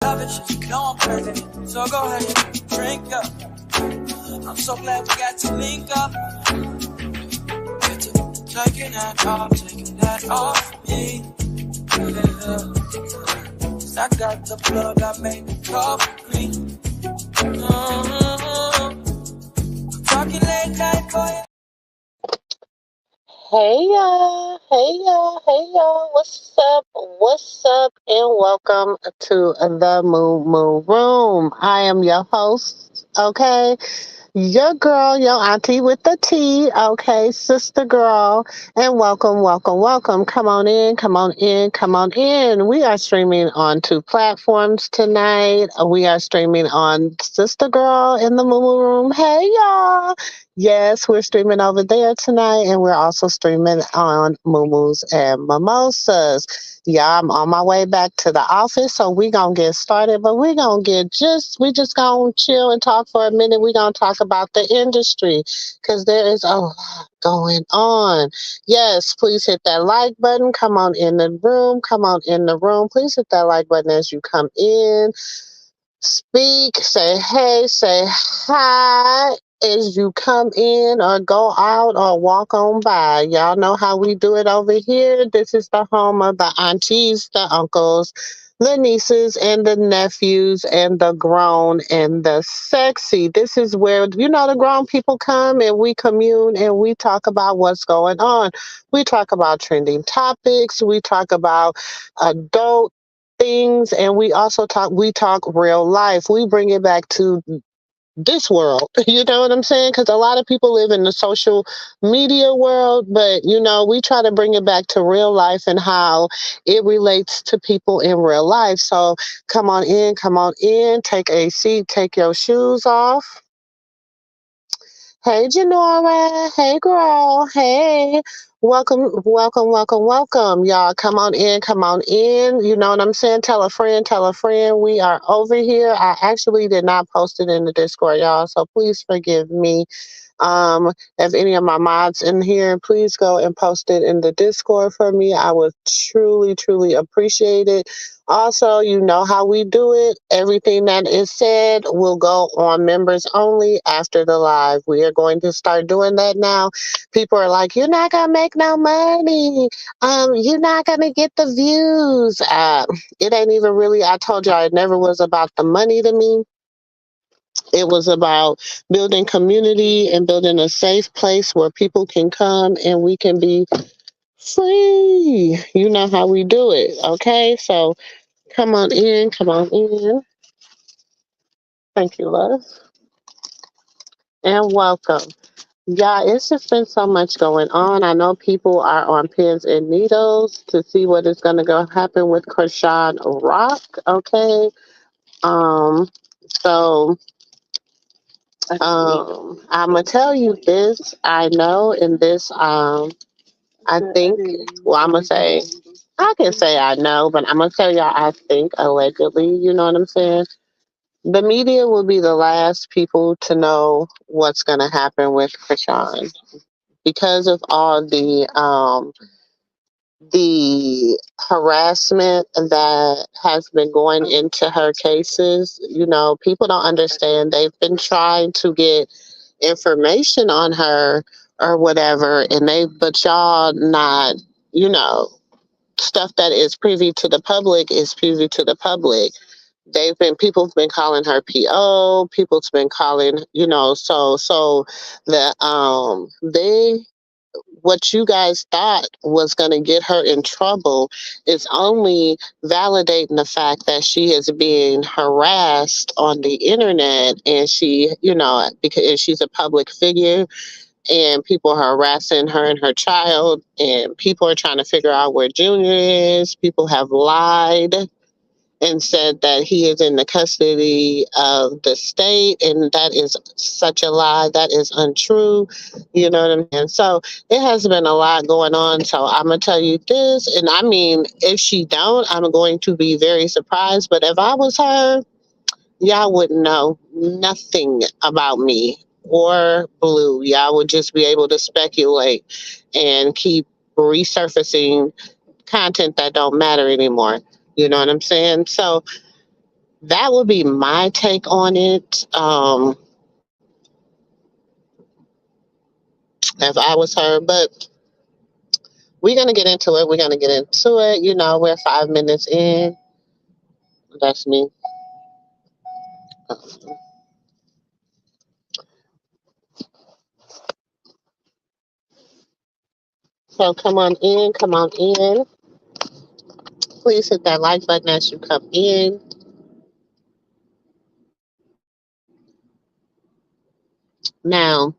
lavish, you know I'm crazy. So go ahead, drink up. I'm so glad we got to link up. Taking that off me. Yeah. I got the plug, I made the coffee. Talking late night for you. Hey y'all, hey y'all, hey y'all, what's up, and welcome to the MooMoo Room. I am your host, okay? Your girl, your auntie with the T, okay, Sister Girl, and welcome. Come on in. We are streaming on 2 platforms tonight. We are streaming on Sister Girl in the Moo Room. Hey, y'all. Yes, we're streaming over there tonight, and we're also streaming on Moo and Mimosas. Yeah, I'm on my way back to the office, so we gonna get started, but we just gonna chill and talk for a minute. We gonna talk about the industry, because there is a lot going on. Yes, please hit that like button. Come on in the room. Please hit that like button as you come in. Speak, say hey, say hi as you come in or go out or walk on by. Y'all know how we do it over here. This is the home of the aunties, the uncles, the nieces, and the nephews, and the grown and the sexy. This is where, the grown people come and we commune and we talk about what's going on. We talk about trending topics. We talk about adult things, and we talk real life. We bring it back to this world. You know what I'm saying? Because a lot of people live in the social media world, but we try to bring it back to real life and how it relates to people in real life. So come on in, take a seat, take your shoes off. Hey, Janora. Hey, girl. Hey. Welcome. Y'all, come on in. You know what I'm saying? Tell a friend. We are over here. I actually did not post it in the Discord, y'all, so please forgive me. If any of my mods in here, please go and post it in the Discord for me. I would truly appreciate it. Also, you know how we do it. Everything that is said will go on members only after the live. We are going to start doing that now. People are like, you're not gonna make no money. You're not gonna get the views. It ain't even really, I told y'all it never was about the money to me. It was about building community and building a safe place where people can come and we can be free. You know how we do it, okay? So come on in. Thank you, love. And welcome. Yeah, it's just been so much going on. I know people are on pins and needles to see what is going to go happen with Krishan Rock, okay? So I'm gonna tell you this. I know, and this I think. Well, I'm gonna say I can say I know, but I'm gonna tell y'all I think allegedly. You know what I'm saying? The media will be the last people to know what's gonna happen with Krishan because of all the harassment that has been going into her cases. People don't understand. They've been trying to get information on her or whatever, but y'all not, you know, stuff that is privy to the public is privy to the public. People's been calling her PO, people's been calling, so they what you guys thought was going to get her in trouble is only validating the fact that she is being harassed on the internet, and because she's a public figure and people are harassing her and her child, and people are trying to figure out where Junior is. People have lied and said that he is in the custody of the state, and that is such a lie. That is untrue. You know what I'm saying? So it has been a lot going on. So I'm gonna tell you this, and I mean, if she don't, I'm going to be very surprised. But if I was her, y'all wouldn't know nothing about me or Blue. Y'all would just be able to speculate and keep resurfacing content that don't matter anymore. You know what I'm saying? So That would be my take on it. If I was her, but we're gonna get into it. We're gonna get into it. You know, we're 5 minutes in. That's me. So come on in. Come on in. Please hit that like button as you come in. Now,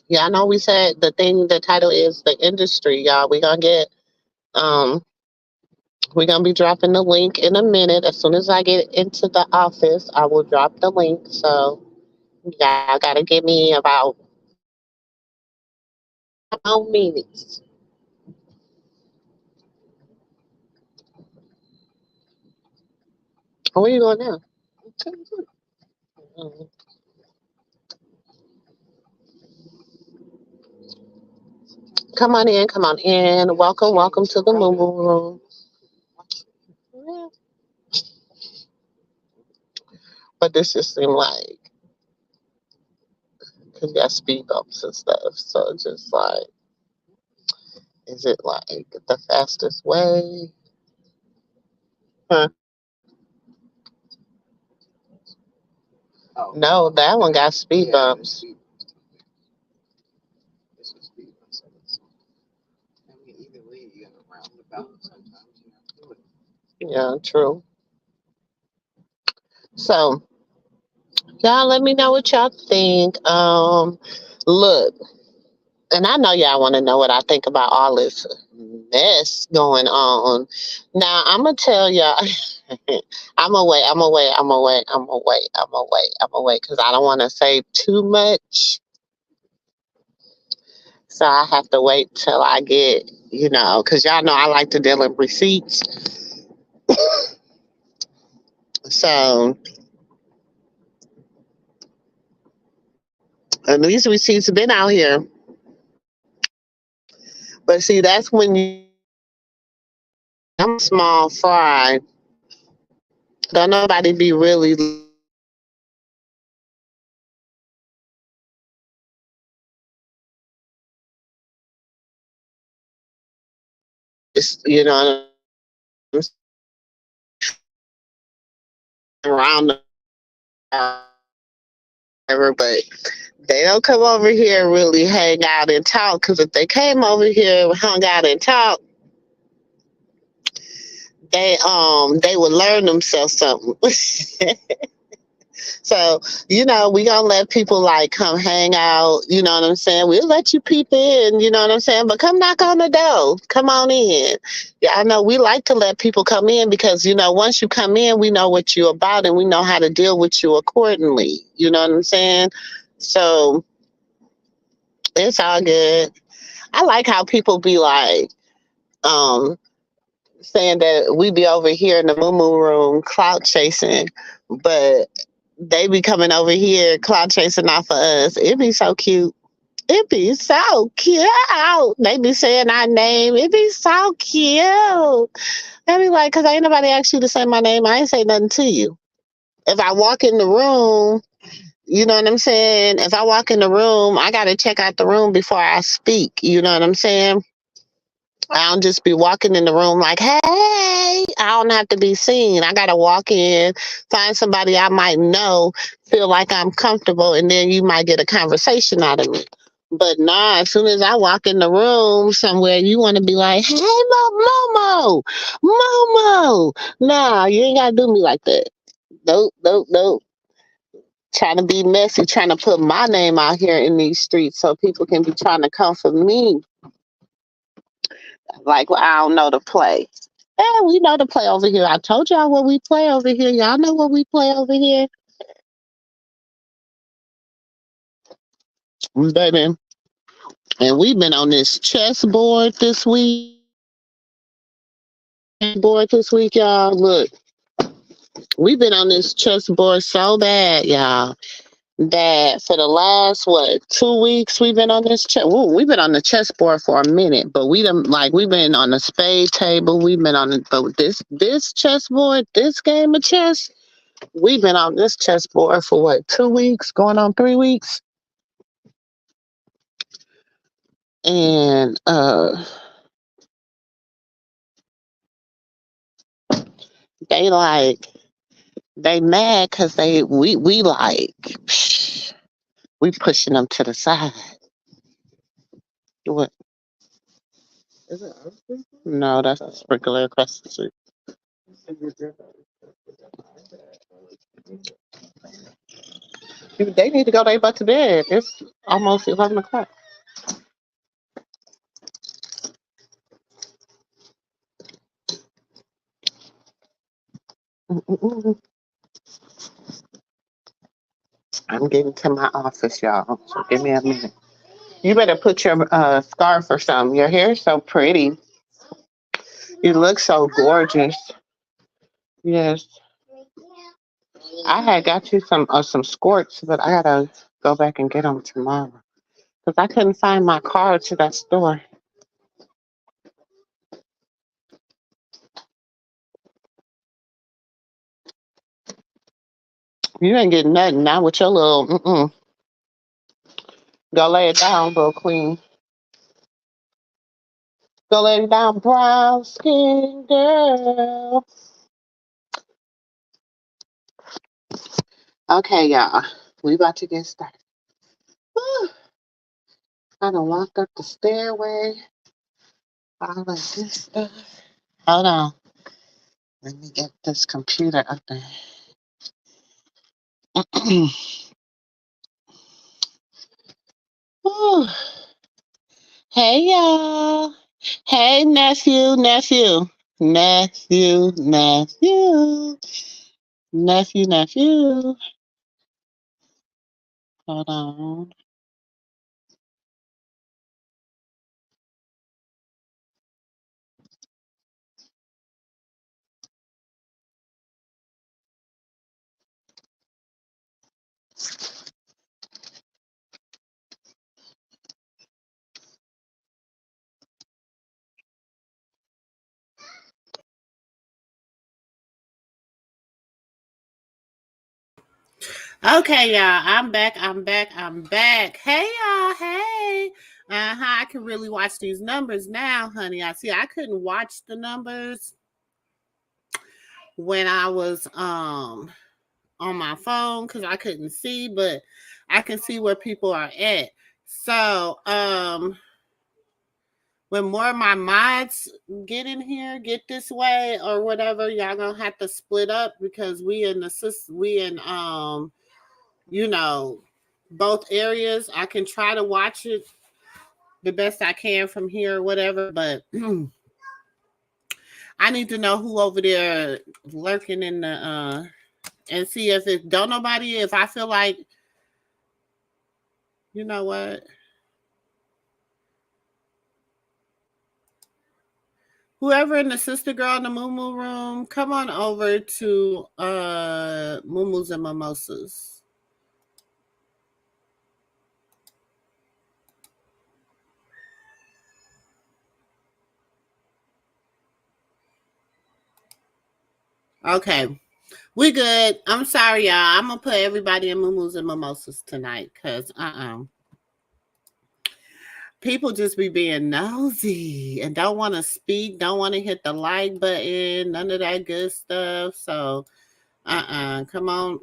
y'all know we said the title is the industry, y'all. Um, we're gonna be dropping the link in a minute. As soon as I get into the office, I will drop the link. So y'all gotta give me about how minutes. Where you going now? Mhm. Come on in, come on in. Welcome, welcome to the MooMoo room. Yeah. But this just seemed like, because you got speed bumps and stuff. So just like, is it like the fastest way? Huh? No, that one got speed bumps. Yeah, true. So y'all let me know what y'all think. Look, and I know y'all want to know what I think about all this mess going on. Now I'm gonna tell y'all. I'm gonna wait. I'm gonna wait. I'm gonna wait. I'm gonna wait. I'm gonna wait. I'm gonna wait because I don't want to say too much. So I have to wait till I get, because y'all know I like to deal in receipts. So at least receipts have been out here. But see, that's when I'm small fry. Don't nobody be really, you know, around the whatever, but they don't come over here and really hang out and talk. Because if they came over here and hung out and talked, they would learn themselves something. So, we gonna let people like come hang out, you know what I'm saying? We'll let you peep in, you know what I'm saying? But come knock on the door. Come on in. Yeah, I know we like to let people come in because, once you come in, we know what you're about and we know how to deal with you accordingly. You know what I'm saying? So it's all good. I like how people be like, um, saying that we be over here in the MooMoo room clout chasing, but they be coming over here clout chasing off of us. It be so cute. It be so cute. They be saying our name. It be so cute. I be like, because ain't nobody asked you to say my name. I ain't say nothing to you. If I walk in the room, you know what I'm saying? If I walk in the room, I got to check out the room before I speak. You know what I'm saying? I don't just be walking in the room like, hey, I don't have to be seen. I got to walk in, find somebody I might know, feel like I'm comfortable, and then you might get a conversation out of me. But nah, as soon as I walk in the room somewhere, you want to be like, hey, Momo, Momo. Nah, you ain't got to do me like that. Nope, nope, nope. Trying to be messy, trying to put my name out here in these streets so people can be trying to come for me. Like, well, I don't know the play. Yeah, we know the play over here. I told y'all what we play over here. Y'all know what we play over here. Baby. And we've been on this chessboard this week. Board this week, y'all. Look, we've been on this chessboard so bad, y'all. That for the last 2 weeks we've been on this we've been on the chessboard for a minute, but we've been on the spade table, we've been on the but this chessboard, this game of chess, We've been on this chessboard for what, 2 weeks, going on 3 weeks, and they like they mad because we like we pushing them to the side. What? No, that's a sprinkler across the street. They need to go they butt to bed. It's almost 11 o'clock. Mm-mm-mm. I'm getting to my office, y'all. So give me a minute. You better put your scarf or something. Your hair's so pretty. You look so gorgeous. Yes. I had got you some squirts, but I gotta go back and get them tomorrow because I couldn't find my card to that store. You ain't getting nothing now with your little. Go lay it down, little queen. Go lay it down, brown skin girl. Okay, y'all. We about to get started. Whew. I done walked up the stairway. All of this stuff. Hold on. Let me get this computer up there. Whew. Hey, y'all. Hey, nephew, nephew. Nephew, nephew. Nephew, nephew. Hold on. Okay, y'all. I'm back. I'm back. I'm back. Hey, y'all. Hey. I can really watch these numbers now, honey. I see. I couldn't watch the numbers when I was on my phone because I couldn't see, but I can see where people are at. So when more of my mods get in here, get this way or whatever, y'all gonna have to split up because we in you know, both areas. I can try to watch it the best I can from here or whatever, but I need to know who over there lurking in the and see if it don't nobody if I feel like you know what. Whoever in the Sistagirl in the MooMoo room, come on over to MooMoo's and Mimosas. Okay. We good. I'm sorry, y'all. I'm gonna put everybody in MooMoo's and Mimosas tonight because people just be being nosy and don't want to speak, don't want to hit the like button, none of that good stuff. So come on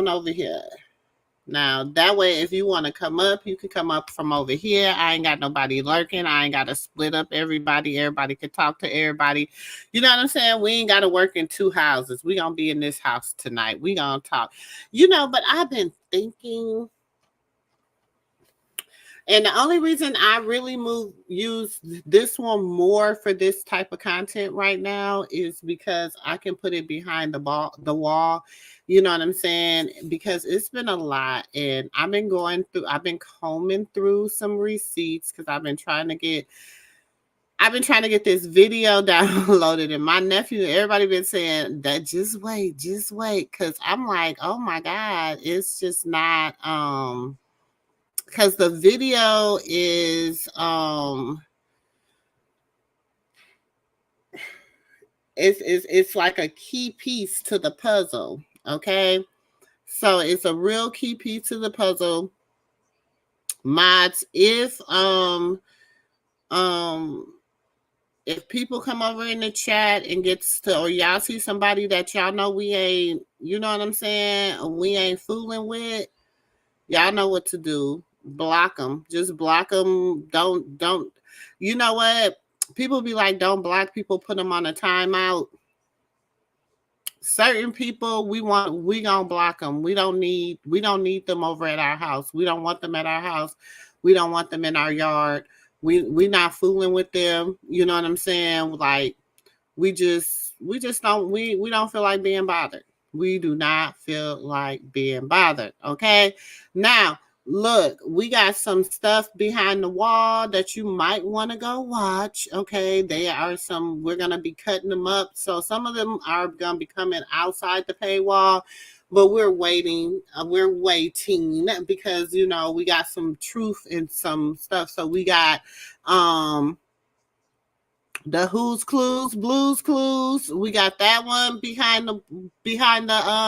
over here. Now that way, if you want to come up, you can come up from over here. I ain't got nobody lurking. I ain't got to split up everybody. Everybody can talk to everybody. You know what I'm saying? We ain't got to work in two houses. We gonna be in this house tonight. We gonna talk. But I've been thinking. And the only reason I really use this one more for this type of content right now is because I can put it behind the wall. You know what I'm saying? Because it's been a lot, and I've been combing through some receipts because I've been trying to get this video downloaded, and my nephew, everybody been saying that just wait, because I'm like, oh my God, it's just not because the video is It's like a key piece to the puzzle. Okay, so it's a real key piece to the puzzle. Mods, um if people come over in the chat and gets to, or y'all see somebody that y'all know we ain't, you know what I'm saying, we ain't fooling with, y'all know what to do. Block them. Just block them. Don't. You know what? People be like, don't block people. Put them on a timeout. Certain people, we gonna block them. We don't need them over at our house. We don't want them at our house. We don't want them in our yard. We not fooling with them. You know what I'm saying? Like, we don't feel like being bothered. We do not feel like being bothered. Okay. Now, look, we got some stuff behind the wall that you might want to go watch. Okay. We're going to be cutting them up. So some of them are going to be coming outside the paywall, but we're waiting because, we got some truth in some stuff. So we got, the Who's Clues, Blues Clues. We got that one behind the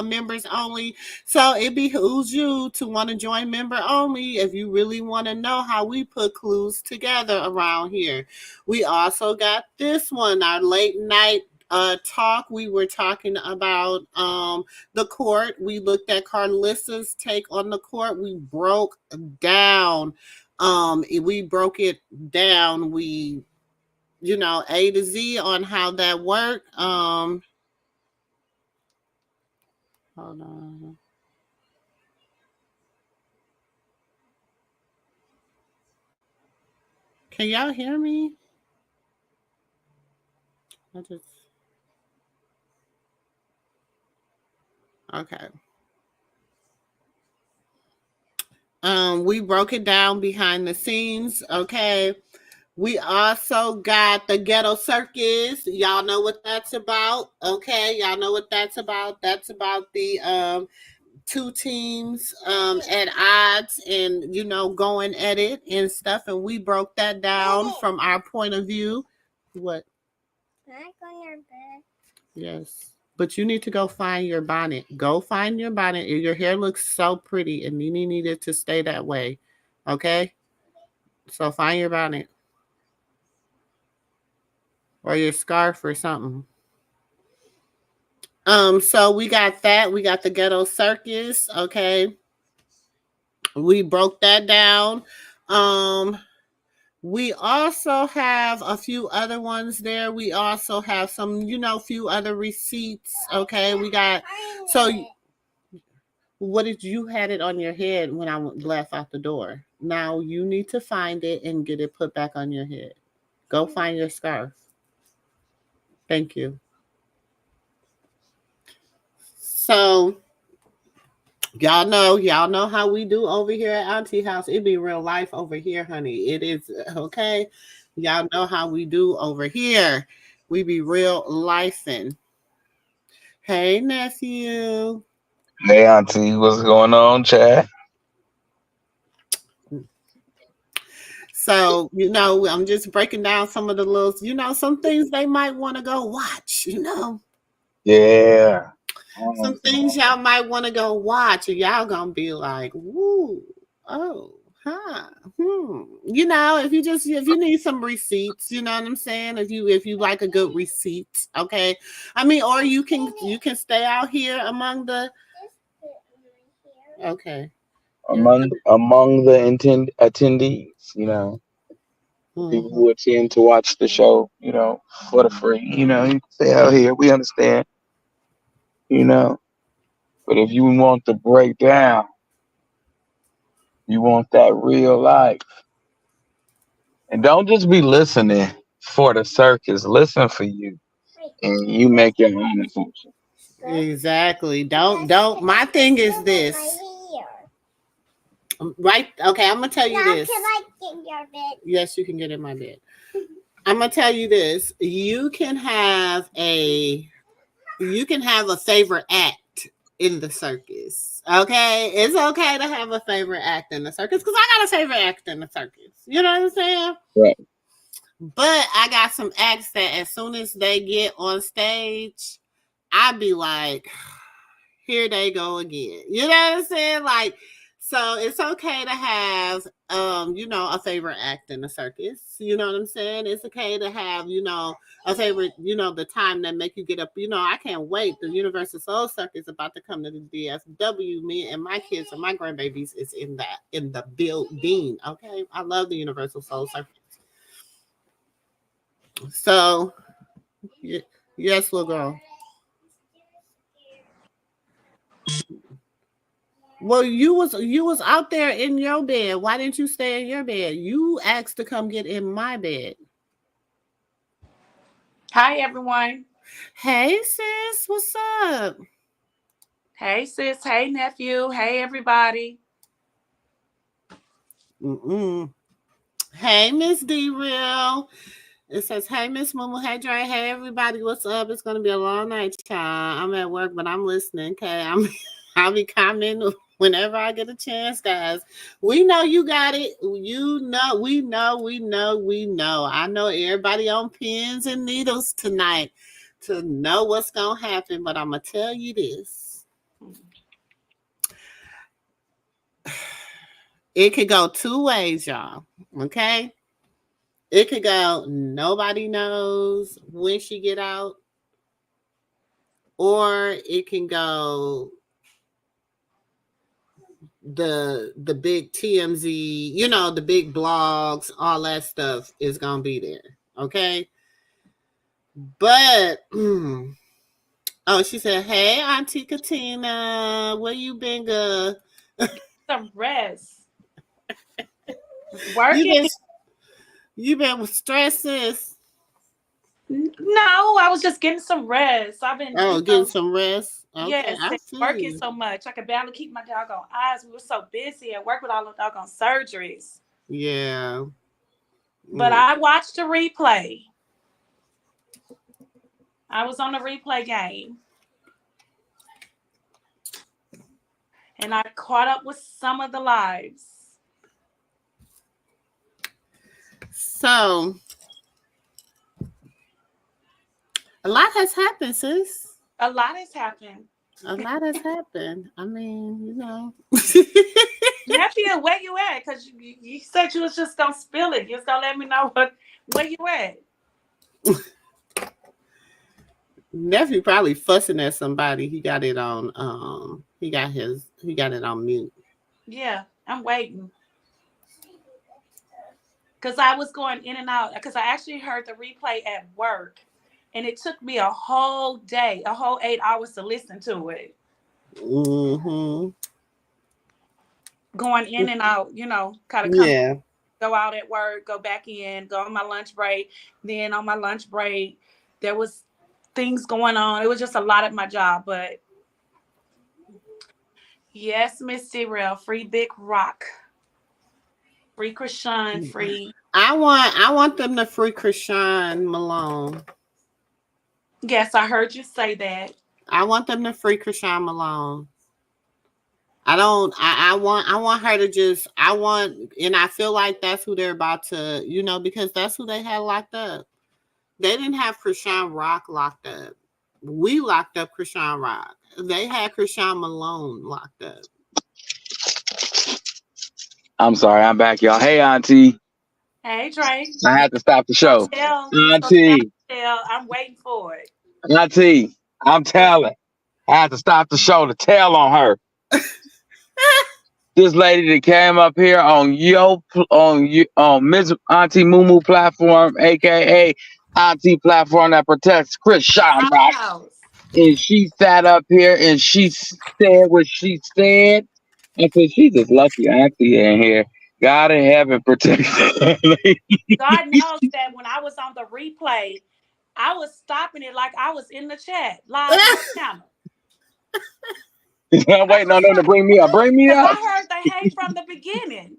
members only. So it behooves you to want to join member only if you really want to know how we put clues together around here. We also got this one, our late night talk. We were talking about the court. We looked at Carlissa's take on the court. We broke it down. A to Z on how that worked. Hold on. Can y'all hear me? Okay. We broke it down behind the scenes. Okay. We also got the Ghetto Circus. Y'all know what that's about. Okay. Y'all know what that's about. That's about the two teams at odds and going at it and stuff, and we broke that down from our point of view. What? Can I go in your bed? Yes, but you need to go find your bonnet. Go find your bonnet. Your hair looks so pretty and you need it to stay that way. Okay, so find your bonnet or your scarf or something. So we got that. We got the Ghetto Circus. Okay, we broke that down. We also have a few other ones there. We also have some, few other receipts. Okay, we got. So, what did you had it on your head when I left out the door? Now you need to find it and get it put back on your head. Go find your scarf. Thank you. So, y'all know how we do over here at Auntie House. It be real life over here, honey. It is okay. Y'all know how we do over here. We be real lifing. Hey, nephew. Hey, Auntie, what's going on, Chad? So, I'm just breaking down some of the little, some things they might want to go watch, Yeah. Some things y'all might want to go watch, and y'all gonna be like, woo, oh, huh, if you need some receipts, you know what I'm saying? If you like a good receipt, okay. I mean, or you can stay out here among the okay. Among the attendees, people who attend to watch the show, for the free, you can stay out here. We understand, But if you want to break down, you want that real life. And don't just be listening for the circus. Listen for you. And you make your own assumption. Exactly. Don't. My thing is this. Right. Okay. I'm gonna tell you this. Can I get in your bed? Yes, you can get in my bed. I'm gonna tell you this. You can have a favorite act in the circus. Okay, it's okay to have a favorite act in the circus because I got a favorite act in the circus. You know what I'm saying? Right. But I got some acts that as soon as they get on stage, I be like, here they go again. You know what I'm saying? Like, so it's okay to have a favorite act in the circus. You know what I'm saying? It's okay to have, a favorite, the time that make you get up. I can't wait. The Universal Soul Circus about to come to the DSW. Me and my kids and my grandbabies is in the building. Okay. I love the Universal Soul Circus. So yes, little girl. Well, you was out there in your bed. Why didn't you stay in your bed? You asked to come get in my bed. Hi, everyone. Hey sis, what's up? Hey, sis. Hey, nephew. Hey, everybody. Mm-mm. Hey Miss D Real. It says, hey Miss MooMoo, hey Dre, hey everybody, what's up? It's gonna be a long night, child. I'm at work, but I'm listening. Okay, I'll be commenting whenever I get a chance, guys. We know you got it. You know, we know. I know everybody on pins and needles tonight to know what's gonna happen, but I'm gonna tell you this. It could go two ways, y'all. Okay? It could go nobody knows when she get out, or it can go the big TMZ, the big blogs, all that stuff is gonna be there. Okay. But oh, she said, hey Auntie Katina, where you been good? Some rest. You Working? been you been with stresses. No, I was just getting some rest. I've been, Oh, getting some rest. Okay, yes, I feel working you. so much. I could barely keep my doggone eyes. We were so busy at work with all the doggone surgeries. Yeah. But Mm. I watched the replay. I was on the replay game. And I caught up with some of the lives. So a lot has happened, sis. A lot has happened. A lot has happened. I mean, Nephew, where you at? Because you said you was just going to spill it. You was going to let me know where you at. Nephew probably fussing at somebody. He got it on he got it on mute. Yeah, I'm waiting. Because I was going in and out. Because I actually heard the replay at work. And it took me a whole day, a whole 8 hours to listen to it. Mm-hmm. Going in and out, kind of come, Yeah. go out at work, go back in, go on my lunch break. Then on my lunch break, there was things going on. It was just a lot at my job. But yes, Miss Cyril, free Big Rock, free Krishan, free. I want them to free Krishan Malone. Yes, I heard you say that. I want them to free Krishan Malone. I don't I want her to just and I feel like that's who they're about to, because that's who they had locked up. They didn't have Krishan Rock locked up. We locked up Krishan Rock. They had Krishan Malone locked up. I'm sorry, I'm back, y'all. Hey, Auntie. Hey, Drake. I Yeah, had to stop the so show. so Auntie, tell. I'm waiting for it. Auntie, I'm telling. I had to stop the show to tell on her. This lady that came up here on Miss Auntie MooMoo platform, aka Auntie platform that protects Chris Shamrock, House. and she sat up here and she said what she said. I said she's just lucky Auntie in here. God in heaven protect her. God knows that when I was on the replay, I was stopping it like I was in the chat live on camera. I'm I waiting was on them to trying, bring me up. Bring me because up. I heard the hate from the beginning.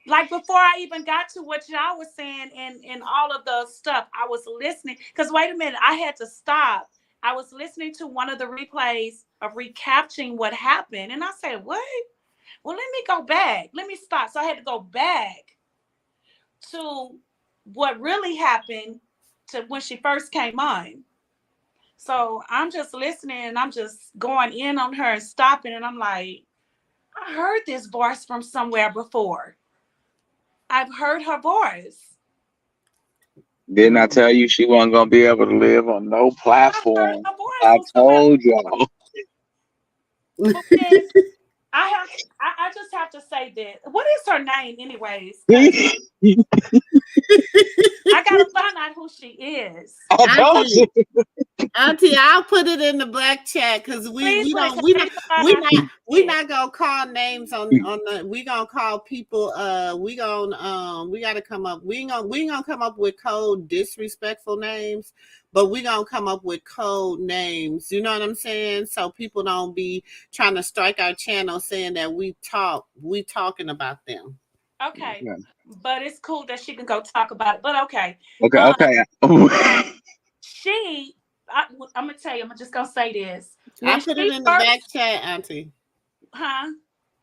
Like before I even got to what y'all was saying and all of the stuff, I was listening. Because wait a minute, I had to stop. I was listening to one of the replays of recapturing what happened. And I said, what? Well, let me go back. Let me stop. So I had to go back to what really happened to when she first came on. So I'm just listening and I'm just going in on her and stopping, and I'm like, I heard this voice from somewhere before. I've heard her voice. Didn't I tell you she wasn't gonna be able to live on no I heard platform? her voice I from somewhere told before. y'all. But then I just have to say that. What is her name, anyways? Because I gotta find out who she is. I told you. Auntie, Auntie, I'll put it in the black chat because Please, we because don't I need to find out who we she is. not gonna call names on the we gonna call people we gotta come up we ain't gonna come up with cold disrespectful names, but we gonna come up with code names, you know what I'm saying? So people don't be trying to strike our channel saying that we talking about them. Okay, but it's cool that she can go talk about it. But okay, Okay, um, okay. she. I'm gonna tell you. I'm just gonna say this. I When put it she in the back first, chat, Auntie. huh?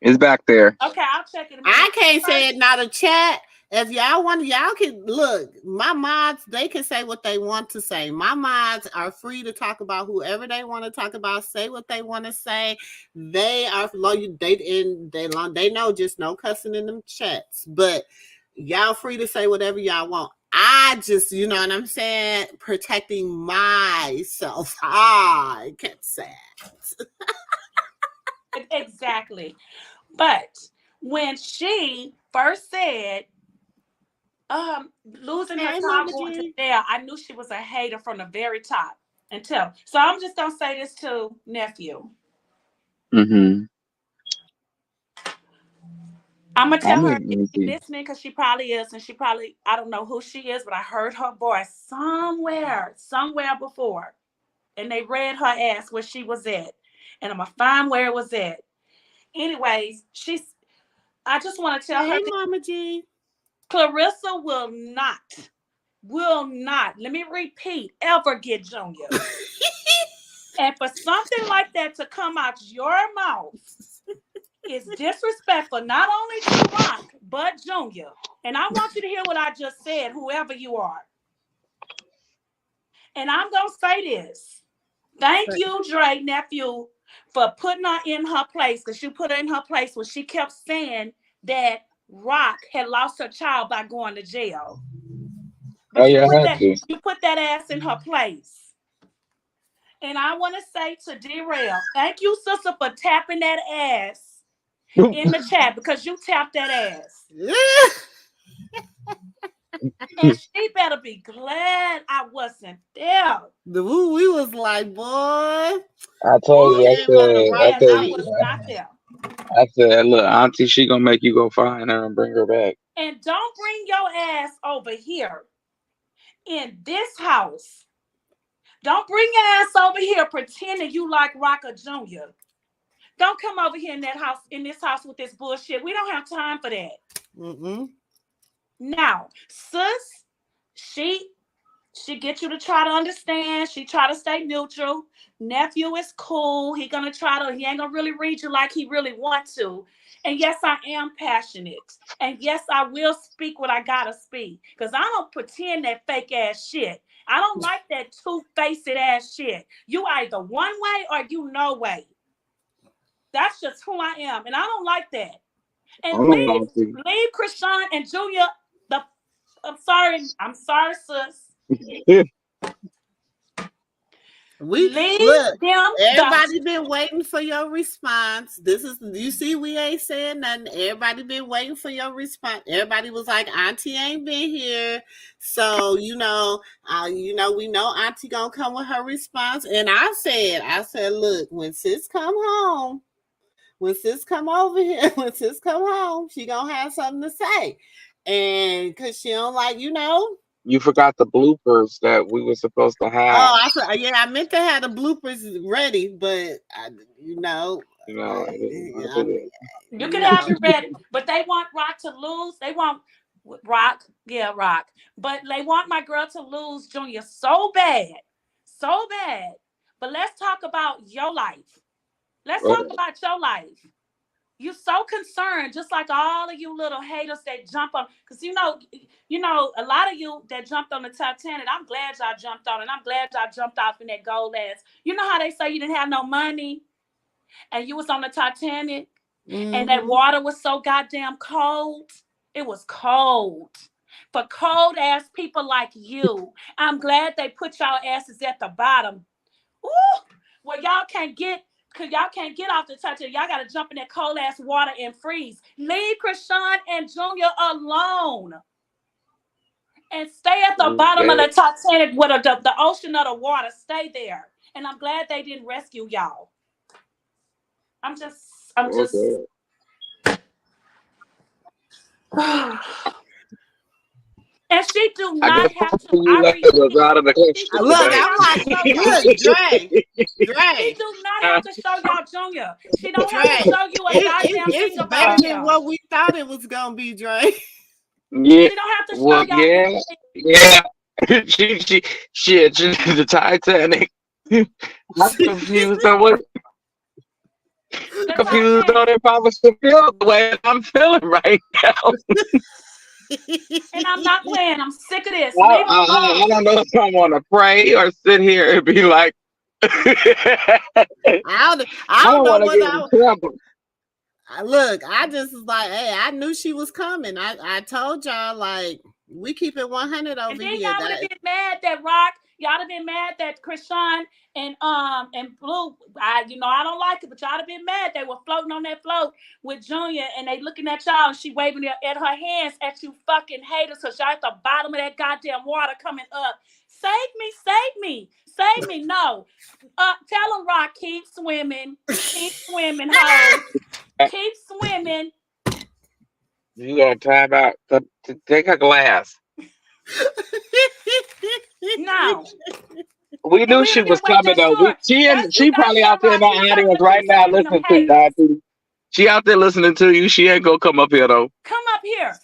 It's back there. Okay, I'll check it in a minute. I can't say it, not a chat. If y'all want, y'all can look. My mods, they can say what they want to say. My mods are free to talk about whoever they want to talk about. Say what they want to say. They are they know just no cussing in them chats. But y'all free to say whatever y'all want. I just, you know what I'm saying, protecting myself. I can't say it. Exactly. But when she first said, losing her Hey, child Mama going to G. jail, I knew she was a hater from the very top until. So I'm just gonna say this to nephew. Mm-hmm. I'm gonna I'm tell her if she's in. listening because she probably is, and she probably I don't know who she is, but I heard her voice somewhere before, and they read her ass where she was at, and I'm gonna find where it was at. Anyways, I just want to tell her Hey, that Mama G. Clarissa will not, let me repeat, ever get Junior. And for something like that to come out your mouth is disrespectful, not only to Rock, but Junior. And I want you to hear what I just said, whoever you are. And I'm going to say this. Thank you, Dre, nephew, for putting her in her place, because you put her in her place when she kept saying that Rock had lost her child by going to jail. Oh But yeah, I had to. you put that ass in her place. And I want to say to D-Rail, thank you, sister, for tapping that ass in the chat, because you tapped that ass. And she better be glad I wasn't there. We was like, boy, I told Ooh, you. came on the right yes, I seat. was not there. I said, look, Auntie, she gonna make you go find her and bring her back. And don't bring your ass over here in this house. Don't bring your ass over here pretending you like Rocker Jr. Don't come over here in this house with this bullshit. We don't have time for that. Mm-mm. Now, sis, she get you to try to understand. She try to stay neutral. Nephew is cool. He ain't gonna really read you like he really want to. And yes, I am passionate. And yes, I will speak what I gotta speak. Because I don't pretend that fake ass shit. I don't like that two-faced ass shit. You either one way or you no way. That's just who I am. And I don't like that. And Hold on, Auntie. leave Krishan and Junior the I'm sorry, sis. We Leave look. them Everybody been waiting for your response. This is you see, we ain't saying nothing. Everybody been waiting for your response. Everybody was like, Auntie ain't been here, so we know Auntie gonna come with her response. And I said, look, when sis come home, when sis come over here, when sis come home, she gonna have something to say, and because she don't like, You forgot the bloopers that we were supposed to have. I meant to have the bloopers ready, but You know, I didn't want to I do mean, that. You can have it ready, but they want Rock to lose. They want Rock, yeah, Rock. But they want my girl to lose Junior so bad, so bad. But let's talk about your life. Let's talk Right. about your life. You so concerned, just like all of you little haters that jump on, because you know, a lot of you that jumped on the Titanic. I'm glad y'all jumped on it. I'm glad y'all jumped off in that gold ass. You know how they say you didn't have no money, and you was on the Titanic, and that water was so goddamn cold. It was cold. For cold ass people like you, I'm glad they put y'all asses at the bottom. Ooh, well, y'all can't get. Cause y'all can't get off the Titanic. Y'all gotta jump in that cold ass water and freeze. Leave Krishan and Junior alone. And stay at the bottom of the Titanic with the ocean of the water. Stay there. And I'm glad they didn't rescue y'all. I'm just and she do not have to. Look, I'm like, look, Dre. She do not have to show y'all Junior. She don't have to show you a goddamn thing It's about better than what we thought it was gonna be, Dre. Yeah. She don't have to show y'all. Yeah. She the Titanic. I'm confused on what. Confused on if I was feel the way I'm feeling right now. And I'm not playing. I'm sick of this. I don't know if I want to pray or sit here and be like, I don't know what look, I just was like, hey, I knew she was coming. I told y'all, like, we keep it 100 over and then here. Y'all would have been mad that Rock. Y'all would have been mad that Krishan and Blue. I don't like it, but y'all would have been mad. They were floating on that float with Junior, and they looking at y'all, and she waving at her hands at you fucking haters, cause y'all at the bottom of that goddamn water coming up. Save me, save me, save me. No, tell them, Rock, keep swimming, hoes, keep swimming. You gonna time out? Take a glass. No. We knew she was coming though. She probably out there in the audience right now listening to you. She out there listening to you. She ain't gonna come up here though. Come up here.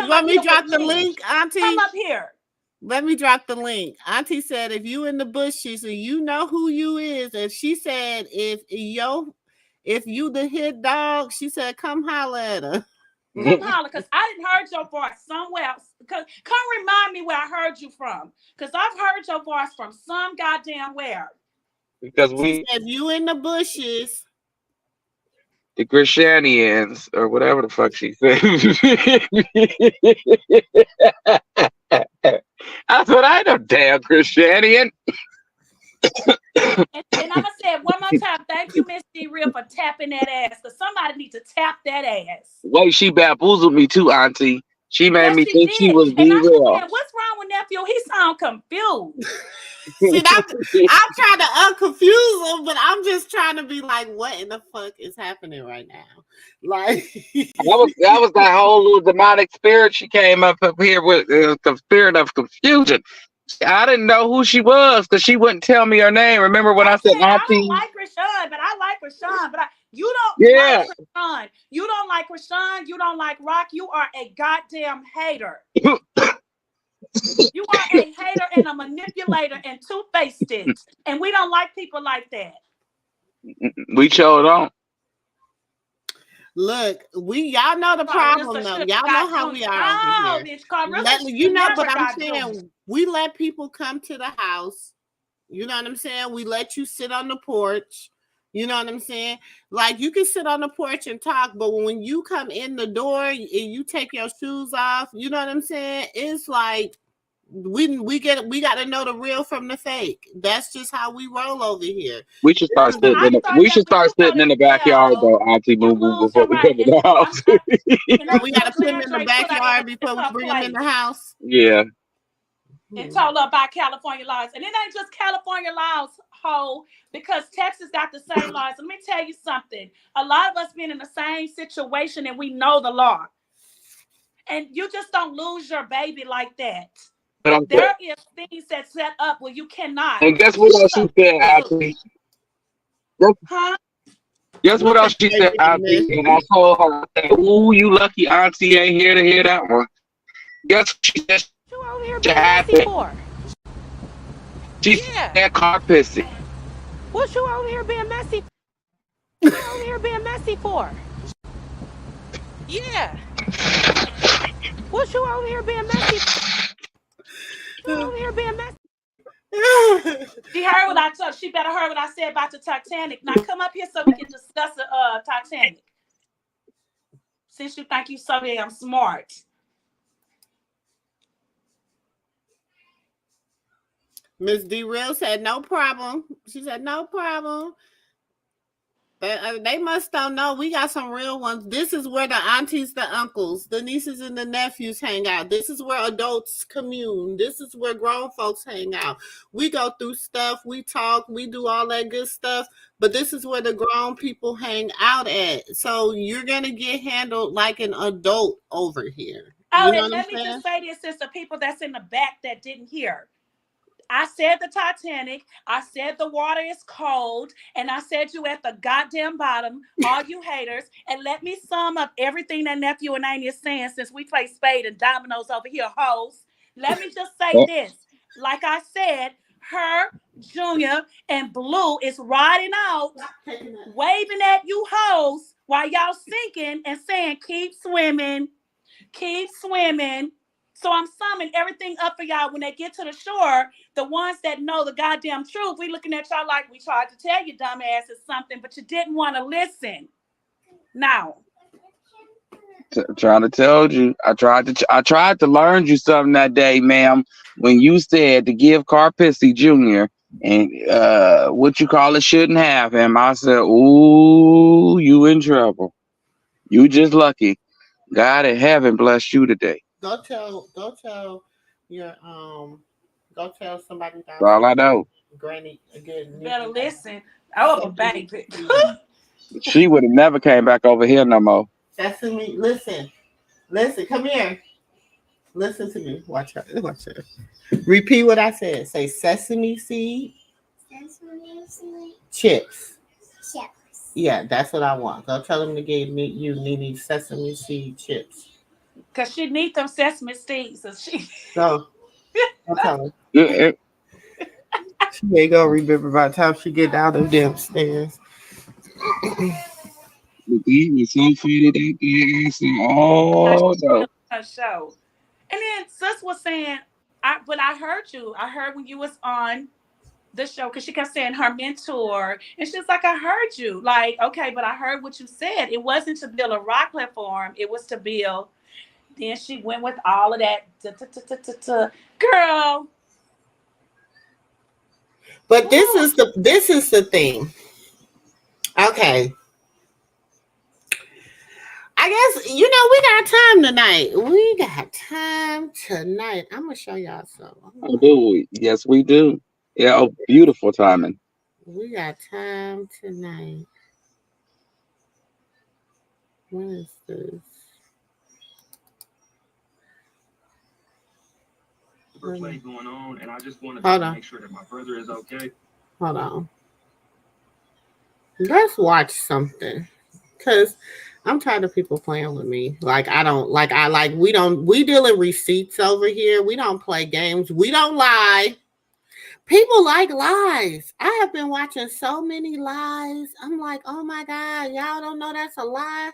Let me drop the link, Auntie. Come up here. Let me drop the link. Auntie said, if you in the bushes and you know who you is, and she said, if you the hit dog, she said, come holler at her. Come holler, because I didn't heard your voice somewhere else. Come remind me where I heard you from. Because I've heard your voice from some goddamn where. Because she said, you in the bushes. The Christianians, or whatever the fuck she said. That's what I know, damn Christianian. and I'm gonna say it one more time. Thank you, Miss D Real, for tapping that ass. Because somebody needs to tap that ass. Wait, she bamboozled me too, Auntie. She made me think she was D Real. What's wrong with nephew? He sound confused. See, I'm trying to unconfuse him, but I'm just trying to be like, what in the fuck is happening right now? Like that was that whole little demonic spirit. She came up here with the spirit of confusion. I didn't know who she was because she wouldn't tell me her name. Remember when I said Auntie? I don't like Krishan, but I like Krishan. But you don't like Krishan. You don't like Krishan. You don't like Rock. You are a goddamn hater. You are a hater and a manipulator and two-faced sticks. And we don't like people like that. We sure don't. Look, y'all know the problem though. Y'all know how we are over here. But I'm saying we let people come to the house. You know what I'm saying? We let you sit on the porch. You know what I'm saying? Like, you can sit on the porch and talk, but when you come in the door and you take your shoes off, you know what I'm saying? It's like we got to know the real from the fake. That's just how we roll over here. We should start sitting in the backyard though, Auntie MooMoo, before we come to the house. We got to put them in the backyard before we bring them in the house. Yeah. And told her about California laws. And it ain't just California laws, ho, because Texas got the same laws. Let me tell you something. A lot of us been in the same situation and we know the law. And you just don't lose your baby like that. There is things that set up where you cannot. And guess what else she said, Auntie? Huh? Guess what else she said, Auntie? And I told her, ooh, you lucky Auntie ain't here to hear that one. Guess what she said? What you over here being messy for? She said car pissing. What you over here being messy? What you over here being messy for? Yeah. What you over here being messy? You over here being messy? She heard what I told. She better heard what I said about the Titanic. Now come up here so we can discuss the Titanic. Since you think you so damn smart. Miss D Real said no problem. She said no problem. They must don't know we got some real ones. This is where the aunties, the uncles, the nieces, and the nephews hang out. This is where adults commune. This is where grown folks hang out. We go through stuff, we talk, we do all that good stuff, but this is where the grown people hang out at. So you're gonna get handled like an adult over here. Oh, and let me just say this: since the people that's in the back that didn't hear. I said the Titanic, I said the water is cold, and I said you at the goddamn bottom, all you haters. And let me sum up everything that nephew and Amy is saying since we play spade and dominoes over here, hoes. Let me just say this. Like I said, her, Junior, and Blue is riding out, waving at you hoes while y'all sinking and saying, keep swimming, keep swimming. So I'm summing everything up for y'all when they get to the shore. The ones that know the goddamn truth, we looking at y'all like we tried to tell you, dumbasses, something, but you didn't want to listen. Now, trying to tell you, I tried to learn you something that day, ma'am, when you said to give Carpissy Jr. and what you call it shouldn't have him. I said, ooh, you in trouble. You just lucky. God in heaven bless you today. Go tell your go tell somebody. That's all I know. Granny again. Better listen. Oh, baby. She would have never came back over here no more. Sesame, listen, come here. Listen to me. Watch her. Repeat what I said. Say sesame seed. Sesame seed. Chips. Chips. Yeah, that's what I want. Go tell them to give you Nene sesame seed chips. Cause she need them sesame seeds. So she. Go tell her. She ain't gonna remember by the time she get down them damn stairs. He was so funny that day. I said, her show. And then sis was saying, but I heard you. I heard when you was on the show because she kept saying her mentor, and she's like, I heard you. Like, okay, but I heard what you said. It wasn't to build a rock platform. It was to build. Then she went with all of that, girl. But this is the thing. Okay. I guess, we got time tonight. I'm going to show y'all something. oh, do we? Yes, we do. Yeah, oh, beautiful timing. We got time tonight. What is this? Play going on, and I just wanted to make sure that my brother is okay. Hold on. Let's watch something. Because I'm tired of people playing with me. We deal in receipts over here. We don't play games. We don't lie. People like lies. I have been watching so many lies. I'm like, oh my God, y'all don't know that's a lie?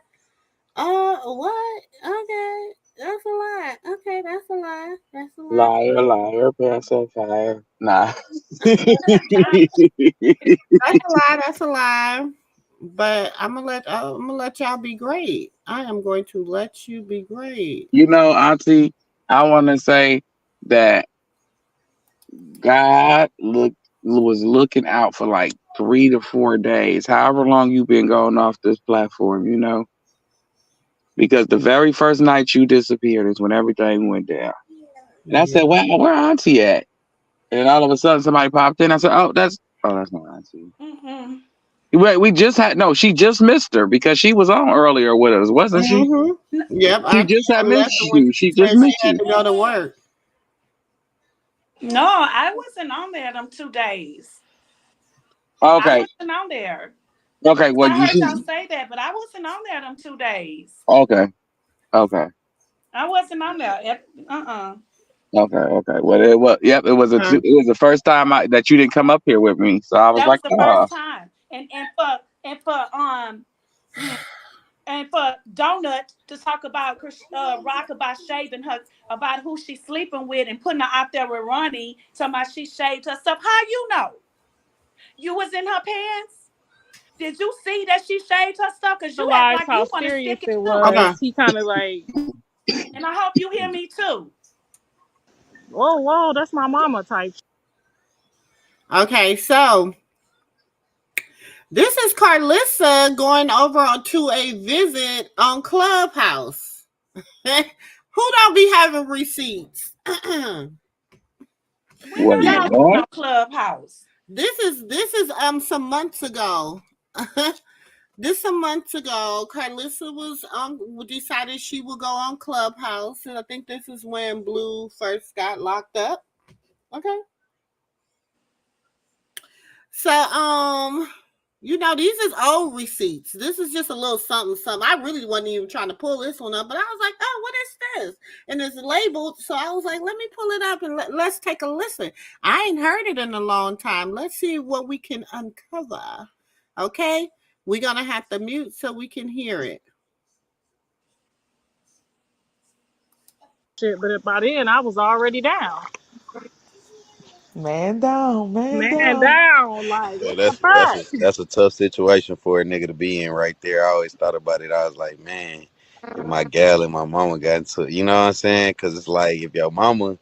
Oh, what? Okay, that's a lie. Okay, that's a lie. That's a lie. Liar, pass on fire. Nah. That's a lie. But I'm gonna let y'all be great. I am going to let you be great. Auntie, I want to say that God was looking out for like 3 to 4 days, however long you've been going off this platform, because the very first night you disappeared is when everything went down. And I said, "Wow, where Auntie at?" And all of a sudden somebody popped in. I said, "Oh, that's not Auntie." Mm-hmm. She just missed her because she was on earlier with us, wasn't she? Mm-hmm. Yep. She just had missed you. She just missed you. Had to go to work. No, I wasn't on there them 2 days. Okay. I wasn't on there. Okay, well, I heard y'all say that, but I wasn't on there them 2 days. Okay. I wasn't on there. Okay. Well, it was. Yep, it was the first time that you didn't come up here with me, so I was that like, was the first time. And and for Donut to talk about Rock about shaving her, about who she's sleeping with and putting her out there with Ronnie, talking about she shaved herself. How you know? You was in her pants? Did you see that she shaved her stuff? Because you act Realize like how you want to serious stick it it too. was. He kind of like, and I hope you hear me too. Whoa, that's my mama type. Okay, so this is Carlissa going over to a visit on Clubhouse. Who don't be having receipts? When I on Clubhouse. This is some months ago. This some months ago, Carlissa was decided she would go on Clubhouse, and I think this is when Blue first got locked up. Okay. So these is old receipts. This is just a little something. I really wasn't even trying to pull this one up, but I was like, oh, what is this? And it's labeled, so I was like, let me pull it up and let's take a listen. I ain't heard it in a long time. Let's see what we can uncover. Okay? We're going to have to mute so we can hear it. Shit, but by then I was already down. Man down. Like, Yeah, what the fuck? that's a tough situation for a nigga to be in right there. I always thought about it. I was like, man, if my gal and my mama got into, you know what I'm saying? Because it's like if your mama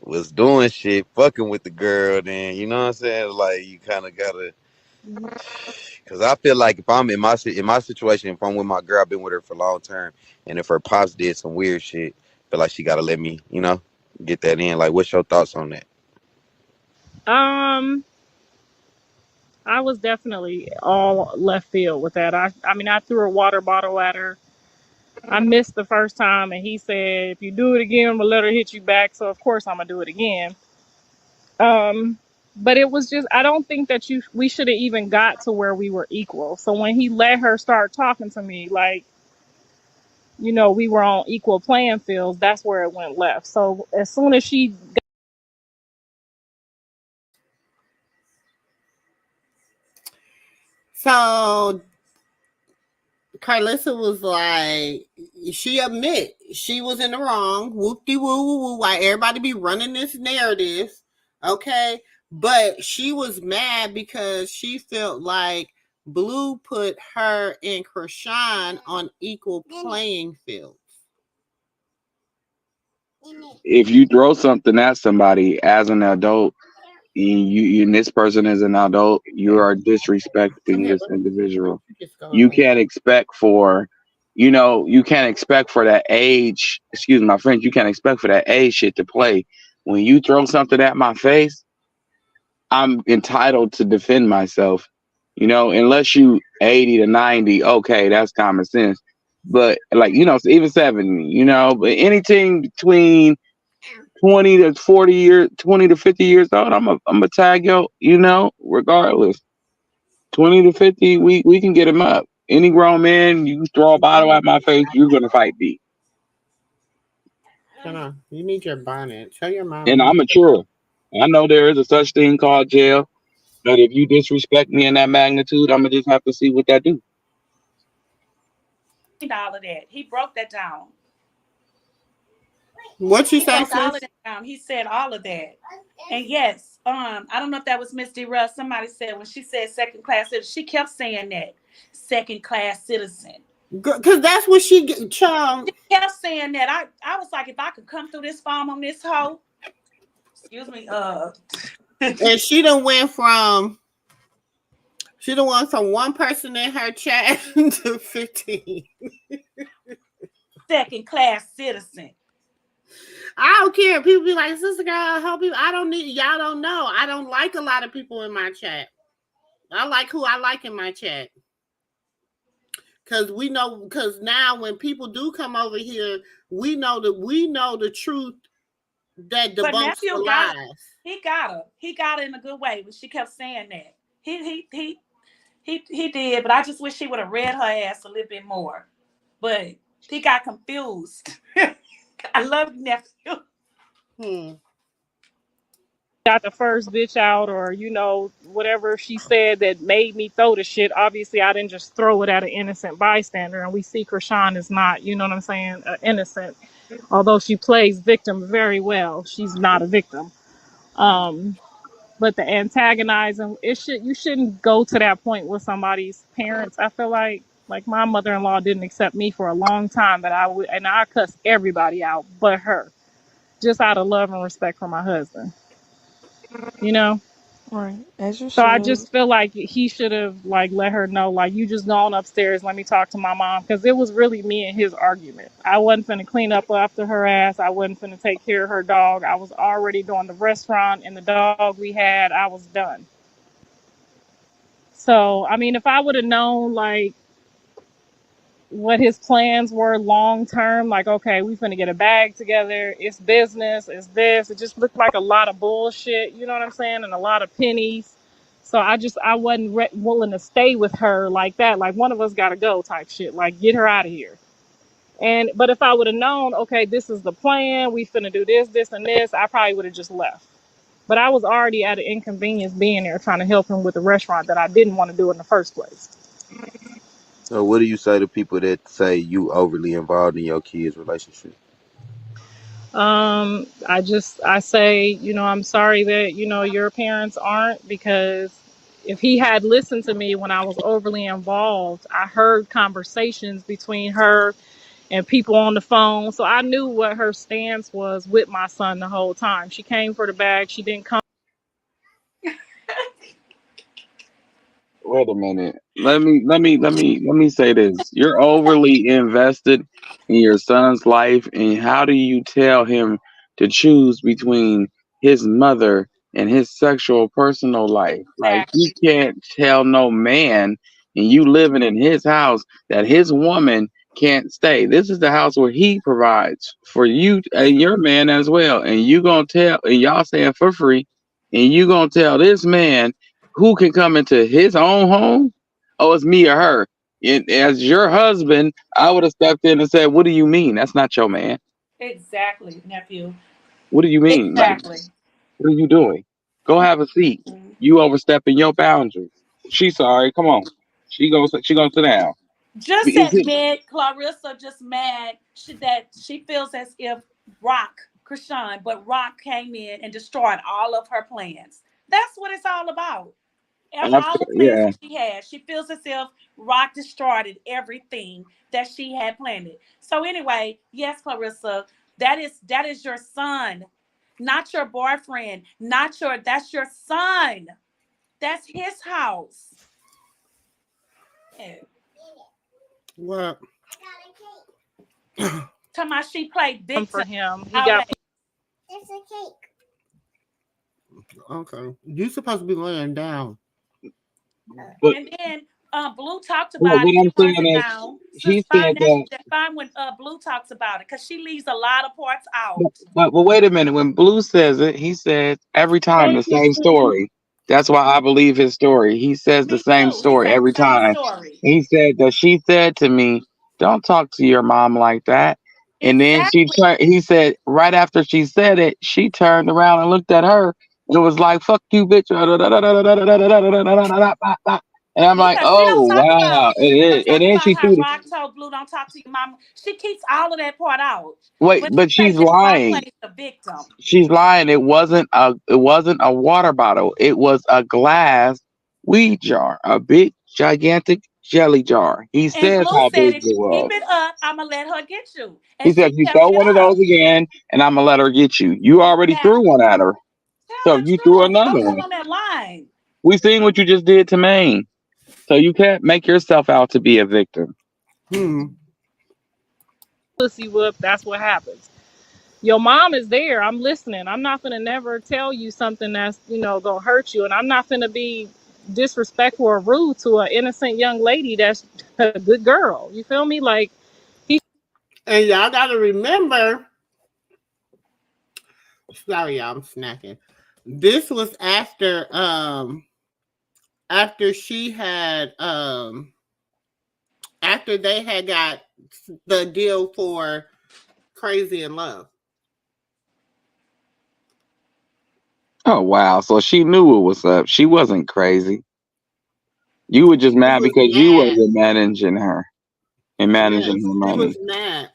was doing shit, fucking with the girl, then you know what I'm saying? It's like you kind of gotta. Because I feel like if I'm in my situation, if I'm with my girl, I've been with her for a long term, and if her pops did some weird shit, I feel like she gotta let me, get that in. Like, what's your thoughts on that? I was definitely all left field with that. I mean, I threw a water bottle at her. I missed the first time, and he said, if you do it again, I'm gonna let her hit you back. So of course I'm gonna do it again. But it was just, I don't think that we should have even got to where we were equal. So when he let her start talking to me, like, we were on equal playing fields, that's where it went left. So as soon as she So Carlissa was like, she admit she was in the wrong. Whoop-de-woo-woo-woo. Why everybody be running this narrative. Okay. But she was mad because she felt like Blue put her and Krishan on equal playing fields. If you throw something at somebody as an adult, and this person is an adult, you are disrespecting this individual. You can't expect for that age, excuse my French, you can't expect for that age shit to play. When you throw something at my face, I'm entitled to defend myself. Unless you 80 to 90, okay, that's common sense. But even 70, but anything between 20 to 40 years, 20 to 50 years old, I'm a tag yo, regardless. 20 to 50, we can get him up. Any grown man, you throw a bottle at my face, you're gonna fight me. You need your bonnet. Tell your mom. And I'm mature. I know there is a such thing called jail, but if you disrespect me in that magnitude, I'm gonna just have to see what that do. All of that. He broke that down. What you say? He broke all of that down. He said all of that. And yes, I don't know if that was Miss D. Russ. Somebody said when she said second class citizen, she kept saying that second class citizen. Because that's what she child. She kept saying that. I was like, if I could come through this farm on this hoe, excuse me, and she done went from one person in her chat to 15. Second class citizen. I don't care. People be like, Sistagirl, I help you. I don't need, y'all don't know. I don't like a lot of people in my chat. I like who I like in my chat. Because now when people do come over here, we know the truth that debunks the lies. He got her. He got her in a good way, but she kept saying that. He did, but I just wish she would have read her ass a little bit more. But he got confused. I love nephew. got the first bitch out, or whatever she said that made me throw the shit. Obviously, I didn't just throw it at an innocent bystander, and we see Krishan is not, you know what I'm saying, innocent. Although she plays victim very well, she's not a victim. Um, but the antagonizing, you shouldn't go to that point with somebody's parents. I feel like my mother-in-law didn't accept me for a long time, but I cussed everybody out but her, just out of love and respect for my husband. You know. Right, as you So I should. just feel like he should have let her know, you just gone upstairs, let me talk to my mom, because it was really me and his argument. I wasn't finna clean up after her ass. I wasn't finna take care of her dog. I was already doing the restaurant and the dog we had. I was done. So I mean, if I would have known what his plans were long term, okay, we finna get a bag together, it's business, it's this, it just looked like a lot of bullshit, you know what I'm saying, and a lot of pennies. So I wasn't willing to stay with her like that, like one of us gotta go type shit, get her out of here. But if I would have known, okay, this is the plan, we finna do this and this, I probably would have just left. But I was already at an inconvenience being there trying to help him with the restaurant that I didn't want to do in the first place. So what do you say to people that say you overly involved in your kids' relationship? I say, I'm sorry that, your parents aren't, because if he had listened to me when I was overly involved, I heard conversations between her and people on the phone. So I knew what her stance was with my son the whole time. She came for the bag. She didn't come. Wait a minute. Let me say this. You're overly invested in your son's life, and how do you tell him to choose between his mother and his sexual personal life? Like, you Exactly. can't tell no man, and you living in his house, that his woman can't stay. This is the house where he provides for you and your man as well. And you gonna tell, and y'all saying for free, and you gonna tell this man who can come into his own home? Oh, it's me or her. And as your husband, I would have stepped in and said, "What do you mean? That's not your man. Exactly, nephew. What do you mean? Like, Exactly. what are you doing? Go have a seat. You overstepping your boundaries." She's sorry. Come on. She gonna sit down. Just Is it? admit, Clarissa just mad that she feels as if Krishan, but Rock came in and destroyed all of her plans. That's what it's all about. All the plans Yeah. that she had, she feels as if Rock destroyed everything that she had planned. So anyway, yes, Clarissa, that is your son, not your boyfriend, not your. That's your son. That's his house. Yeah. What? Tell my she played For victim him, he all got. day. There's a cake. Okay. You supposed to be laying down. But And then Blue talked what about it. It I'm saying wasn't is, now. So he it's fine. said that. That's fine when Blue talks about it because she leaves a lot of parts out. But wait a minute. When Blue says it, he said every time the same story. That's why I believe his story. He says the Me same too. He story said every the same time. story. He said that she said to me, "Don't talk to your mom like that." And then she Exactly. turned. He said right after she said it, she turned around and looked at her and was like, "Fuck you, bitch." And I'm like, Yeah, she "Oh don't talk about. wow!" She don't And talk then about she how threw the Rock told Blue don't talk to your mama. She keeps all of that part out. wait, But but she say she's that Rock lying. plays the victim. She's lying. It wasn't a water bottle. It was a glass weed jar, a big gigantic jelly jar. He And says Blue how said, big if it you keep was. it up, I'ma let her get you. He And said, she if you kept throw it one of up. those again, and I'm gonna let her get you. You already threw Exactly. one at her. So Tell if the you threw truth. another Don't go one, on that line. we seen what you just did to Maine. So you can't make yourself out to be a victim. Hmm. Pussy whoop. That's what happens. Your mom is there. I'm listening. I'm not gonna never tell you something that's gonna hurt you, and I'm not gonna be disrespectful or rude to an innocent young lady that's a good girl. You feel me? And y'all gotta remember. Sorry, y'all, I'm snacking. This was after she had after they had got the deal for Crazy in Love. Oh wow. So she knew what was up. She wasn't crazy. You were just She mad was because you mad. wasn't managing her and Yes, managing her she was money. mad.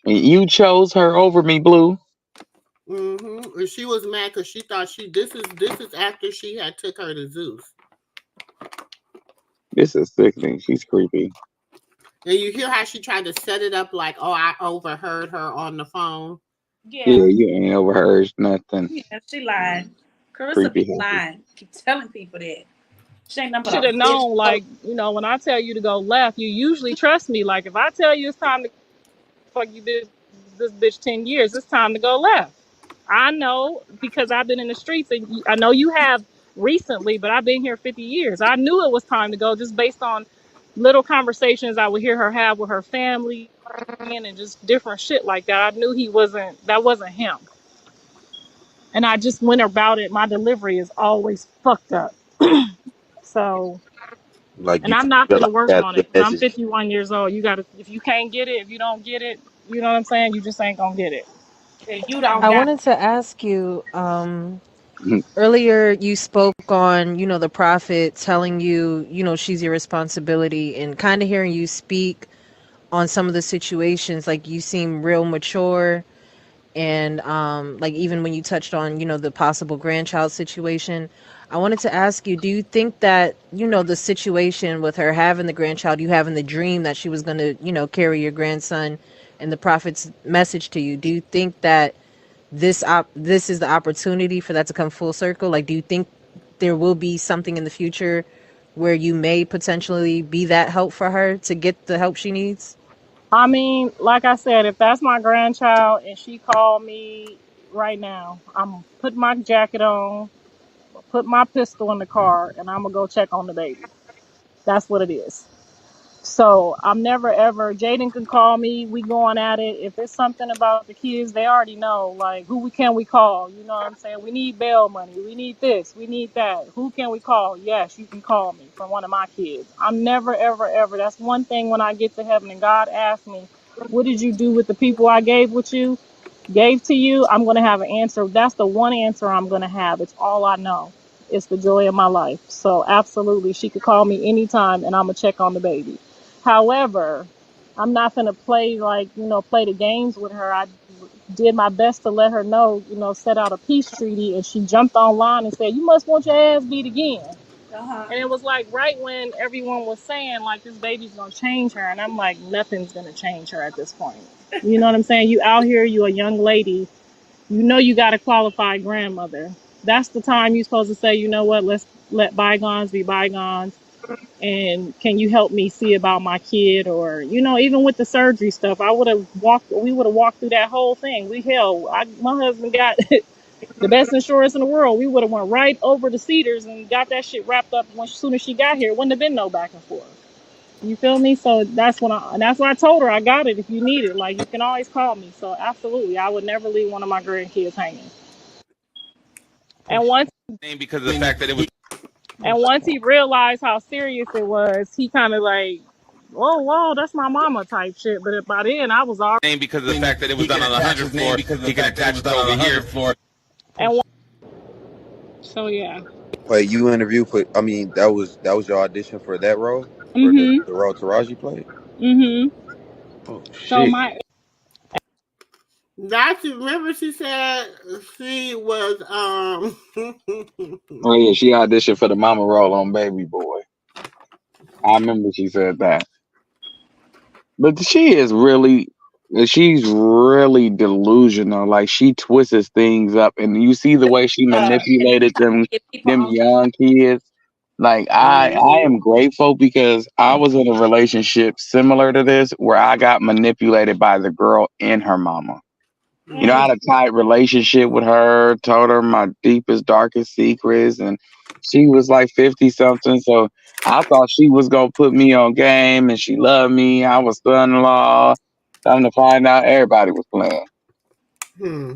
And you chose her over me, Blue. And she was mad because she thought this is after she had took her to Zeus. This is sickening. She's creepy. And you hear how she tried to set it up like, oh, I overheard her on the phone. Yeah, Yeah. you ain't overheard nothing. Yeah, she lied. Carissa Creepy be happy. lying. Keep telling people that. She ain't nothing but Should a have bitch. known, like, when I tell you to go left, you usually trust me. Like, if I tell you it's time to fuck you this bitch 10 years, it's time to go left. I know because I've been in the streets, and I know you have recently, but I've been here 50 years. I knew it was time to go just based on little conversations I would hear her have with her family and just different shit like that. I knew that wasn't him. And I just went about it. My delivery is always fucked up. So, Like and you I'm not feel going to like work you got on the it because I'm message. 51 years old. You got to, if you can't get it, if you don't get it, you know what I'm saying? You just ain't going to get it. And you don't I got wanted to ask you, earlier you spoke on, the prophet telling you, she's your responsibility, and kind of hearing you speak on some of the situations, like you seem real mature, and like even when you touched on, the possible grandchild situation. I wanted to ask you, do you think that, the situation with her having the grandchild, you having the dream that she was going to, carry your grandson, and the prophet's message to you, do you think that this is the opportunity for that to come full circle? Like, do you think there will be something in the future where you may potentially be that help for her to get the help she needs? I mean, like I said, if that's my grandchild and she called me right now, I'm putting my jacket on, put my pistol in the car, and I'm gonna go check on the baby. That's what it is. So I'm never ever. Jaden can call me. We going at it. If it's something about the kids, they already know. Like, can we call? You know what I'm saying? We need bail money. We need this. We need that. Who can we call? Yes, you can call me for one of my kids. I'm never ever ever. That's one thing when I get to heaven and God asks me, "What did you do with the people I gave to you?" I'm gonna have an answer. That's the one answer I'm gonna have. It's all I know. It's the joy of my life. So absolutely, she could call me anytime, and I'm gonna check on the baby. However, I'm not gonna play the games with her. I did my best to let her know, set out a peace treaty, and she jumped online and said, "You must want your ass beat again." uh-huh. And it was like right when everyone was saying like this baby's gonna change her, and I'm like, nothing's gonna change her at this point. You know what I'm saying? You out here, you a young lady, you got a qualified grandmother. That's the time you're supposed to say, you know what, let's let bygones be bygones. And can you help me see about my kid? Or, even with the surgery stuff, we would have walked through that whole thing. My husband got the best insurance in the world. We would have went right over the Cedars and got that shit wrapped up as soon as she got here. It wouldn't have been no back and forth. You feel me? So that's what I told her. I got it if you need it. Like, you can always call me. So absolutely, I would never leave one of my grandkids hanging. And once Because of the fact that it was he realized how serious it was, he kind of like, whoa, whoa, that's my mama type shit. But by then, I was already. because of the fact that it was done on the 100th floor. He can attach it over here. And so yeah. Wait, you interviewed for? I mean, that was your audition for that role for the Mhm. the role Taraji played. Mhm. Oh So shit! my That's remember she said she was Oh yeah, she auditioned for the mama role on Baby Boy. I remember she said that. But she's really delusional. Like she twists things up, and you see the way she And manipulated get people them on. young kids. Like I am grateful because I was in a relationship similar to this where I got manipulated by the girl and her mama. You know, I had a tight relationship with her, told her my deepest, darkest secrets, and she was like 50 something. So I thought she was going to put me on game and she loved me. I was son in law. Time to find out everybody was playing.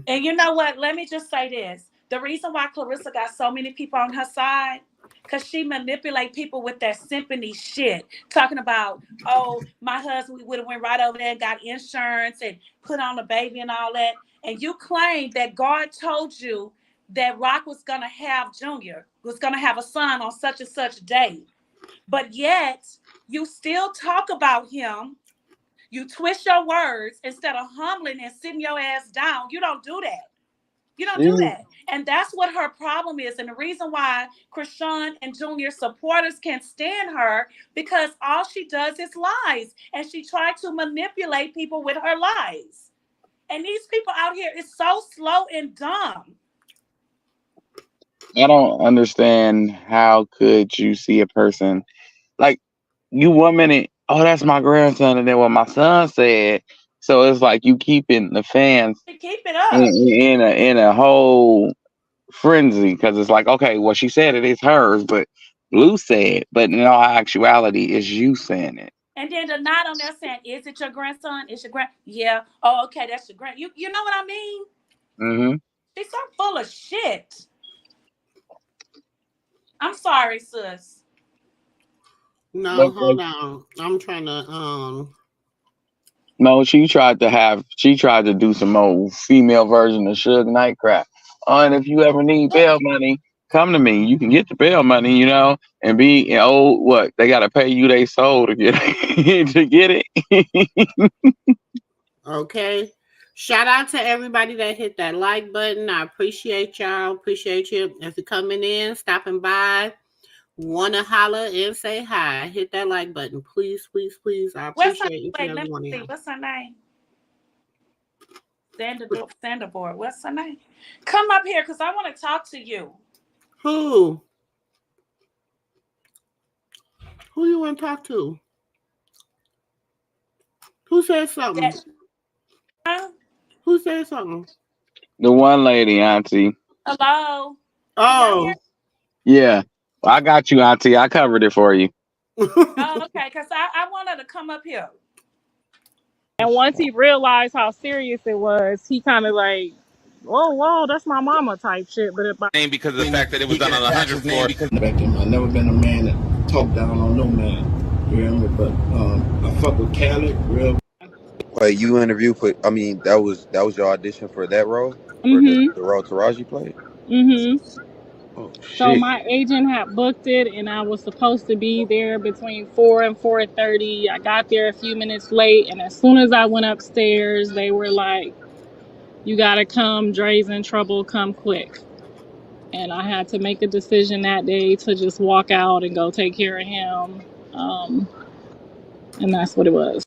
And you know what? Let me just say this. The reason why Clarissa got so many people on her side, because she manipulate people with that symphony shit. Talking about, oh, my husband would have went right over there and got insurance and put on a baby and all that. And you claim that God told you that Rock was going to have Junior, was going to have a son on such and such day. But yet, you still talk about him. You twist your words instead of humbling and sitting your ass down. You don't do that. You don't do that. And that's what her problem is. And the reason why Krishan and Junior supporters can't stand her, because all she does is lies. And she tried to manipulate people with her lies. And these people out here is so slow and dumb. I don't understand how could you see a person like you 1 minute, oh that's my grandson, and then what my son said. So it's like you keeping the fans Keep it up in a whole frenzy because it's like, okay, well she said it is hers, but Blue said, but in all actuality, it's you saying it. and then the knot on there saying, is it your grandson? Is your yeah. Oh, okay, that's your you know what I mean? Mm-hmm. She's so full of shit. I'm sorry, sis. No, hold on. I'm trying to No, she tried to do some old female version of Suge Knight crap. Oh, and if you ever need bail money, come to me. You can get the bail money, and be old. What they gotta pay you they soul to get to get it. Okay. Shout out to everybody that hit that like button. I appreciate y'all. Appreciate you. If you're coming in, stopping by, want to holler and say hi, hit that like button. Please, please, please. I appreciate each and every one of you. What's her name? Sanderboard. What's her name? Come up here because I want to talk to you. Who? Who you want to talk to? Who said something? Who said something? The one lady, Auntie. Hello. Oh. Yeah. I got you, Auntie. I covered it for you. Oh, okay. Because I want her to come up here. And once he realized how serious it was, he kind of like, whoa, that's my mama type shit. But because of the fact that it was done on the 100th floor. I've never been a man that talk down on no man. You hear me? But I fuck with Cali real. Wait, you interviewed for? I mean, that was your audition for that role, for the role Taraji played. Oh shit! So my agent had booked it, and I was supposed to be there between 4 and 4:30. I got there a few minutes late, and as soon as I went upstairs, they were like, "You gotta come. Dre's in trouble. Come quick." And I had to make a decision that day to just walk out and go take care of him, and that's what it was.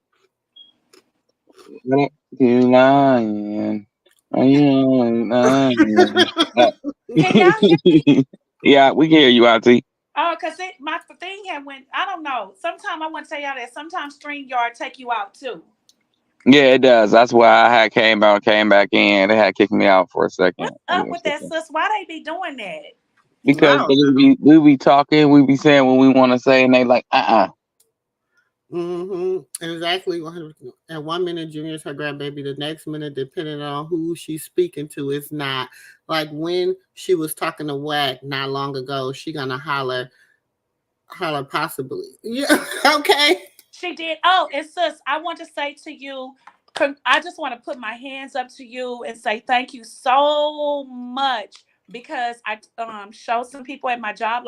You lying? Are you lying? Can y'all hear me? Yeah, we can hear you, Auntie. Oh, because my thing had went, I don't know. Sometimes I want to tell y'all that sometimes StreamYard take you out too. Yeah, it does. That's why I had came back in. They had kicked me out for a second. What's up with that, sis? Why they be doing that? Because we be talking, we be saying what we want to say, and they like, Exactly. And 1 minute, Junior's her grandbaby. The next minute, depending on who she's speaking to, it's not. Like when she was talking to Wack not long ago, she gonna holler possibly. Yeah. Okay. She did. Oh, and sis, I want to say to you, I just want to put my hands up to you and say thank you so much, because I showed some people at my job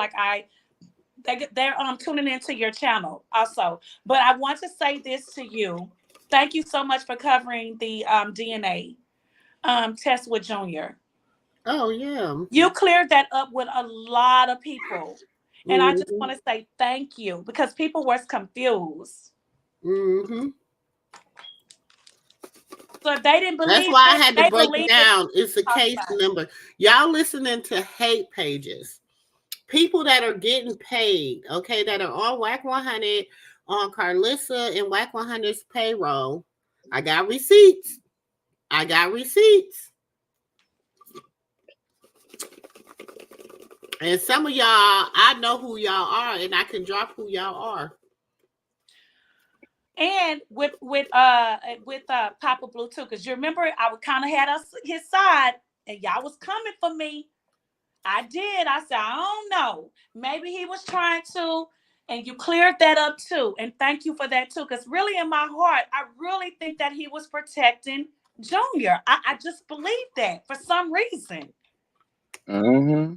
they're tuning into your channel also. But I want to say this to you. Thank you so much for covering the DNA test with Junior. Oh yeah. You cleared that up with a lot of people. And I just want to say thank you, because people were confused. So if they didn't believe, that's why I had to break it down. It's a case number. Y'all listening to hate pages. People that are getting paid, okay, that are on WAC 100, on Carlissa and WAC 100's payroll. I got receipts. And some of y'all, I know who y'all are, and I can drop who y'all are. And with Papa Blue too, because you remember I would kind of had his side, and y'all was coming for me. I did. I said, I don't know. Maybe he was trying to, and you cleared that up too. And thank you for that too, because really in my heart, I really think that he was protecting Junior. I just believe that for some reason. Mm-hmm.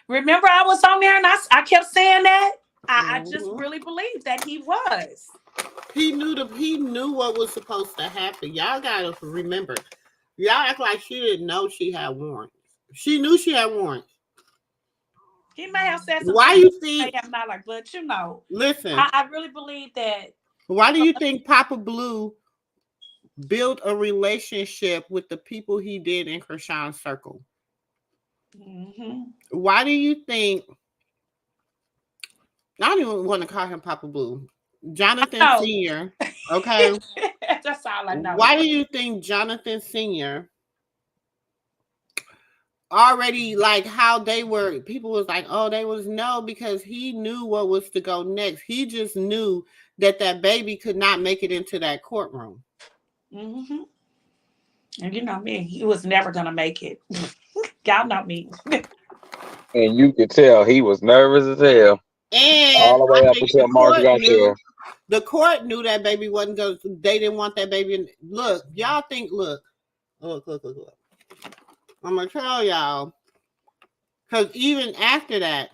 Remember, I was on there and I kept saying that. I just really believe that he was. He knew what was supposed to happen. Y'all gotta remember. Y'all act like she didn't know she had warrants. She knew she had warrants. He may have said some why things you think? may have not like, but you know, listen. I really believe that. Why do you think Papa Blue built a relationship with the people he did in Krishan's circle? Mm-hmm. Why do you think? I don't even want to call him Papa Blue. Jonathan Sr. Okay. That's all I know. Why do you think Jonathan Sr. already, like, how they were, people was like, oh, they was no, because he knew what was to go next. He just knew that baby could not make it into that courtroom. Mm-hmm. And you know me, he was never gonna make it. Y'all know me. And you could tell he was nervous as hell. And all the way I up think until March got there. the court knew that baby wasn't going to, they didn't want that baby. Look, y'all think, look. I'm going to tell y'all. Because even after that,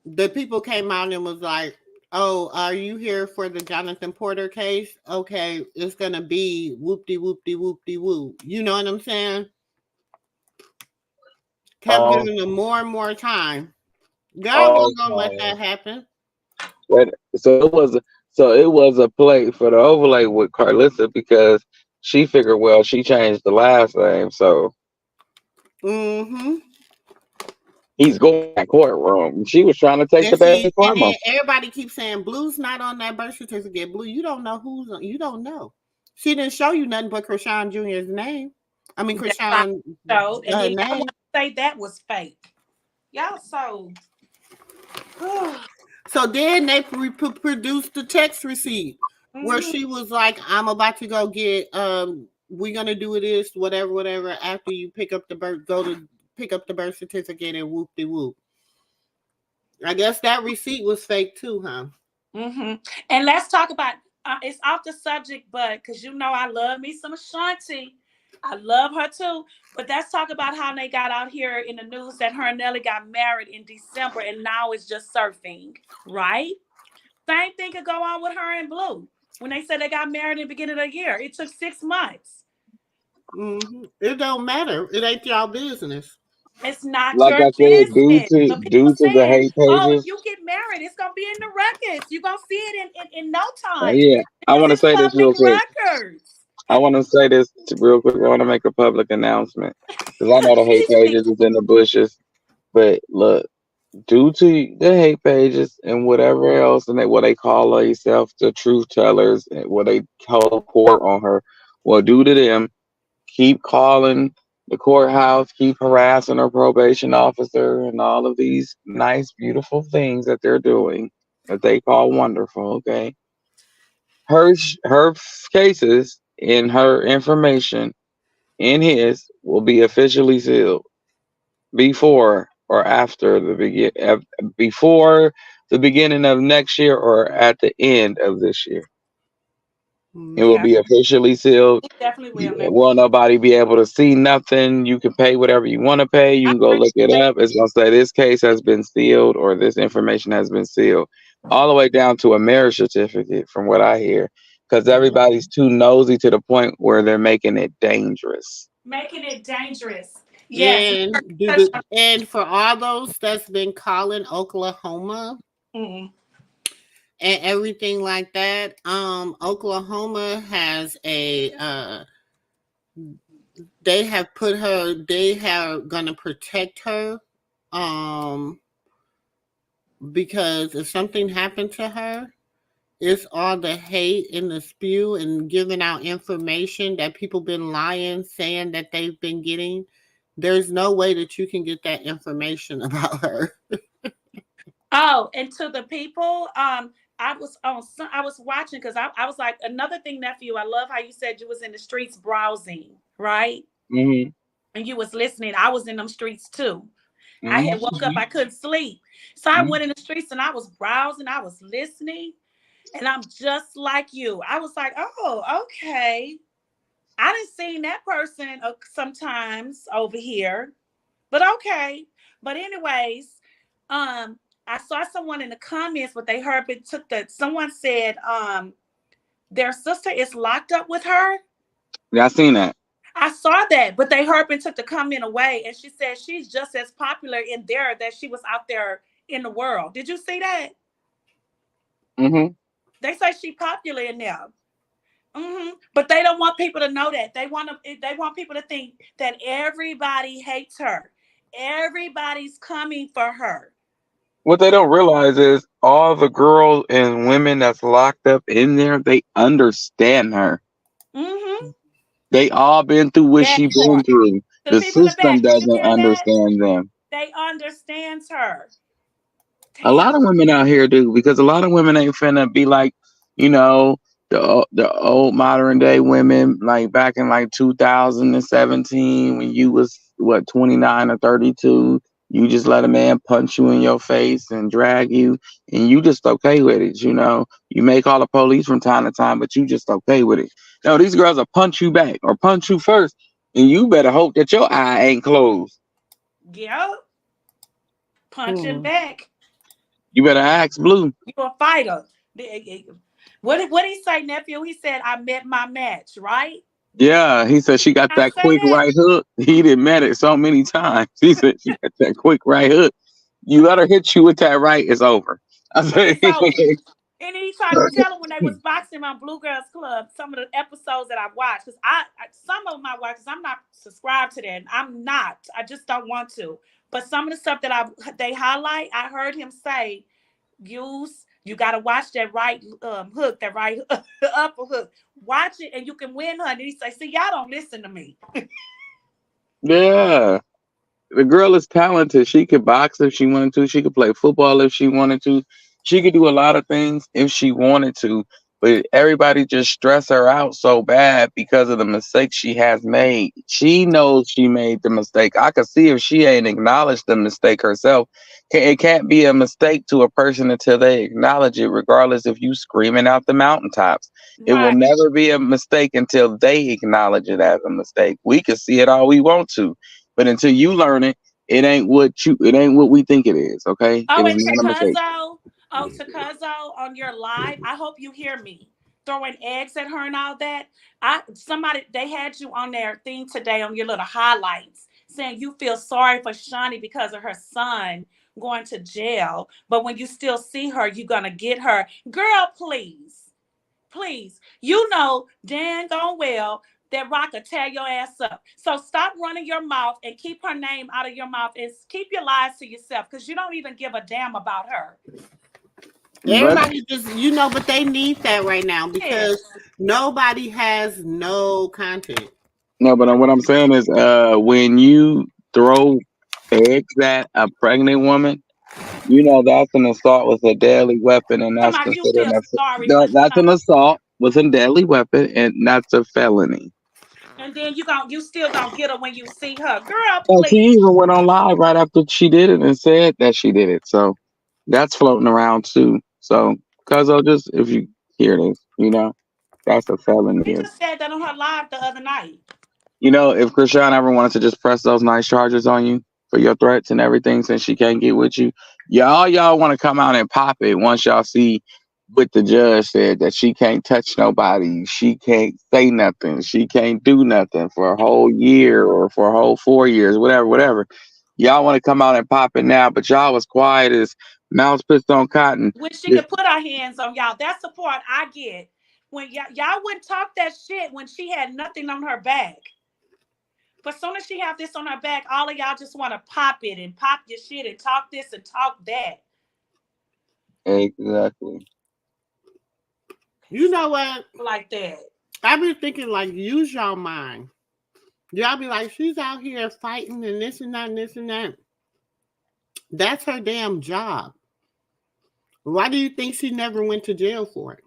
the people came out and was like, oh, are you here for the Jonathan Porter case? Okay, it's going to be whoop-de-whoop-de-whoop-de-whoop. You know what I'm saying? Kept giving them more and more time. God wasn't going to let that happen. So it was a play for the overlay with Carlissa because she figured, well, she changed the last name, so he's going to that courtroom. She was trying to take the baby from him. Everybody keeps saying Blue's not on that birth certificate. Blue, you don't know who's on. You don't know. She didn't show you nothing but Krishan Jr.'s name. I mean, Krishan showed, and then y'all want to say that was fake. Y'all so. So then they produced the text receipt where she was like, I'm about to go get, we're going to do this, whatever, after you pick up the birth certificate and whoop-de-whoop. I guess that receipt was fake too, huh? Mm-hmm. And let's talk about, it's off the subject, but because you know I love me some Ashanti. I love her too. But let's talk about how they got out here in the news that her and Nelly got married in December and now it's just surfing, right? Same thing could go on with her and Blue. When they said they got married in the beginning of the year, it took 6 months. Mm-hmm. It don't matter. It ain't y'all business. It's not like your I said, business. due to the hate pages. Oh, you get married, it's gonna be in the records. You're gonna see it in no time. Yeah, I want to say this real quick. Records. I want to say this real quick. I want to make a public announcement because I know the hate pages is in the bushes, but look, due to the hate pages and whatever else, and what they call themselves the truth tellers, and what they hold court on her, well, due to them, keep calling the courthouse, keep harassing her probation officer, and all of these nice, beautiful things that they're doing that they call wonderful. Okay, her cases and her information in his will be officially sealed before or after before the beginning of next year or at the end of this year. It will be officially sealed. Definitely will. Will nobody be able to see nothing? You can pay whatever you want to pay. You can go look it up. It's gonna say this case has been sealed or this information has been sealed, all the way down to a marriage certificate, from what I hear, because everybody's too nosy to the point where they're making it dangerous. Making it dangerous. Yes. And for all those that's been calling Oklahoma. Mm-hmm. And everything like that. Oklahoma has they have gonna protect her. Because if something happened to her, it's all the hate and the spew and giving out information that people been lying, saying that they've been getting. There's no way that you can get that information about her. Oh, and to the people, I was watching because I was like, another thing, nephew, I love how you said you was in the streets browsing, right? Mm-hmm. And you was listening. I was in them streets too. Mm-hmm. I had woke up, I couldn't sleep. So I went in the streets and I was browsing, I was listening, and I'm just like you. I was like, oh, okay. I didn't see that person sometimes over here, but okay. But anyways, I saw someone in the comments, but they heard it took the. Someone said, their sister is locked up with her. Yeah, I seen that. I saw that, but they heard and took the comment away, and she said she's just as popular in there that she was out there in the world. Did you see that? Mm-hmm. They say she popular in there. But they don't want people to know that. They want people to think that everybody hates her. Everybody's coming for her. What they don't realize is all the girls and women that's locked up in there, they understand her. Mm-hmm. They all been through what That she been part. through. The The people in the system back, did you doesn't hear that? understand them. They understands her. A lot Damn. of women out here do, because a lot of women ain't finna be like, you know, the old modern day women like back in like 2017 when you was what 29 or 32. You just let a man punch you in your face and drag you, and you just okay with it. You may call the police from time to time, but you just okay with it. No, these girls will punch you back or punch you first, and you better hope that your eye ain't closed. Yep. Punching back. You better ask Blue. You a fighter. What he say, nephew? He said, I met my match, right? Yeah, he said she got I that say quick that. right hook. He done met it so many times. He said she got that quick right hook. You let her hit you with that right, it's over. I said, It's over. And he tried to tell him when they was boxing on Blue Girls Club, some of the episodes that I've watched, because some of my watches, I'm not subscribed to that. I'm not. I just don't want to. But some of the stuff that they highlight, I heard him say, you got to watch that right hook, that right upper hook. Watch it and you can win her. And he say, see, y'all don't listen to me. yeah. The girl is talented. She could box if she wanted to. She could play football if she wanted to. She could do a lot of things if she wanted to. But everybody just stress her out so bad because of the mistakes she has made. She knows she made the mistake. I could see if she ain't acknowledged the mistake herself. It can't be a mistake to a person until they acknowledge it, regardless if you screaming out the mountaintops. It will Right. never be a mistake until they acknowledge it as a mistake. We can see it all we want to. But until you learn it, it ain't what we think it is. Okay, Oh, it is and not a mistake. Takazo on your live. I hope you hear me. Throwing eggs at her and all that. They had you on their thing today on your little highlights saying you feel sorry for Shawnee because of her son going to jail. But when you still see her, you're gonna get her. Girl, please. Please. You know Dan gone well that Rock will tear your ass up. So stop running your mouth and keep her name out of your mouth and keep your lies to yourself because you don't even give a damn about her. Everybody just, but they need that right now because nobody has no content. No, but what I'm saying is, when you throw eggs at a pregnant woman, that's an assault with a deadly weapon, and that's Somebody you considered feel sorry for that's an Shawnee. assault with a deadly weapon, and that's a felony. And then you still gonna get her when you see her. Girl, And she please. even went on live right after she did it and said that she did it. So that's floating around too. So, Cuzzo, just if you hear this, that's a felony. She just said that on her live the other night. If Krishan ever wanted to just press those nice charges on you for your threats and everything, since she can't get with you, y'all want to come out and pop it once y'all see what the judge said, that she can't touch nobody, she can't say nothing, she can't do nothing for a whole year or for a whole 4 years, whatever. Y'all want to come out and pop it now, but y'all was quiet as mouse pissed on cotton. When she could put her hands on y'all. That's the part I get. When y'all wouldn't talk that shit when she had nothing on her back. But soon as she have this on her back, all of y'all just want to pop it and pop your shit and talk this and talk that. Exactly. You know what? Like that. I've been thinking, like, use your mind. Y'all be like, she's out here fighting and this and that and this and that. That's her damn job. Why do you think she never went to jail for it?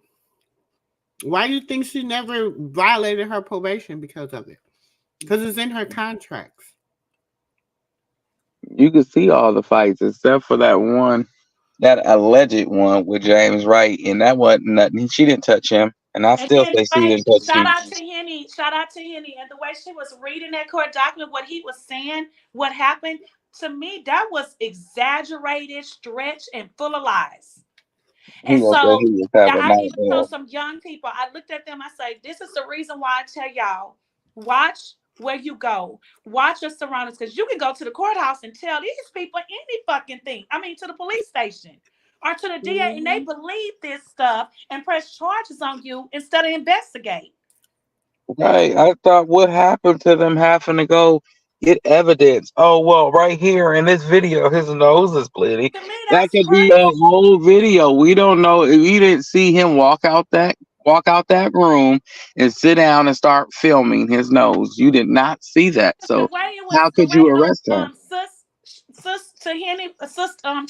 Why do you think she never violated her probation because of it? Because it's in her contracts. You could see all the fights except for that one, that alleged one with James Wright, and that wasn't nothing. She didn't touch him, and I still say she didn't touch Shout him. out to Henny, shout out to Henny, and the way she was reading that court document, what he was saying, what happened, to me, that was exaggerated, stretched, and full of lies. He And gonna say so, he was having I even told nightmares. some young people, I looked at them, I say, this is the reason why I tell y'all, watch where you go. Watch your surroundings, because you can go to the courthouse and tell these people any fucking thing. I mean, to the police station or to the DA, and they believe this stuff and press charges on you instead of investigate. Right. I thought what happened to them having to go get evidence? Oh well, right here in this video, his nose is bleeding. To me, That that's could be a crazy. whole video. We don't know. We didn't see him walk out that room and sit down and start filming his nose. You did not see that. The So way it was, how the could way you arrest her?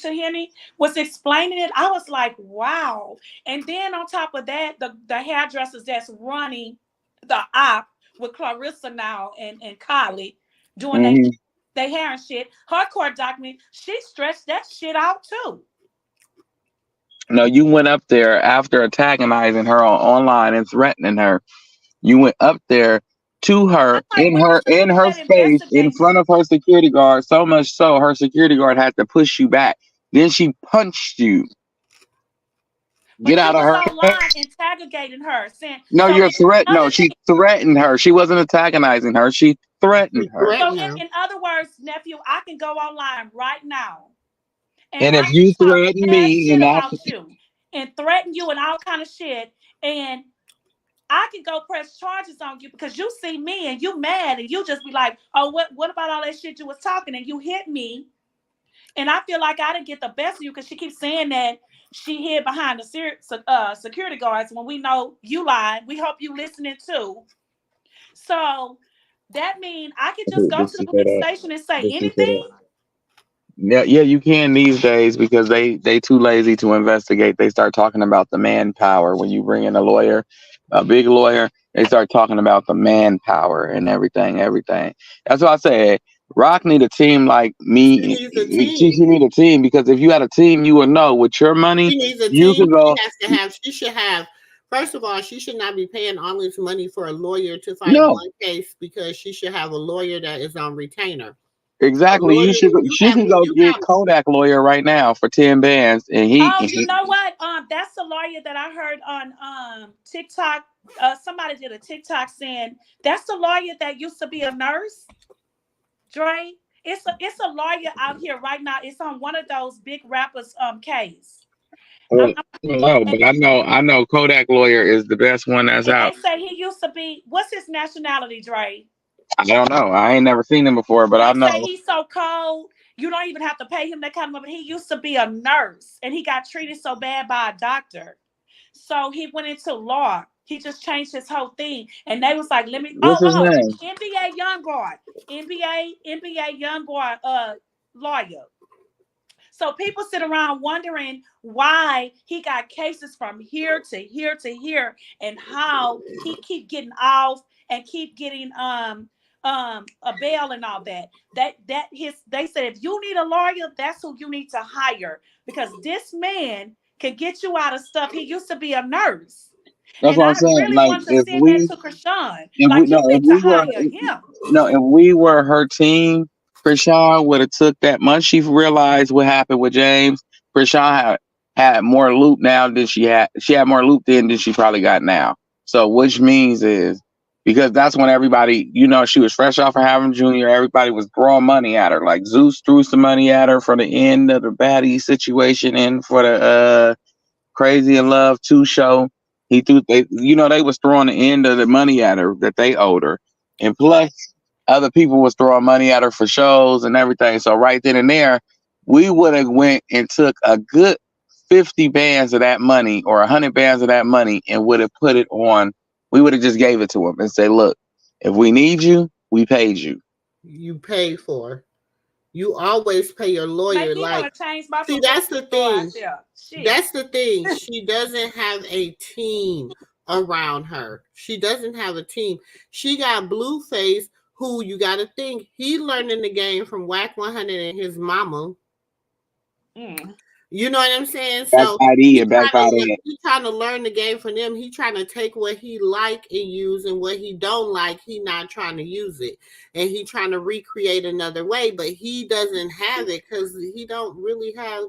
to Henny was explaining it, I was like, wow. And then on top of that, the hairdressers that's running the op with Clarissa now and Kylie doing Hmm. they hair and shit. Her court document, she stretched that shit out too. No, you went up there after antagonizing her online and threatening her. You went up there to I'm her like, when you should in have her said face in investigate. front of her security guard, so much so her security guard had to push you back. Then she punched you. Get But you out of was her. online interrogating her, saying No, so. you're threat. Other No, thing, she threatened her. She wasn't antagonizing her. She threatened He her. so threatened her. in other words, nephew, I can go online right now and And if I can you talk threaten bad me, shit and I, about you and threaten you and all kind of shit, and I can go press charges on you because you see me and you mad and you just be like, oh, what about all that shit you was talking and you hit me, and I feel like I didn't get the best of you because she keeps saying that she hid behind the security guards when we know you lied. We hope you listening too. So that means I could just go did to the she say police that? station and say Did she say that? anything. Yeah, yeah, you can these days because they too lazy to investigate. They start talking about the manpower when you bring in a lawyer, a big lawyer. They start talking about the manpower and everything, everything. That's why I said Rock need a team like She me. needs a She team. need a team because if you had a team, you would know with your money, She needs a you team. could go. She should have, first of all, she should not be paying all this money for a lawyer to fight No, one case because she should have a lawyer that is on retainer. A exactly. lawyer, She could when go you get have, Kodak lawyer right now for 10 bands, and Oh, you know what? That's the lawyer that I heard on TikTok. Somebody did a TikTok saying that's the lawyer that used to be a nurse. Dre, it's a lawyer out here right now. It's on one of those big rappers case. Well, I'm I don't know, and, but I know Kodak lawyer is the best one that's and out. they say he used to be. What's his nationality, Dre? I don't know. I ain't never seen him before, but I They say know. he's so cold, you don't even have to pay him that kind of money. He used to be a nurse, and he got treated so bad by a doctor. So he went into law. He just changed his whole thing. And they was like, let me What's his name? NBA Youngboy. NBA Youngboy lawyer. So people sit around wondering why he got cases from here to here to here and how he keep getting off and keep getting a bail and all that. They said if you need a lawyer, that's who you need to hire because this man can get you out of stuff. He used to be a nurse. That's And what I'm I saying. really Like want to send that to Krishan. if we Like no, you if need to we were hire him. no, if we were her team, Krishan would have took that. Once she realized what happened with James, Krishan had more loot now than she had. She had more loot then than she probably got now. So which means is because that's when everybody, she was fresh off of having Junior. Everybody was throwing money at her. Like Zeus threw some money at her for the end of the baddie situation and for the Crazy in Love 2 show. They was throwing the end of the money at her that they owed her. And plus other people was throwing money at her for shows and everything. So right then and there, we would have went and took a good 50 bands of that money or 100 bands of that money and would have put it on. We would have just gave it to him and say, look, if we need you, we paid you. you pay for. You always pay your lawyer. Make me want to change my See, that's the thing. Shit. That's the thing. She doesn't have a team around her. She doesn't have a team. She got Blueface, who you got to think he learning the game from Whack 100 and his mama. You know what I'm saying? So backside E and backside he trying to learn the game from them. He trying to take what he like and use, and what he don't like, he not trying to use it. And he trying to recreate another way, but he doesn't have it because he don't really have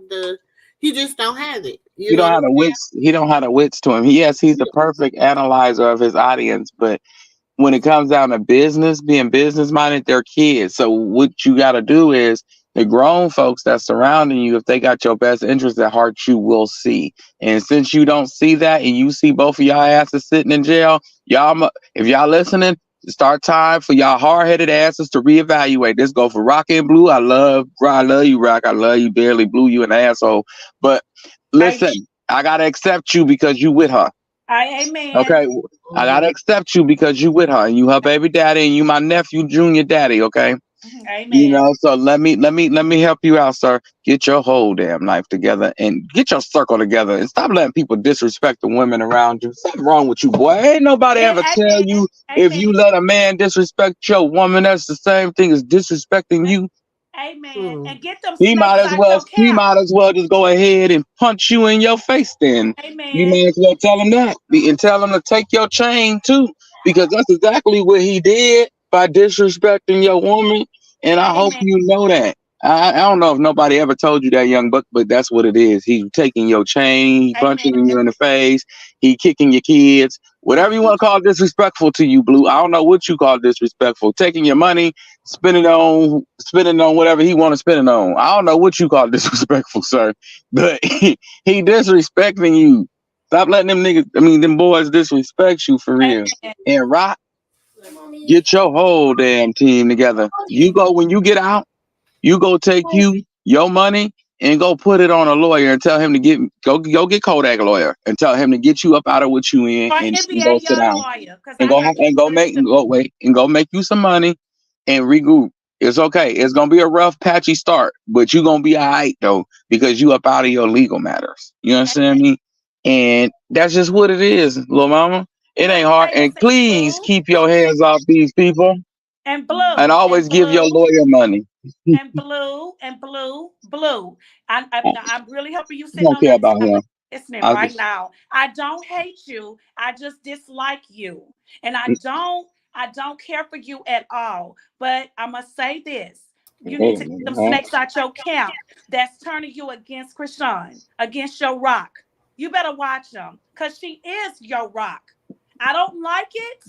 he just don't have it. He don't have the wits. He don't have the wits to him. Yes, he's the perfect analyzer of his audience, but when it comes down to business, being business minded, they're kids. So what you got to do is the grown folks that's surrounding you, if they got your best interest at heart, you will see. And since you don't see that, and you see both of y'all asses sitting in jail, if y'all listening, start time for y'all hard-headed asses to reevaluate. This go for Rock and Blue. I love you, Rock. I love you. Barely blew you an asshole. But listen, I gotta accept you because you with her. Amen. Okay, I gotta accept you because you with her and you her baby daddy and you my nephew junior daddy. Okay, amen. You know, so let me help you out, sir. Get your whole damn life together and get your circle together and stop letting people disrespect the women around you. Something wrong with you, boy. Ain't nobody ever tell you if you let a man disrespect your woman, that's the same thing as disrespecting you. Amen. And get them He might as well. He might as well just go ahead and punch you in your face. Then you might as well tell him that and tell him to take your chain too, because that's exactly what he did by disrespecting your woman. And I hope you know that. I don't know if nobody ever told you that, young buck, but that's what it is. He taking your chain, he punching you in the face, he kicking your kids, whatever you want to call disrespectful to you, Blue. I don't know what you call disrespectful. Taking your money, spending on whatever he want to spend it on. I don't know what you call disrespectful, sir, but he disrespecting you. Stop letting them boys disrespect you for real. And Rock, get your whole damn team together. You go when you get out, you go take your money and go put it on a lawyer and tell him to go get Kodak lawyer and tell him to get you up out of what you in and go sit down and go make you some money and regroup. It's okay. It's gonna be a rough, patchy start, but you're gonna be all right though because you up out of your legal matters. You understand me? And that's just what it is, little mama. It ain't hard. And please keep your hands off these people. And Blue. And always give your lawyer money. And Blue. I'm really hoping you sitting don't on care that about him. listening right now. I don't hate you. I just dislike you. And I don't care for you at all. But I must say this. You need to get them snakes out your camp that's turning you against Krishan, against your Rock. You better watch them because she is your Rock. I don't like it.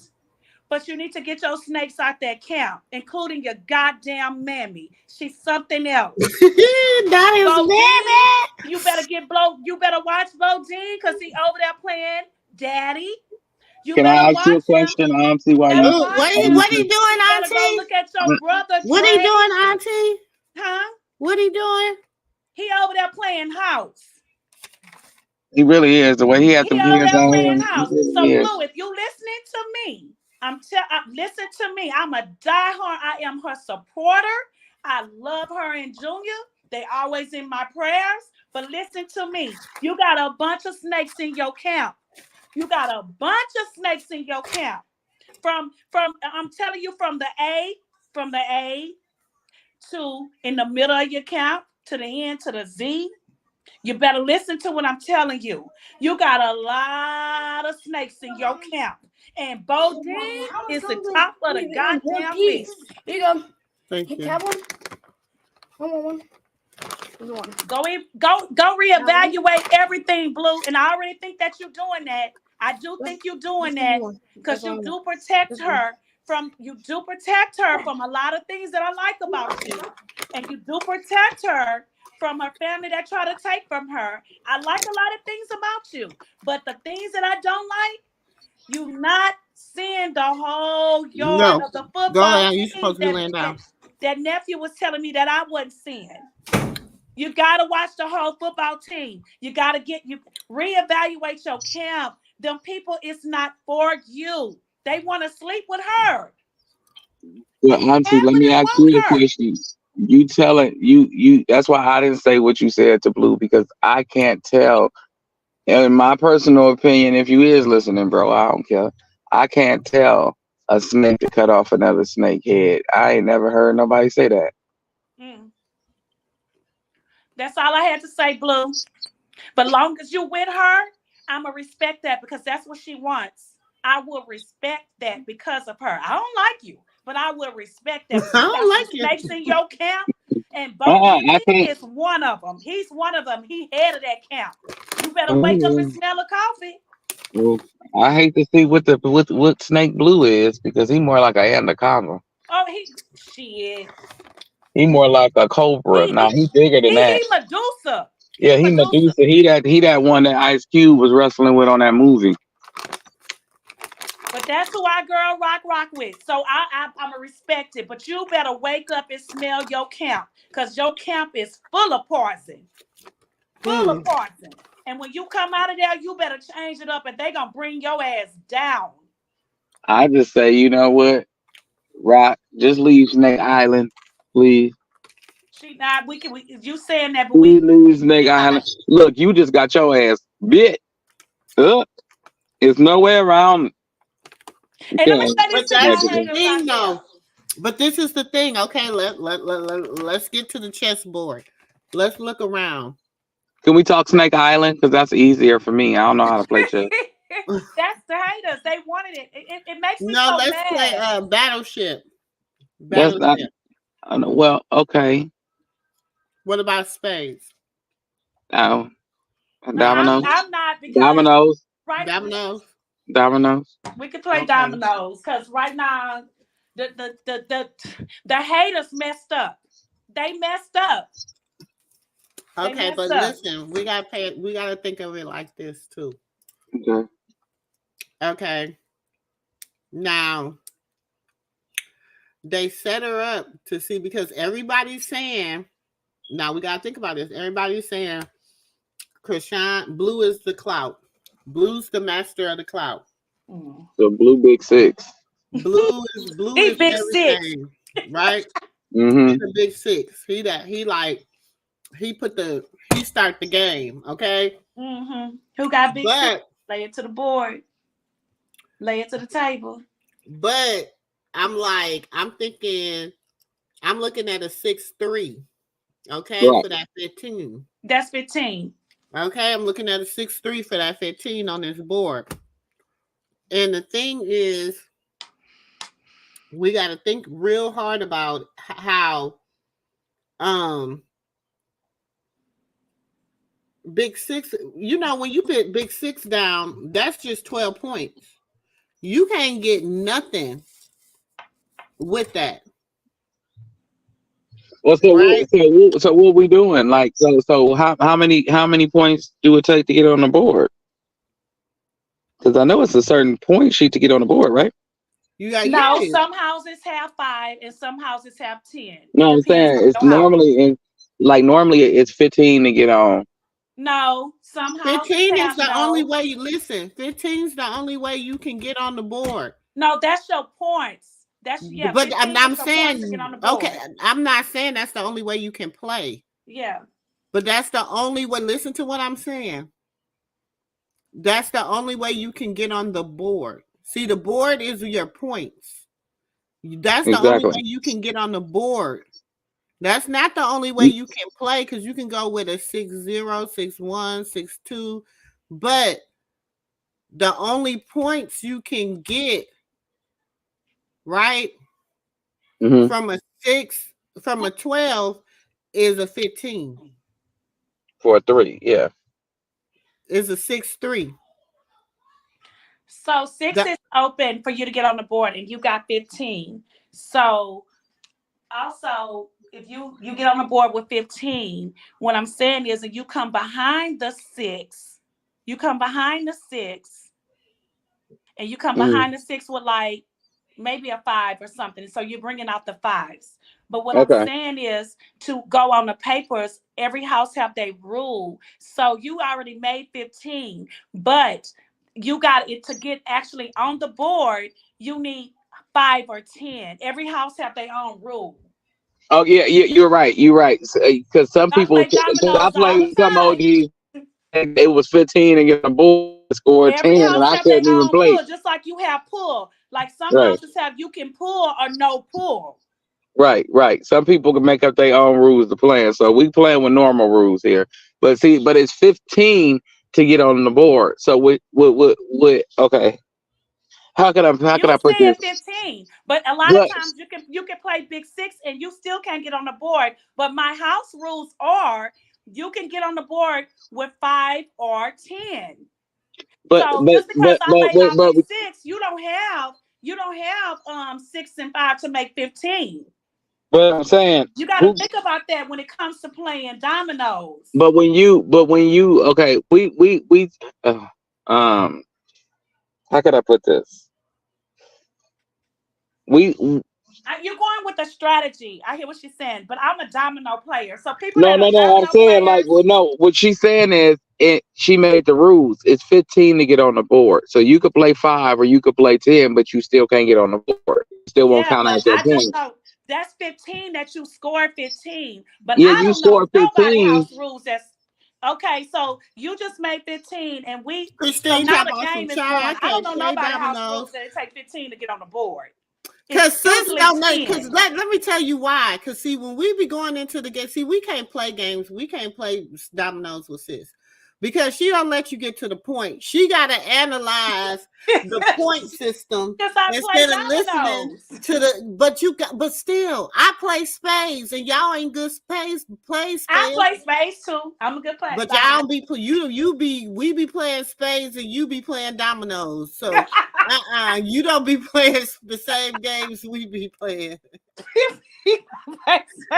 But you need to get your snakes out that camp, including your goddamn mammy. She's something else. That is mammy. You better You better watch Bo Dean because he over there playing daddy. Can I ask you a question? I don't see why you. What he doing, Auntie? Go look at your brother. What he doing, Auntie? Huh? What he doing? He over there playing house. He really is. The way he had the kids on him. So Blue, if you listening to me, listen to me. I'm a diehard. I am her supporter. I love her and Junior. They always in my prayers. But listen to me. You got a bunch of snakes in your camp. You got a bunch of snakes in your camp. From I'm telling you, from the A to in the middle of your camp to the end to the Z. You better listen to what I'm telling you. You got a lot of snakes in your camp. And Bo Dean is the top of the goddamn list. Here you go. Thank you. Have one. Go reevaluate everything, Blue. And I already think that you're doing that. I do think you're doing that because you do protect her from a lot of things that I like about you. And you do protect her from her family that try to take from her. I like a lot of things about you. But the things that I don't like, you not seeing the whole yard of the football. Go ahead. You're supposed to be laying down. That nephew was telling me that I wasn't seeing. You got to watch the whole football team. You got to reevaluate your camp. Them people, it's not for you. They want to sleep with her. Well, Auntie, let me ask you a question. You tell it. You. That's why I didn't say what you said to Blue because I can't tell. In my personal opinion, if you is listening, bro, I don't care. I can't tell a snake to cut off another snake head. I ain't never heard nobody say that. That's all I had to say, Blue. But long as you with her, I'ma respect that because that's what she wants. I will respect that because of her. I don't like you, but I will respect that. But I you got don't some like you. snakes in your camp, and Bo I can't. is one of them. He's one of them. He head of that camp. You better wake up and smell a coffee. Well, I hate to see what Snake Blue is because he more like a anaconda. Oh, shit. He more like a cobra. He Now he he bigger than that. he Medusa. Yeah, He he Medusa. Medusa. He that one that Ice Cube was wrestling with on that movie. But that's who our girl rock with. So I'm gonna respect it. But you better wake up and smell your camp, cause your camp is full of poison, full of poison. And when you come out of there, you better change it up, and they gonna bring your ass down. I just say, you know what, Rock, just leave Snake Island, please. She not. You saying that, but Please leave Snake Island. Look, you just got your ass bit. It's nowhere around. And let me say this to y'all haters though. But this is the thing, okay? Let's get to the chessboard. Let's look around. Can we talk Snake Island? Because that's easier for me. I don't know how to play chess. That's the haters. They wanted it. It makes me no. So Let's mad. play Battleship. That's not. Well, okay. What about spades? No. No, Dominoes. I'm not because Dominoes. Right. Dominoes. We could play dominoes because right now the haters messed up. They messed up. Okay, but listen, we gotta think of it like this too. Okay. Now they set her up to see because everybody's saying. Now we gotta think about this. Everybody's saying Krishan Blue is the clout. Blue's the master of the clout. The Blue Big Six. Blue is big everything, six. Right? Mm-hmm. He's the big six. He start the game. Okay. Mm-hmm. Who got big six? Lay it to the board. Lay it to the table. But I'm thinking, I'm looking at a 6-3. Okay, right. For that 15. That's 15. Okay, I'm looking at a 6-3 for that 15 on this board. And the thing is, we got to think real hard about how Big Six, when you put Big Six down, that's just 12 points. You can't get nothing with that. Well, so what we doing? Like, so how many points do it take to get on the board? Because I know it's a certain point sheet to get on the board, right? Some houses have 5 and some houses have 10. No, I'm saying it's normally it's 15 to get on. No, some houses 15 is the only way you listen. 15 is the only way you can get on the board. No, that's your points. But I'm saying okay. I'm not saying that's the only way you can play. Yeah. But that's the only way. Listen to what I'm saying. That's the only way you can get on the board. See, the board is your points. That's the only way you can get on the board. That's not the only way you can play because you can go with a 6-0, 6-1, 6-2. But the only points you can get, right, from a 6, from a 12 is a 15. For a 3, yeah. Is a 6-3. So 6 is open for you to get on the board and you got 15. So also, if you get on the board with 15, what I'm saying is if you come behind the 6, and you come behind the 6 with like maybe a 5 or something. So you're bringing out the 5s. But what I'm saying is to go on the papers, every house have their rule. So you already made 15, but you got it to get actually on the board. You need 5 or 10. Every house have their own rule. Oh yeah, you're right. Because some people, I played some OGs, and it was 15 and get a board score 10, and I couldn't even play. Just like you have pull, like some houses have you can pull or no pull. Right. Some people can make up their own rules to playing. So we playing with normal rules here. But see, but it's 15 to get on the board. So okay. How can You I put said this? 15, but a lot of But times you can play big six and you still can't get on the board. But my house rules are you can get on the board with 5 or 10. but So but just because I laid out but big six, you don't have 6 and 5 to make 15. but I'm saying You got to who think about that when it comes to playing dominoes. when you okay, we um how could I put this? We You're going with the strategy. I hear what she's saying, but I'm a domino player. So people no that are no. I'm domino saying like players, well no. What she's saying is she made the rules. It's 15 to get on the board. So you could play 5 or you could play 10, but you still can't get on the board. You still won't yeah, count but out your I just points. know that's 15 that you scored 15. But Yeah, I you don't know score nobody 15. house rules that's okay. So you just made 15, and so Christine now talking the about some game is child. going. I I don't can't know play nobody house dominoes. rules that it take 15 to get on the board. It's Cause sis usually don't know. Cause 10. let me tell you why. Cause see, when we be going into the game, see, we can't play games. We can't play dominoes with sis because she don't let you get to the point. She got to analyze the point system Because I instead of play listening dominoes. to the. But still, I play spades and y'all ain't good spades. Play I spades. play spades too. I'm a good player. But y'all don't be we be playing spades and you be playing dominoes. So you don't be playing the same games we be playing.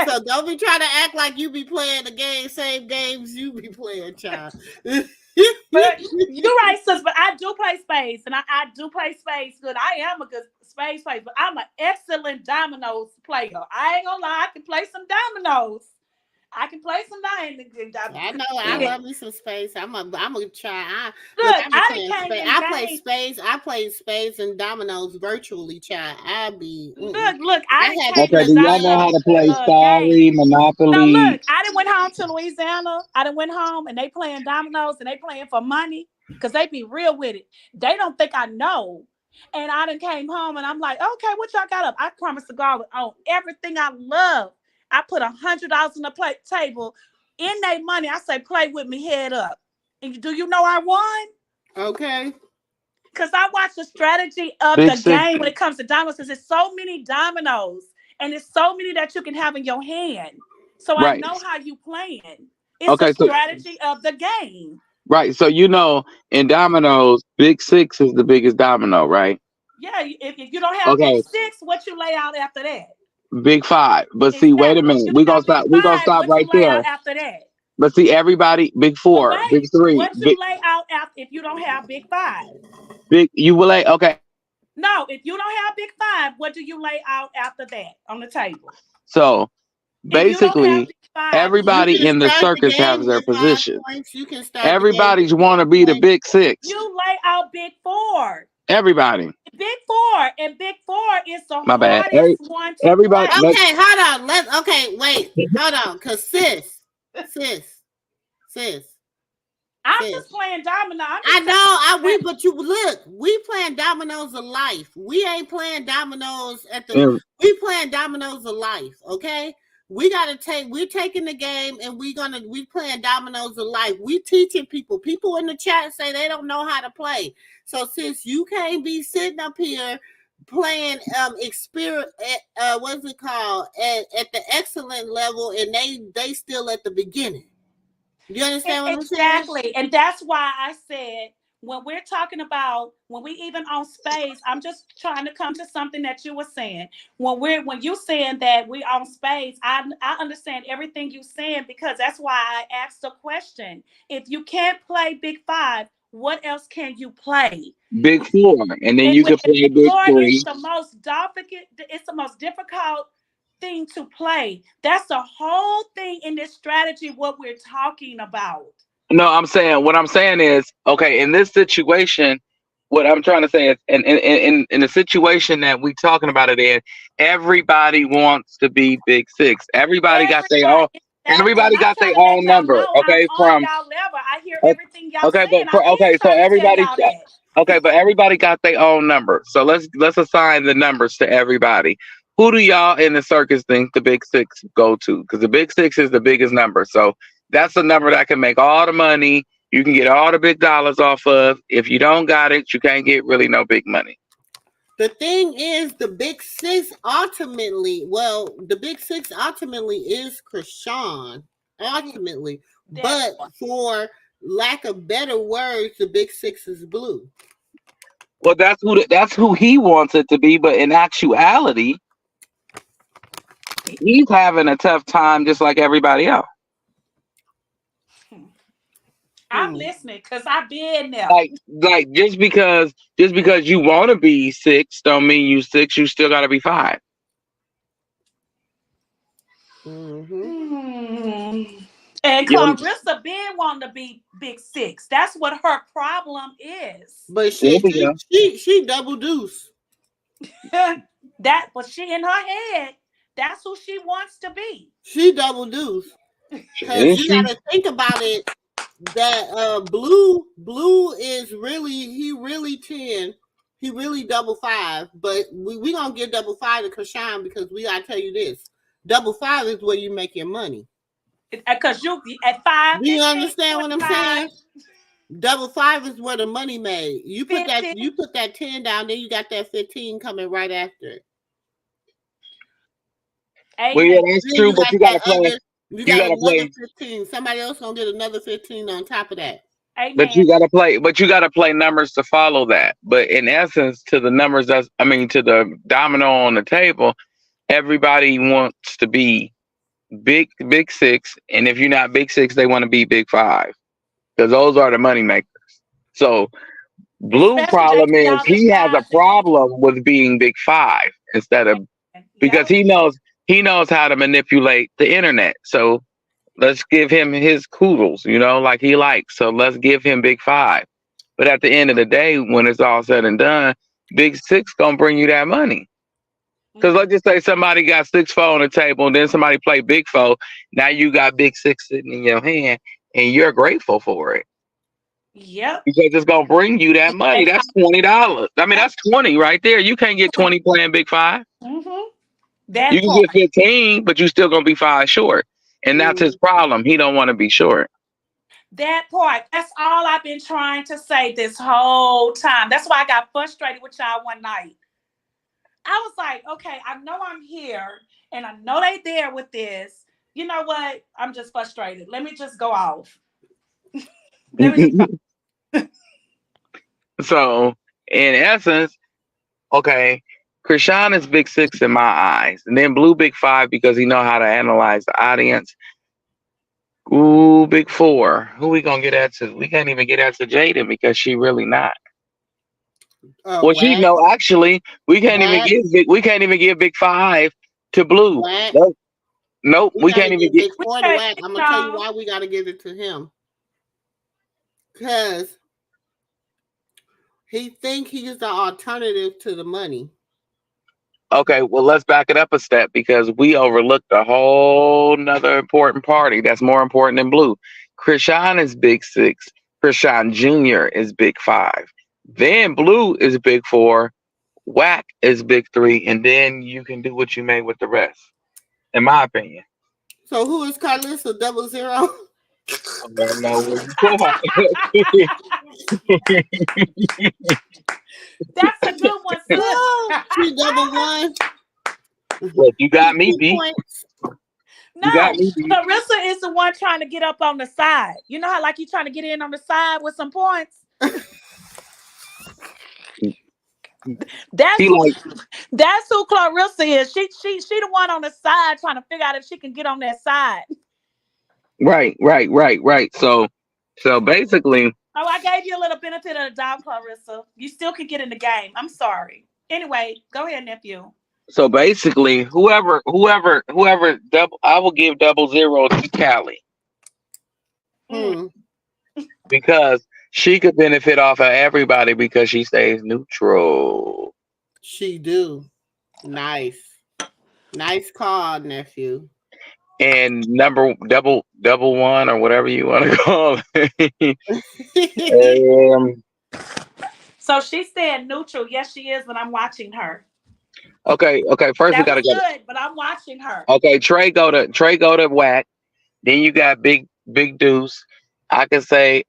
So don't be trying to act like you be playing the same games you be playing, child. But you're right, sis. But I do play spades, and I do play spades good. I am a good spades player, but I'm an excellent dominoes player. I ain't gonna lie, I can play some dominoes. I can play some dominoes. I know. I love me some spades. I'm gonna try. Look, I be playing spades. I play spades. I play spades and dominoes virtually, child. I be. Look. I didn't came Okay, in do y'all know how to play Starry, game. No, Monopoly? look, I didn't went home to Louisiana. I done went home and they playing dominoes and they playing for money because they be real with it. They don't think I know. And I done came home and I'm like, okay, what y'all got up? I promised to God on everything I love. I put $100 on the table in their money. I say, play with me, head up. And do you know I won? Okay. Because I watch the strategy of Big the six. game when it comes to dominoes. Because there's so many dominoes and there's so many that you can have in your hand. So I know how you playing. It's a strategy of the game. Right. So in dominoes, big six is the biggest domino, right? Yeah. If you don't have big six, what you lay out after that? Big five. But see, wait a minute. We're gonna stop. We're gonna stop right there. After that. But see, everybody, big four, big three. What you lay out after if you don't have big five? You will lay No, if you don't have big five, what do you lay out after that on the table? So basically, everybody in the circus has their position. Everybody's want to be the big six. You lay out big four. Everybody. Big four, and big four is the My bad. hardest one to everybody. play. Okay, hold on. Wait, hold on, cause sis. I'm just playing domino. But you look, we playing dominoes of life. We ain't playing dominoes we playing dominoes of life, okay? We're taking the game and we playing dominoes of life. We teaching people. People in the chat say they don't know how to play. So since you can't be sitting up here playing experience what's it called at the excellent level and they still at the beginning. You understand what I'm saying? Exactly. And that's why I said when we're talking about when we even on space, I'm just trying to come to something that you were saying. When you saying that we on space, I understand everything you saying because that's why I asked the question. If you can't play big five, what else can you play? Big four, and then you can play big three. It's the most difficult thing to play. That's the whole thing in this strategy. What we're talking about. No, what I'm saying is, okay, in this situation, what I'm trying to say is, in the situation that we talking about it in, everybody wants to be big six. Everybody got their own. Everybody got their own number. Okay, from y'all level. I hear everything y'all saying. So everybody. Okay, but everybody got their own number. So let's assign the numbers to everybody. who do y'all in the circus think the big six go to? Because the big six is the biggest number. So that's the number that can make all the money. You can get all the big dollars off of. If you don't got it, you can't get really no big money. The thing is, the big six ultimately is Krishan, ultimately. But for lack of better words, the big six is Blue. Well, that's who he wants it to be, but in actuality, he's having a tough time just like everybody else. I'm listening because I've been there. Like just because you want to be 6 don't mean you 6. You still got to be 5. And Clarissa been wanting to be big 6. That's what her problem is. But she double deuce. But she in her head, that's who she wants to be. She double deuce. Because you got to think about it. That Blue is really 10. He really double 5. But we gonna get double 5 to Krishan because we gotta tell you this. Double 5 is where you make your money. Because you at 5. Do you understand what I'm saying? Double 5 is where the money made. You put 15. You put that 10 down, then you got that 15 coming right after it. Well, yeah, that's true, but you gotta play. You got another 15. Somebody else gonna get another 15 on top of that. Amen. But you gotta play numbers to follow that. But in essence, to the numbers to the domino on the table, everybody wants to be big 6, and if you're not big 6, they want to be big 5 because those are the money makers. So Blue problem is he has a problem with being big 5 instead of because he knows how to manipulate the internet. So let's give him his kudos, like he likes. So let's give him big 5. But at the end of the day, when it's all said and done, big 6 gonna bring you that money. Because let's just say somebody got 6-4 on the table, and then somebody play big 4. Now you got big 6 sitting in your hand, and you're grateful for it. Yep. Because it's gonna bring you that money. That's $20. I mean, that's 20 right there. You can't get 20 playing big 5. You can get 15, but you're still gonna be 5 short, and that's his problem. He don't want to be short. That part. That's all I've been trying to say this whole time. That's why I got frustrated with y'all one night. I was like, okay, I know I'm here, and I know they there with this. You know what? I'm just frustrated. Let me just go off. So, in essence, okay, Krishan is big 6 in my eyes, and then Blue big 5 because he know how to analyze the audience. Ooh, big 4. Who we gonna get at to? We can't even get at to Jaden because she really not. Well, she know actually we can't even give big 5 to Blue. Nope, we can't even get big 4 to Wack. I'm gonna tell you why we gotta give it to him. Because he think he's the alternative to the money. Okay, well, let's back it up a step because we overlooked a whole nother important party that's more important than Blue. Krishan is big 6. Krishan Jr. is big 5. Then Blue is big 4. Wack is big 3. And then you can do what you may with the rest, in my opinion. So who is Carlissa 00? I don't know what That's a good one, sis. She 1. Look, you got me, B. No, Clarissa is the one trying to get up on the side. You know how you trying to get in on the side with some points? That's who Clarissa is. She the one on the side trying to figure out if she can get on that side. Right. So basically. Oh, I gave you a little benefit of the doubt, Clarissa. You still can get in the game. I'm sorry. Anyway, go ahead, nephew. So basically, whoever I will give 00 to Callie. Because she could benefit off of everybody because she stays neutral. She do. Nice call, nephew. And double 1 or whatever you want to call it. So she's staying neutral. Yes, she is, but I'm watching her. Okay. First we That gotta was go. good, but I'm watching her. Okay, Trey go to whack. Then you got Big Deuce. I can say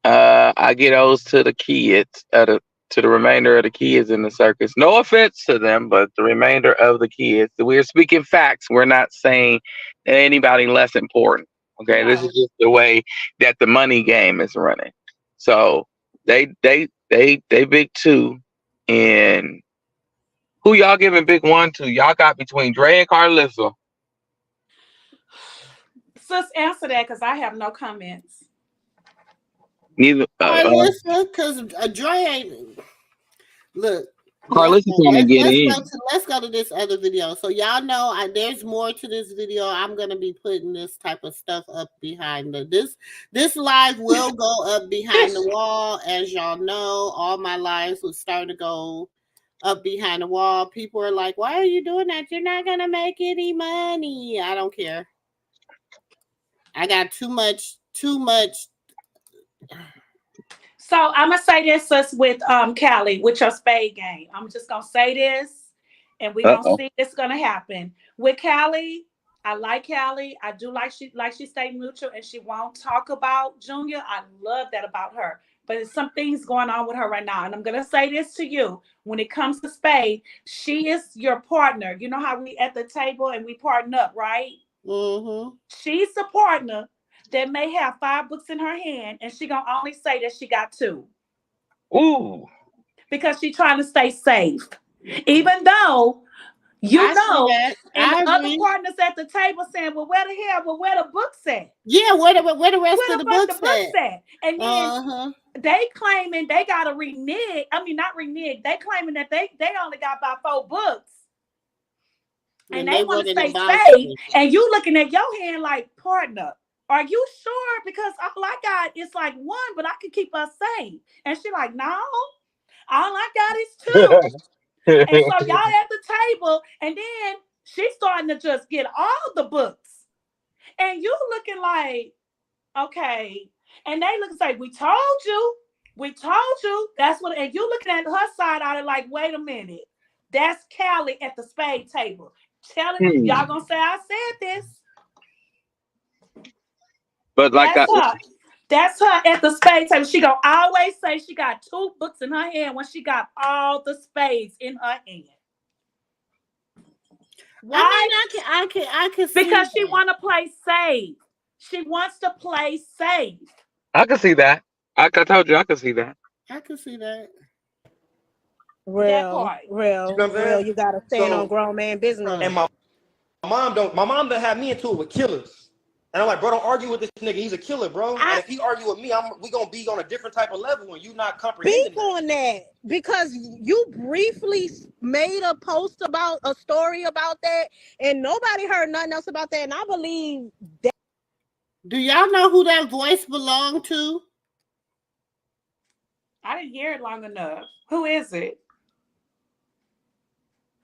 I get those to the kids, to the remainder of the kids in the circus. No offense to them, but the remainder of the kids. We're speaking facts. We're not saying that anybody less important. Okay, this is No. just the way that the money game is running. So they big two, and who y'all giving big one to? Y'all got between Dre and Carlissa. Sis, answer that because I have no comments. Neither. Carlissa, because Dre ain't. Look. Carlissa trying to get in. Let's go to this other video. So y'all know there's more to this video. I'm gonna be putting this type of stuff up behind this live will go up behind the wall. As y'all know, all my lives will start to go up behind the wall. People are like, why are you doing that? You're not gonna make any money. I don't care. I got too much. So I'm gonna say this sis, with Callie with your spade game. I'm just gonna say this, and we're gonna see it's gonna happen. With Callie, I like Callie. I do like she stay neutral and she won't talk about Junior. I love that about her. But there's some things going on with her right now. And I'm gonna say this to you. When it comes to spade, she is your partner. You know how we at the table and we partner up, right? Mm-hmm. She's the partner that may have 5 books in her hand, and she gonna only say that she got 2. Ooh. Because she's trying to stay safe. Even though and the other partners at the table saying, well, where the books at? Yeah, where the rest of the books at? And then they claiming they gotta renege. I mean, not renege. They claiming that they only got about 4 books. And they want to stay safe. And you looking at your hand like, partner, are you sure? Because all I got is like 1, but I can keep us safe. And she like, no, all I got is 2. And so y'all at the table, and then she's starting to just get all the books. And you looking like, okay. And they look like, we told you. That's what, and you looking at her side out of like, wait a minute. That's Callie at the spade table. Telling y'all gonna say I said this. But like that's her at the spade table. She gonna always say she got 2 books in her hand when she got all the spades in her hand. Why? I can see because that. She want to play safe. She wants to play safe. I can see that. I told you I can see that. I can see that. Real. You gotta stand on grown man business. And my mom don't have me into it with killers. And I'm like, bro, don't argue with this nigga. He's a killer, bro. And if he argue with me, we gonna be on a different type of level when you not comprehending. Speak on that, because you briefly made a post about a story about that, and nobody heard nothing else about that. And I believe that. Do y'all know who that voice belonged to? I didn't hear it long enough. Who is it?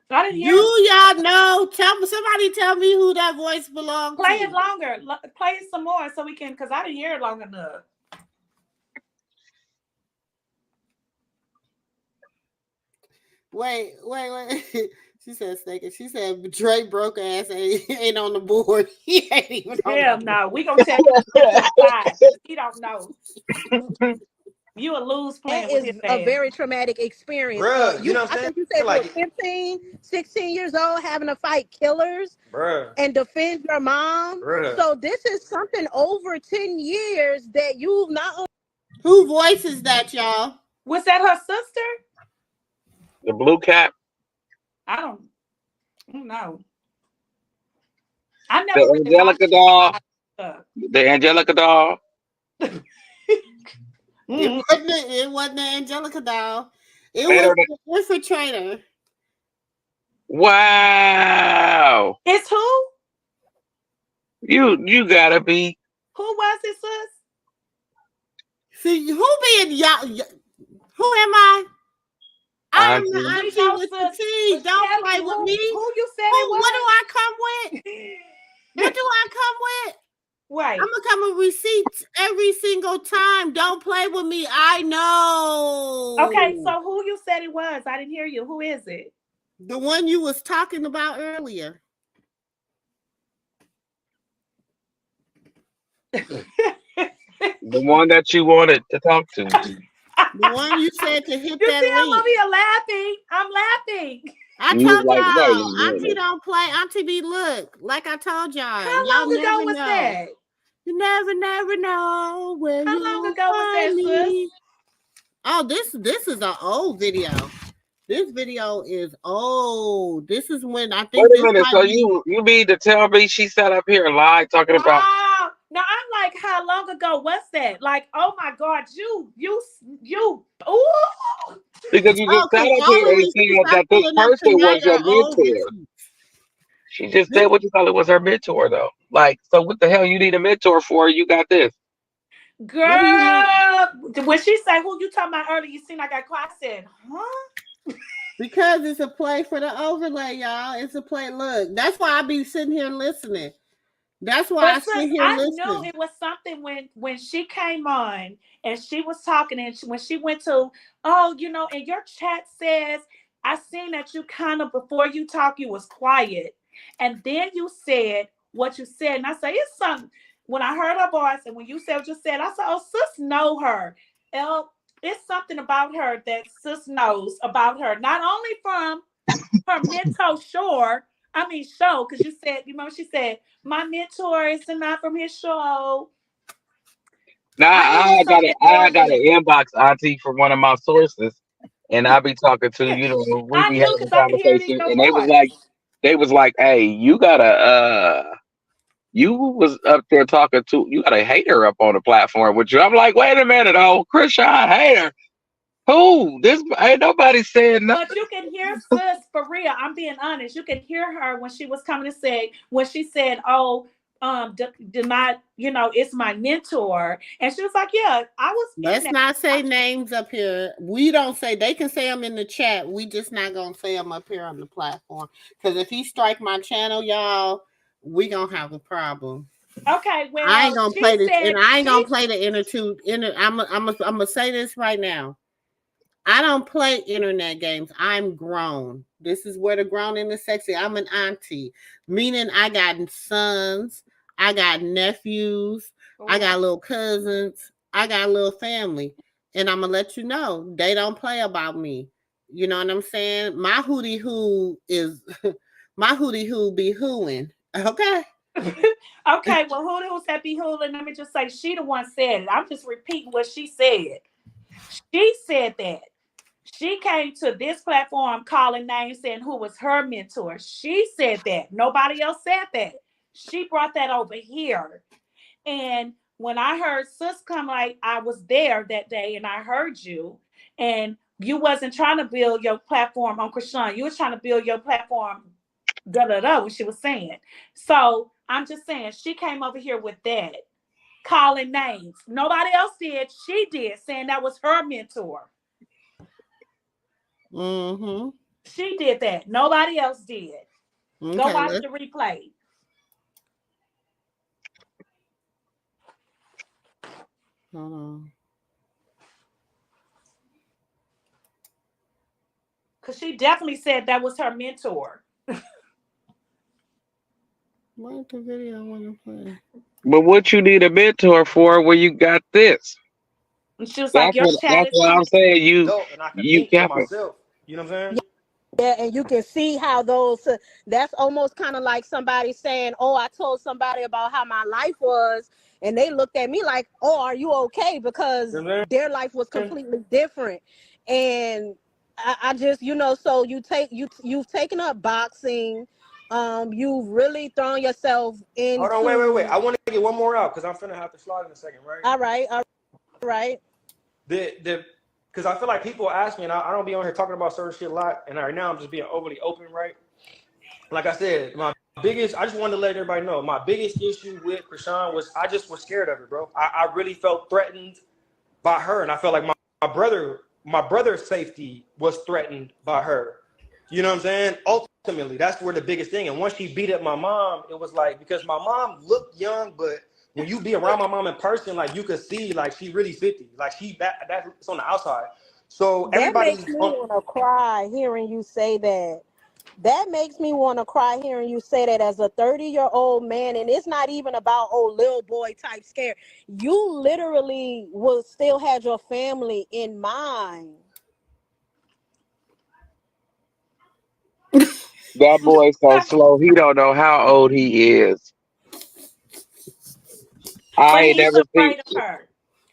I didn't hear y'all know? Somebody tell me who that voice belonged to. Play it longer. Play it some more so we can, because I didn't hear it long enough. Wait. She said Steak. She said Dre broke ass ain't on the board. He ain't even on the board. No, we gonna tell you. He don't know. You will lose playing with his a very traumatic experience. Bruh, you know what I'm saying? I think you said like 15, 16 years old having to fight killers. Bruh. And defend your mom. Bruh. So this is something over 10 years that you've not. Who voice is that, y'all? Was that her sister? The blue cap? I don't know. I never the Angelica doll. The Angelica doll. It wasn't the Angelica doll. It was the infiltrator. Wow. It's who? You gotta be. Who was it, sis? See, who being y'all? Who am I? I'm the auntie with the tea. Don't play with me. Who you said it was? What do I come with? What do I come with? Right. I'm gonna come with receipts every single time. Don't play with me. I know. Okay, so who you said it was? I didn't hear you. Who is it? The one you was talking about earlier. The one that you wanted to talk to. The one you said to hit You that see, I'm link. over here laughing. I'm laughing. I You was told like, wait a y'all, Auntie minute. don't play. Auntie B, look, like I told y'all, How y'all long ago never was know. that? You never know where How you long will ago was that, find me. sis? Oh, this is an old video. This video is old. This is when I think Wait a this minute. might So be. you mean to tell me she sat up here live talking about? Oh, now I'm like, how long ago was that? Like, oh my God, you, ooh. Because you just sat Okay, up all here of and this is said I'm that this pulling up person tonight was your are old mentor. receipts. She just This said what you thought it was her mentor, though. Like, so what the hell you need a mentor for? You got this. what do you mean? Girl, when she said who you talking about earlier, you seemed like I quiet. I said, huh? Because it's a play for the overlay, y'all. It's a play. Look, that's why I be sitting here listening. That's why But I sis, sit here I knew listening. it was something when she came on and she was talking and when she went to, oh, and your chat says, I seen that you kind of before you talk, you was quiet. And then you said what you said. And I said, it's something. When I heard her voice and when you said what you said, I said, oh, sis know her. It's something about her that sis knows about her. Not only from her mentor show, because you said, she said, my mentor is not from his show. Now I knew it was something I more got than an that. inbox Auntie from one of my sources, and I be talking to we I be knew having a because I could hear it in conversation, your and voice. they was like, hey, you gotta you was up there talking to you got a hater up on the platform with you. I'm like, wait a minute, Christian hater. Who? This ain't nobody saying nothing. But you can hear sis for real. I'm being honest. You can hear her when she was coming to say, when she said, oh, did not, it's my mentor. And she was like, yeah, I was in Let's that. not say names up here. We don't say, they can say them in the chat. We just not going to say them up here on the platform. Because if he strike my channel, y'all, we going to have a problem. Okay, well, I ain't going to play this. And I ain't going to she play the I'm going to say this right now. I don't play internet games. I'm grown. This is where the grown and the sexy. I'm an auntie, meaning I got sons, I got nephews, I got little cousins, I got a little family, and I'm gonna let you know they don't play about me. You know what I'm saying? My hootie hoo is my hootie hoo be hooing. Okay. Okay, well, who said be who? And let me just say, she the one said it. I'm just repeating what she said. She said that. She came to this platform calling names saying who was her mentor. She said that. Nobody else said that. She brought that over here. And when I heard sis come, like I was there that day and I heard you, and you wasn't trying to build your platform on Krishan. You were trying to build your platform, what she was saying. So I'm just saying, she came over here with that, calling names. Nobody else did. She did, saying that was her mentor. Mm-hmm. She did that. Nobody else did. Okay, Go watch the replay. Hold on. Because she definitely said that was her mentor. What the video I want to play? But what you need a mentor for when you got this? And she was like, your chat That's is what I'm coming. saying. And I could You think for capping. myself. You know what I'm saying? Yeah, and you can see how that's almost kind of like somebody saying, oh, I told somebody about how my life was, and they looked at me like, oh, are you okay? Because You know what their life was I'm saying? completely different. And I just, so you've taken up boxing, you've really thrown yourself Hold on, wait. I into. want to get one more out because I'm finna have to slide in a second, right? All right. Because I feel like people ask me, and I don't be on here talking about certain shit a lot, and right now I'm just being overly open, right? Like I said, I just wanted to let everybody know, my biggest issue with Krishan was I just was scared of her, bro. I really felt threatened by her, and I felt like my brother's safety was threatened by her. You know what I'm saying? Ultimately, that's where the biggest thing. And once she beat up my mom, it was like, because my mom looked young, but when you be around my mom in person, like you could see, like she really 50. Like that's on the outside. So That makes everybody's me on. want to cry hearing you say that. That makes me want to cry hearing you say that as a 30-year-old man, and it's not even about little boy type scare. You literally will still had your family in mind. That boy's so slow. He don't know how old he is. I But ain't he's never seen. afraid of her.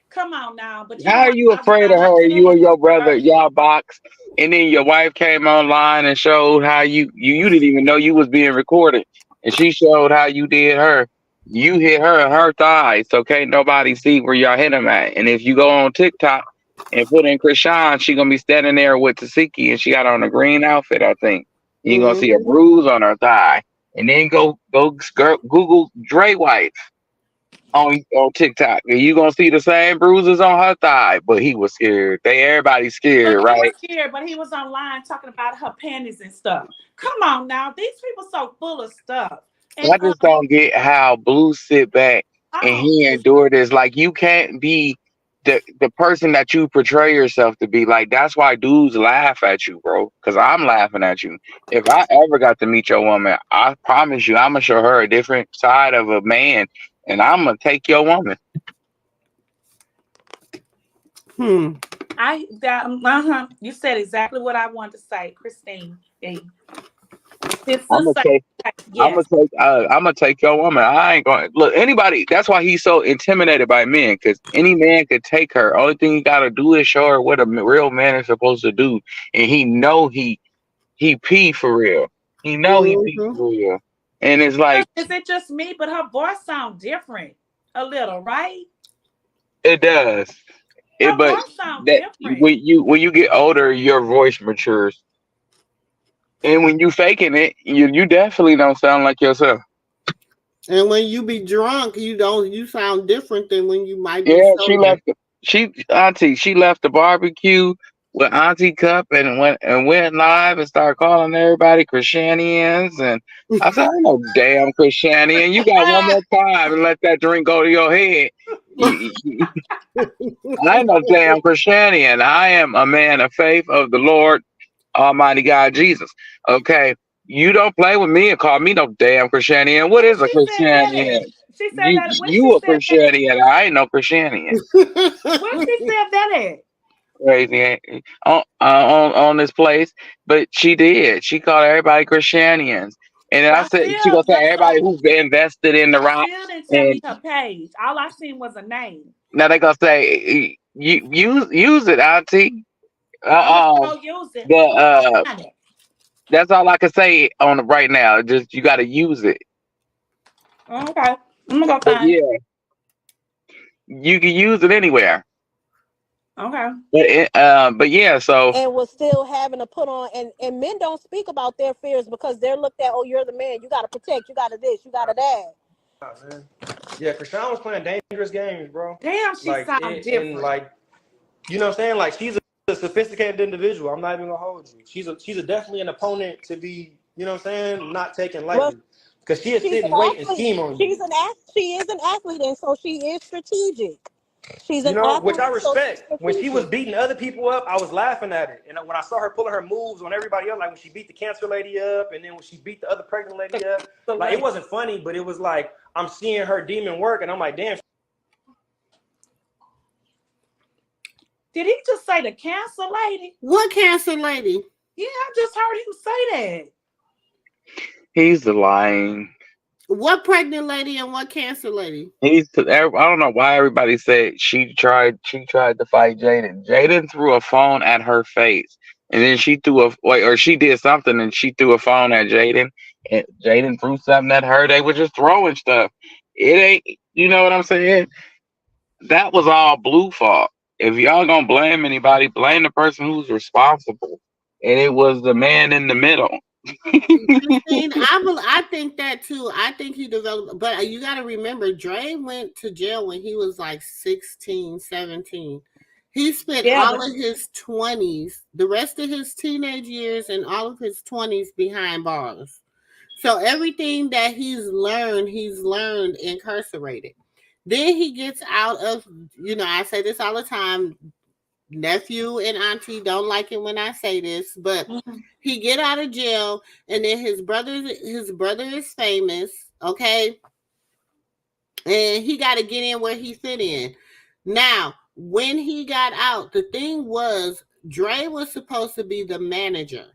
Come on now. But you How the are one you talking afraid of about her her? You feelings and your for brother, her. y'all box, and then your wife came online and showed how you didn't even know you was being recorded, and she showed how you did her. You hit her in her thighs, so can't nobody see where y'all hit him at. And if you go on TikTok and put in Krishan, she gonna be standing there with Tasiki, and she got on a green outfit, I think. You gonna see a bruise on her thigh, and then Google Dre wife on TikTok, and you gonna see the same bruises on her thigh. But he was scared. Everybody Look, scared, he was right? scared, but he was online talking about her panties and stuff. Come on now. These people so full of stuff. And I just don't get how Blue sit back and oh, he endured this. Like you can't be the person that you portray yourself to be. Like that's why dudes laugh at you, bro. Because I'm laughing at you. If I ever got to meet your woman, I promise you, I'm gonna show her a different side of a man, and I'm gonna take your woman. You said exactly what I wanted to say, Christine. Hey, his I'm gonna sister, take. yes. I'm gonna take your woman. I ain't going to look anybody. That's why he's so intimidated by men, because any man could take her. Only thing he gotta do is show her what a real man is supposed to do, and he know he pee for real. He know he pee for real, and it's like Is it just me? But her voice sound different a little, right? it does. Her But voice sound that different. when you get older, your voice matures, and when you faking it, you definitely don't sound like yourself. And when you be drunk, you sound different than when you might be Yeah, sober. she left the barbecue with Auntie Cup and went live and started calling everybody Christianians, and I said, I ain't no damn Christianian. You got one more time and let that drink go to your head. I ain't no damn Christianian. I am a man of faith of the Lord Almighty God Jesus. Okay. You don't play with me and call me no damn Christianian. What Where is a she said that Christianian? at? She said You that. Where she you a said that at? Christianian. I ain't no Christianian. Where she said that at? Crazy on this place, but she did. She called everybody Christianians, and then I Y'all said she still, gonna say everybody who invested in the y'all rock, still didn't tell me and her page. All I seen was a name. now they gonna say you use it, Auntie. I'm gonna Uh, go use it. the I'm gonna find it. that's all I can say on the right now. Just you got to use it. Okay, I'm gonna go But find it. yeah, you can use it anywhere. Okay. But yeah, so And was still having to put on, and men don't speak about their fears because they're looked at, oh, you're the man, you got to protect, you got to this, you got to that. Man. Yeah, Krishan was playing dangerous games, bro. Damn, she Like sound it, and different. like you know what I'm saying? Like she's a sophisticated individual. I'm not even gonna hold you. She's definitely an opponent to be, you know what I'm saying, not taken Well, lightly. Because she'll she's sit an and wait and athlete. scheme on you. She is an athlete, and so she is strategic. She's You an know, which I athlete, so she's respect. When she was strategic. beating other people up, I was laughing at it. And when I saw her pulling her moves on everybody else, like when she beat the cancer lady up, and then when she beat the other pregnant lady up, The like it lady. wasn't funny, but it was like I'm seeing her demon work, and I'm like, damn. Did he just say the cancer lady? What cancer lady? Yeah, I just heard him say that. he's lying. What pregnant lady and what cancer lady? I don't know why everybody said she tried to fight Jaden. Jaden threw a phone at her face, and then she threw or she did something and she threw a phone at Jaden, and Jaden threw something at her. They were just throwing stuff. It ain't, you know what I'm saying? That was all Blue fault. If y'all gonna blame anybody, blame the person who's responsible, and it was the man in the middle. Christine, I think that too. I think he developed, but you got to remember, Dre went to jail when he was like 16, 17. He spent Yeah, all but of his 20s, the rest of his teenage years, and all of his 20s behind bars. So everything that he's learned incarcerated. Then he gets out of, I say this all the time, nephew and auntie don't like it when I say this, but he get out of jail, and then his brother is famous, okay, and he got to get in where he fit in. Now, when he got out, the thing was, Dre was supposed to be the manager.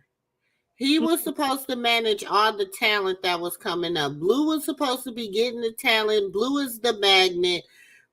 He was supposed to manage all the talent that was coming up. Blue was supposed to be getting the talent. Blue is the magnet.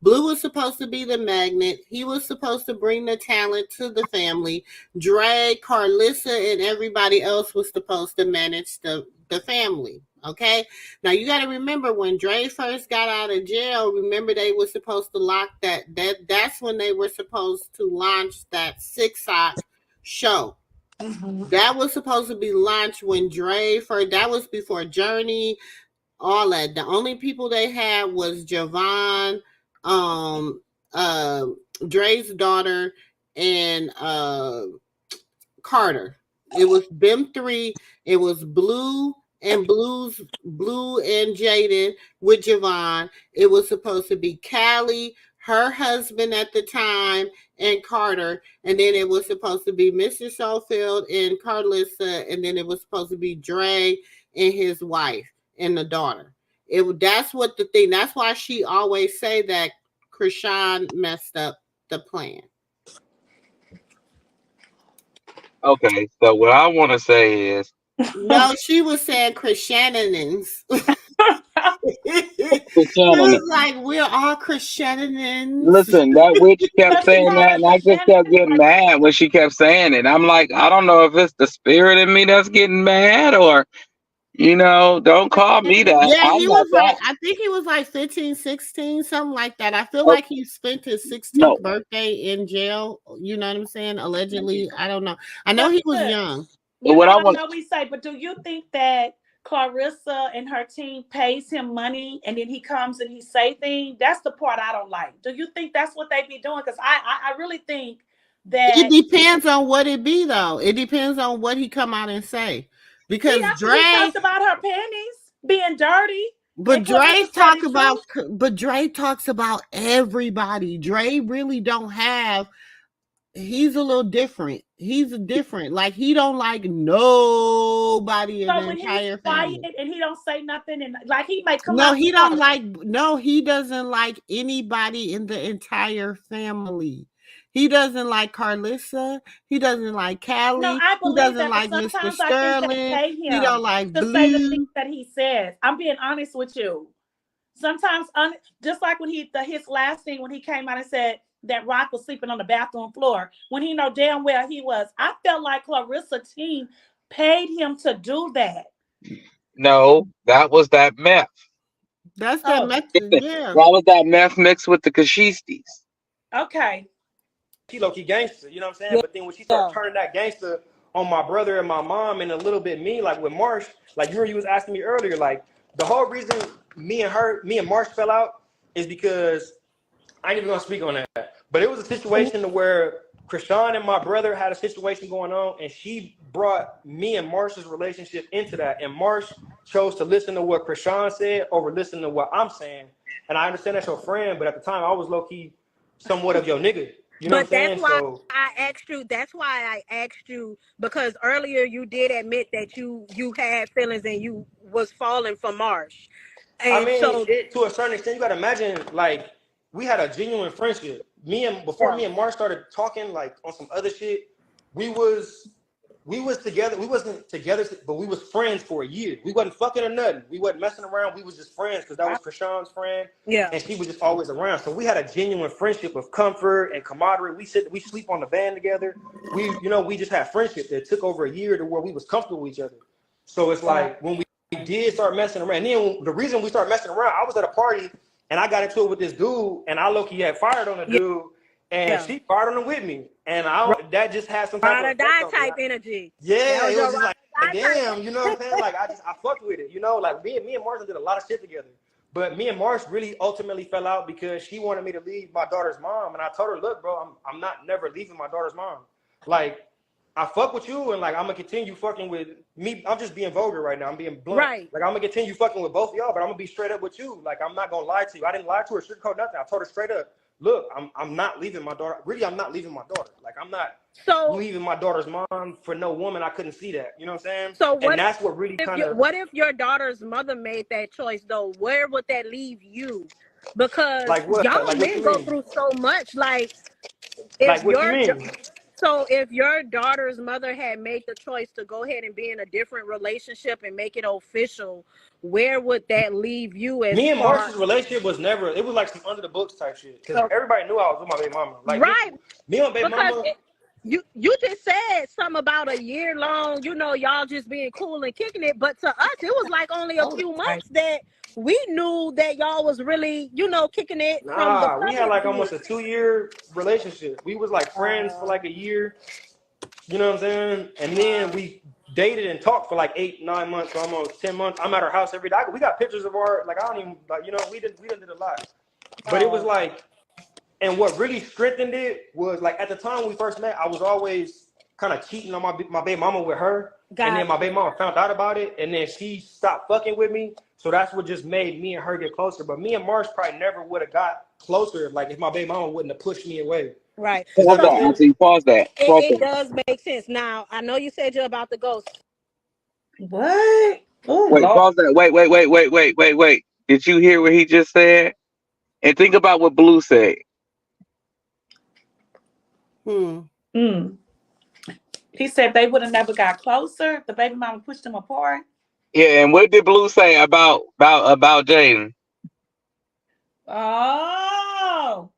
Blue was supposed to be the magnet. He was supposed to bring the talent to the family. Dre, Carlissa, and everybody else was supposed to manage the family. Okay? Now, you got to remember, when Dre first got out of jail, remember they were supposed to lock that's when they were supposed to launch that 6 Sock show. That was supposed to be launched when Dre first, that was before Journey, all that. The only people they had was Javon, Dre's daughter, and Carter. It was them 3. It was Blue and Jaden with Javon. It was supposed to be Callie, her husband at the time, and Carter, and then it was supposed to be Mr. Schofield and Carlissa, and then it was supposed to be Dre and his wife and the daughter. That's what the thing. That's why she always say that Krishan messed up the plan. Okay, so what I want to say is, no, she was saying Krishananins. It was like, we're all Krishananins. Listen, that witch kept saying that, and I just kept getting mad when she kept saying it. I'm like, I don't know if it's the spirit in me that's getting mad, or don't call me that. Yeah, he was like, I think he was like 15, 16, something like that. I feel like he spent his 16th birthday in jail. You know what I'm saying? Allegedly. I don't know. I know he was young. I know we say, but do you think that Clarissa and her team pays him money and then he comes and he say things? That's the part I don't like. Do you think that's what they be doing? Because I really think that it depends on what it be, though. It depends on what he come out and say. Because Dre talked about her panties being dirty. But Dre talks about everybody. Dre really don't have. He's a little different. He's different. Like, he don't like nobody in the entire family. Quiet and he don't say nothing, and like he might come. No, he don't like. No, he doesn't like anybody in the entire family. He doesn't like Carlissa. He doesn't like Callie. No, I believe he doesn't that, like Mr. Sterling. He don't like to Blue. Say the things that he says. I'm being honest with you. Sometimes, just like when his last thing when he came out and said that Rock was sleeping on the bathroom floor, when he know damn well he was. I felt like Clarissa team paid him to do that. No, that was that meth. That's that meth. Yeah. That was that meth mixed with the Kashistis. Okay. She low-key gangster, you know what I'm saying? Yeah. But then when she started turning that gangster on my brother and my mom and a little bit me, like with Marsh, like you was asking me earlier, like the whole reason me and Marsh fell out is because I ain't even gonna speak on that. But it was a situation where Krishan and my brother had a situation going on, and she brought me and Marsh's relationship into that. And Marsh chose to listen to what Krishan said over listening to what I'm saying. And I understand that's your friend, but at the time I was low-key somewhat of your nigga. You know what I'm saying? That's why I asked you, because earlier you did admit that you had feelings and you was falling for Marsh. And I mean, to a certain extent, you got to imagine, like, we had a genuine friendship. Before me and Marsh started talking, like, on some other shit, we was together. We wasn't together, but we was friends for a year. We wasn't fucking or nothing. We wasn't messing around. We was just friends because that was Krishan's friend. Yeah. And she was just always around. So we had a genuine friendship of comfort and camaraderie. We sleep on the van together. We just had friendship that took over a year to where we was comfortable with each other. So it's like when we did start messing around. And then the reason we started messing around, I was at a party and I got into it with this dude, and I low-key had fired on the dude, and she fired on him with me. And that just had some type of type energy. Yeah, it was just like, damn, you know what I'm saying? Like, I fucked with it, like me and Marsh did a lot of shit together. But me and Marsh really ultimately fell out because she wanted me to leave my daughter's mom. And I told her, look, bro, I'm not never leaving my daughter's mom. Like, I fuck with you, and like I'm gonna continue fucking with me. I'm just being vulgar right now. I'm being blunt. Right. Like I'm gonna continue fucking with both of y'all, but I'm gonna be straight up with you. Like I'm not gonna lie to you. I didn't lie to her, sugarcoat nothing. I told her straight up. look, I'm not leaving my daughter. Really, I'm not leaving my daughter. Like, I'm not leaving my daughter's mom for no woman. I couldn't see that. You know what I'm saying? So And that's what really kind of. what if your daughter's mother made that choice though? Where would that leave you? Because Like what? y'all Like what men you go mean? through so much. Like if Like what you your mean? so if your daughter's mother had made the choice to go ahead and be in a different relationship and make it official, where would that leave you as Me and far? Marshall's relationship was never. It was like some under the books type shit. Because everybody knew I was with my baby mama. Like Right. me and my baby Because mama. you just said something about a year long, y'all just being cool and kicking it. But to us, it was like only a few months that we knew that y'all was really, kicking it from the Nah, we had public like view. almost a 2-year relationship. We was like friends for like a year. You know what I'm saying? And then we dated and talked for like 8-9 months, almost 10 months. I'm at her house every day. We got pictures of our, like, I don't even, like, we did a lot. But it was like, and what really strengthened it was like at the time when we first met, I was always kind of cheating on my baby mama with her. And then my baby mama found out about it, and then she stopped fucking with me. So that's what just made me and her get closer. But me and Marsh probably never would have got closer, like, if my baby mama wouldn't have pushed me away. Right. Does that make sense? Pause that. It does make sense. Now, I know you said you're about to go. What? Oh, Wait, Lord. pause that. Wait. Did you hear what he just said? And think about what Blue said. He said they would have never got closer. The baby mama pushed them apart. Yeah, and what did Blue say about Jaden? Oh.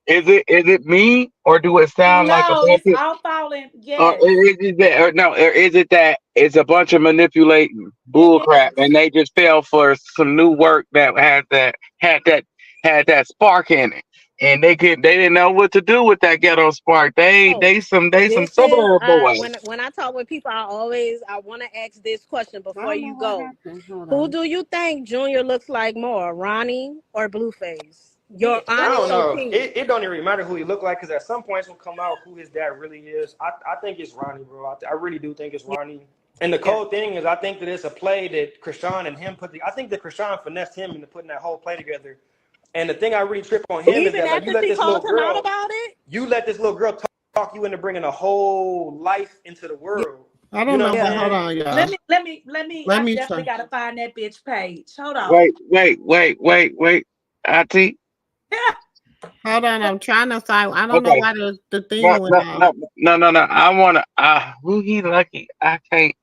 Is it me, or do it sound like a bunch it's of, all falling. or Yes. is it that it's a bunch of manipulating bullcrap, and they just fell for some new work that had that spark in it, and they didn't know what to do with that ghetto spark. They some suburb boys. When I talk with people, I want to ask this question before you go. Who do you think Junior looks like more, Ronnie or Blueface? Your I don't honest know. opinion. It don't even matter who he look like, because at some point it's gonna come out who his dad really is. I think it's Ronnie, bro. I really do think it's Ronnie. And the cold thing is, I think that it's a play that Krishan and him I think that Krishan finessed him into putting that whole play together. And the thing I really trip on him is that, like, you let this little girl talk you into bringing a whole life into the world. I don't know. Hold on, y'all. Let me. I definitely gotta find that bitch page. Hold on. Wait. Auntie. Hold on, I'm trying to find. I don't know why the thing went out. No. I wanna. Who he lucky? I can't.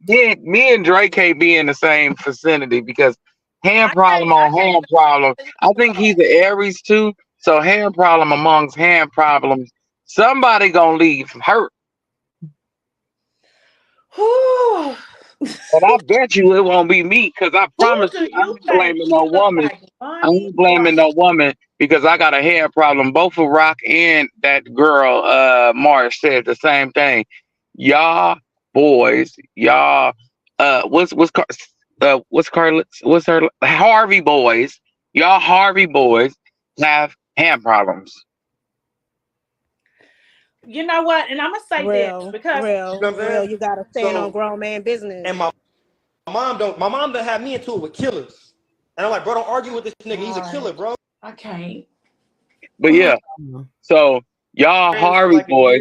Me and Drake can't be in the same vicinity because hand problem on hand problem. I think he's an Aries too. So hand problem amongst hand problems. Somebody gonna leave hurt. But I bet you it won't be me, because I promise you, I ain't blaming no woman. I ain't blaming no woman because I got a hair problem. Both of Rock and that girl, Marsh, said the same thing. Y'all boys, y'all, what's her Harvey boys? Y'all Harvey boys have hand problems. You know what? And I'm gonna say this because you gotta stand on grown man business. And my mom done have me into it with killers. And I'm like, bro, don't argue with this nigga. He's a killer, bro. I can't. But yeah, so y'all Harvey like boys.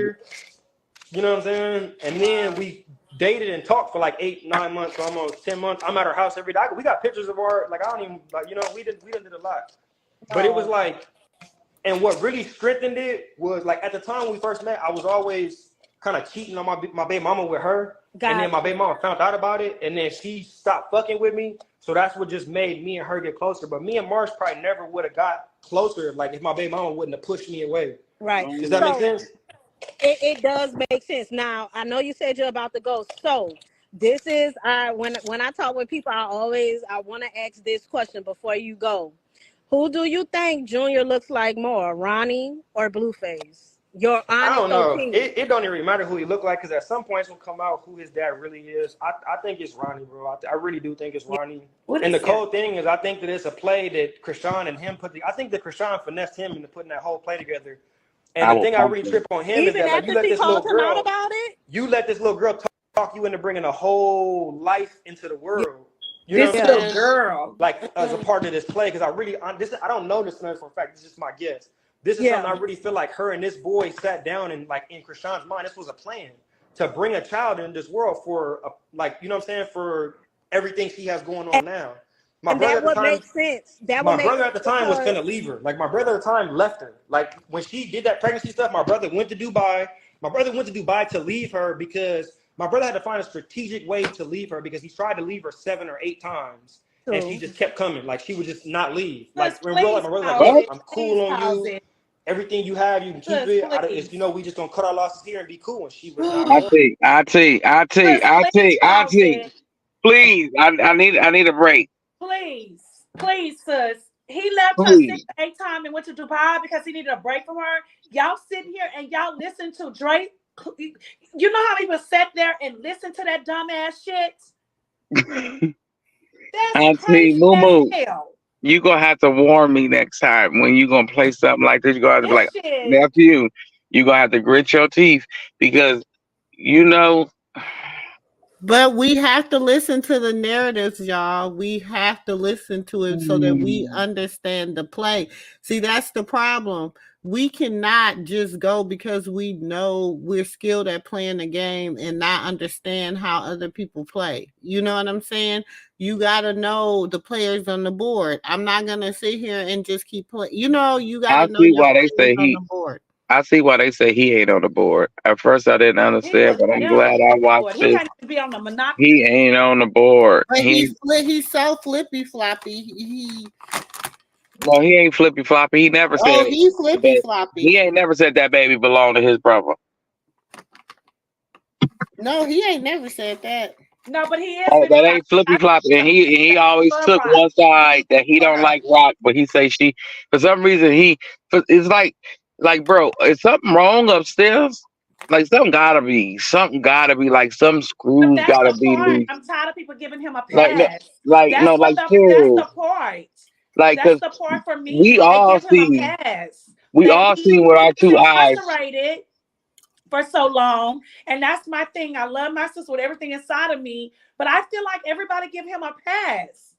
You know what I'm saying? And then we dated and talked for like 8-9 months, almost 10 months. I'm at her house every day. We got pictures of our, like, I don't even, like, we did a lot. But it was like, and what really strengthened it was, like, at the time when we first met, I was always kind of cheating on my baby mama with her. And then my baby mama found out about it, and then she stopped fucking with me. So that's what just made me and her get closer. But me and Marsh probably never would have got closer, like, if my baby mama wouldn't have pushed me away. Right. Does that make sense? It does make sense. Now, I know you said you're about to go. So this is when I talk with people, I want to ask this question before you go. Who do you think Junior looks like more, Ronnie or Blueface? Your honest opinion. It don't even matter who he look like, because at some point it's gonna come out who his dad really is. I think it's Ronnie, bro. I really do think it's Ronnie. And the cold thing is, I think that it's a play that Krishan and him I think that Krishan finessed him into putting that whole play together. And the thing I really trip on him is that, like, you let this little girl talk you into bringing a whole life into the world. You know This what I'm little saying? girl. Like as a part of this play, because I don't know this for a fact. This is just my guess. This is something Yeah. I really feel like her and this boy sat down and like in Krishan's mind, this was a plan to bring a child in this world for like you know what I'm saying for everything she has going on now. My And brother that at the would time, make sense. That would my make brother at sense the time was because finna leave her. Like my brother at the time left her. Like when she did that pregnancy stuff, my brother went to Dubai. My brother went to Dubai to leave her because my brother had to find a strategic way to leave her because he tried to leave her 7 or 8 times and she just kept coming. Like she would just not leave. Like in real life, Please my brother's like, pause look, it. I'm Please cool on pause you. it. Everything you have, you can keep Sis, it. please. We just gonna cut our losses here and be cool. And she would not Sis, budge. please pause it. Please, I need a break. Please. Please, sis. He left her 6 Please. to 8 times and went to Dubai because he needed a break from her. Y'all sitting here and y'all listen to Drake. You know how people sat there and listened to that dumbass shit? That's Auntie crazy as MooMoo, hell. you gonna have to warn me next time when you gonna play something like this. You gonna have to be like, This shit. nephew, you gonna have to grit your teeth because you know. But we have to listen to the narratives, y'all. We have to listen to it so that we understand the play. See, that's the problem. We cannot just go because we know we're skilled at playing the game and not understand how other people play. You know what I'm saying? You got to know the players on the board. I'm not going to sit here and just keep playing. You know, you got I to know see your why they players say on he. the board. I see why they say he ain't on the board. At first, I didn't He understand, was but I'm never glad I on the board. watched He this. can't even be on the Monopoly He team. ain't on the board. But he's so flippy floppy. No, he ain't flippy floppy. He never said He's flippy that. floppy. He ain't never said that baby belonged to his brother. No, he ain't never said that. No, but he is That 55. ain't flippy floppy. And he always Love took Rock. one side that he don't like rock, but he say she for some reason it's like bro, is something wrong upstairs? Like something gotta be like some But screws that's gotta the be part. loose. I'm tired of people giving him a Like no, pass. like no, like That's serious. the part. Like That's cause the part for we me. They all give him a see pass. we That all he seen with our was two eyes. incarcerated for so long. And that's my thing. I love my sister with everything inside of me. But I feel like everybody give him a pass.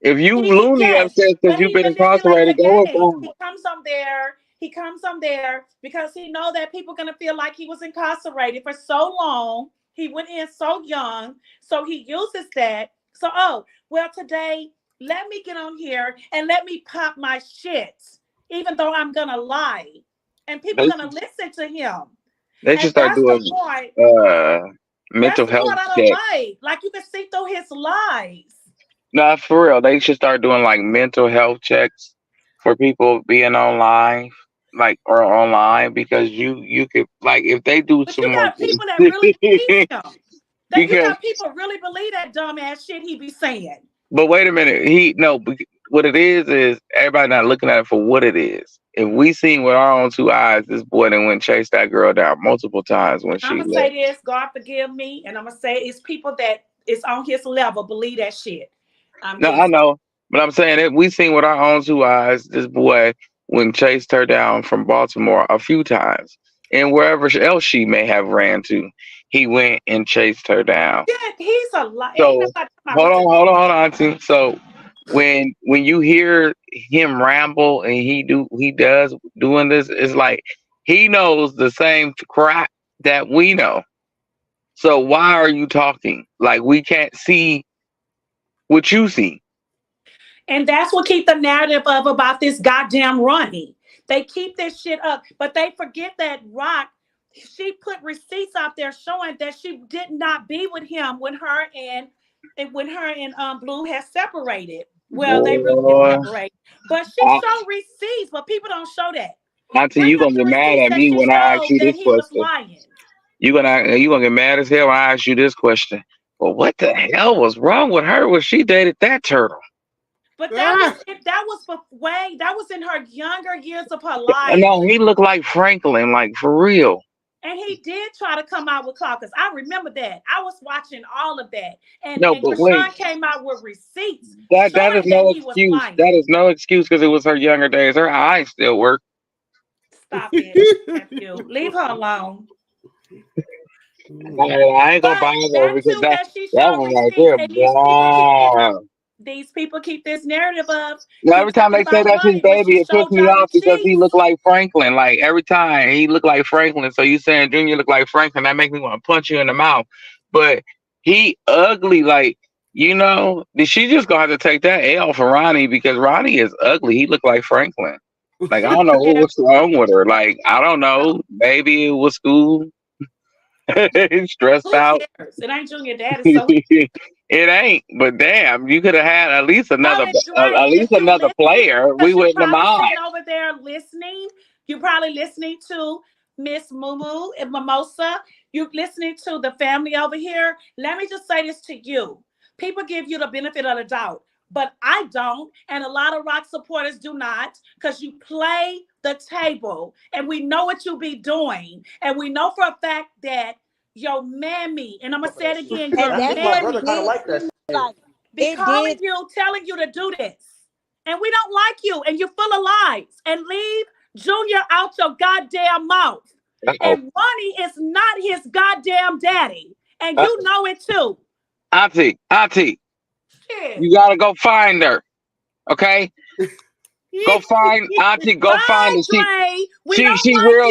If you loony Yes, upstairs because but you've he been manipulates incarcerated, go the game. inside. He comes on there. He comes on there because he know that people are gonna feel like he was incarcerated for so long. He went in so young, so he uses that. So, oh well, today let me get on here and let me pop my shit, even though I'm gonna lie, and people They, gonna listen to him. they should And start doing that's mental the health part I don't checks. like. Like you can see through his lies. No, for real. They should start doing like mental health checks for people being online, like or online, because you could like if they do But you some more got people that really believe him. That you because got people really believe that dumbass shit he be saying. but wait a minute what it is everybody not looking at it for what it is. If we seen with our own two eyes, this boy done went chase that girl down multiple times when And I'm she gonna left. say this, God forgive me, and I'm gonna say it's people that is on his level believe that shit. I'm No, I just know, but I'm saying it. We seen with our own two eyes this boy when chased her down from Baltimore a few times, and wherever else she may have ran to, he went and chased her down. yeah, he's a lie. Ain't So nobody talking about what the hold on, auntie. So when you hear him ramble and he does doing this, it's like he knows the same crap that we know. So why are you talking? Like we can't see what you see. and that's what keep the narrative of about this goddamn Ronnie. They keep this shit up, but they forget that Rock, she put receipts out there showing that she did not be with him when her and Blue had separated. Well, they really did Boy, separate, but she I, showed receipts, but people don't show that. Auntie, Bring you up gonna the get mad receipts at that me she when I ask showed you that this he was question. lying. You gonna get mad as hell when I ask you this question. Well, what the hell was wrong with her when she dated that turtle? But Ah, that was in her younger years of her life. No, he looked like Franklin, like for real. And he did try to come out with clockers. I remember that. I was watching all of that. No, And but wait, Krishan came out with receipts that is showing that no he was excuse. lying. That is no excuse because it was her younger days. Her eyes still work. Stop it, nephew. Leave her alone. I ain't gonna But bother that because too, that she that surely one right speaks, there, and wow. these people keep this narrative of Now, keep every time talking they say about that's his money when she baby, it show pisses me drop the off because he cheeks. look like Franklin. Like every time he look like Franklin. So you saying Junior look like Franklin? That make me want to punch you in the mouth. But he ugly. Like she just gonna have to take that L for Ronnie because Ronnie is ugly. He look like Franklin. Like I don't know Yeah, what's wrong with her. Like I don't know. Maybe it was school. Stressed who out. cares? It ain't Junior Daddy, so It ain't. But damn, you could have had at least oh, another, and Dre, at if least you another listening, player. We because you're wouldn't have probably mind. sitting over there listening. You're probably listening to Miss MooMoo and Mimosa. You're listening to the family over here. Let me just say this to you. People give you the benefit of the doubt, but I don't. And a lot of rock supporters do not, because you play the table and we know what you be doing. And we know for a fact that your mammy, and I'm going to say it again, And your I that think my shit brother mammy kind of did like that seem shit. like be it calling did. you, telling you to do this. And we don't like you, and you're full of lies. And leave Junior out your goddamn mouth. Uh-oh. And Ronnie is not his goddamn daddy. And Uh, you know it too. Auntie, Shit. you gotta go find her. Okay, go find Auntie. Go find Bye, her. Dre. We She don't like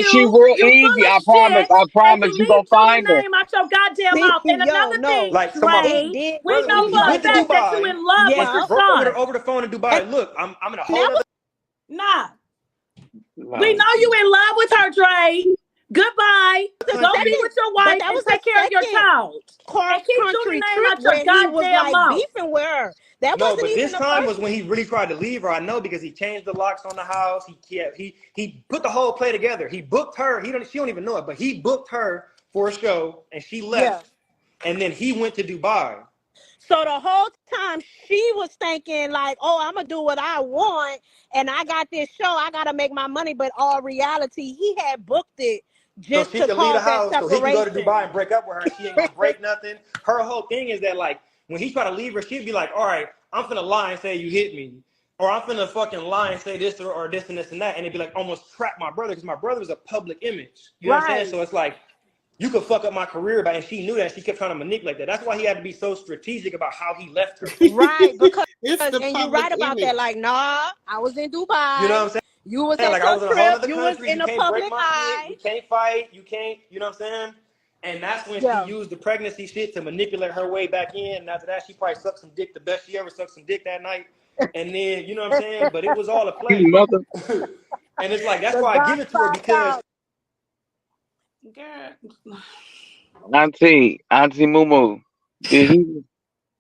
she you. real You easy. full of I promise. shit. I And promise. you You go leave Junior find her. name out your goddamn See, mouth. And yo, another thing, no, Like, come on, it Dre, did. we brother. know He for Seem a went like to that. fact that you Dubai. in love Like with he Yeah, broke Krishan. over the phone in and Dubai. Look, I'm in a that whole other. Nah. We No. know you in love with her, Dre. Goodbye. was the Go be Country. with second, your but wife that and was the take care of your second child. And cross keep Junior country name trip out your where he was goddamn like mouth. beefing with her. That No, wasn't but even this the time first. was when he really tried to leave her. I know because he changed the locks on the house. He put the whole play together. He booked her. She don't even know it, but he booked her for a show and she Yeah. left. And then he went to Dubai. So the whole time she was thinking like, "Oh, I'm gonna do what I want, and I got this show. I gotta make my money." But all reality, he had booked it So just she to could leave the cause that house so he can go to Dubai separation. and break up with her. She ain't gonna break nothing. Her whole thing is that like when he try to leave her, she'd be like, all right, I'm finna lie and say you hit me. Or I'm finna fucking lie and say this or this and this and that. And it'd be like almost trap my brother because my brother is a public image. You know what I'm saying? Right, So it's like you could fuck up my career, but and she knew that. She kept trying to manipulate that. That's why he had to be so strategic about how he left her. right, because It's the and you public right about that. image. Like, nah, I was in You know Dubai. what I'm saying? You was Like at I your was in a whole trip. other You was country. in You the can't break public my shit. eye. We can't fight. You can't. You know what I'm saying? And that's when she Yeah. used the pregnancy shit to manipulate her way back in. And after that, she probably sucked some dick. The best she ever sucked some dick that night. And then you know what I'm saying? But it was all a You play. mother. And it's like that's The why I God give it to her found because out. Girl. Auntie Moo.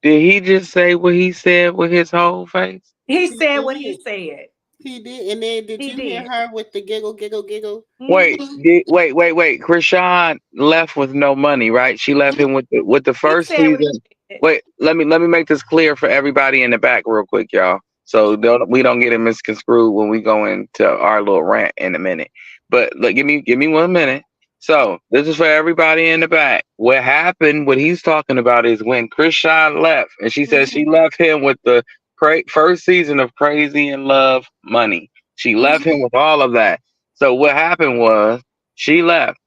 Did he just say what he said with his whole face? He He said what he did. said. He did. And then did He you hear did. her with the giggle, giggle, giggle? Mm-hmm. Wait. Krishan left with no money, right? She left him with the He first said what he season. said. Wait, let me make this clear for everybody in the back real quick, y'all. So we don't get it misconstrued when we go into our little rant in a minute. But look, give me 1 minute. So this is for everybody in the back. What happened, what he's talking about is when Krishan left, and she said Mm-hmm. she left him with the first season of Crazy in Love money. She left Mm-hmm. him with all of that. So what happened was she left.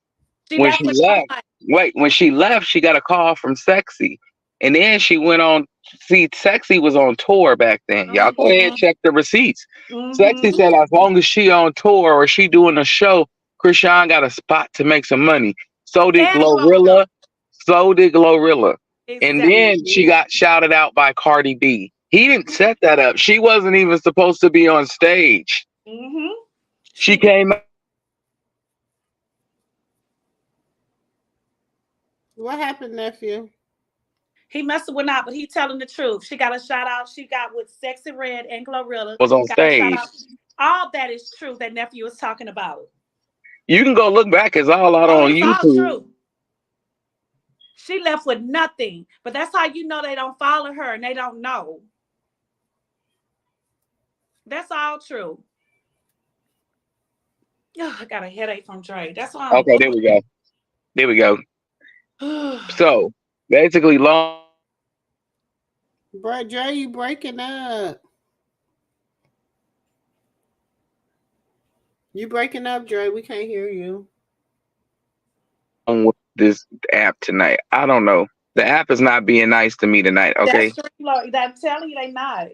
She When left she with no left, money. wait, when she left, she got a call from Sexy. And then she went on. See, Sexy was on tour back then. Y'all go ahead Mm-hmm. and check the receipts. Sexy Mm-hmm. said as long as she on tour or she doing a show, Krishan got a spot to make some money. So did And Glorilla. Glorilla. So did Glorilla. And Exactly. then she got shouted out by Cardi B. He didn't set that up. She wasn't even supposed to be on stage. Mm-hmm. She She did. came. What happened, nephew? He must have went out, but he telling the truth. She got a shout out. She got with Sexy Red and Glorilla. Was on Got a shout stage. out. All that is true that nephew is talking about. You can go look back. It's all out Oh, on it's all YouTube. true. She left with nothing. But that's how you know they don't follow her and they don't know. That's all true. Ugh, I got a headache from Dre. That's why I'm Okay, there we go. There we go. So basically, long. Bro, Dre, you breaking up. You breaking up, Dre. We can't hear you. this app tonight. I don't know. The app is not being nice to me tonight. Okay, That's I'm telling you, they not.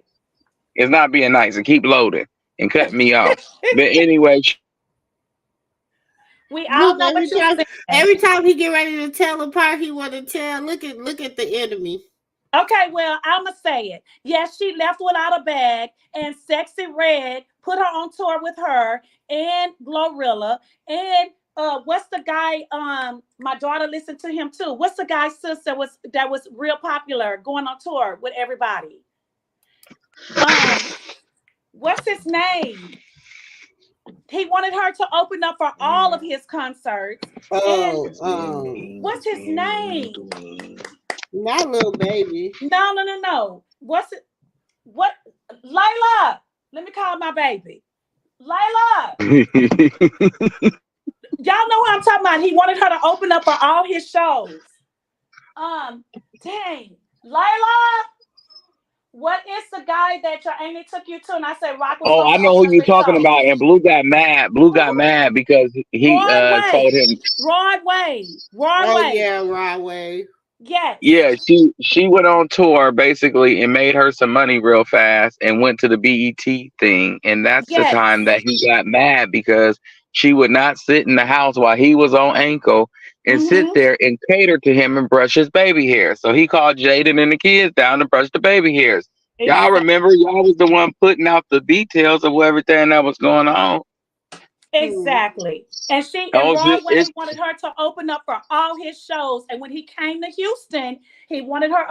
it's not being nice and keep loading and cut me off. But anyway, We all Look, know what you said. every time he get ready to tell a part he want to tell, look at the enemy. Okay, well, I'ma say it. Yes, she left without a bag, and Sexy Red put her on tour with her and Glorilla. And what's the guy? My daughter listened to him too. What's the guy's sister that was real popular going on tour with everybody? What's his name? He wanted her to open up for all of his concerts. Oh, what's his name? Not Lil Baby. No. What's it? What? Layla. Let me call my baby. Layla. Y'all know what I'm talking about. He wanted her to open up for all his shows. Dang. Layla. What is the guy that your Amy took you to? And I said Rock was oh, going I to know open who up you're the talking show. about. And Blue got mad. Blue got mad because he told him. Rod Wave. Yeah, Rod Wave. Yes. Yeah, she went on tour basically and made her some money real fast and went to the BET thing. And that's the time that he got mad because she would not sit in the house while he was on ankle and sit there and cater to him and brush his baby hair. So he called Jaden and the kids down to brush the baby hairs. Y'all remember y'all was the one putting out the details of everything that was going on. Exactly. And Rod Wave wanted her to open up for all his shows. And when he came to Houston, he wanted her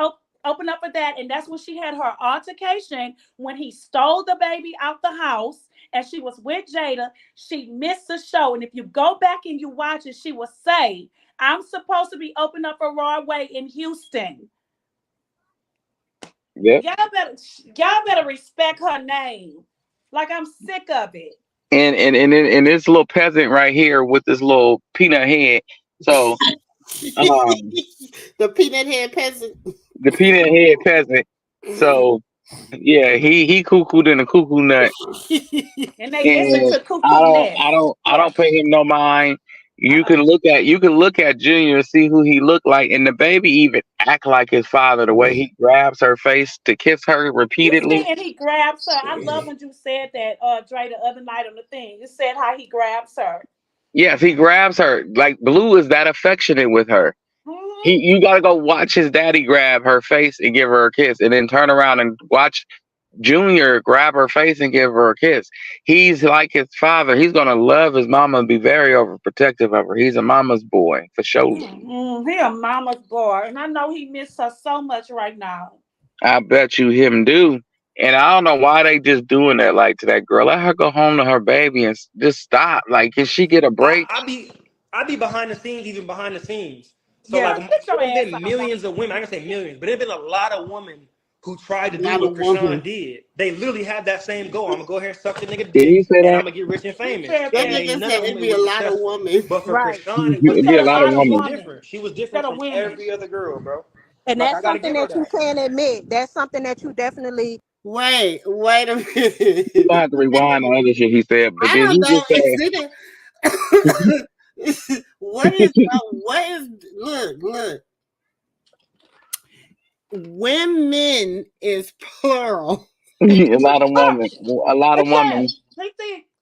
open up for that. And that's when she had her altercation when he stole the baby out the house and she was with Jada. She missed the show. And if you go back and you watch it, she will say, I'm supposed to be opening up for Rod Wave in Houston. Yep. Y'all better respect her name. Like, I'm sick of it. And this little peasant right here with this little peanut head. So the peanut head peasant. The peanut head peasant. So yeah, he cuckooed in a cuckoo nut. And they listen to cuckoo nut. I don't pay him no mind. You can look at Junior and see who he looked like, and the baby even act like his father. The way he grabs her face to kiss her repeatedly, and he grabs her. I love when you said that, Dre, the other night on the thing. You said how he grabs her. Yes, he grabs her. Like Blue is that affectionate with her. You gotta go watch his daddy grab her face and give her a kiss, and then turn around and watch Junior grab her face and give her a kiss. He's like his father. He's gonna love his mama and be very overprotective of her. He's a mama's boy for sure. He a mama's boy, and I know he misses her so much right now. I bet you him do. And I don't know why they just doing that like to that girl. Let her go home to her baby and just stop. Like, can she get a break? I be behind the scenes, even behind the scenes. So yeah, like, there's been millions of women. I can say millions, but there's been a lot of women who tried to do what Krishan did. They literally had that same goal. I'm gonna go ahead and suck the nigga dick, and I'm gonna get rich and famous. That nigga said it'd be a lot of women. But for Krishan, it'd be a lot of women. Different. She was different from every other girl, bro. And that's something that you can admit. That's something that you definitely. Wait a minute. You gonna have to rewind the other shit he said, but then he just said. What is look. Women is plural. A lot of women. A lot of women.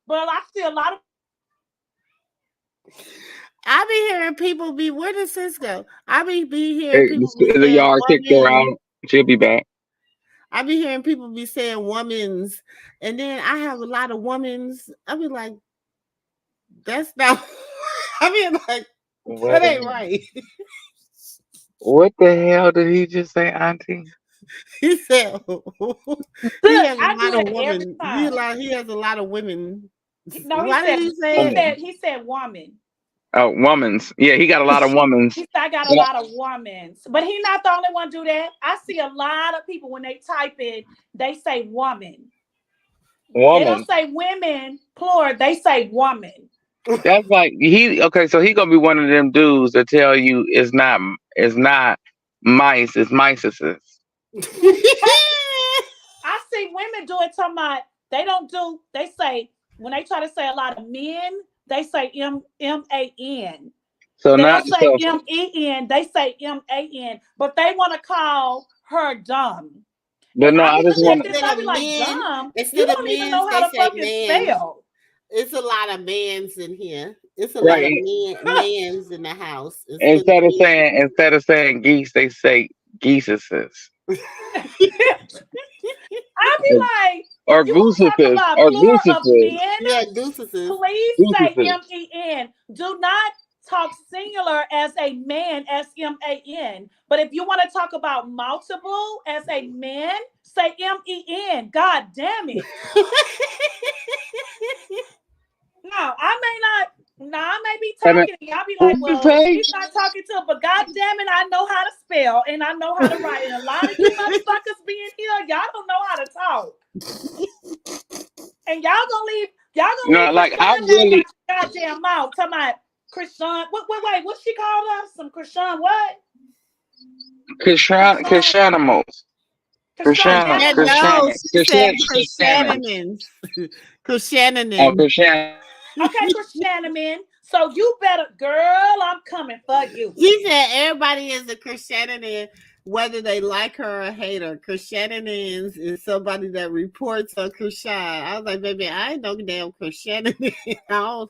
But I see a lot of. I be hearing people be. Where does this go? I be hearing people. The yard kicked her out. She'll be back. I be hearing people be saying women's, and then I have a lot of women's. I be like, that's not. I mean, like, that ain't right. What the hell did he just say, Auntie? He said he has a lot of women. He has a lot of women. No, he said woman. Oh, woman's. Yeah, he got a lot of women's. I got a lot of women's. But he's not the only one do that. I see a lot of people when they type in, they say woman. They don't say women, plural. They say woman. That's like so he gonna be one of them dudes that tell you it's not mice, it's miceses. I see women do it talking about they say when they try to say a lot of men, they say M-A-N. So They not don't say so. M-E-N. They say M-A-N. But they want to call her dumb. But And no, I I be just looking at want this, to. I Instead be of like, men, dumb? You instead of don't even men's, know how they to say fucking man. spell. It's a lot of mans in here. It's a lot of Right. mans in the house instead of Instead of saying geese, they say geeseses I be like, or you want to talk gooseses about or plural of gooseses. men? yeah, deuces. Please say Gooseses. M-E-N. Do not talk singular as a man, S-M-A-N. But if you want to talk about multiple as a man, say M-E-N. God damn it. No, I may not. No, I may be And talking, and y'all be what like, you "Well, say? she's not talking to," but God damn it, I know how to spell and I know how to write. And a lot of you motherfuckers being here, y'all don't know how to talk, and y'all gonna leave Like I Krishan name really, out your goddamn mouth. Talking about Krishan, wait, what she called us? Some Krishan what? Krishan, Krishanimals. Krishan Krishana, animals. No, Krishana, she said Krishanimals. Oh, Krishanimans. Krishan. Okay, Krishan, so you better, girl. I'm coming for you. She said everybody is a Krishanan, whether they like her or hate her. Krishanans is somebody that reports on Krishan. I was like, baby, I ain't no damn Krishanan. I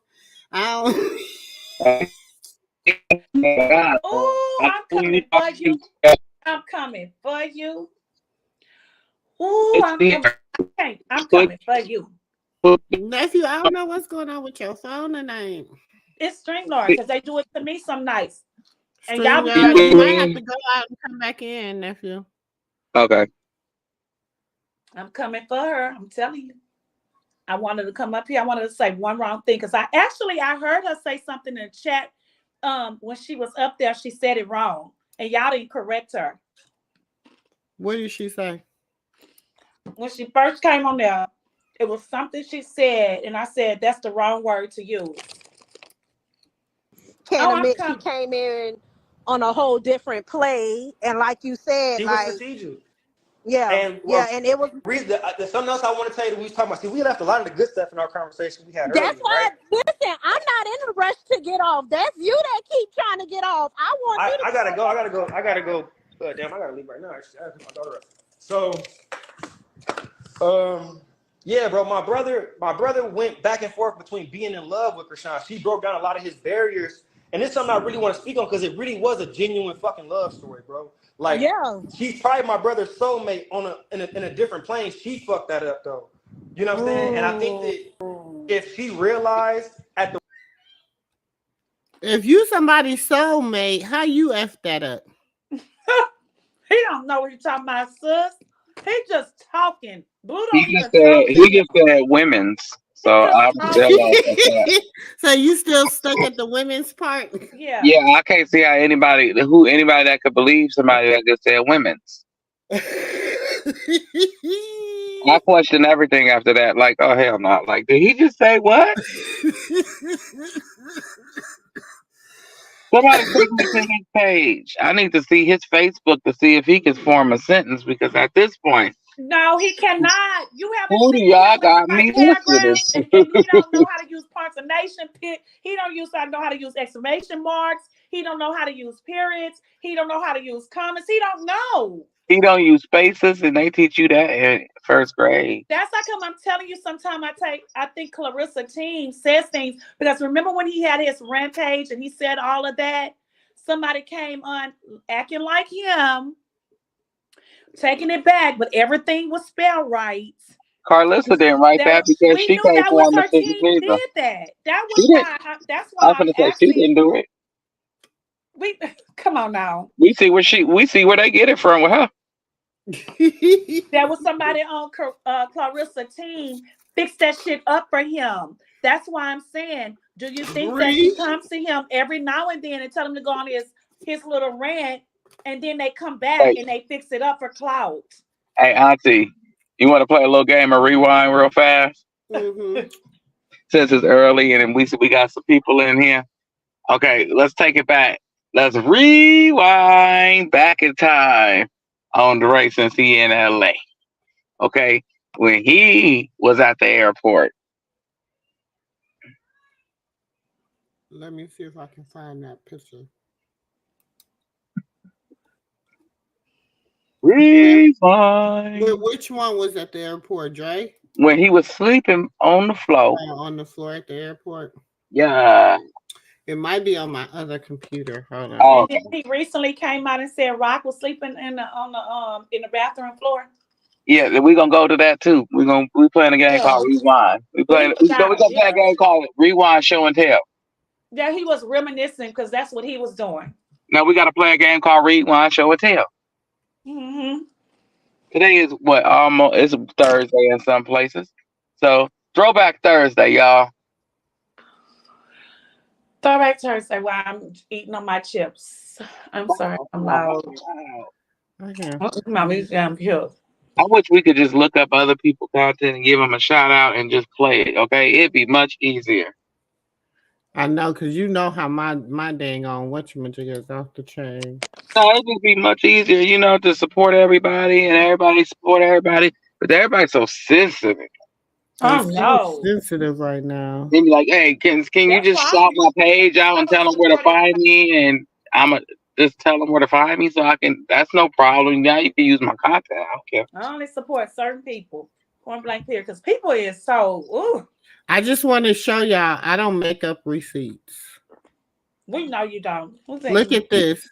Oh, I'm coming for you. I'm coming for you. Ooh, I'm coming for you. nephew, I don't know what's going on with your phone tonight. It's Streamlord because they do it to me some nights. And y'all be StreamYard, you like, might have to go out and come back in, nephew. Okay. I'm coming for her. I'm telling you. I wanted to come up here. I wanted to say one wrong thing because I heard her say something in the chat. When she was up there, she said it wrong, and y'all didn't correct her. What did she say? When she first came on there, it was something she said, and I said that's the wrong word to use. Can't Oh, I'm admit she coming. came in on a whole different play, and like you said, She was like strategic. yeah, And yeah, and it was. there's something else I want to tell you that we was talking about. See, we left a lot of the good stuff in our conversation we had That's earlier, why. right? Listen, I'm not in a rush to get off. That's you that keep trying to get off. I want you to I gotta get go. off. I gotta go. Damn, I gotta leave right now. Actually, I gotta pick my daughter up. So, yeah, bro. My brother went back and forth between being in love with Krishan. She broke down a lot of his barriers, and it's something I really want to speak on because it really was a genuine fucking love story, bro. Like, Yeah. she's probably my brother's soulmate in a different plane. She fucked that up though. You know what I'm saying? And I think that if she realized at the If you somebody's soulmate, how you F that up? He don't know what he's talking about, sis. He just talking. Blue He don't just even said talk to he him. just said women's. So He just I talking. realized that. So you still stuck at the women's part? Yeah. Yeah, I can't see how anybody that could believe somebody that just said women's. I question everything after that. Like, oh hell no! Like, did he just say what? Somebody take me to his page. I need to see his Facebook to see if he can form a sentence because at this point, No, he cannot. You haven't who do seen him y'all look at got my me paragraphs, listed and as? he don't know how to use punctuation. He don't know how to use exclamation marks. He don't know how to use periods. He don't know how to use commas. He don't know. He don't use spaces, and they teach you that in first grade. That's how come I'm telling you. Sometimes I think Clarissa Team says things because remember when he had his rampage and he said all of that. Somebody came on acting like him, taking it back, but everything was spelled right. Carlissa didn't write that because We she knew can't that was form a her sentence team either. did that. That was She didn't. why. That's I why was I'm gonna say she asking. didn't do it. We come on now. We see where they get it from with her. There was somebody on Clarissa team fix that shit up for him. That's why I'm saying, do you think that she comes to him every now and then and tell him to go on his little rant, and then they come back Hey, and they fix it up for clout? hey, Auntie, you want to play a little game of rewind real fast? Mm-hmm. Since it's early and we got some people in here. Okay, let's take it back. Let's rewind back in time on Dre since he in LA. Okay, when he was at the airport. Let me see if I can find that picture. Rewind. Which one was at the airport, Dre? When he was sleeping on the floor. On the floor at the airport. Yeah. It might be on my other computer. Hold on. Oh. And then he recently came out and said Rock was sleeping in the bathroom floor. Yeah, we're gonna go to that too. We playing a game called Rewind. We gonna play a game called Rewind Show and Tell. Yeah, he was reminiscing because that's what he was doing. Now we gotta play a game called Rewind Show and Tell. Mm-hmm. Today is what almost it's Thursday in some places. So Throwback Thursday, y'all. Throwback Thursday while I'm eating on my chips. I'm sorry, I'm loud. Okay. I'm here. I wish we could just look up other people's content and give them a shout out and just play it. Okay, it'd be much easier. I know, cause you know how my dang on whatchamajig off the chain. No, it'd just be much easier, to support everybody and everybody support everybody. But everybody's so sensitive. I'm so sensitive right now. Then be like, hey, can you just shout my page out and tell them where to find me, and I'ma just tell them where to find me so I can. That's no problem. Now you can use my content. I don't care. I only support certain people. Point blank period. Because people is so. Ooh. I just want to show y'all. I don't make up receipts. We know you don't. Look at this.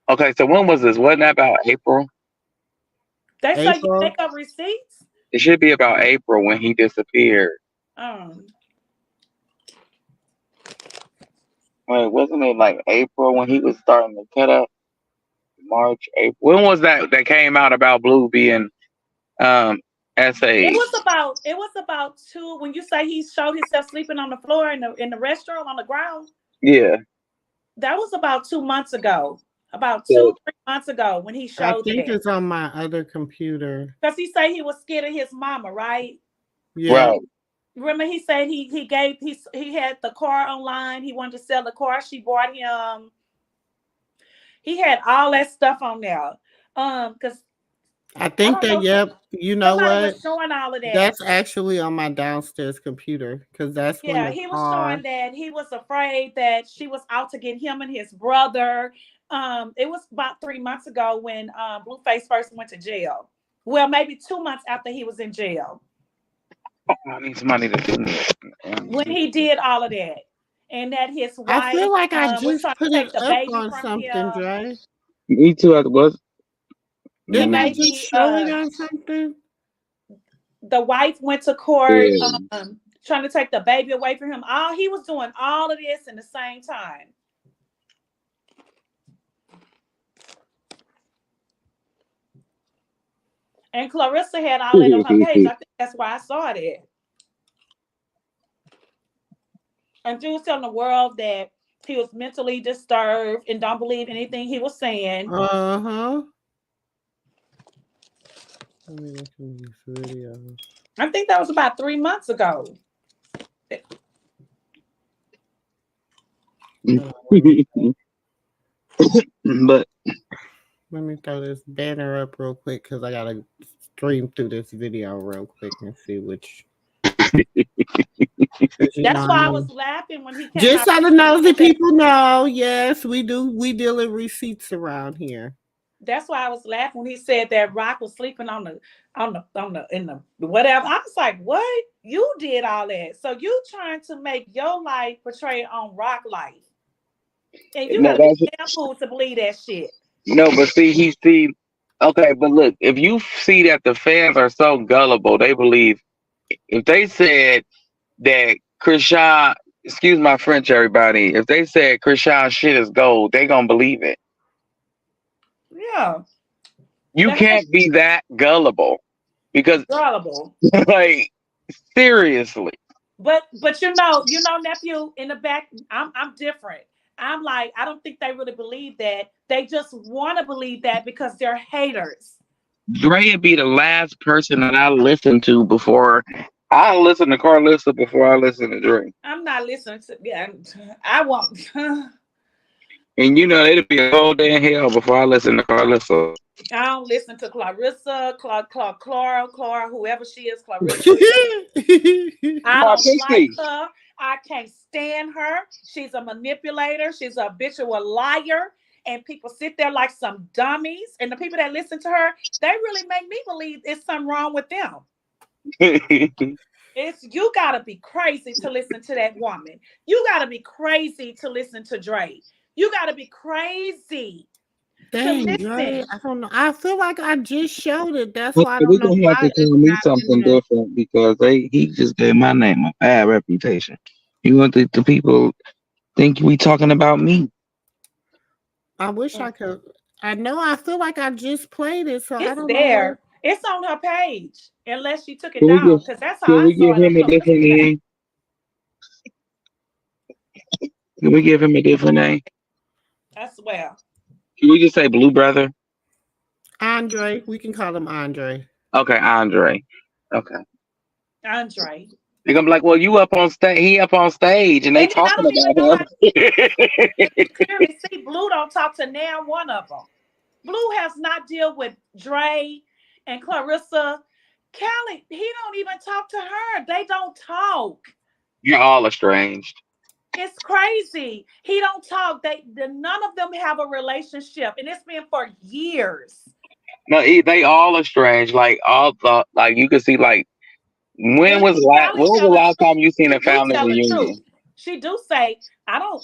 Okay, so when was this? Wasn't that about April? They say you make up receipts? It should be about April when he disappeared. Wait, wasn't it like April when he was starting to cut up? March, April. When was that came out about Blue being SA? It was about 2 when you say he showed himself sleeping on the floor in the restroom on the ground. Yeah. That was about 2 months ago. About 2-3 months ago when he showed I think it's on my other computer. Because he said he was scared of his mama, right? Yeah. Right. Remember he said he had the car online. He wanted to sell the car. She bought him. He had all that stuff on there. Because I think you know what? Was showing all of that. That's actually on my downstairs computer because that's he was showing that he was afraid that she was out to get him and his brother. It was about 3 months ago when Blueface first went to jail. Well, maybe 2 months after he was in jail. I need somebody to do this. When he did all of that, and that his wife, I feel like I just put it up on something, Dre. Me too. I was. Didn't I just show it on something? The wife went to court, trying to take the baby away from him. He was doing all of this in the same time. And Clarissa had all that on her page. I think that's why I saw it. And she was telling the world that he was mentally disturbed and don't believe anything he was saying. Let me look at these videos. I think that was about 3 months ago. But let me throw this banner up real quick because I gotta stream through this video real quick and see which. That's why I was laughing when he came just so the nosy people know. Yes, we do. We deal in receipts around here. That's why I was laughing when he said that Rock was sleeping in the whatever. I was like, what? You did all that. So you trying to make your life portray on Rock life. And you gotta be damn fool to believe that shit. No, but okay, but look, if you see that the fans are so gullible, they believe if they said that Krishan, excuse my French, everybody, if they said Krishan shit is gold, they gonna believe it. Yeah. You can't be that gullible because like seriously. But you know, nephew, in the back, I'm different. I'm like, I don't think they really believe that. They just want to believe that because they're haters. Dre would be the last person that I listened to before. I listen to Carlissa before I listen to Dre. I'm not listening to. I won't. And it'll be a whole day in hell before I listen to Carlissa. I don't listen to Clarissa, Clara, whoever she is, Clarissa. I don't like her. I can't stand her. She's a manipulator. She's a habitual liar. And people sit there like some dummies. And the people that listen to her, they really make me believe it's something wrong with them. You gotta be crazy to listen to that woman. You gotta be crazy to listen to Dre. You gotta be crazy. Dang, Dre, I don't know. I feel like I just showed it. That's why I We're don't know gonna have why to tell me something different because he just gave my name a bad reputation. You want the people think we talking about me? I wish I could. I know. I feel like I just played it, so I don't know. There. It's on her page, unless she took it down. Because that's how Can we give him a different name? Can we give him a different name? I swear. Can we just say Blue Brother? Andre. We can call him Andre. Okay, Andre. Okay. Andre. They're gonna be like, well, you up on stage, he up on stage, and they talking about him. Clearly, see, Blue don't talk to now one of them. Blue has not dealt with Dre and Clarissa. Kelly, he don't even talk to her. They don't talk. You're all estranged. It's crazy. He don't talk. None of them have a relationship, and it's been for years. No, they all estranged. Like you can see like. When was the last time you seen a family reunion? She do say,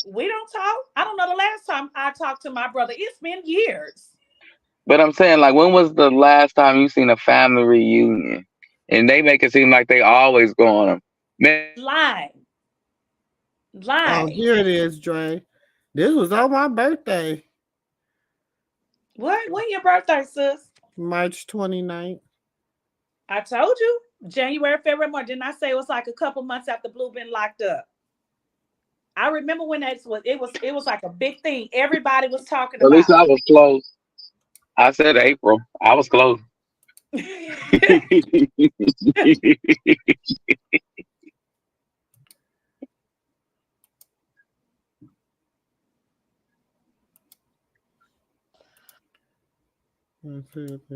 we don't talk. I don't know the last time I talked to my brother. It's been years. But I'm saying, like, when was the last time you seen a family reunion? And they make it seem like they always go on them. Lie. Oh, here it is, Dre. This was on my birthday. What? When your birthday, sis? March 29th. I told you. January, February, March. Didn't I say it was like a couple months after Blue been locked up? I remember when it was like a big thing. Everybody was talking about. At least I was close. I said April. I was close.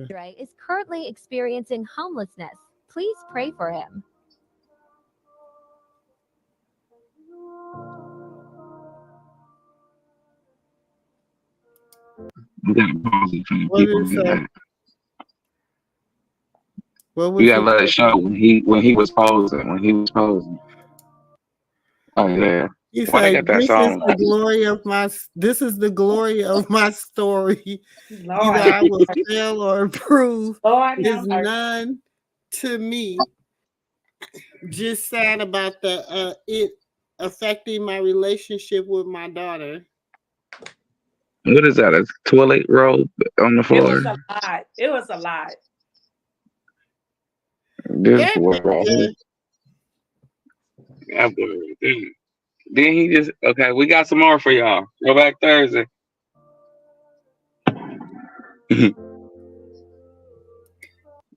Dre is currently experiencing homelessness. Please pray for him. What is that? You gotta let it show when he was posing. Oh yeah. He said, "This is the glory of my. This is the glory of my story. Either I will fail or improve. Is none to me. Just sad about it affecting my relationship with my daughter." What is that? A toilet roll on the floor? It was a lot. This boy right here. That boy right there. Then he just okay. We got some more for y'all. Go back Thursday.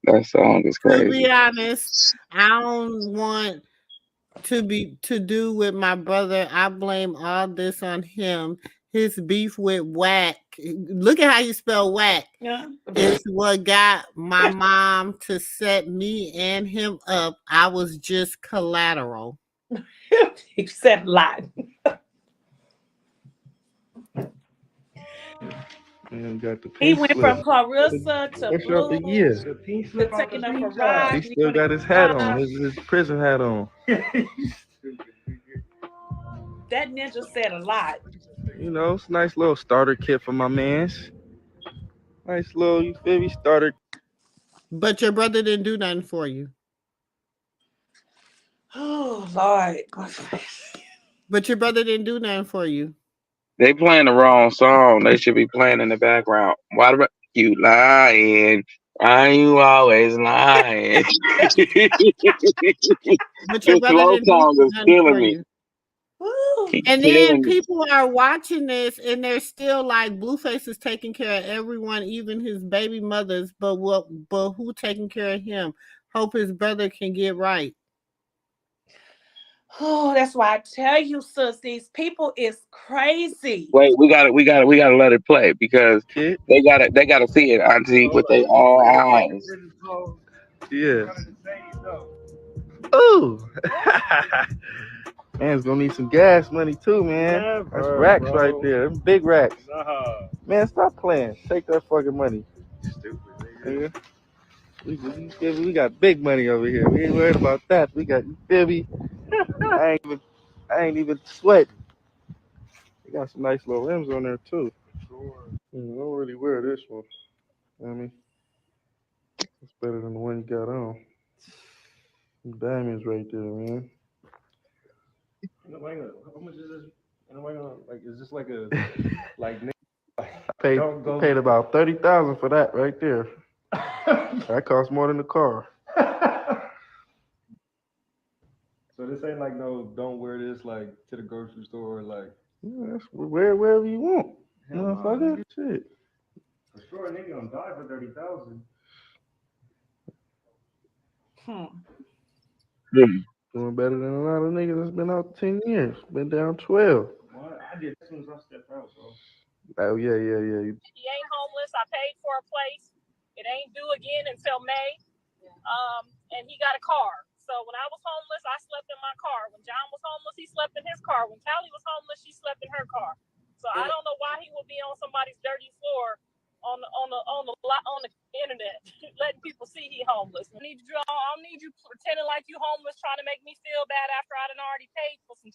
That song is crazy. To be honest, I don't want to do with my brother. I blame all this on him. His beef with Whack. Look at how you spell Whack. Yeah. It's what got my mom to set me and him up. I was just collateral. He said a lot. He went from Clarissa to Blue to taking up a ride. He still got his hat on, his prison hat on. That ninja said a lot. You know, it's a nice little starter kit for my mans. Nice little, you feel me, starter. But your brother didn't do nothing for you. Oh, Lord. But your brother didn't do nothing for you. They playing the wrong song. They should be playing in the background. Why do you lying? Why you always lying? But your brother didn't do nothing for you. And then people are watching this and they're still like, Blueface is taking care of everyone, even his baby mothers. But who taking care of him? Hope his brother can get right. Oh, that's why I tell you, sis, these people is crazy. Wait, we gotta let it play because they gotta see it, Auntie, with their own eyes. Yeah. Ooh. Man's gonna need some gas money too, man. Never, That's racks bro. right there. Them big racks. Nah. Man, stop playing. Take that fucking money. Stupid nigga. We got big money over here. We ain't worried about that. We got, you feel me? I ain't even sweating. They got some nice little rims on there too. I don't really wear this one. I mean, it's better than the one you got on. Some diamonds right there, man. How much is this? Like, is this like a like? I paid about $30,000 for that right there. That costs more than the car. So this ain't like no, don't wear this like to the grocery store, like. Yeah, wear wherever you want. Motherfucker, shit. For sure, a nigga gonna die for 30,000. Doing better than a lot of niggas that's been out 10 years. Been down 12. What? I did as soon as I stepped out, bro. Oh, yeah. He ain't homeless. I paid for a place. It ain't due again until May. And he got a car. So when I was homeless, I slept in my car. When John was homeless, he slept in his car. When Callie was homeless, she slept in her car. So I don't know why he would be on somebody's dirty floor on the internet, letting people see he homeless. I don't need you pretending like you homeless, trying to make me feel bad after I done already paid for some.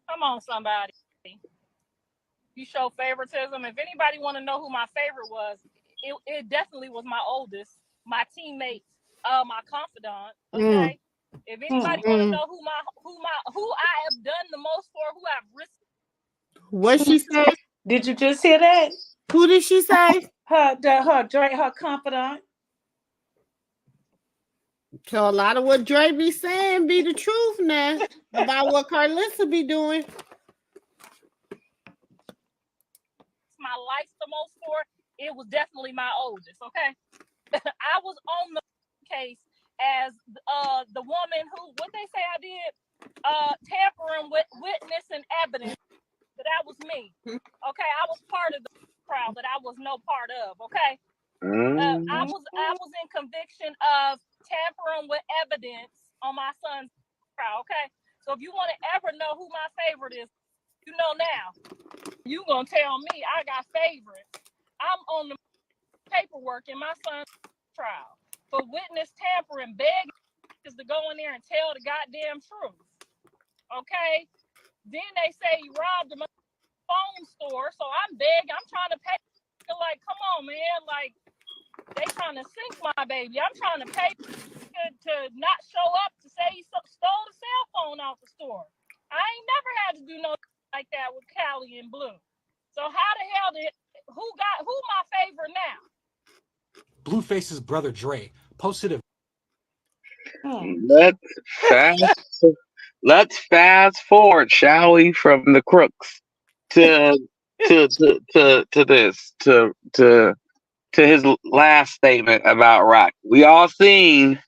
Come on, somebody. You show favoritism. If anybody want to know who my favorite was, it definitely was my oldest, my teammate, my confidant. Okay. If anybody want to know who I have done the most for, who I've risked. What she say? Did you just hear that? Who did she say? Her confidant. So a lot of what Dre be saying be the truth now about what Carlissa be doing. My life the most for, it was definitely my oldest. Okay. I was on the case as the woman who, what they say I did, tampering with witness and evidence. That was me. Okay, I was part of the crowd that I was no part of. Okay, I was in conviction of tampering with evidence on my son's crowd. Okay, so if you want to ever know who my favorite is, you know now. You gonna tell me I got favorites. I'm on the paperwork in my son's trial for witness tampering, begging to go in there and tell the goddamn truth. Okay, then they say you robbed him. Phone store, so I'm trying to pay. Like, come on, man, like they trying to sink my baby. I'm trying to pay to not show up to say he stole the cell phone off the store. I ain't never had to do no like that with Callie and Blue. So how the hell who my favorite now? Blueface's brother Dre posted a. Let's fast forward, shall we, from the crooks to his last statement about Rock. We all seen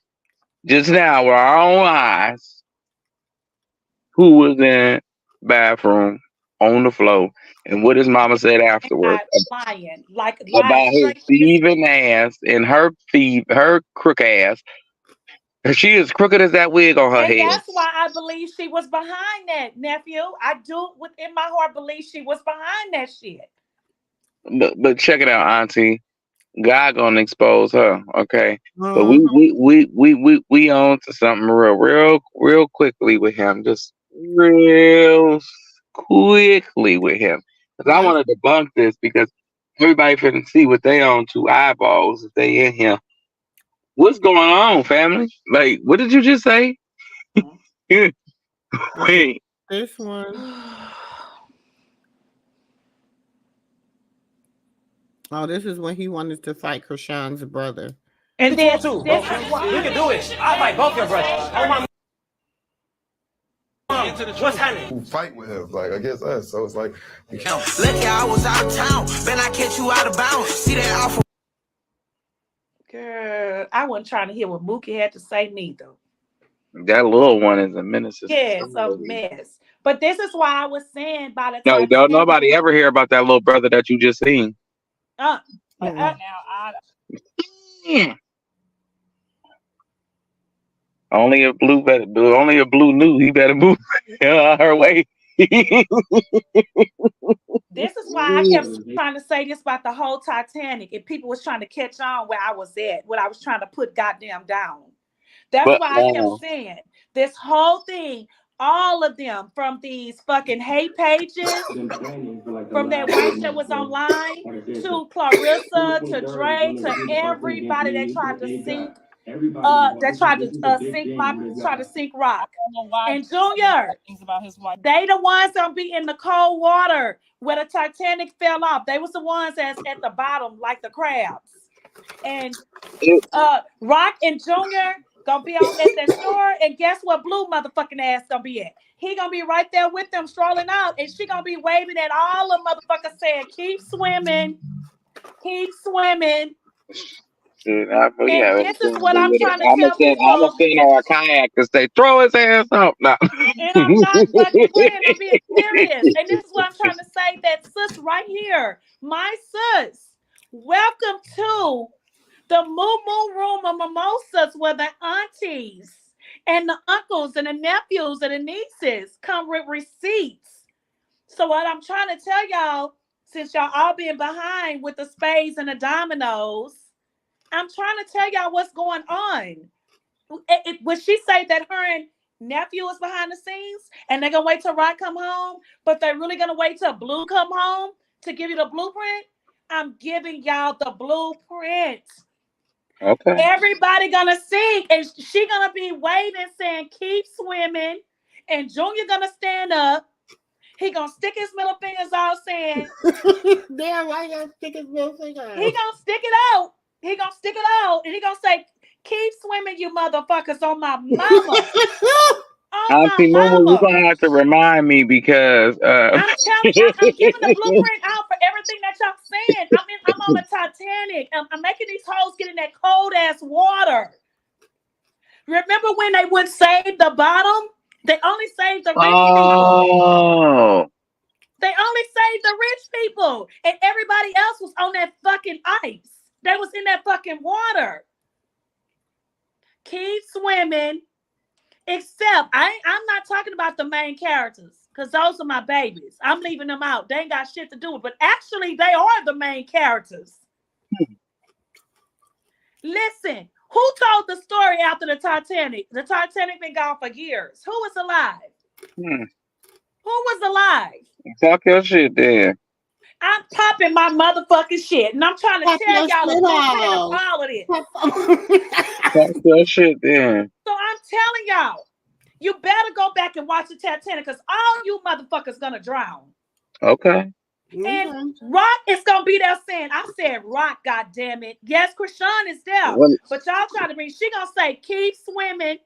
just now with our own eyes who was in the bathroom on the floor and what his mama said afterwards lying about his thieving ass and her crook ass. She is crooked as that wig on her head. That's why I believe she was behind that, nephew. I do within my heart believe she was behind that shit. But check it out, Auntie. God gonna expose her, okay? But we on to something real quickly with him. Just real quickly with him. Because I want to debunk this because everybody finna see what they on two eyeballs if they in here. What's going on, family? Like, what did you just say? Wait. This one. Oh, this is when he wanted to fight Krishan's brother. And then too, we can do it. I fight both your brothers. Oh my mom. What's happening? Fight with him, like against us. So it's like, lucky I was out of town. Then I catch you out of bounds. See that alpha. Girl, I wasn't trying to hear what Mookie had to say neither. That little one is a menace. Yes, a mess. But this is why I was saying by the time. No, don't nobody ever hear about that little brother that you just seen. Only if Blue knew he better move her way. This is why I kept trying to say this about the whole Titanic, and people was trying to catch on where I was at, what I was trying to put goddamn down. That's But why I kept saying this whole thing, all of them, from these fucking hate pages, from that wench that was online, to Clarissa, to Dre, to everybody that tried to sink, try to sink Rock. And Junior, things about his wife. they the ones gonna be in the cold water where the Titanic fell off. They was the ones that's at the bottom like the crabs. And Rock and Junior gonna be on at that shore, and guess what Blue motherfucking ass gonna be at? He gonna be right there with them strolling out, and she gonna be waving at all the motherfuckers saying, keep swimming, keep swimming. Shit, This is what I'm trying to tell people. I'm a fan of our kayak to say, throw his ass out. No. And I'm not fucking playing, I'm being serious. And this is what I'm trying to say, that sis right here, my sis, welcome to the MooMoo room of mimosas, where the aunties and the uncles and the nephews and the nieces come with receipts. So what I'm trying to tell y'all, since y'all all being behind with the spades and the dominoes, I'm trying to tell y'all what's going on. Would she say that her and nephew is behind the scenes and they're gonna wait till Rock come home, but they're really gonna wait till Blue come home to give you the blueprint? I'm giving y'all the blueprint. Okay. Everybody gonna sing, and she gonna be waving saying keep swimming, and Junior gonna stand up. He gonna stick his middle fingers out saying damn, why you gonna stick his middle finger out? He gonna stick it out. He gonna stick it out, and he gonna say, keep swimming, you motherfuckers, on my mama. Auntie MooMoo, you're gonna have to remind me because I'm telling you, I'm giving the blueprint out for everything that y'all saying. I'm on the Titanic. I'm making these hoes get in that cold ass water. Remember when they would save the bottom? They only saved the rich people. They only saved the rich people, and everybody else was on that fucking ice. They was in that fucking water. Keep swimming. Except I'm not talking about the main characters, because those are my babies. I'm leaving them out. They ain't got shit to do with it. But actually, they are the main characters. Listen, who told the story after the Titanic? The Titanic been gone for years. Who was alive? Who was alive? Talk your shit there. I'm popping my motherfucking shit, and I'm trying to tell y'all the blueprint of all of this. Talk your shit there. So I'm telling y'all, you better go back and watch the Titanic, because all you motherfuckers gonna drown. Okay. And Rock is gonna be there saying, I said Rock, goddammit. Yes, Krishan is there. But y'all trying to bring, she gonna say, keep swimming,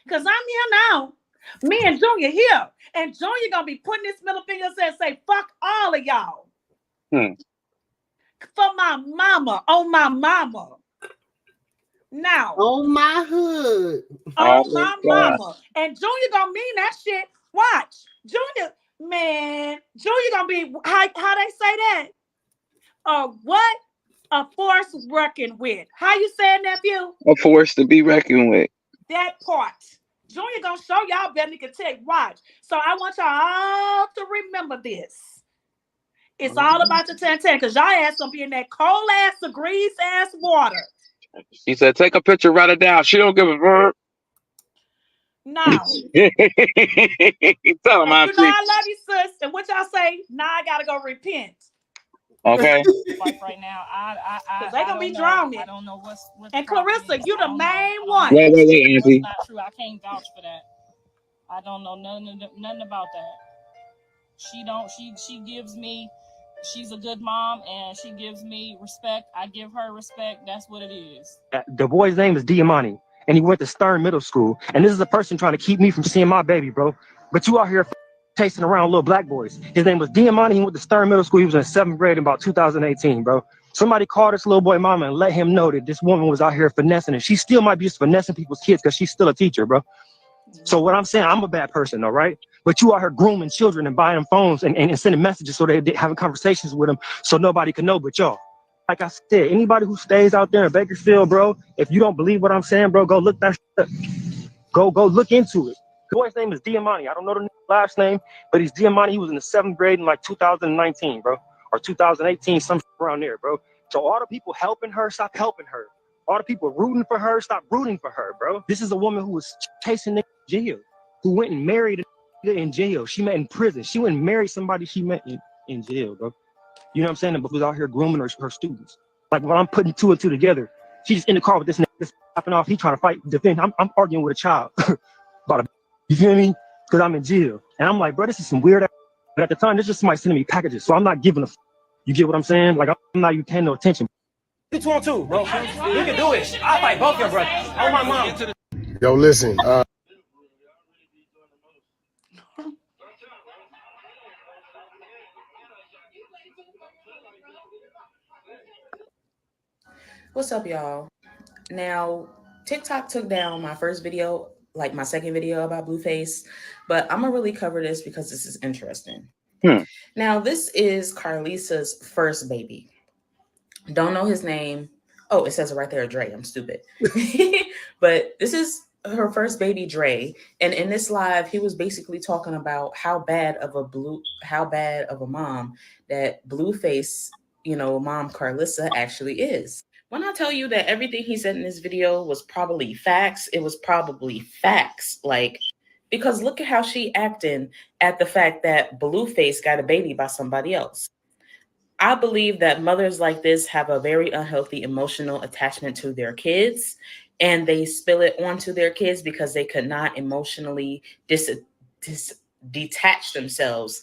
because I'm here now. Me and Junior here. And Junior gonna be putting his middle finger and say, fuck all of y'all. For my mama, on my mama. Now. On my hood. On my mama. And Junior gonna mean that shit. Watch. Junior, man. Junior gonna be, how they say that? What? A force reckoned with. How you say it, nephew? A force to be reckoned with. That part. Junior gonna show y'all better can take. Watch. So I want y'all all to remember this. It's all about the Titanic, because y'all ass gonna be in that cold ass, grease ass water. He said, take a picture, write it down. She don't give a fuck. No. Tell him I love you, sis. And what y'all say? Now I gotta go repent. Okay. Like right now, because they're gonna be drowning. I don't know what's and Clarissa, you the main one. Wait, Auntie. That's not true. I can't vouch for that. I don't know nothing about that. She gives me. She's a good mom, and she gives me respect. I give her respect. That's what it is. The boy's name is Diamante, and he went to Stern Middle School. And this is a person trying to keep me from seeing my baby, bro. But you out here chasing around little black boys. His name was Diamante. He went to Stern Middle School. He was in 7th grade in about 2018, bro. Somebody called this little boy mama and let him know that this woman was out here finessing, and she still might be just finessing people's kids because she's still a teacher, bro. So what I'm saying, I'm a bad person, all right? But you out here grooming children and buying them phones and sending messages so they're having conversations with them so nobody can know but y'all. Like I said, anybody who stays out there in Bakersfield, bro, if you don't believe what I'm saying, bro, go look that shit up. Go look into it. The boy's name is Diamani. I don't know the last name, but he's Diamani. He was in the 7th grade in like 2019, bro, or 2018, some around there, bro. So all the people helping her, stop helping her. All the people rooting for her, stop rooting for her, bro. This is a woman who was chasing niggas in jail, who went and married a nigga in jail. She met in prison. She went and married somebody she met in jail, bro. You know what I'm saying? But was out here grooming her students. Like when I'm putting two and two together, she's just in the car with this nigga popping off. He trying to fight, defend. I'm arguing with a child about a, you feel me? Because I'm in jail. And I'm like, bro, this is some weird ass. But at the time, there's just somebody sending me packages. So I'm not giving a you get what I'm saying? Like I'm not even paying no attention. 2 on 2, bro. You can do it. I'll fight both your brothers. Oh my mom. Yo, listen. What's up, y'all? Now, TikTok took down my first video, like my second video about Blueface, but I'm gonna really cover this because this is interesting. Now, this is Carlissa's first baby. Don't know his name. Oh, it says it right there, Dre. I'm stupid. But this is her first baby, Dre. And in this live, he was basically talking about how bad of a mom that Blueface, mom Carlissa actually is. When I tell you that everything he said in this video was probably facts, it was probably facts. Like, because look at how she acting at the fact that Blueface got a baby by somebody else. I believe that mothers like this have a very unhealthy emotional attachment to their kids, and they spill it onto their kids because they could not emotionally detach themselves.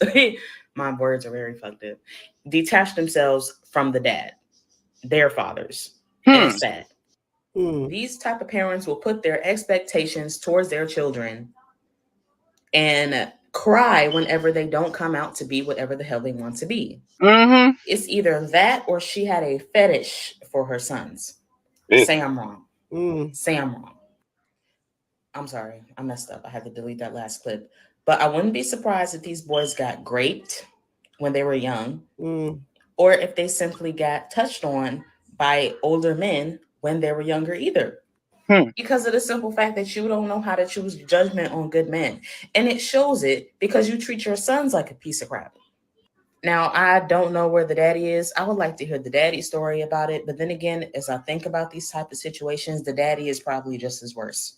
My words are very fucked up. Detach themselves from the dad, their fathers. And it's bad. These type of parents will put their expectations towards their children and cry whenever they don't come out to be whatever the hell they want to be. It's either that or she had a fetish for her sons. Say I'm wrong. Say I'm wrong. I'm sorry. I messed up. I had to delete that last clip. But I wouldn't be surprised if these boys got raped when they were young, or if they simply got touched on by older men when they were younger either. Because of the simple fact that you don't know how to choose judgment on good men. And it shows it because you treat your sons like a piece of crap. Now, I don't know where the daddy is. I would like to hear the daddy story about it. But then again, as I think about these type of situations, the daddy is probably just as worse.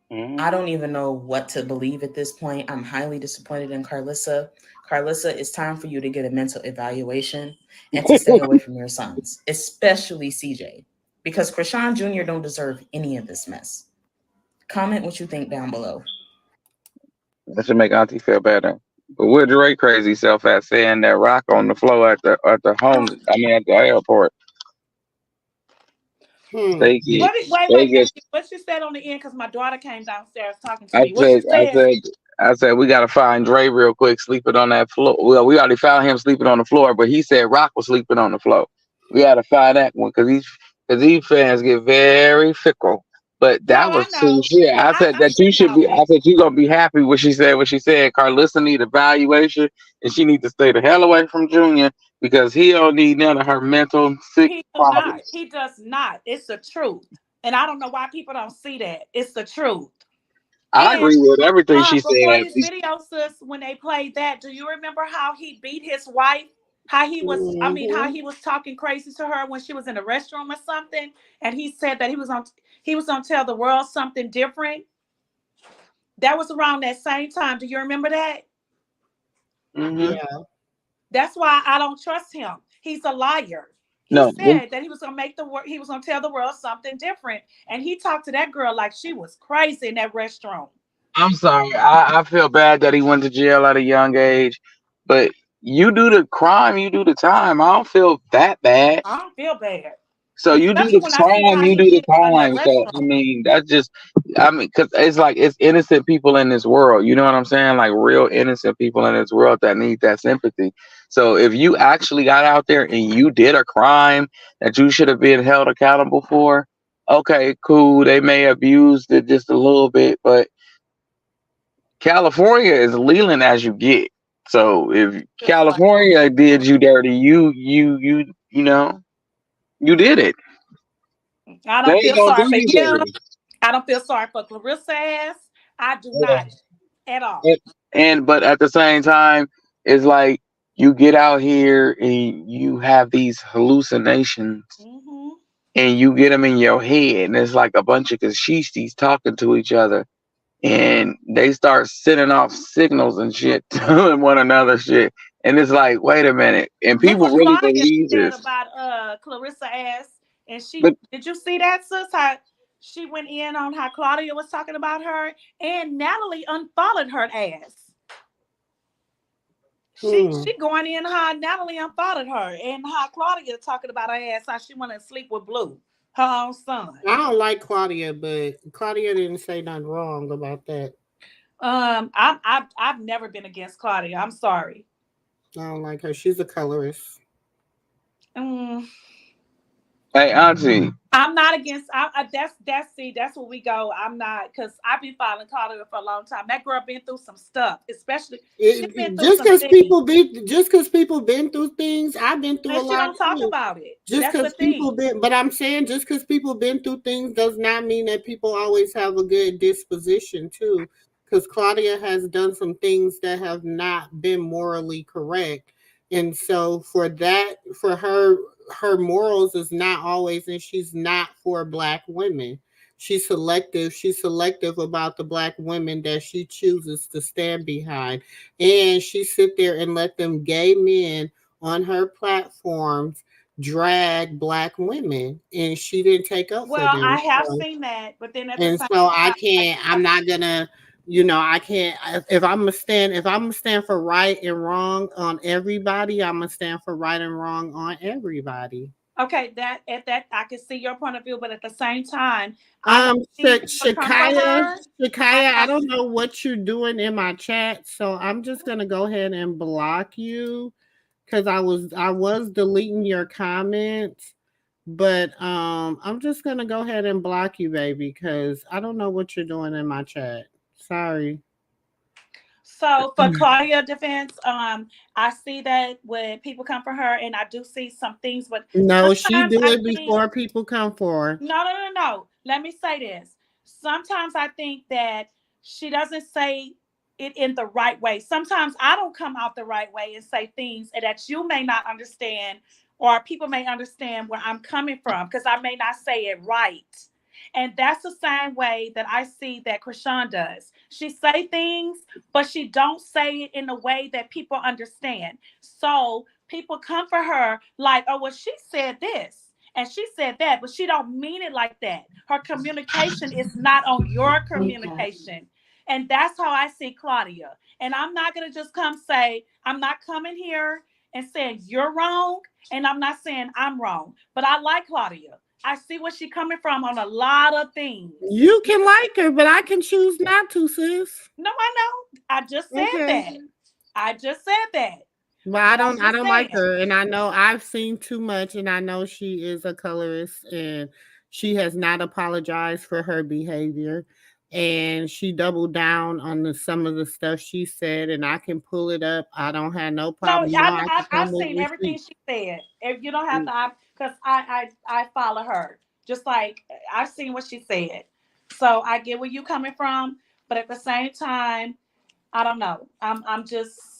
I don't even know what to believe at this point. I'm highly disappointed in Carlissa. Carlissa, it's time for you to get a mental evaluation and to stay away from your sons, especially CJ, because Krishan Jr. don't deserve any of this mess. Comment what you think down below. That should make Auntie feel better. But where Dre crazy self at saying that rock on the floor at the at the airport. What you said on the end? Because my daughter came downstairs talking to me. What you said? I said we gotta find Dre real quick sleeping on that floor. Well, we already found him sleeping on the floor, but he said Rock was sleeping on the floor. We gotta find that one because these fans get very fickle. But that was too shit. I said that you should be. I said you gonna be happy what she said. What she said. Carlissa need evaluation, and she need to stay the hell away from Junior because he don't need none of her mental sick problems. He does not. It's the truth, and I don't know why people don't see that. It's the truth. I agree with everything she said. Before this video, sis, when they played that, do you remember how he beat his wife? How he was, how he was talking crazy to her when she was in the restroom or something, and he said that he was gonna tell the world something different. That was around that same time. Do you remember that? Yeah. That's why I don't trust him. He's a liar. He said that he was gonna he was gonna tell the world something different, and he talked to that girl like she was crazy in that restroom. I'm sorry. I feel bad that he went to jail at a young age, but you do the crime, you do the time. I don't feel that bad. I don't feel bad. So you do the crime, you do the crime. So I mean, because it's like it's innocent people in this world. You know what I'm saying? Like real innocent people in this world that need that sympathy. So if you actually got out there and you did a crime that you should have been held accountable for, okay, cool. They may have abused it just a little bit, but California is leland as you get. So if California did you dirty, you know. You did it. I They don't ain't feel gonna sorry do for you him. dirty. I don't feel sorry for Clarissa ass. I do Yeah. not at all. But at the same time, it's like you get out here and you have these hallucinations, Mm-hmm. and you get them in your head, and it's like a bunch of kashishis talking to each other, and they start sending off signals and shit to one another, shit. And it's like, wait a minute, and Look people what really Claudia believe said this. about Clarissa ass. And But did you see that, sis? How she went in on how Claudia was talking about her, and Natalie unfollowed her ass. She going in how Natalie unfollowed her, and how Claudia talking about her ass, how she went to sleep with Blue, her own son. I don't like Claudia, but Claudia didn't say nothing wrong about that. I've never been against Claudia. I'm sorry. I don't like her. She's a colorist. hey, Auntie. I'm not against. That's where we go. I'm not, because I've been following Claudia for a long time. That girl been through some stuff, especially she's been through Just some because things. people been through things, I've been through And a she lot don't talk too. about it. Just That's the because people thing. been, but I'm saying just because people been through things does not mean that people always have a good disposition too. Because Claudia has done some things that have not been morally correct, and so for that, for her morals is not always, and she's not for Black women. She's selective. She's selective about the Black women that she chooses to stand behind, and she sit there and let them gay men on her platforms drag Black women, and she didn't take up for Well, I them. have seen that, but then at the And same so I time, can't. I'm not gonna. I can't. If I'm gonna stand, if I'm gonna stand for right and wrong on everybody, I'm gonna stand for right and wrong on everybody. okay, that I can see your point of view, but at the same time, I have seen people come for her. I don't know what you're doing in my chat, so I'm just gonna go ahead and block you because I was deleting your comments, but I'm just gonna go ahead and block you, baby, because I don't know what you're doing in my chat. Sorry. So for Claudia defense, I see that when people come for her, and I do see some things, but No, she sometimes do I it think before people come for her. no. Let me say this. Sometimes I think that she doesn't say it in the right way. Sometimes I don't come out the right way and say things that you may not understand, or people may understand where I'm coming from, because I may not say it right. And that's the same way that I see that Krishan does. She say things, but she don't say it in a way that people understand. So people come for her like, oh, well, she said this and she said that, but she don't mean it like that. Her communication is not on your communication. And that's how I see Claudia. And I'm not going to just come say, I'm not coming here and saying you're wrong, and I'm not saying I'm wrong. But I like Claudia. I see where she's coming from on a lot of things. You can like her, but I can choose not to, sis. No, I know. I just said that. I just said that. But I don't like her, and I know I've seen too much, and I know she is a colorist, and she has not apologized for her behavior, and she doubled down on some of the stuff she said, and I can pull it up. I don't have no problem. No, I can I've come with seen everything receipts. she said. If you don't have to, because I follow her. Just like I've seen what she said, so I get where you coming from. But at the same time, I don't know. I'm just.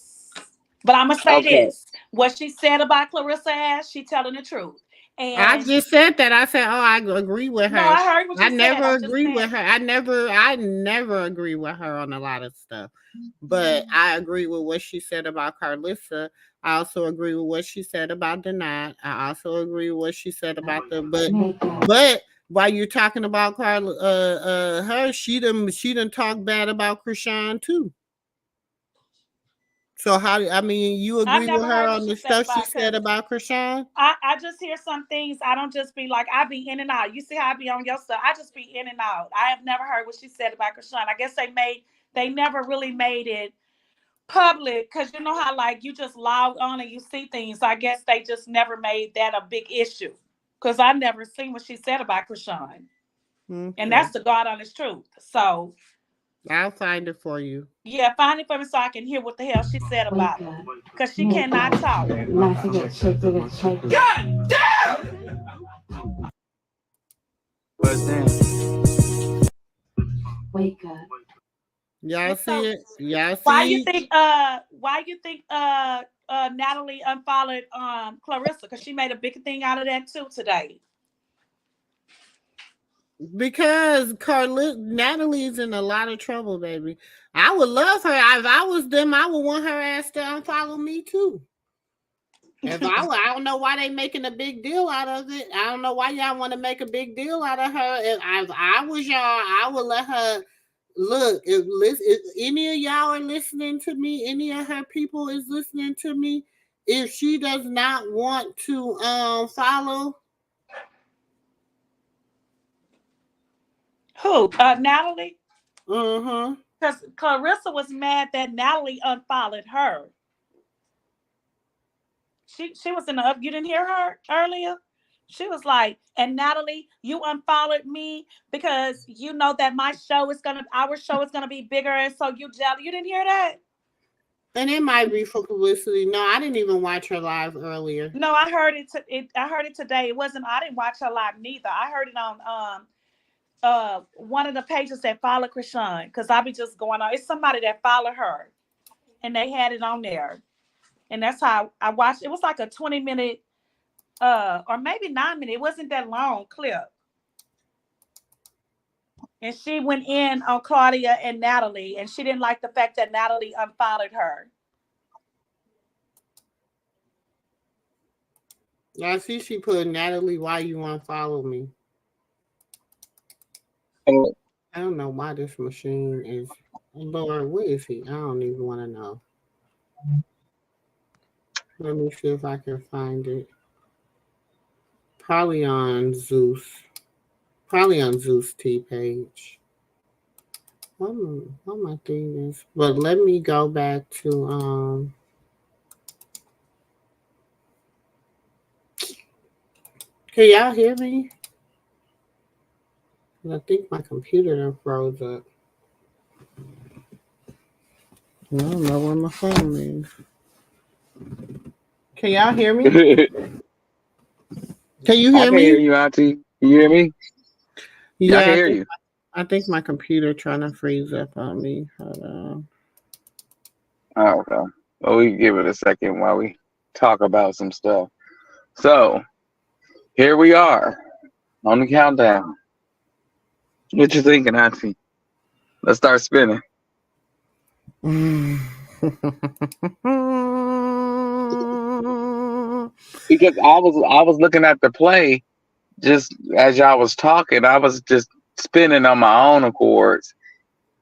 But I'm gonna say this: what she said about Clarissa ass, she telling the truth. And I just said that. I said, "Oh, I agree with her." No, I heard what you I said. never I'm just agree with saying. her. I never agree with her on a lot of stuff. But I agree with what she said about Carlissa. I also agree with what she said about Denat. I also agree with what she said about but while you're talking about her, she done talk bad about Krishan too. So I mean, you I've agree with never her heard what on she the said stuff she about, said because about Krishan? I just hear some things. I don't just be like, I be in and out. You see how I be on your stuff. I just be in and out. I have never heard what she said about Krishan. I guess they never really made it public, because you know how like you just log on and you see things. So I guess they just never made that a big issue, because I never seen what she said about Krishan. And that's the God honest truth. So I'll find it for you. yeah, find it for me so I can hear what the hell she said about her, because she cannot talk. God damn! bust down. Wake up. Y'all see it? Y'all see? Why you think Natalie unfollowed Clarissa? Because she made a big thing out of that too today. Because Natalie's in a lot of trouble, baby. I would love her. If I was them, I would want her ass to unfollow me too. I don't know why they making a big deal out of it. I don't know why y'all want to make a big deal out of her. If I was y'all, I would let her look. If any of y'all are listening to me, any of her people is listening to me, if she does not want to follow. Who? Natalie? Mm-hmm. Because Clarissa was mad that Natalie unfollowed her. She was in the up. You didn't hear her earlier? She was like, and Natalie, you unfollowed me because you know that our show is gonna be bigger, and so you jealous. You didn't hear that? And it might be for publicity. No, I didn't even watch her live earlier. No, I heard it. I heard it today. It wasn't. I didn't watch her live neither. I heard it on one of the pages that follow Krishan, because I be just going on. It's somebody that followed her, and they had it on there, and that's how I watched. It was like a 20-minute, or maybe 9-minute. It wasn't that long clip, and she went in on Claudia and Natalie, and she didn't like the fact that Natalie unfollowed her. I see she put, Natalie, why you unfollow me? I don't know why this machine is. Lord, where is he? I don't even want to know. Let me see if I can find it. Probably on Zeus. Probably on Zeus T page. What my thing is. But let me go back to can y'all hear me? I think my computer done froze up. I don't know where my phone is. Can y'all hear me? Can you hear me? I can hear you, Auntie. You hear me? Yeah, I can hear you. I think my computer trying to freeze up on me. Hold on. Oh, okay. Well, we can give it a second while we talk about some stuff. So, here we are on the countdown. What you thinking, Auntie? Let's start spinning. Because I was looking at the play just as y'all was talking. I was just spinning on my own accords,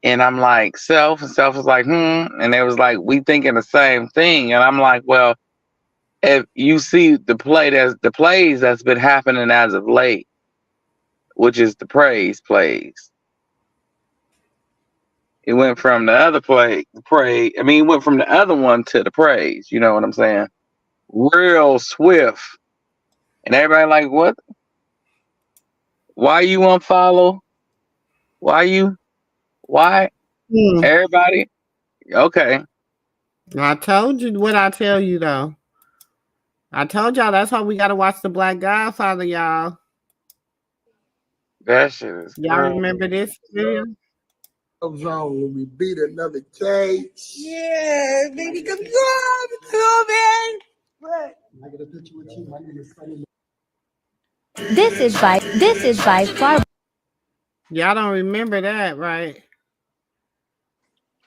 and I'm like, Self, and Self was like, and it was like, we thinking the same thing, and I'm like, well, if you see the plays that's been happening as of late, which is the praise plays. It went from the other it went from the other one to the praise. You know what I'm saying? Real swift. And everybody like, what? Why you unfollow? Why? Everybody? Okay. I told you what I tell you, though. I told y'all that's why we got to watch The Black Godfather, y'all. That shit is y'all crazy. Remember this video? Zone when we beat another case. Yeah, baby, come on, man. What? This is by far. Y'all don't remember that, right?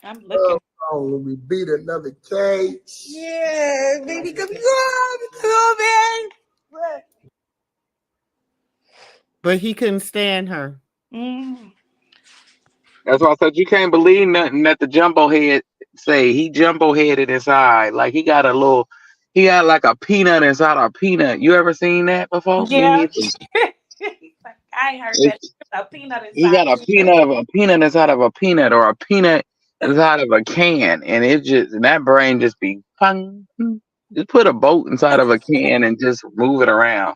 I'm looking. When we beat another case. Yeah, baby, come on, man. What? But he couldn't stand her. That's why I said you can't believe nothing that the jumbo head say. He jumbo headed inside. Like he got like a peanut inside a peanut. You ever seen that before? Yeah. I ain't heard that. A peanut inside. He got a peanut inside of a peanut, or a peanut inside of a can, and that brain just be just put a boat inside of a can and just move it around.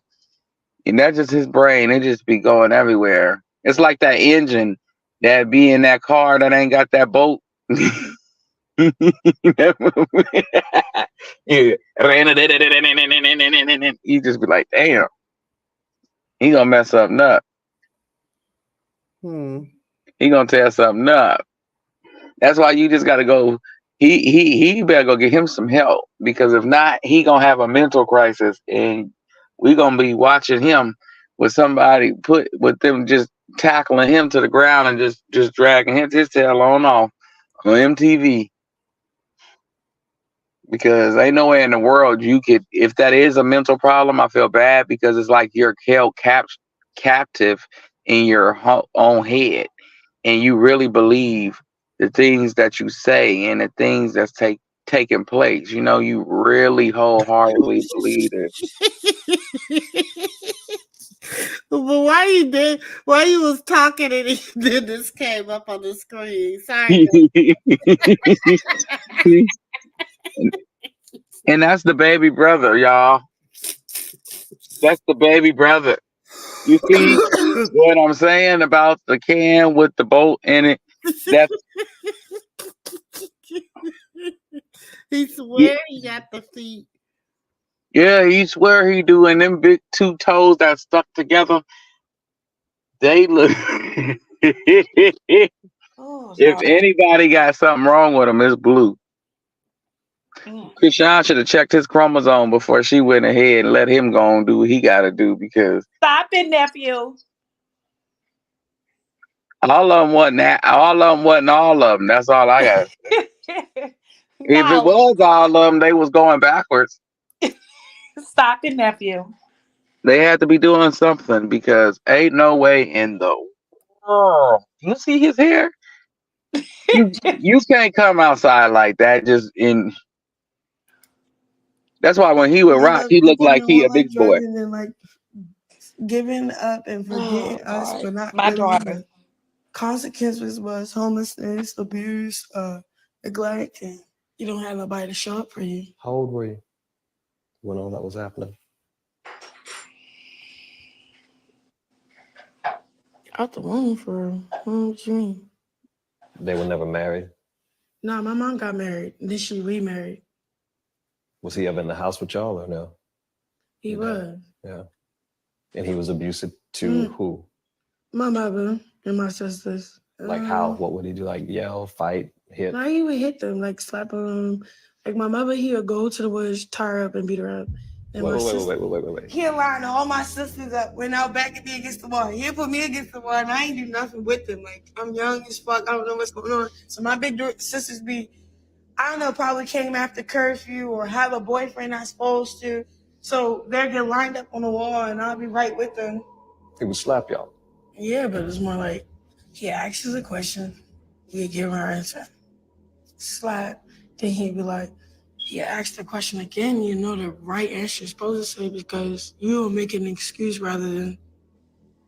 And that's just his brain. It just be going everywhere. It's like that engine that be in that car that ain't got that boat. You just be like, damn, he gonna mess up nut. He gonna tear something up. That's why you just gotta go. He better go get him some help, because if not, he gonna have a mental crisis, and we gonna be watching him with somebody put with them just tackling him to the ground and just dragging his tail on MTV. Because ain't no way in the world you could, if that is a mental problem, I feel bad, because it's like you're held captive in your own head, and you really believe the things that you say and the things that's taking place. You really wholeheartedly believe it. But why you was talking and then this came up on the screen? Sorry. And that's the baby brother, y'all. That's the baby brother. You see what I'm saying about the can with the bolt in it? That's he swear he got the feet. Yeah, he swear he do, and them big two toes that stuck together, they look. If anybody got something wrong with him, it's Blue. Krishan should have checked his chromosome before she went ahead and let him go and do what he got to do, because stop it, nephew. all of them wasn't that. All of them wasn't all of them. That's all I got. If it was all of them, they was going backwards. Stop it, nephew. They had to be doing something, because ain't no way in the world. You see his hair? You can't come outside like that. That's why when he would rock, he looked like he a big boy. And like giving up and forgetting us, but not my really. daughter. Consequences was homelessness, abuse, neglect, and you don't have nobody to show up for you. How old were you when all that was happening? Out the womb for what you mean? They were never married? No, my mom got married, and then she remarried. Was he ever in the house with y'all or no? He was. Yeah. And he was abusive to who? My mother and my sisters. Like how? What would he do? Like yell, fight, hit? No, he would hit them, like slap them. Like my mother, he would go to the woods, tie her up, and beat her up. And Wait. He'll line all my sisters up, went out back at me against the wall. He'll put me against the wall, and I ain't do nothing with them. Like, I'm young as fuck. I don't know what's going on. So my big sisters I don't know, probably came after curfew or have a boyfriend not supposed to. So they'll get lined up on the wall, and I'll be right with them. He would slap y'all? Yeah, but it's more like he asks us a question, we give our answer. Slap. Then he'd be like, he asked the question again, you know the right answer you're supposed to say, because you'll make an excuse rather than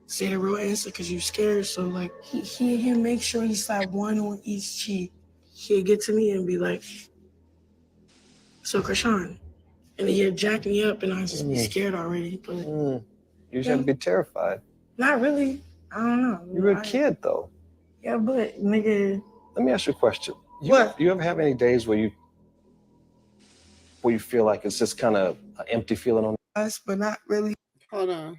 say the real answer because you're scared. So like he'll make sure he slapped one on each cheek. He'll get to me and be like, so Krishan. And then he'll jack me up and I'll just be scared already. But you just have to be terrified. Not really. I don't know. You're a kid though. Yeah, but nigga. Let me ask you a question. What? You ever have any days where you feel like it's just kind of an empty feeling on us, but not really? Hold on.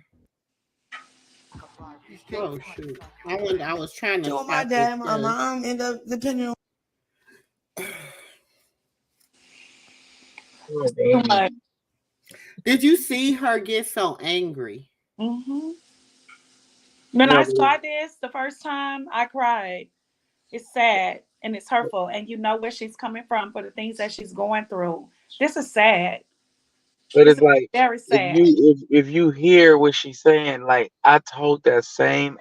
Oh shoot! I was trying to. So my dad, my mom ended up depending on. Did you see her get so angry? Mm-hmm. When I saw this the first time, I cried. It's sad and it's hurtful, and you know where she's coming from for the things that she's going through. This is sad. But it's like, very sad. If you hear what she's saying, like I told that same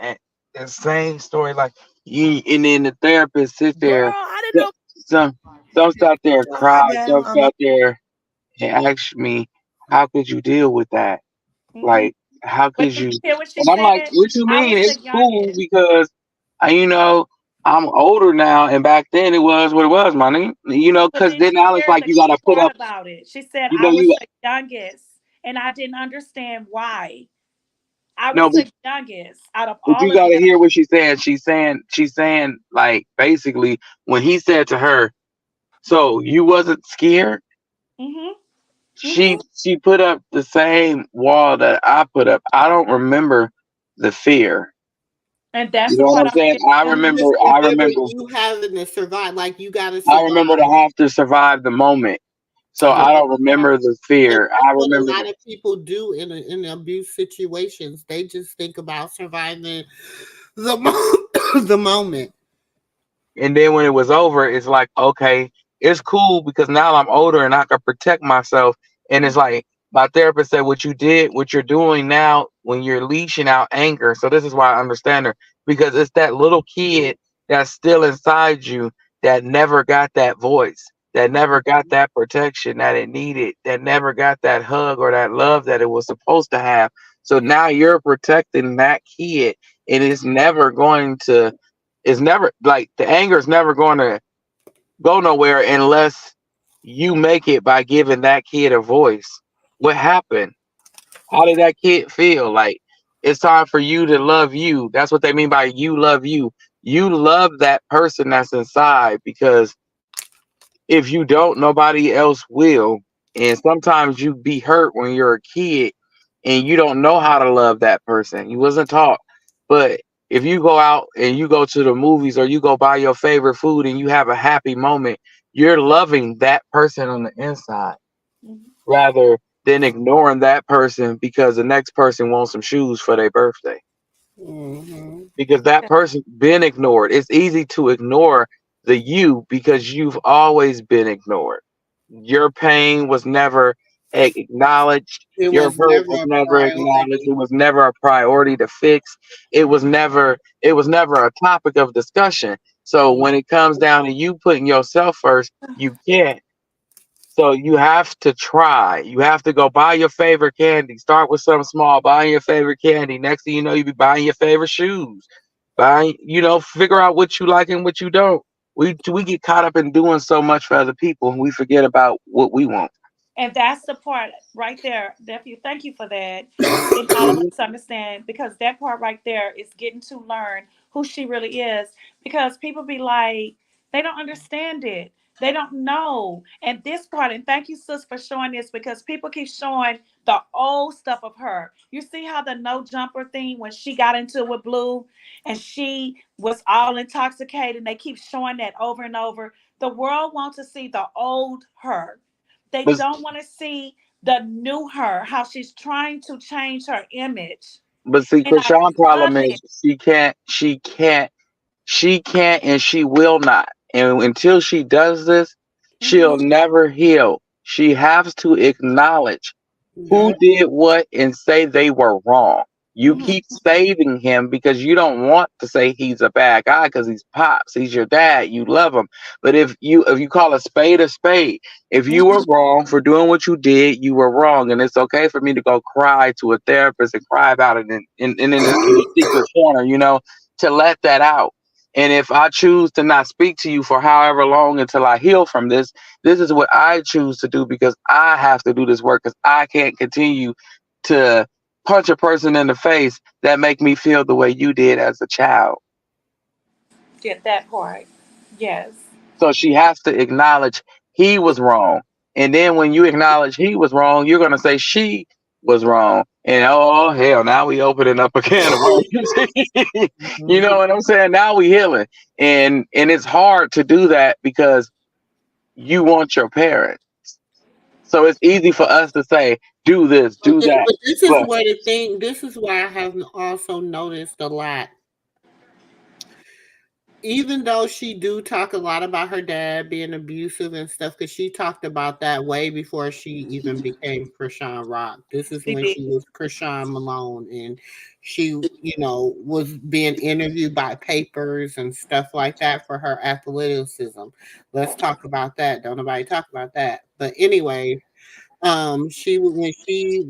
story, like and then the therapist sits there. Girl, I didn't know. Some sat there cry, some sat there and asked me, "How could you deal with that? Like, how could you?" And I'm like, "What you mean? It's cool because I'm older now, and back then it was what it was, my nigga. Because then now it's like you gotta put up about it. She said I was the youngest, and I didn't understand why. I was the youngest out of all. But you gotta hear what she's saying. She's saying like basically when he said to her, "So you wasn't scared?" She put up the same wall that I put up. I don't remember the fear. And that's You the know what part I'm saying? I remember. I remember. You having to survive, like you got to I survive. remember to have to survive the moment. So Yeah. I don't remember the fear. I What a remember. lot of people do in abuse situations. They just think about surviving the moment. And then when it was over, it's like, okay, it's cool because now I'm older and I can protect myself. And it's like my therapist said, what you did, what you're doing now when you're leashing out anger. So this is why I understand her, because it's that little kid that's still inside you that never got that voice, that never got that protection that it needed, that never got that hug or that love that it was supposed to have. So now you're protecting that kid, and it's never like the anger is never going to go nowhere unless you make it by giving that kid a voice. What happened? How did that kid feel? Like it's time for you to love you. That's what they mean by you love you. You love that person that's inside because if you don't, nobody else will. And sometimes you be hurt when you're a kid and you don't know how to love that person. You wasn't taught. But if you go out and you go to the movies or you go buy your favorite food and you have a happy moment, you're loving that person on the inside rather than ignoring that person because the next person wants some shoes for their birthday. Mm-hmm. Because that person been ignored. It's easy to ignore the you because you've always been ignored. Your pain was never acknowledged. It Your was hurt never was a never acknowledged. priority. It was never a priority to fix. It was never a topic of discussion. So when it comes down to you putting yourself first, you can't. So you have to try. You have to go buy your favorite candy. Start with something small. Buying your favorite candy. Next thing you know, you be buying your favorite shoes. Figure out what you like and what you don't. We get caught up in doing so much for other people, and we forget about what we want. And that's the part right there, nephew. Thank you for that. Getting all of us to understand, because that part right there is getting to learn who she really is. Because people be like, they don't understand it. They don't know. And this part, and thank you, sis, for showing this, because people keep showing the old stuff of her. You see how the no jumper thing, when she got into it with Blue and she was all intoxicated, and they keep showing that over and over. The world wants to see the old her. They But don't want to see the new her, how she's trying to change her image. but see, And I Krishan's love problem it. is she can't, and she will not. And until she does this, she'll Mhm. never heal. She has to acknowledge who Yep. did what and say they were wrong. You Mhm. keep saving him because you don't want to say he's a bad guy because he's pops, he's your dad, you love him. But if you call a spade, if you were wrong for doing what you did, you were wrong, and it's okay for me to go cry to a therapist and cry about it in a secret corner, to let that out. And if I choose to not speak to you for however long until I heal from this is what I choose to do because I have to do this work because I can't continue to punch a person in the face that make me feel the way you did as a child. Get that part. Yes. So she has to acknowledge he was wrong. And then when you acknowledge he was wrong, you're gonna say she was wrong. And oh hell, now we opening up a can of worms. You know what I'm saying? Now we healing. And it's hard to do that because you want your parents. So it's easy for us to say, do this, do that. But this is But where the thing. This is where I have also noticed a lot. Even though she do talk a lot about her dad being abusive and stuff, because she talked about that way before she even became Krishan Rock. This is She when did. she was Krishan Malone, and she, was being interviewed by papers and stuff like that for her athleticism. Let's talk about that. Don't nobody talk about that. But anyway, when she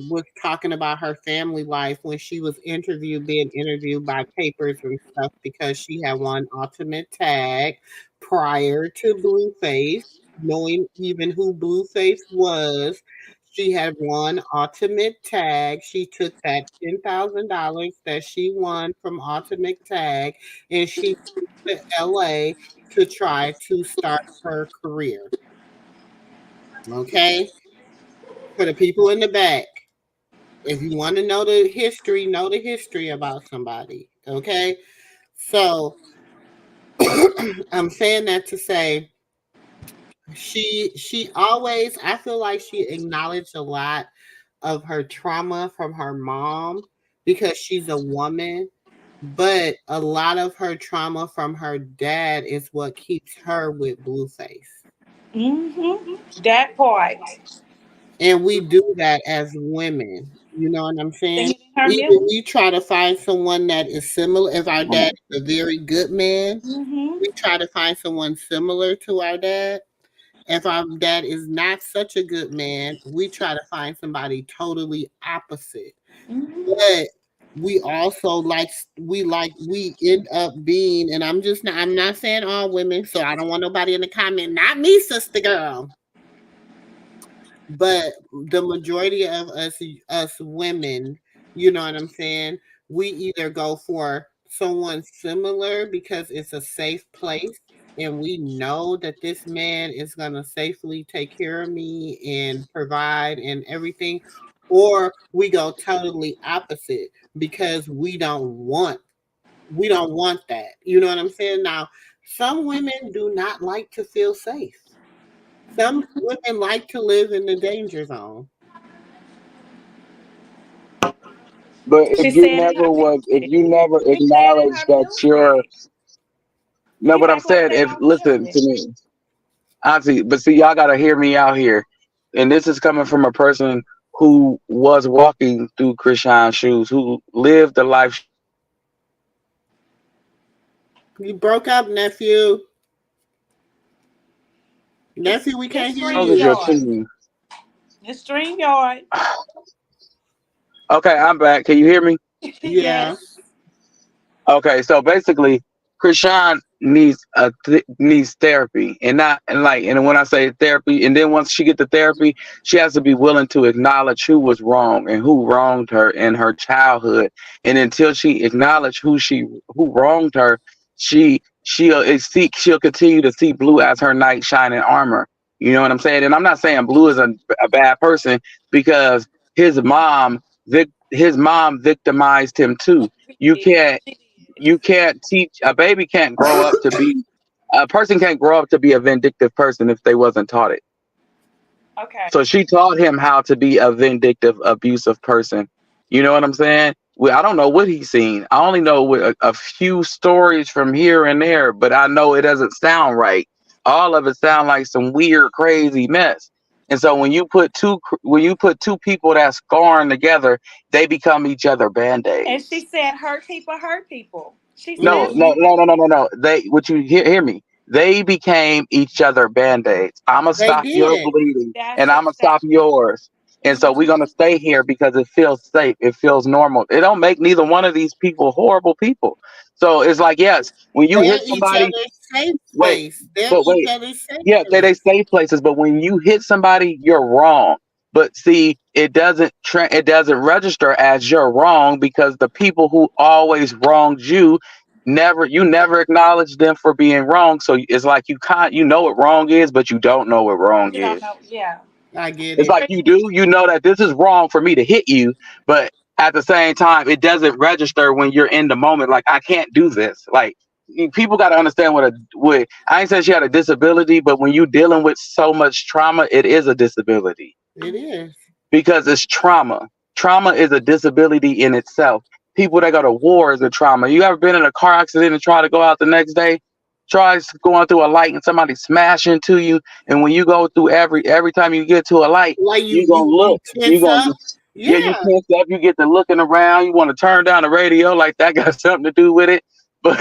was talking about her family life when she was being interviewed by papers and stuff because she had won ultimate tag prior to Blueface, knowing even who Blueface was. She had won ultimate tag. She took that $10,000 that she won from ultimate tag and she flew to LA to try to start her career. Okay, for the people in the back, if you want to know the history about somebody. Okay. So I'm saying that to say she always, I feel like she acknowledged a lot of her trauma from her mom because she's a woman, but a lot of her trauma from her dad is what keeps her with Blueface. That part. And we do that as women. You know what I'm saying? Singing in her Either music. we try to find someone that is similar. If our dad is a very good man, we try to find someone similar to our dad. If our dad is not such a good man, we try to find somebody totally opposite. But we also we end up being, and I'm not saying all women, so I don't want nobody in the comment, not me, sister girl. But the majority of us women, you know what I'm saying, we either go for someone similar because it's a safe place and we know that this man is going to safely take care of me and provide and everything, or we go totally opposite because we don't want that. You know what I'm saying? Now, some women do not like to feel safe. Some women like to live in the danger zone. But She said in her if music. you never She said in acknowledge her that you're, music. no, You but I'm might as well saying, say it if, on listen music. to me, Auntie, but see, y'all got to hear me out here. And this is coming from a person who was walking through Krishan's shoes, who lived the life she You broke up, nephew. It's Nephew, we it's can't hear long as you. your StreamYard. team. It's StreamYard. Okay, I'm back. Can you hear me? Yeah. Yes. Okay, so basically, Krishan needs therapy, and not and like and when I say therapy, and then once she get the therapy, she has to be willing to acknowledge who was wrong and who wronged her in her childhood, and until she acknowledge who wronged her, she'll continue to see Blue as her knight shining armor. You know what I'm saying? And I'm not saying Blue is a bad person because his mom his mom victimized him too. You can't you can't teach a baby can't grow up to be a person can't grow up to be a vindictive person if they wasn't taught it. Okay. So she taught him how to be a vindictive, abusive person. You know what I'm saying? Well, I don't know what he's seen. I only know a few stories from here and there, but I know it doesn't sound right. All of it sound like some weird, crazy mess. And so when you put two people that's scarring together, they become each other band And she aids. said hurt people hurt people. She No, said no, Hmm. that. no, no, no, no, no. What you hear me? They became each other band-aids. I'ma They stop your did. bleeding and That's I'ma exactly. stop yours. And so we're gonna stay here because it feels safe. It feels normal. It don't make neither one of these people horrible people. So it's like, yes, when you They're hit each somebody, other's safe wait, space. They're but each wait, other's safe yeah, they place. safe places, but when you hit somebody, you're wrong. But see, it doesn't register as you're wrong because the people who always wronged you never acknowledge them for being wrong. So it's like you know what wrong is, but you don't know what wrong You don't is. know. Yeah. I get It's it. like you know that this is wrong for me to hit you, but at the same time, it doesn't register when you're in the moment. Like I can't do this. Like people got to understand what I ain't saying she had a disability, but when you dealing with so much trauma, it is a disability It is. because it's trauma. Trauma is a disability in itself. People that go to war is a trauma. You ever been in a car accident and try to go out the next day? Try going through a light and somebody smash into you, and when you go through every time you get to a light, Like you gonna you look. You tense gonna up. yeah, you Yeah. can't stop. You get to looking around. You want to turn down the radio like that got something to do with it. But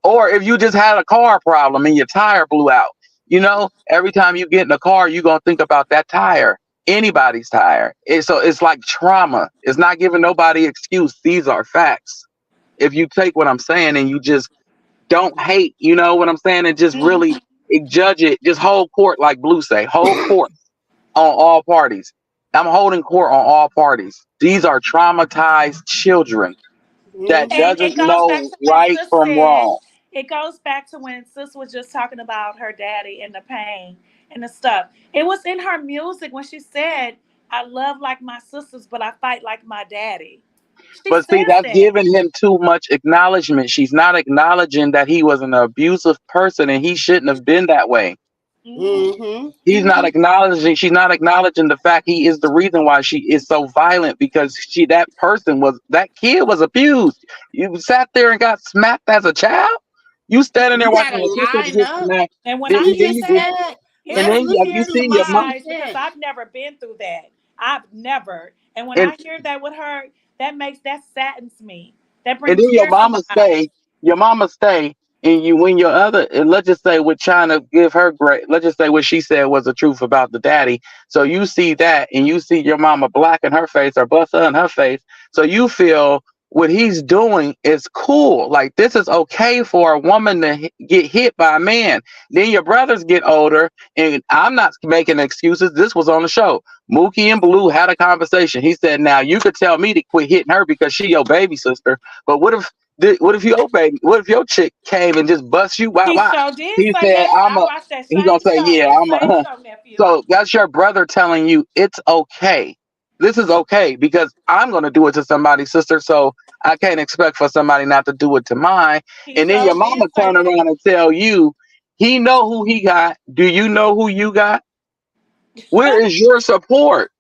or if you just had a car problem and your tire blew out, every time you get in the car, you're gonna think about that tire, anybody's tire. So it's like trauma. It's not giving nobody excuse. These are facts. If you take what I'm saying and you just don't hate, you know what I'm saying, and just really judge it, just hold court like Blue say, hold court on all parties. I'm holding court on all parties. These are traumatized children that And Hmm. it doesn't goes back know to when right Sis from said, wrong. it goes back to when Sis was just talking about her daddy and the pain and the stuff. It was in her music when she said, I love like my sisters, but I fight like my daddy. She But see, says that's that. giving him too much acknowledgement. She's not acknowledging that he was an abusive person and he shouldn't have been that way. Mm-hmm. He's not acknowledging. She's not acknowledging the fact he is the reason why she is so violent, because that kid was abused. You sat there and got smacked as a child. You standing there You watching gotta your sister line get up. smacked. And when Then I She you, then hear just you, that, said, it and let's then brings listen you tears to to seen my your what mom. she eyes because said. I've never been through that. I've never. And when And I hear that with her, that saddens me. That and brings then tears to my eyes. your mama stay, and you when your other, and let's just say with trying to give her great, let's just say what she said was the truth about the daddy. So you see that, and you see your mama black in her face or bust her in her face. So you feel what he's doing is cool. Like, this is okay for a woman to get hit by a man. Then your brothers get older, and I'm not making excuses. This was on the show. Mookie and Blue had a conversation. He said, "Now you could tell me to quit hitting her because she your baby sister, but what if your baby, what if your chick came and just bust you? Why? He Why?" sure did He say said, that. "I'm I a." watched that He gonna same say, show. "Yeah, That I'm same a." show, nephew. So that's your brother telling you it's okay. This is okay because I'm gonna do it to somebody's sister, so I can't expect for somebody not to do it to mine. He And then sure your did mama say turn that. around and tell you, he know who he got. Do you know who you got? Where is your support?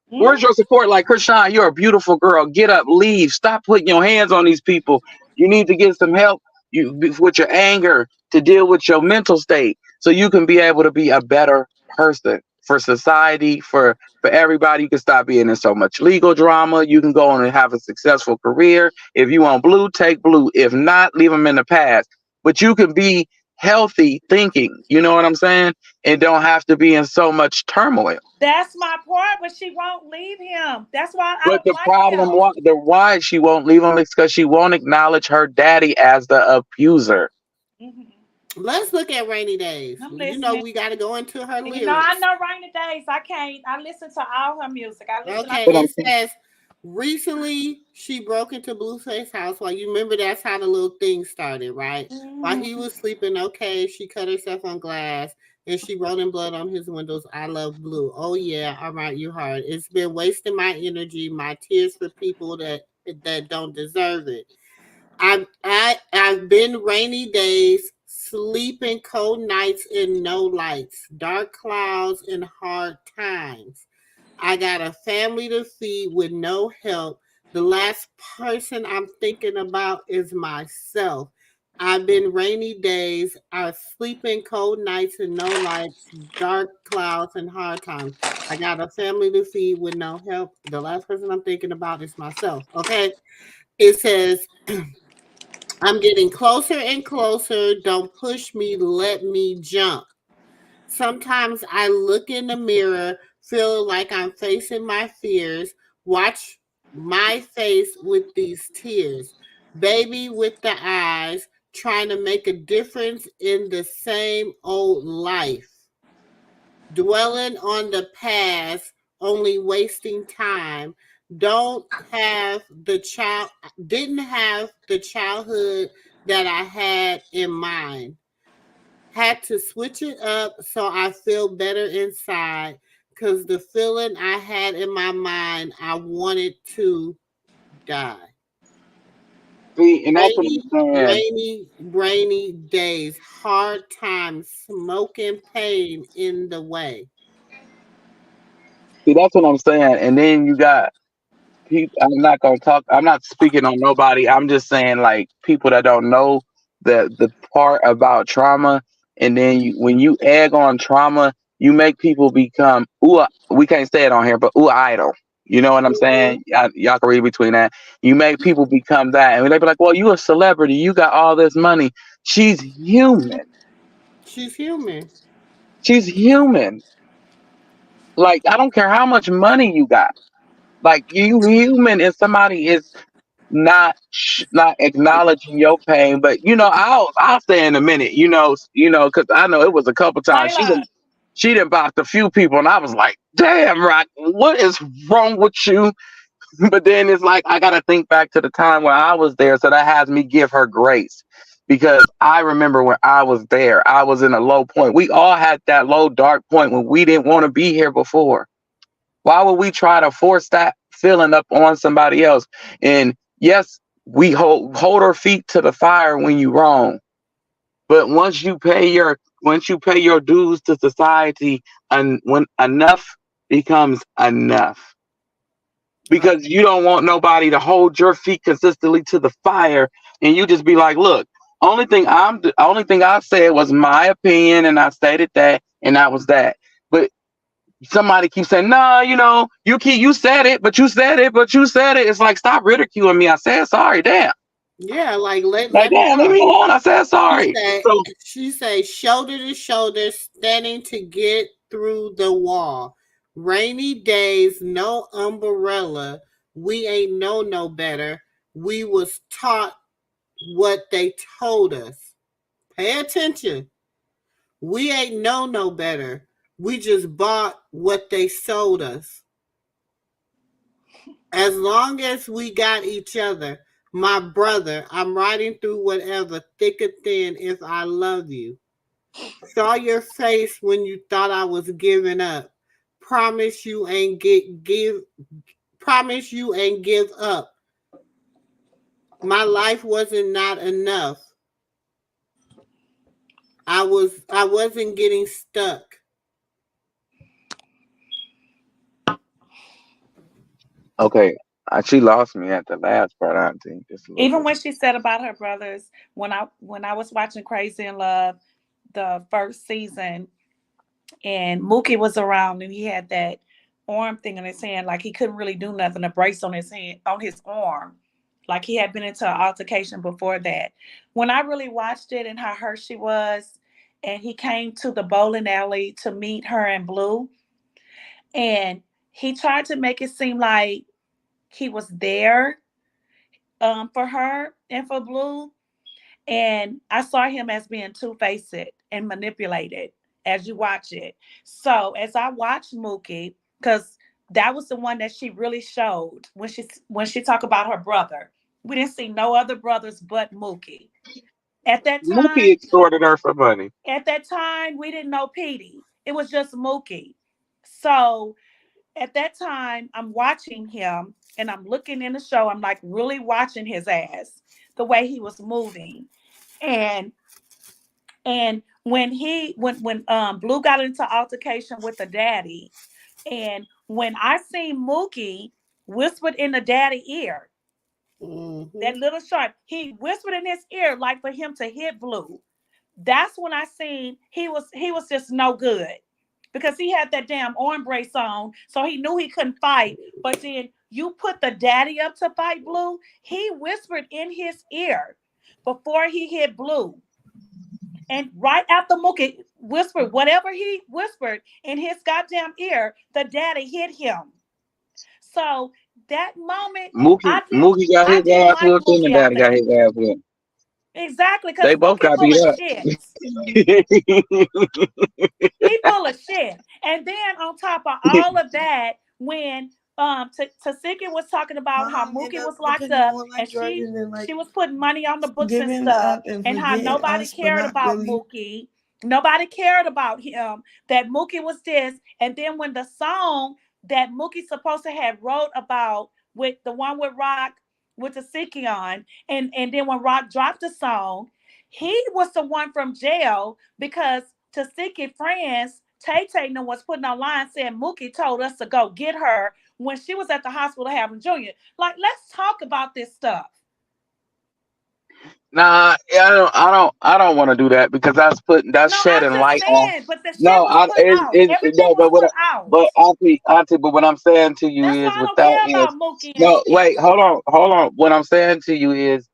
Where's Mm. your support? Like, Krishan, you're a beautiful girl. Get up, leave. Stop putting your hands on these people. You need to get some help with your anger to deal with your mental state so you can be able to be a better person for society, for everybody. You can stop being in so much legal drama. You can go on and have a successful career. If you want blue, take blue. If not, leave them in the past. But you can be healthy thinking. You know what I'm saying? And don't have to be in so much turmoil. That's my part, but she won't leave him. That's why I But don't the like problem, him. the why she won't leave him is because she won't acknowledge her daddy as the abuser. Hmm. Let's look at Rainy Days. I'm You know, listening. we got to go into her You know, I lyrics. know rainy days. I can't. I listen to all her music. I listen. Okay, But it says recently she broke into Blueface's house. Well, you remember that's how the little thing started, right? While he was sleeping, okay, she cut herself on glass and she wrote in blood on his windows, "I love blue." Oh yeah, all right, you heard. It's been wasting my energy, my tears for people that don't deserve it. I've been rainy days, sleeping cold nights and no lights, dark clouds and hard times. I got a family to feed with no help. The last person I'm thinking about is myself. I've been rainy days, I sleeping cold nights and no lights, dark clouds and hard times. I got a family to feed with no help. The last person I'm thinking about is myself. Okay. It says I'm getting closer and closer. Don't push me, let me jump. Sometimes I look in the mirror, feel like I'm facing my fears, watch my face with these tears. Baby with the eyes, trying to make a difference in the same old life. Dwelling on the past, only wasting time. Don't have the child didn't have the childhood that I had in mind. Had to switch it up so I feel better inside because the feeling I had in my mind, I wanted to die. see, and that's what Rainy, I'm saying. rainy days, hard times, smoking pain in the way. See, that's what I'm saying. And then you got people. I'm not gonna talk. I'm not speaking on nobody. I'm just saying, like, people that don't know the part about trauma. And then when you egg on trauma, you make people become ooh. We can't say it on here, but ooh, idol. You know what I'm saying? Y'all can read between that. You make people become that, and they be like, "Well, you a celebrity. You got all this money." She's human. She's human. She's human. Like, I don't care how much money you got. Like, you human, and somebody is not acknowledging your pain. But I'll say in a minute. Because I know it was a couple times Layla, she done boxed a few people, and I was like, damn, Rock, what is wrong with you? But then it's like I gotta think back to the time where I was there, so that has me give her grace. Because I remember when I was there, I was in a low point. We all had that low dark point when we didn't want to be here before. Why would we try to feeling up on somebody else. And yes, we hold our feet to the fire when you wrong. But once you pay your dues to society, and when enough becomes enough, because you don't want nobody to hold your feet consistently to the fire, and you just be like, look, only thing I said was my opinion, and I stated that, and that was that. But somebody keeps saying, no, you said it, but you said it, but you said it. It's like, stop ridiculing me. I said sorry, damn. Yeah, like let Damn, let me alone. I said sorry. She said shoulder to shoulder, standing to get through the wall. Rainy days, no umbrella. We ain't know no better. We was taught what they told us. Pay attention. We ain't know no better. We just bought what they sold us. As long as we got each other, my brother, I'm riding through whatever, thick or thin, if I love you. Saw your face when you thought I was giving up. Promise you ain't give up. My life wasn't not enough. I wasn't getting stuck. Okay, she lost me at the last part. I think just a little Even bit. when she said about her brothers, when I was watching Crazy in Love, the first season, and Mookie was around, and he had that arm thing in his hand, like he couldn't really do nothing, a brace on his hand, on his arm, like he had been into an altercation before that. When I really watched it and how hurt she was, and he came to the bowling alley to meet her and Blue, and he tried to make it seem like he was there for her and for Blue. And I saw him as being two-faced and manipulated as you watch it. So as I watched Mookie, because that was the one that she really showed when she talked about her brother. We didn't see no other brothers but Mookie. At that Mookie time, extorted her for money. we didn't know Petey. It was just Mookie. So at that time, I'm watching him and I'm looking in the show. I'm like really watching his ass, the way he was moving. And when Blue got into altercation with the daddy, and when I seen Mookie whispered in the daddy ear, that little short, he whispered in his ear like for him to hit Blue. That's when I seen he was just no good, because he had that damn arm brace on, so he knew he couldn't fight. But then you put the daddy up to fight Blue. He whispered in his ear before he hit Blue. And right after Mookie whispered whatever he whispered in his goddamn ear, the daddy hit him. So that moment, Mookie got I his didn't ass like whooped, and the Mookie daddy after got that. his ass whooped. Exactly, because They both Mookie got full beat of up. shit. He full of shit. And then on top of all of that, when Tasika was talking about how Mom ended Mookie up was locked depending up, on like and drugs she and then like she was putting money on the books and giving stuff, up and and how forgetting nobody us, but cared not about really. Mookie. Nobody cared about him. That Mookie was this. And then when the song that Mookie supposed to have wrote about, with the one with Rock, with the Siki on, and then when Rock dropped the song, he was the one from jail, because Tasiki friends, Tay Tay was putting online saying Mookie told us to go get her when she was at the hospital having Junior. Like, let's talk about this stuff. Nah, I don't want to do that, because that's No, I'm shedding just light on. saying, but the shit No, was put out. Everything no, was put out. but auntie, but what I'm saying to you That's why is, I with don't that care is, about Mookie and no, shit. wait, hold on. What I'm saying to you is,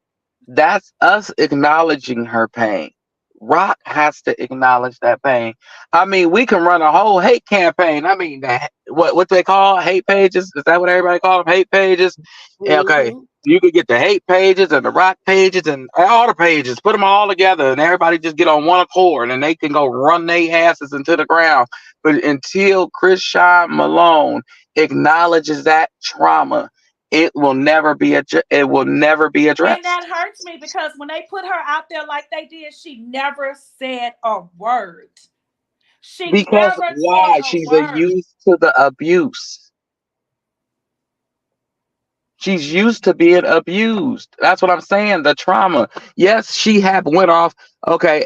that's us acknowledging her pain. Rock has to acknowledge that pain. I mean, we can run a whole hate campaign. I mean, what they call hate pages? Is that what everybody calls them? Hate pages? Yeah, okay. You could get the hate pages and the rock pages and all the pages, put them all together, and everybody just get on one accord, and they can go run their asses into the ground. But until Christian Malone acknowledges that trauma, it will never be addressed. And that hurts me, because when they put her out there like they did, she never said a word. She Because never said why? a She's a word. used to the abuse. She's used to being abused. That's what I'm saying. The trauma. Yes, she had went off. Okay.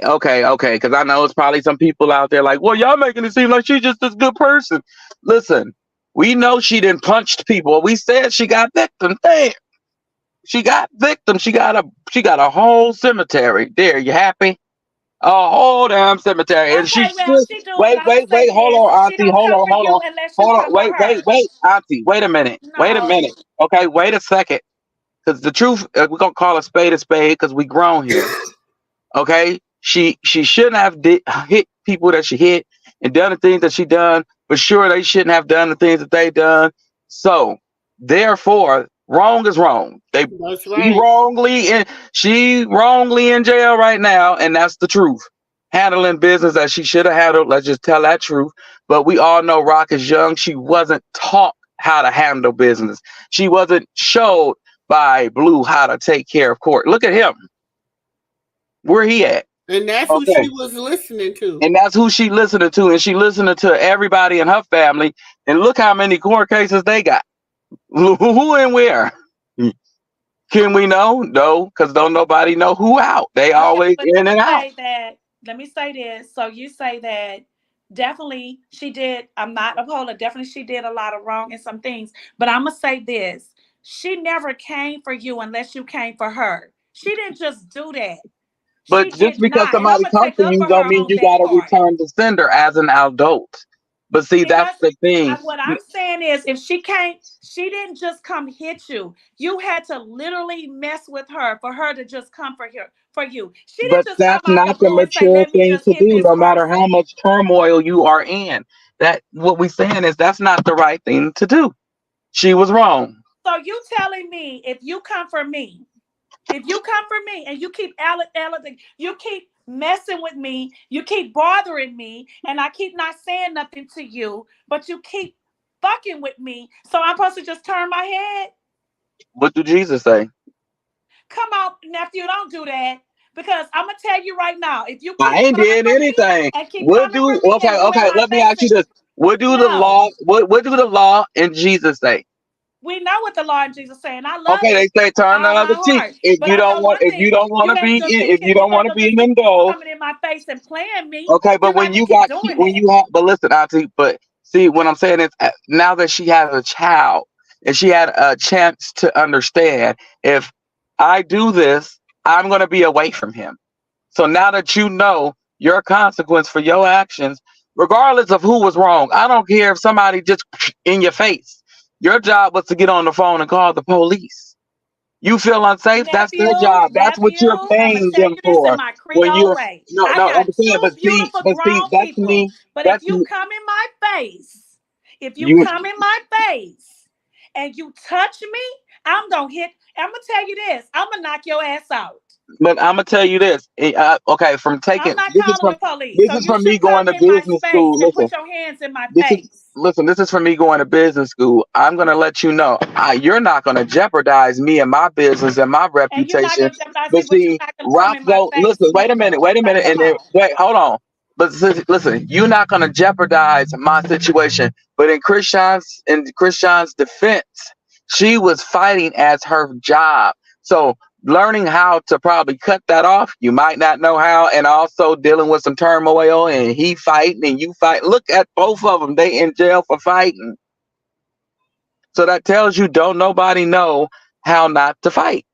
Because I know it's probably some people out there like, well, y'all making it seem like she's just this good person. Listen, we know she didn't punched people. We said she got victim. There, she got victim. She got a whole cemetery. There, you happy? A whole damn cemetery. And Okay, she well, still she do, but wait, I'm gonna say hold this: on, she Auntie. don't Hold come on, for you unless you come for her. Auntie. Wait a minute. Wait a No. minute. Okay, wait a second. Because the truth, we're gonna call a spade because we grown here. Okay, she shouldn't have hit people that she hit and done the things that she done. For sure, they shouldn't have done the things that they done. So, therefore, wrong is wrong. That's right. She wrongly in jail right now, and that's the truth. Handling business that she should have handled. Let's just tell that truth. But we all know Rock is young. She wasn't taught how to handle business. She wasn't showed by Blue how to take care of court. Look at him. Where he at? And that's who she was listening to. And that's who she listening to. And she listening to everybody in her family. And look how many court cases they got. Who and where? Can we know? No, because don't nobody know who out. They always in and out. Let me say this. So you say that definitely she did. I'm not upholding. Definitely she did a lot of wrong in some things. But I'm going to say this. She never came for you unless you came for her. She didn't just do that. But just because not. somebody comes to you don't mean you got to return the sender as an adult. But see, that's the thing. What I'm saying is, if she didn't just come hit you. You had to literally mess with her for her to just come for you. She didn't just that's come out not the blue the and say, mature "Let me thing just to hit do, this no matter how person." much turmoil you are in. That what we saying is that's not the right thing to do. She was wrong. So you telling me if you come for me, and you keep you keep messing with me, you keep bothering me, and I keep not saying nothing to you, but you keep fucking with me, so I'm supposed to just turn my head? What do Jesus say? Come on, nephew, don't do that. Because I'm gonna tell you right now, if you I keep ain't coming did for me anything. and keep coming for me and you in my Let me face, ask you this. What do the no. law what do the law and Jesus say? We know what the Lord Jesus saying. I love Okay, it they say with turn the all other my cheek. heart. But I know one If you thing: don't want to be keep in those. coming in my face and playing me. Okay, but You're not gonna keep doing that. but listen, Auntie, but see what I'm saying is now that she has a child and she had a chance to understand, if I do this, I'm gonna be away from him. So now that you know your consequence for your actions, regardless of who was wrong, I don't care if somebody just in your face. Your job was to get on the phone and call the police. You feel unsafe? That's their job. That's what you're I'm gonna paying tell them you this in for. my When Creole you're way. no, I no, got understand, two beautiful grown that's people. me. But if That's you me. come in my face, You, and you touch me, I'm gonna tell you this, I'm gonna knock your ass out. but I'm gonna tell you this. Okay, from I'm taking not calling the police. this So is you from me should going come to in my business space school. and Listen, put your hands in my this is face. This is for me going to business school. I'm gonna let you know, you're not gonna jeopardize me and my business and my And you're not reputation. gonna jeopardize me, But but you're see, not gonna come Rock in my go. face Listen, wait a neither. minute, Like, come and then on. wait, hold on. But listen, you're not gonna jeopardize my situation. But in Christian's defense, she was fighting as her job. So learning how to probably cut that off, you might not know how, and also dealing with some turmoil and he fighting and you fight. Look at both of them; they in jail for fighting. So that tells you don't nobody know how not to fight.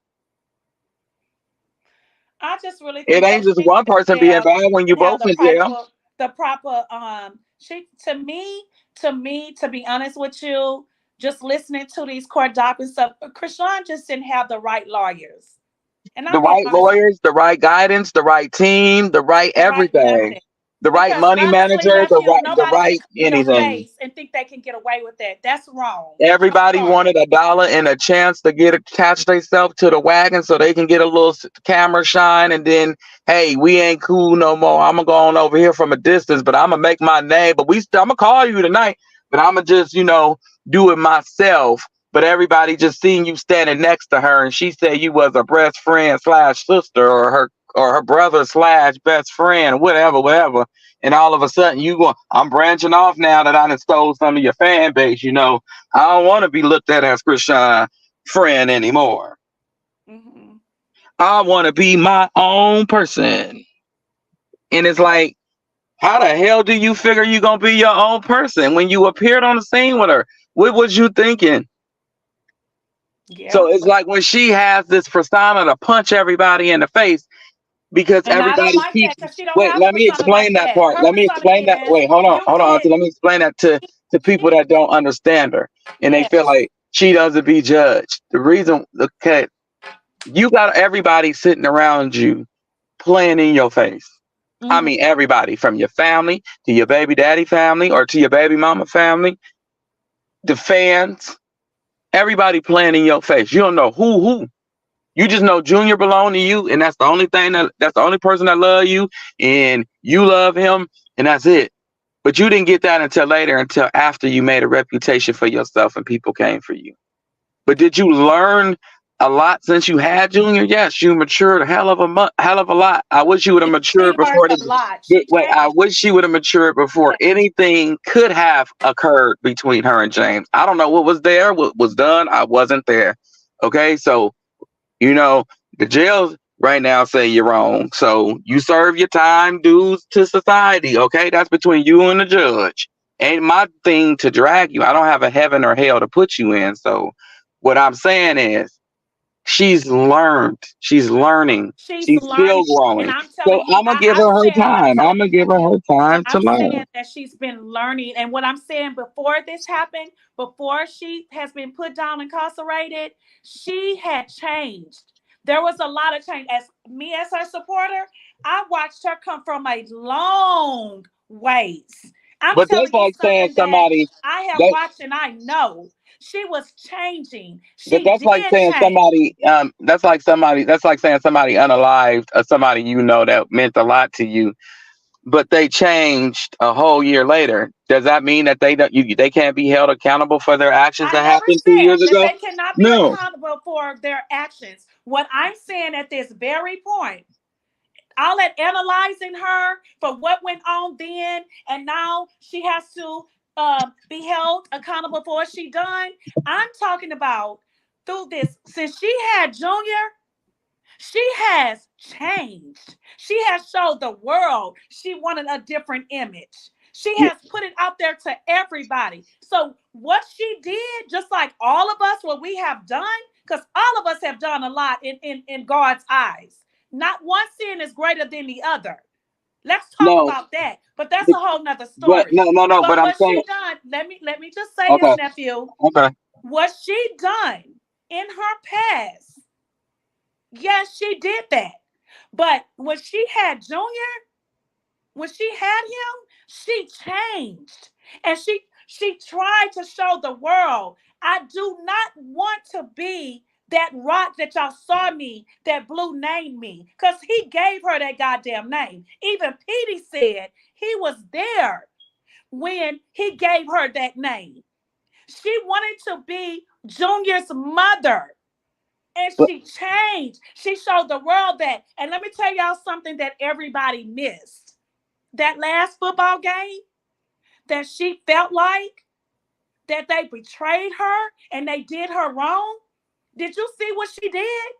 I just really It think ain't that just she one person being bad when you should have both in jail. the proper she to be honest with you, just listening to these court documents stuff, Krishan just didn't have the right lawyers. And The I'm being right honest, lawyers, the right guidance, the right team, the right the right everything, nothing. the right Because money honestly, manager, nephew, the nobody should right come in your anything. face and think they can get away with that. That's wrong. I'm Everybody sorry. wanted $1 and a chance to get attached themselves to the wagon so they can get a little camera shine, and then hey, we ain't cool no more. I'm gonna go on over here from a distance, but I'm gonna make my name. But I'm gonna call you tonight, but I'm gonna just do it myself. But everybody just seeing you standing next to her, and she said you was a best friend slash sister, or her brother slash best friend, whatever. And all of a sudden I'm branching off now that I done stole some of your fan base. I don't want to be looked at as Krishan friend anymore. I want to be my own person. And it's like, how the hell do you figure you gonna be your own person when you appeared on the scene with her? What was you thinking? Yeah. So it's like when she has this persona to punch everybody in the face because and everybody like keeps. Wait, let me explain that part. Let me explain that. Wait, hold on, Auntie. Let me explain that to people that don't understand her and they feel like she doesn't be judged. The reason, okay, you got everybody sitting around you playing in your face. I mean, everybody from your family to your baby daddy family or to your baby mama family, the fans, everybody playing in your face. You don't know who. You just know Junior belong to you, and that's the only person that love you, and you love him, and that's it. But you didn't get that until later, until after you made a reputation for yourself and people came for you. But did you learn a lot since you had Junior? Yes, you matured a hell of a lot. I wish you would have matured before this. Wait, I wish she would have matured before anything could have occurred between her and James. I don't know what was there, what was done. I wasn't there. Okay, so the jails right now say you're wrong. So you serve your time, dues to society. Okay, that's between you and the judge. Ain't my thing to drag you. I don't have a heaven or hell to put you in. So what I'm saying is she's learned. She's learning. She's still growing. So I'm going to give her time. I'm going to give her time to learn. I'm saying that she's been learning. And what I'm saying, before this happened, before she has been put down incarcerated, she had changed. There was a lot of change. As her supporter, I watched her come from a long ways. But that's like saying somebody I have watched and I know. She was changing. That's like saying somebody. That's like saying somebody unalived or somebody that meant a lot to you, but they changed a whole year later. Does that mean that they can't be held accountable for their actions that happened 2 years ago? They cannot be accountable for their actions. What I'm saying at this very point, all that analyzing her for what went on then, and now she has to be held accountable for what she done. I'm talking about through this, since she had Junior, she has changed. She has showed the world she wanted a different image. She has put it out there to everybody. So what she did, just like all of us, what we have done, because all of us have done a lot in God's eyes. Not one sin is greater than the other. Let's talk about that. But that's a whole nother story. But I'm saying, let me just say this, nephew. Okay. What she done in her past, yes, she did that. But when she had Junior, when she had him, she changed. And she tried to show the world, I do not want to be that rock that y'all saw me, that Blue named me, because he gave her that goddamn name. Even Petey said he was there when he gave her that name. She wanted to be Junior's mother, and she changed. She showed the world that. And let me tell y'all something that everybody missed. That last football game, that she felt like that they betrayed her and they did her wrong. Did you see what she did?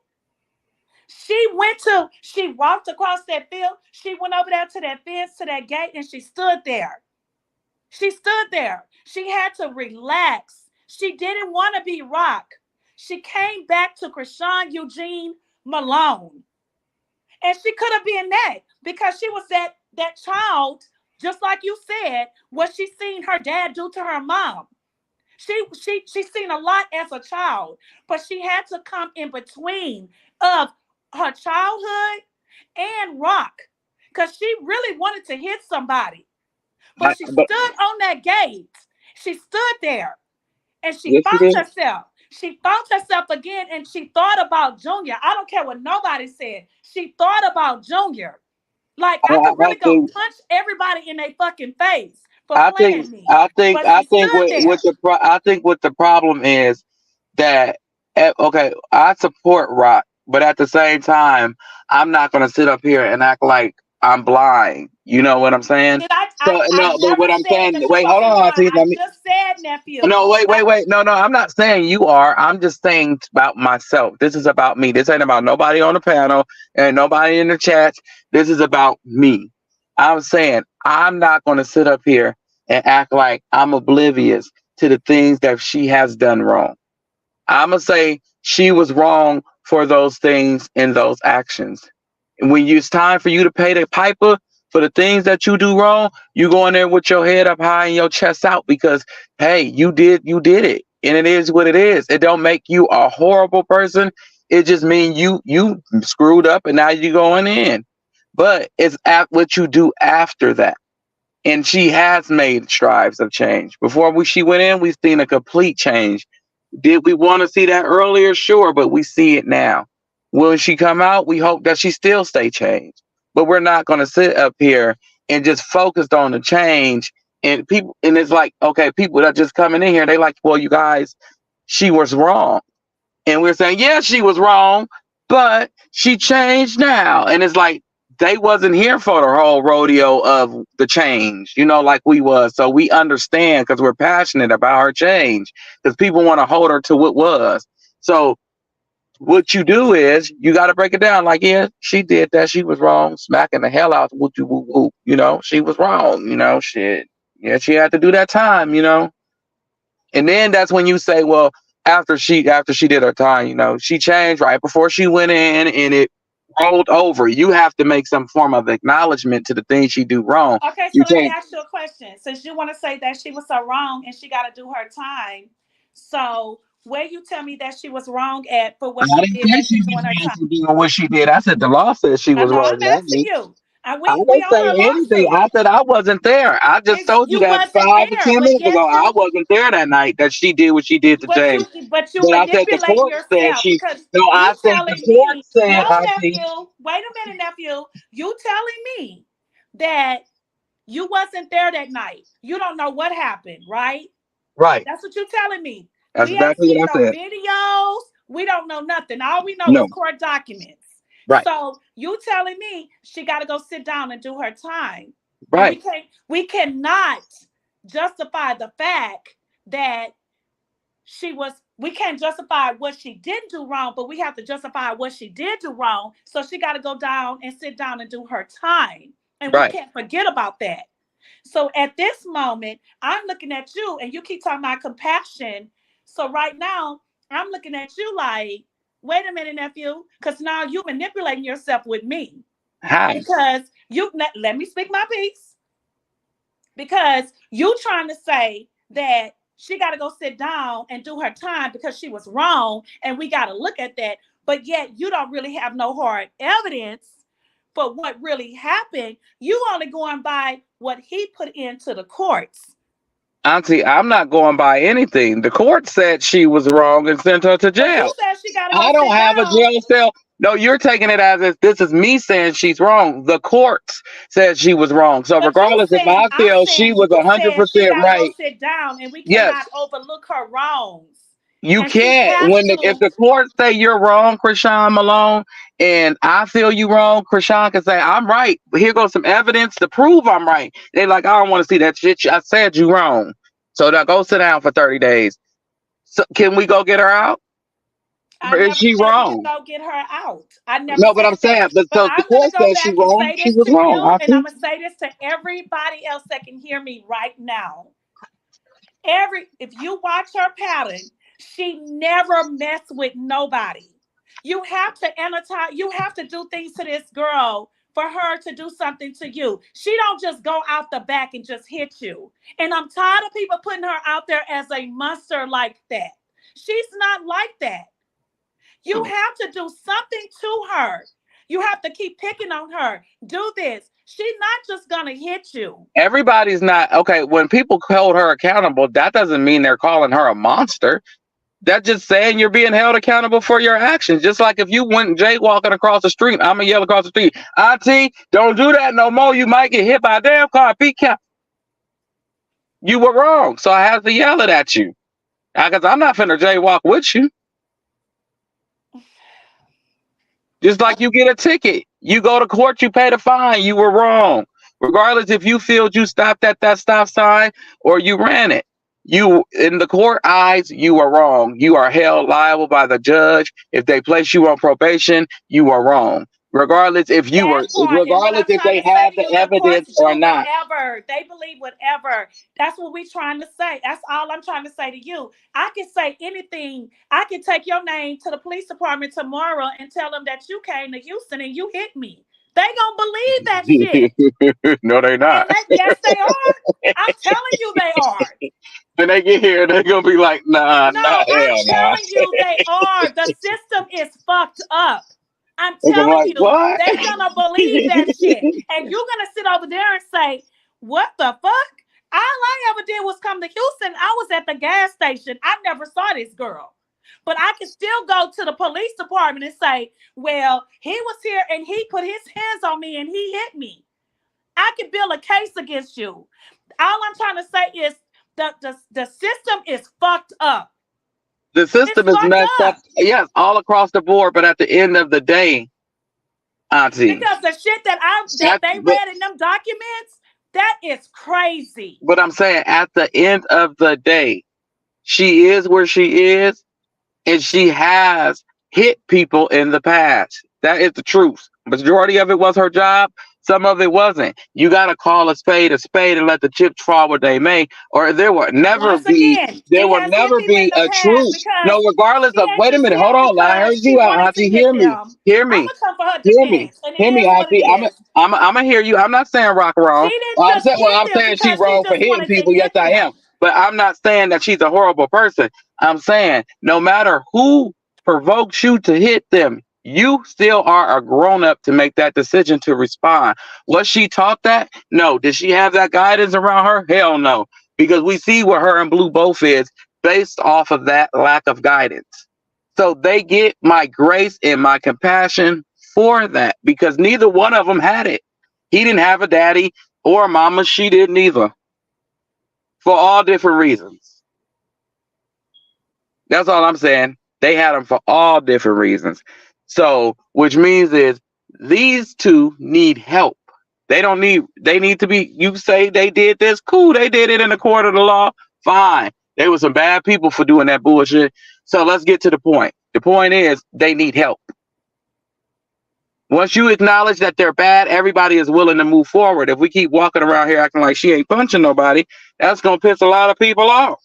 She walked across that field. She went over there to that fence, to that gate, and she stood there. She stood there. She had to relax. She didn't want to be rock. She came back to Krishan Eugene Malone. And she could have been that because she was that child, just like you said, what she seen her dad do to her mom. She seen a lot as a child, but she had to come in between of her childhood and rock because she really wanted to hit somebody. But she stood on that gate. She stood there and she found herself. She found herself again and she thought about Junior. I don't care what nobody said. She thought about Junior. Like I could really go punch everybody in their fucking face. I think what the problem is that I support rock, but at the same time, I'm not gonna sit up here and act like I'm blind. You know what I'm saying? I But never what I'm said saying, that she wait, hold wasn't on, wrong. Auntie. I just said, nephew. No, wait. No, I'm not saying you are. I'm just saying about myself. This is about me. This ain't about nobody on the panel and nobody in the chat. This is about me. I'm saying I'm not going to sit up here and act like I'm oblivious to the things that she has done wrong. I'm going to say she was wrong for those things and those actions. And when it's time for you to pay the piper for the things that you do wrong, you go in there with your head up high and your chest out because, hey, you did it. And it is what it is. It don't make you a horrible person. It just means you screwed up and now you're going in. But it's at what you do after that. And she has made strides of change. Before she went in, we've seen a complete change. Did we want to see that earlier? Sure, but we see it now. When she come out, we hope that she still stay changed. But we're not going to sit up here and just focused on the change. And people, and it's like, okay, people that just coming in here, they like, well, you guys, she was wrong. And we're saying, yeah, she was wrong, but she changed now. And it's like, they wasn't here for the whole rodeo of the change, like we was. So we understand because we're passionate about her change because people want to hold her to what was. So what you do is you got to break it down. Like, yeah, she did that. She was wrong. Smacking the hell out. Whoop, whoop, whoop, she was wrong. Shit. Yeah, she had to do that time. And then that's when you say, well, after she did her time, she changed right before she went in and it rolled over. You have to make some form of acknowledgement to the things she do wrong. Okay, so let me ask you a question. Since you want to say that she was so wrong and she got to do her time, so where you tell me that she was wrong at for what I she didn't did say that she she's was doing her wrong time? for doing what she did. I said the law said she I was know. wrong. I'm asking you. I We didn't on say her anything. lawsuit. I said I wasn't there. I just told you You that wasn't 5 to there, 10 but minutes yet ago. I wasn't there that night that she did what she did to but James. you But I said the manipulating court said yourself she. because No, I you said the telling court me, said. no, Auntie. nephew. Wait a minute, nephew. You telling me that you wasn't there that night. You don't know what happened, right? Right. That's what you're telling me. That's We ain't exactly seen what I no said. videos. We don't know nothing. All we know is No. court documents. Right. So you telling me she got to go sit down and do her time. Right. And we cannot justify the fact that we can't justify what she didn't do wrong, but we have to justify what she did do wrong. So she got to go down and sit down and do her time. And we can't forget about that. So at this moment, I'm looking at you and you keep talking about compassion. So right now, I'm looking at you like, wait a minute, nephew, because now you manipulating yourself with me. How? Because let me speak my piece. Because you trying to say that she got to go sit down and do her time because she was wrong, and we got to look at that. But yet you don't really have no hard evidence for what really happened. You only going by what he put into the courts. Auntie, I'm not going by anything. The court said she was wrong and sent her to But jail. you said she got to go I don't sit have a down. jail cell. No, you're taking it as if this is me saying she's wrong. The courts said she was wrong. So But regardless if I I'm feel she saying was you said she 100% got to go right, sit down, and we yes, cannot overlook her wrongs. you And she can't. has If to. the courts say you're wrong, Krishan Malone, and I feel you wrong, Krishan can say I'm right. Here goes some evidence to prove I'm right. They're like, I don't want to see that shit. I said you wrong. So now go sit down for 30 days. So can we go get her out? I Or is never she said we could wrong? go get her out. I never No, but I'm said that. saying, but But so the I'm going to court go said she back and wrong. say She this was to wrong. you, I and I'm think. going to say this to everybody else that can hear me right now. If you watch her pattern, she never messed with nobody. You have to annotate, you have to do things to this girl for her to do something to you. She don't just go out the back and just hit you. And I'm tired of people putting her out there as a monster like that. She's not like that. You have to do something to her. You have to keep picking on her. Do this. She's not just going to hit you. Everybody's not okay. When people hold her accountable, that doesn't mean they're calling her a monster. That's just saying you're being held accountable for your actions. Just like if you went jaywalking across the street, I'm gonna yell across the street, Auntie, don't do that no more. You might get hit by a damn car. Be careful. You were wrong, so I have to yell it at you. Because I'm not finna jaywalk with you. Just like you get a ticket, you go to court, you pay the fine. You were wrong. Regardless if you feel you stopped at that stop sign or you ran it. You, in the court eyes, you are wrong. You are held liable by the judge. If they place you on probation, you are wrong. Regardless if you were, That part, and what regardless I'm if trying they to say have to the you, the evidence courts or do not. whatever. They believe whatever. That's what we're trying to say. That's all I'm trying to say to you. I can say anything. I can take your name to the police department tomorrow and tell them that you came to Houston and you hit me. They gonna believe that shit. No, they're not. And yes, they are. I'm telling you, they are. When they get here, they're gonna be like, nah, No, nah, I'm hell nah. telling you, they are. The system is fucked up. I'm They're gonna be telling like, you, what? they're gonna believe that shit. And you're gonna sit over there and say, what the fuck? All I ever did was come to Houston. I was at the gas station. I never saw this girl. But I can still go to the police department and say, well, he was here and he put his hands on me and he hit me. I can build a case against you. All I'm trying to say is the system is fucked up. The system is messed up. Yes, all across the board. But at the end of the day, Auntie, because the shit that they read in them documents, that is crazy. But I'm saying at the end of the day, she is where she is, and she has hit people in the past. That is the truth. Majority of it was her job. Some of it wasn't. You got to call a spade and let the chips fall where they may, or there will never Once be again, there she will has hit never people in be the a past truce. because No, regardless she of ain't wait a just minute, hit hold on. I heard because she you out, wanted to Auntie. hit Hear me. them. Hear I'm me. gonna come for her Hear me. defense, and it Hear me, is what it Auntie. is. I'm gonna hear you. I'm not saying rock She wrong. didn't just hit I'm them saying she because she wrong for just hitting wanted to people. Yes, hit I am. them. But I'm not saying that she's a horrible person. I'm saying no matter who provokes you to hit them, you still are a grown up to make that decision to respond. Was she taught that? No. Did she have that guidance around her? Hell no. Because we see where her and Blue both is based off of that lack of guidance. So they get my grace and my compassion for that because neither one of them had it. He didn't have a daddy or a mama. She didn't either. For all different reasons. That's all I'm saying. They had them for all different reasons. So, which means is these two need help. They need to be, you say they did this, cool. They did it in the court of the law, fine. They were some bad people for doing that bullshit. So let's get to the point. The point is they need help. Once you acknowledge that they're bad, everybody is willing to move forward. If we keep walking around here acting like she ain't punching nobody, that's going to piss a lot of people off.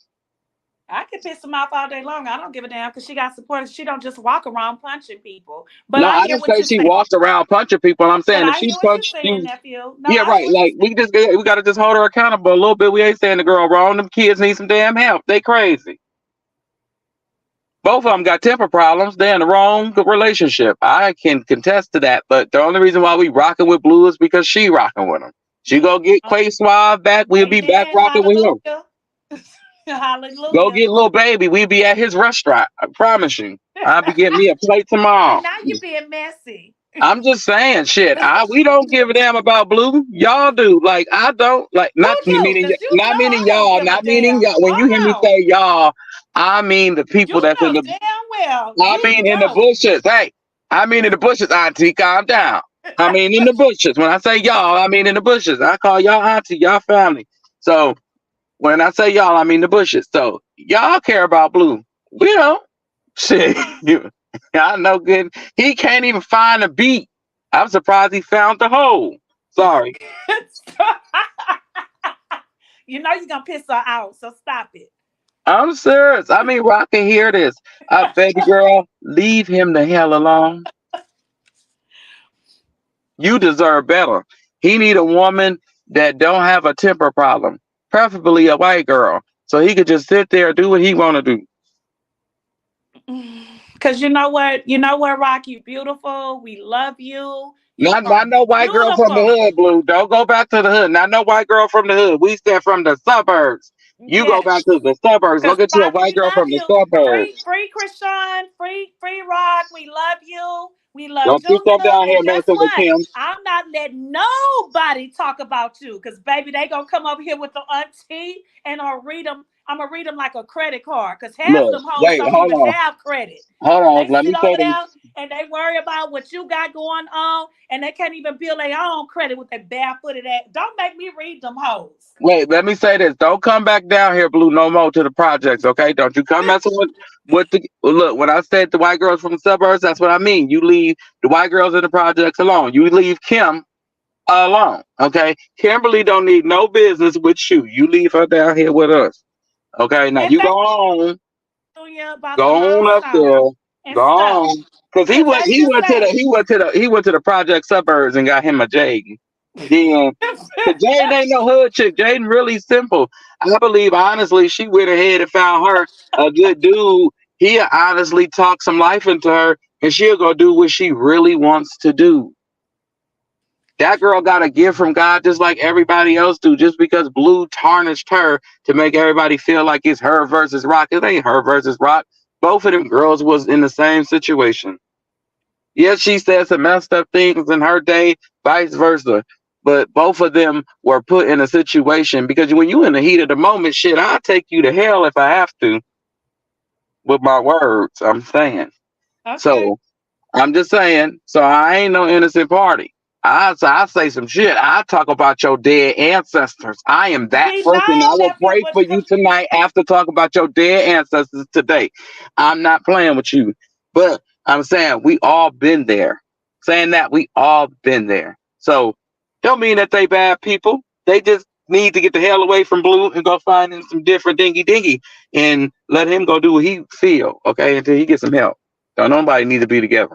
I can piss them off all day long. I don't give a damn because she got support. She don't just walk around punching people. But No, I I hear didn't what say you're she saying. walked around punching people. I'm But saying if I she hear what you're punched saying, you, nephew. No, yeah, I hear right. what you're Like we got to just hold her accountable a little bit. We ain't saying the girl wrong. Them kids need some damn help. They crazy. Both of them got temper problems. They're in the wrong relationship. I can contest to that. But the only reason why we rocking with Blue is because she rocking with him. She go get Quay Suave back. We'll be back Amen. rocking with him. Hallelujah. Go Hallelujah. get little baby. We'll be at his restaurant. I promise you. I'll be getting me a plate tomorrow. And now you're being messy. I'm just saying, shit. We don't give a damn about Blue. Y'all do. Like I don't. Like Who not do? meaning Because you know not meaning I don't y'all. give a Not meaning damn. y'all. When you hear me Hold on. say y'all, I mean the people You that's in know the. damn well I you mean in the don't. bushes. Hey, I mean in the bushes, Auntie. Calm down. I mean in the bushes. When I say y'all, I mean in the bushes. I call y'all Auntie, y'all family. So when I say y'all, I mean the bushes. So y'all care about Blue. We don't. Shit. I know good. He can't even find a beat. I'm surprised he found the hole. Sorry. You know you're gonna piss her out, so stop it. I'm serious. I mean, Rock can hear this. Baby girl, leave him the hell alone. You deserve better. He need a woman that don't have a temper problem, preferably a white girl, so he could just sit there and do what he want to do. Cause you know what, Rock, you beautiful. We love you. You Not, are not no white girl from the beautiful. hood, Blue. Don't go back to the hood. Not no white girl from the hood. We said from the suburbs. You go Yes. back to the suburbs. Go Cause get you a Rock, white we girl love from the you. suburbs. Free Krishan, free Rock. We love you. We love Don't you come Juju. down here And guess messing with what? Kim. I'm not letting nobody talk about you. Cause baby, they gonna come over here with the auntie and I'll read them. I'm gonna read them like a credit card. Cause half of Look, them hoes wait, don't hold even on. have credit. Hold on. They Let sit me over say this. there and they worry about what you got going on, and they can't even build their own credit with their barefooted ass. Don't make me read them hoes. Wait, let me say this. Don't come back down here, Blue, no more to the projects, okay? Don't you come messing with the look. When I said the white girls from the suburbs, that's what I mean. You leave the white girls in the projects alone. You leave Kim alone, okay? Kimberly don't need no business with you. You leave her down here with us, okay? Now And you go thank on. you about the Go on up milestone there. and Go stuff. on. Cause Cause as you say, he went to the project suburbs and got him a Jaden. Then cause Jaden ain't no hood chick. Jaden really simple. I believe honestly she went ahead and found her a good dude. He'll honestly talk some life into her and she'll go do what she really wants to do. That girl got a gift from God just like everybody else do. Just because Blue tarnished her to make everybody feel like it's her versus Rock. It ain't her versus Rock. Both of them girls was in the same situation. Yes, she said some messed up things in her day, vice versa. But both of them were put in a situation because when you in the heat of the moment, shit, I'll take you to hell if I have to with my words. I'm saying. okay. So I'm just saying. So I ain't no innocent party. I say some shit. I talk about your dead ancestors. I am that We person. I know will that pray people. for you tonight after talk about your dead ancestors today. I'm not playing with you. But I'm saying we all been there. Saying that we all been there. So don't mean that they bad people. They just need to get the hell away from Blue and go find him some different dingy and let him go do what he feel, okay, until he gets some help. Don't nobody need to be together.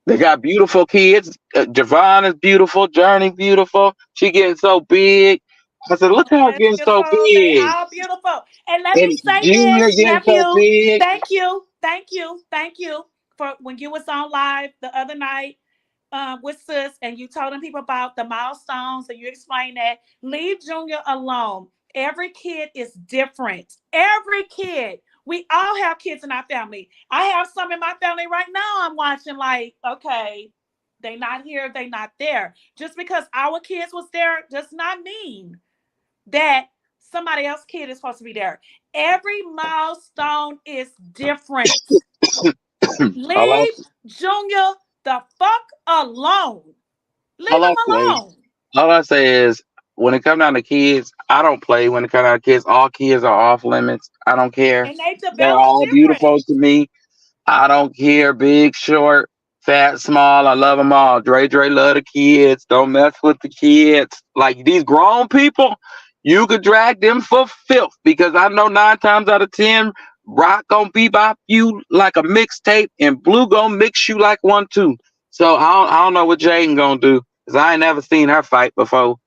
They got beautiful kids. Javon is beautiful. Journey beautiful. She getting so big. I said, look how Junior her is getting so beautiful. They big. all beautiful. And let me And say Junior this, getting so nephew. big. Thank you for when you was on live the other night with Sis, and you told them people about the milestones, and you explained that. Leave Junior alone. Every kid is different. Every kid. We all have kids in our family. I have some in my family right now. I'm watching like, okay, they not here, they not there. Just because our kids was there does not mean that somebody else's kid is supposed to be there. Every milestone is different. all I Leave Junior the fuck alone. Leave all I him say, alone. all I say is when it comes down to kids, I don't play. When it comes down to kids, all kids are off limits. I don't care. And they They're develop all different. beautiful to me. I don't care, big, short, fat, small. I love them all. Dre love the kids. Don't mess with the kids. Like these grown people, you could drag them for filth because I know 9 times out of 10, Rock gonna bebop you like a mixtape and Blue gonna mix you like one too. So I don't know what Jaden gonna do because I ain't never seen her fight before.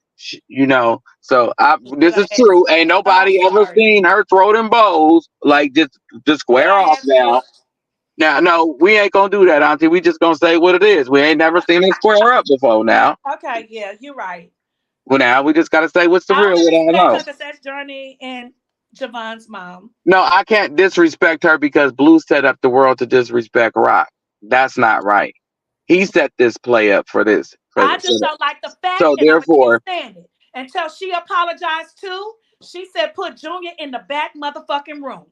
So this is Ass. true. Ain't I'm nobody ever sorry. seen her throw them bows. Like just What square I off asked now. for. Now, no, we ain't gonna do that, Auntie. We just gonna say what it is. We ain't never seen it square up before. Now, Okay, yeah, you're right. well, now we just gotta say what's the I real. only What I respect know. her because that's Journey and Javon's mom. No, I can't disrespect her because Blue set up the world to disrespect Rock. That's not right. He set this play up for this. I just don't like the fact, So and I'm gonna keep therefore, saying it until she apologized too. She said, "Put Junior in the back motherfucking room."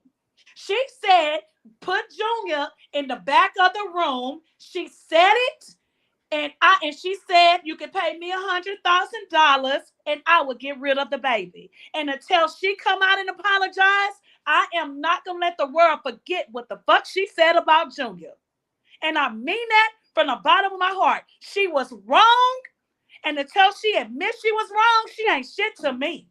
She said, "Put Junior in the back of the room." She said it, and she said, "You can pay me $100,000, and I will get rid of the baby." And until she come out and apologize, I am not gonna let the world forget what the fuck she said about Junior. And I mean that from the bottom of my heart. She was wrong. And until she admits she was wrong, she ain't shit to me.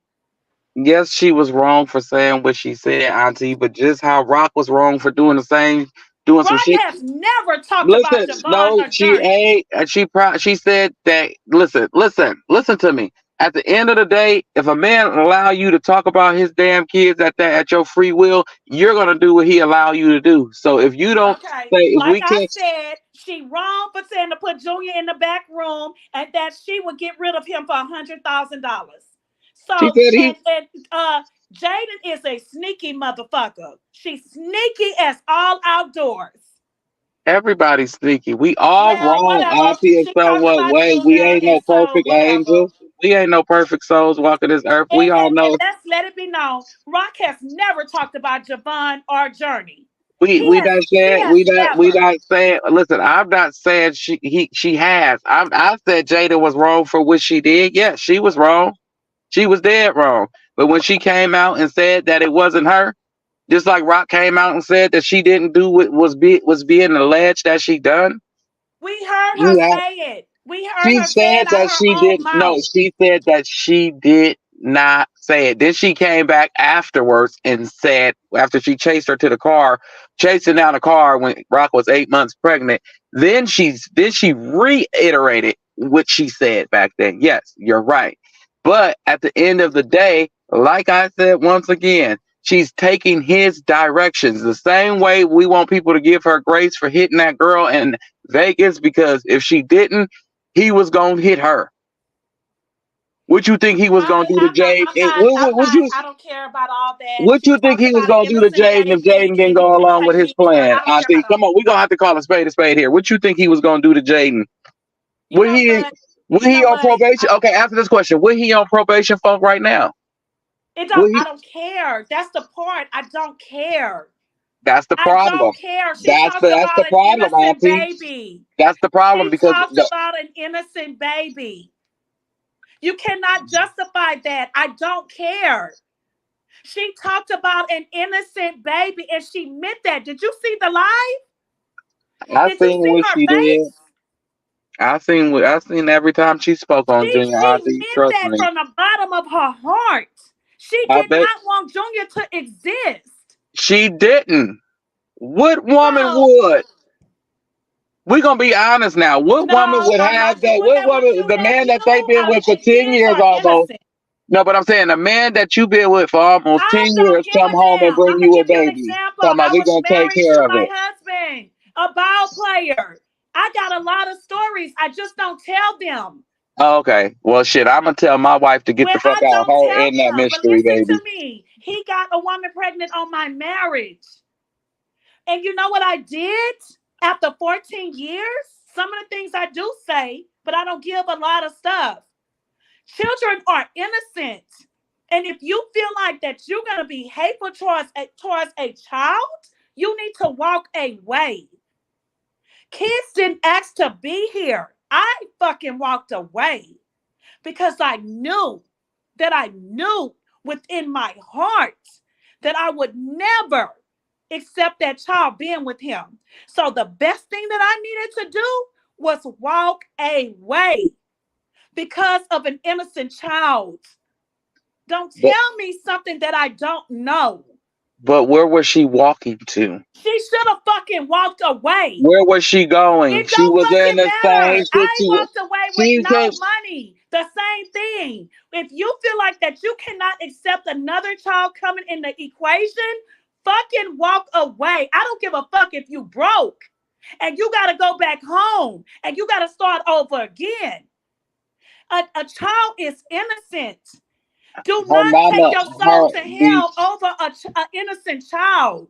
yes, she was wrong for saying what she said, Auntie. But just how Rock was wrong for doing the same, doing some Rock shit. has never talked about Listen, Javon no, or she Journey. ain't. She said that. Listen to me. At the end of the day, if a man allow you to talk about his damn kids at your free will, you're gonna do what he allow you to do. So if you don't Okay. say, if Like we I can't, said, she wrong for saying to put Junior in the back room and that she would get rid of him for $100,000. she So said and Jaden is a sneaky motherfucker. She's sneaky as all outdoors. everybody's sneaky. We all Well, wrong, whatever. Auntie, in She talked somewhat about way. We Junior, ain't no and so perfect whatever. angels. We ain't no perfect souls walking this earth. We all And know. let's let it be known, Rock has never talked about Javon or Journey. We not He saying has we never. not saying. Listen, I'm not saying she has. I said Jada was wrong for what she did. Yes, she was wrong. She was dead wrong. But when she came out and said that it wasn't her, just like Rock came out and said that she didn't do what was being alleged that she done. We heard her You say it. We heard She her say said it out that her she own did. No, mouth. she said that she did not say it. Then she came back afterwards and said, after she chased her to the car, chasing down the car when Rock was 8 months pregnant. Then she reiterated what she said back then. Yes, you're right. But at the end of the day, like I said once again, she's taking his directions the same way we want people to give her grace for hitting that girl in Vegas, because if she didn't, he was gonna hit her. What you think he was gonna do to Jade? I don't care about all that. What She you think talked he was about an gonna do to innocent Jaden if baby Jaden didn't and he go did along not with his hit her. plan? I don't care Auntie, about come all on, we gonna have to call a spade here. What you think he was gonna do to Jaden? You Would know he? what? Would You he know on what? probation? Okay, answer this question. Would he on probation funk right now? Would I he? don't care. That's the part. I don't care. That's the I problem. don't care. She talked That's about the an problem, innocent Auntie. baby. That's the problem She because talked about an innocent baby. You cannot justify that. I don't care. She talked about an innocent baby and she meant that. Did you see the live? I Did you seen see what her she did. face? I seen every time she spoke on Junior She Auntie. meant Trust that me. from the bottom of her heart. She I did bet not want Junior to exist. she didn't. What woman So would? We're gonna be honest now. What woman no, would I'm have not that? doing What that with woman? you, The man nephew. that they've been with for And 10 kids years are almost. innocent. No, but I'm saying the man that you've been with for almost 10 I don't years give come a home and damn. bring I'm gonna you a give you an baby. example. Talking about I we was gonna take married care to of my it. husband, a ball player. I got a lot of stories. I just don't tell them. Oh, okay. Well, shit. I'm gonna tell my wife to get When the fuck I out. don't Her tell and that them. But mystery listen to baby. me. He got a woman pregnant on my marriage. And you know what I did after 14 years? Some of the things I do say, but I don't give a lot of stuff. Children are innocent. And if you feel like that you're going to be hateful towards a child, you need to walk away. Kids didn't ask to be here. I fucking walked away because I knew within my heart that I would never accept that child being with him. So the best thing that I needed to do was walk away because of an innocent child. Don't But tell me something that I don't know. where was she walking to? She should have fucking walked away. Where was she going? It She don't was in fucking the same matter. I situation. walked away with She no said money. The same thing. If you feel like that you cannot accept another child coming in the equation, fucking walk away. I don't give a fuck if you broke and you got to go back home and you got to start over again. A child is innocent. Do her not take mama, your soul her to the hell over an innocent child.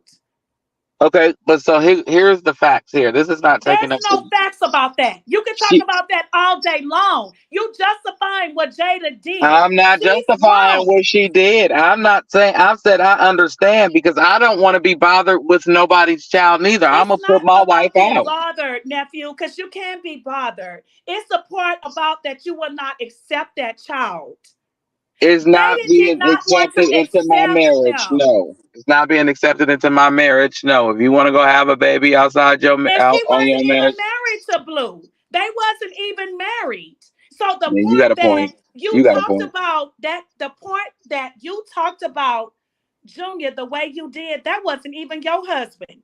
okay. But so here's the facts. Here, this is not taking There's up. no facts about that. You can talk She, about that all day long. You justifying what Jada did. I'm not She's justifying wrong. what she did. I'm not saying. I said I understand because I don't want to be bothered with nobody's child neither. I'm It's gonna put not my wife about being out. bothered, nephew, because you can't be bothered. It's the part about that you will not accept that child. It's not Jada did being not want accepted to into my accept marriage. him. No, it's not being accepted into my marriage. No, if you want to go have a baby outside And out she on wasn't your even marriage, married to Blue. They wasn't even married. So the then you got point a that point. you You got a talked point. about, Junior the way you did, that wasn't even your husband.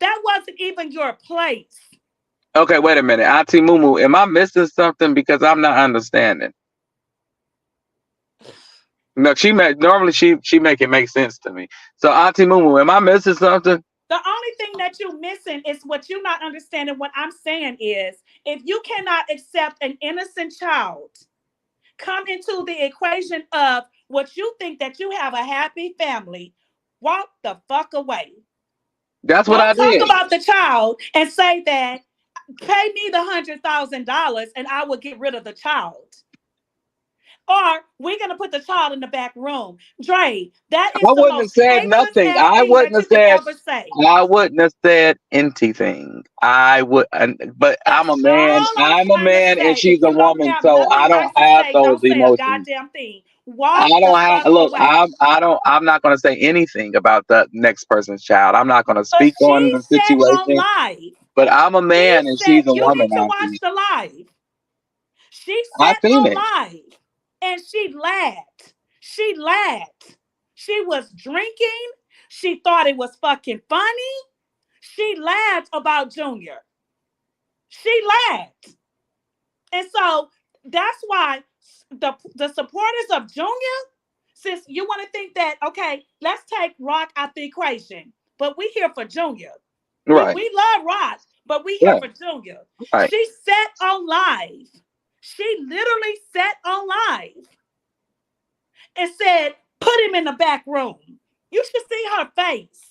That wasn't even your place. Okay, wait a minute, Auntie Mumu, am I missing something because I'm not understanding? No, normally she make it make sense to me. So Auntie Mumu, am I missing something? The only thing that you're missing is what you're not understanding. What I'm saying is, if you cannot accept an innocent child come into the equation of what you think that you have a happy family, walk the fuck away. That's what I Don't talk did. about the child and say that pay me the $100,000 and I will get rid of the child. or we're gonna put the child in the back room. Dre, that I is the wouldn't have most said shameless nothing. ass thing that you could ever say. I wouldn't have said anything. But That's I'm a man. all I'm I'm a trying to man, and say. If she's a you don't woman, have so I nothing don't nice to have say, those don't say a emotions. goddamn thing. Walk I the don't have. fuck Look, away. I'm not going to say anything about the next person's child. I'm not going to But speak on she the said on situation. live. But I'm a She man, and said she's a you woman. need to watch the live. She I've said seen on it. live and she laughed. She laughed. She was drinking. She thought it was fucking funny. She laughed about Junior. She laughed. And so that's why the supporters of Junior, since you want to think that, okay, let's take Rock out the equation, but we here for Junior. Right. We love Rock, but we here Right. for Junior. Right. She sat on live. She literally sat on live and said, put him in the back room. You should see her face.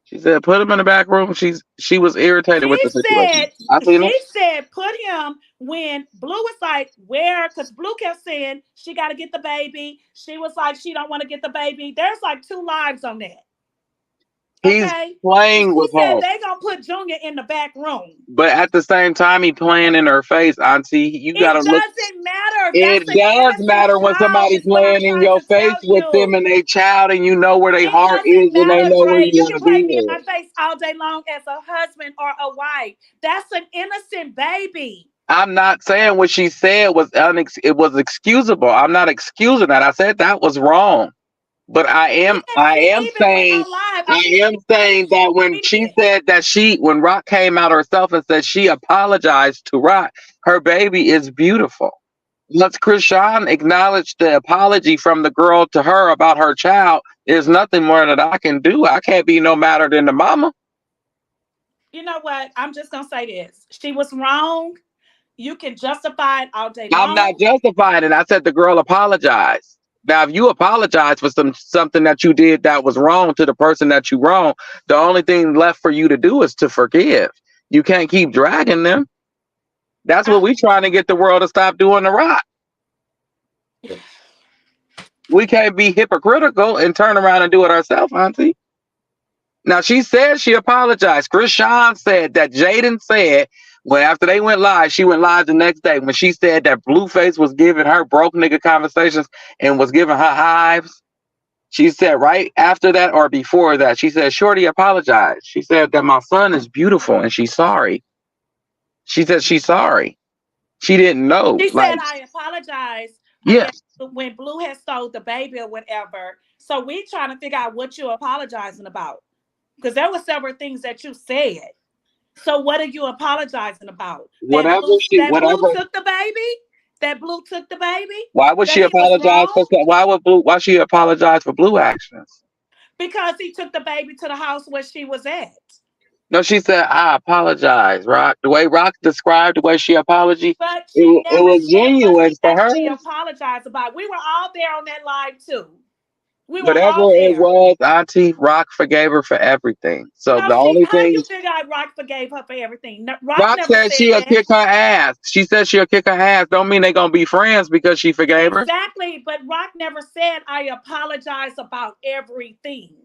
She said, "Put him in the back room." She was irritated with the situation. I seen it. She said, put him when Blue was like, where? Because Blue kept saying she got to get the baby. She was like, she don't want to get the baby. There's like 2 lives on that. He's Okay. And playing she with said her. they gonna put Junior in the back room. But at the same time, he playing in her face, Auntie. You It gotta look. doesn't matter. That's It an does innocent matter when child, somebody is what I'm playing in trying your to face tell with them you. and they child, and you know where their It heart doesn't is, and they matter, know where Dre. you You want can to be play me in my with. face all day long as a husband or a wife. That's an innocent baby. I'm not saying what she said was it was excusable. I'm not excusing that. I said that was wrong. But And she even went on live. I I think am she said saying she that when she did. said that when Rock came out herself and said she apologized to Rock, her baby is beautiful. Once Krishan acknowledged the apology from the girl to her about her child, there's nothing more that I can do. I can't be no madder than the mama. You know what? I'm just gonna say this. She was wrong. You can justify it all day I'm not long. justifying it. I said the girl apologized. Now, if you apologize for something that you did that was wrong to the person that you wronged, the only thing left for you to do is to forgive. You can't keep dragging them. That's what we trying to get the world to stop doing to Rock. We can't be hypocritical and turn around and do it ourselves, Auntie. Now she said she apologized. Krishan said that Jaden said when after they went live, she went live the next day when she said that Blueface was giving her broke nigga conversations and was giving her hives. She said right after that or before that, she said Shorty apologized. She said that my son is beautiful and she's sorry. She said she's sorry. She didn't know. She Like, said, I apologize. I yeah. guess when Blue had stole the baby or whatever. So we trying to figure out what you're apologizing about. Because there were several things that you said. So what are you apologizing about? Whatever That Blue whatever. took the baby? That Blue took the baby? Why would That she he was apologize for wrong? why she apologize for Blue actions? Because he took the baby to the house where she was at. No, she said, I apologize, Rock. The way Rock described the way she apologized, But she it never was said what genuine she for her. actually apologized about. We were all there on that live too. We were Whatever all it there. was, Auntie, Rock forgave her for everything. So No, the only how do thing you figure out Rock forgave her for everything? No, Rock Rock never said said she'll that. kick her ass. She said she'll kick her ass. Don't mean they gonna be friends because she forgave her. Exactly, but Rock never said I apologize about everything.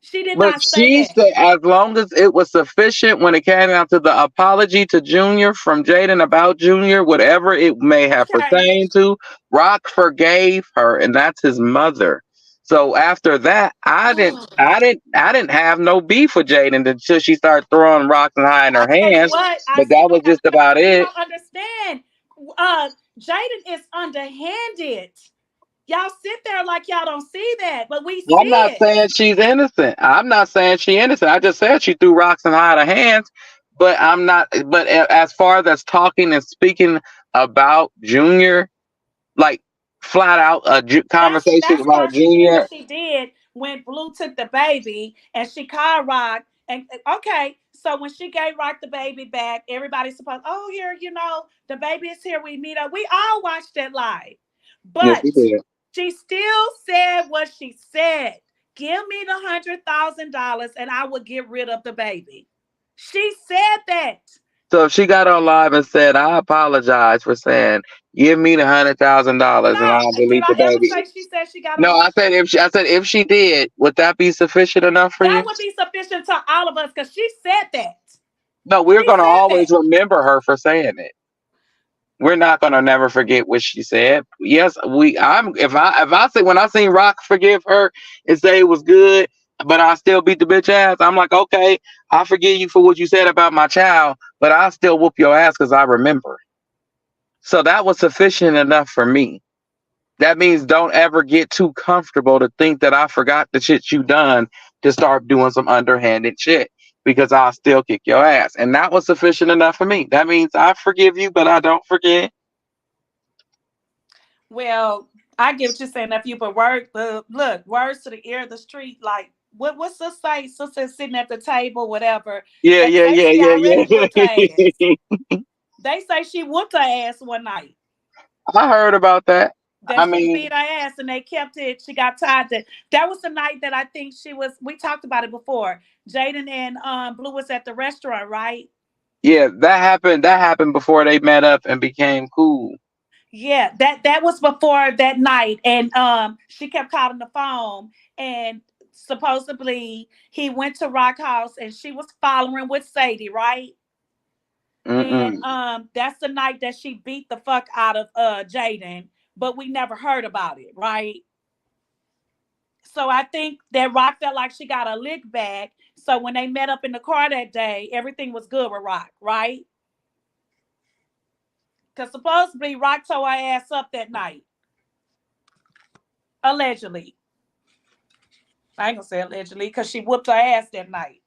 She did But not say she that. said as long as it was sufficient when it came down to the apology to Junior from Jaden about Junior, whatever it may have Okay. pertained to, Rock forgave her, and that's his mother. So after that, I didn't have no beef with Jaden until she started throwing rocks and hiding I her tell you hands. what, I But that still was have just about you it. don't understand. Jaden is underhanded. Y'all sit there like y'all don't see that, but we I'm see not it. saying she's innocent. I'm not saying she's innocent. I just said she threw rocks and hid her hands. But I'm not. But as far as talking and speaking about Junior, like flat out a conversation That's about why she did Junior. what she did when Blue took the baby and she called Rock. And okay, so when she gave Rock the baby back, everybody's supposed, oh, here, the baby is here. We meet up. We all watched that live. Yes, But she did. she still said what she said. Give me the $100,000 and I will get rid of the baby. She said that. So if she got on live and said, "I apologize for saying, give me the $100,000 and No, I'll did delete the I ever baby." say she said she got No, on? I said if she did, would that be sufficient enough for That you? would be sufficient to all of us because she said that. No, we're She gonna said that. always remember her for saying it. We're not gonna never forget what she said. Yes, I'm if I say when I seen Rock forgive her and say it was good, but I still beat the bitch ass, I'm like, okay, I forgive you for what you said about my child, but I still whoop your ass because I remember. So that was sufficient enough for me. That means don't ever get too comfortable to think that I forgot the shit you done to start doing some underhanded shit because I'll still kick your ass. And that was sufficient enough for me. That means I forgive you, but I don't forget. Well, I get what you're saying, nephew, but look, words to the ear of the street, like what's the say? Sister sitting at the table, whatever. Yeah, They yeah, say yeah, she yeah, already whooped her ass. yeah. They say she whooped her ass one night. I heard about that. That I she mean, beat her ass and they kept it. She got tied to that was the night that I think she was we talked about it before. Jaden and Blue was at the restaurant, right? yeah, that happened. That happened before they met up and became cool. Yeah, that was before that night. And she kept calling the phone and supposedly he went to Rock House and she was following with Sadie, right? And Mm-mm. that's the night that she beat the fuck out of Jaden, but we never heard about it, right? So I think that Rock felt like she got a lick back. So when they met up in the car that day, everything was good with Rock, right? Because supposedly Rock tore her ass up that night, allegedly. I ain't gonna say allegedly because she whooped her ass that night.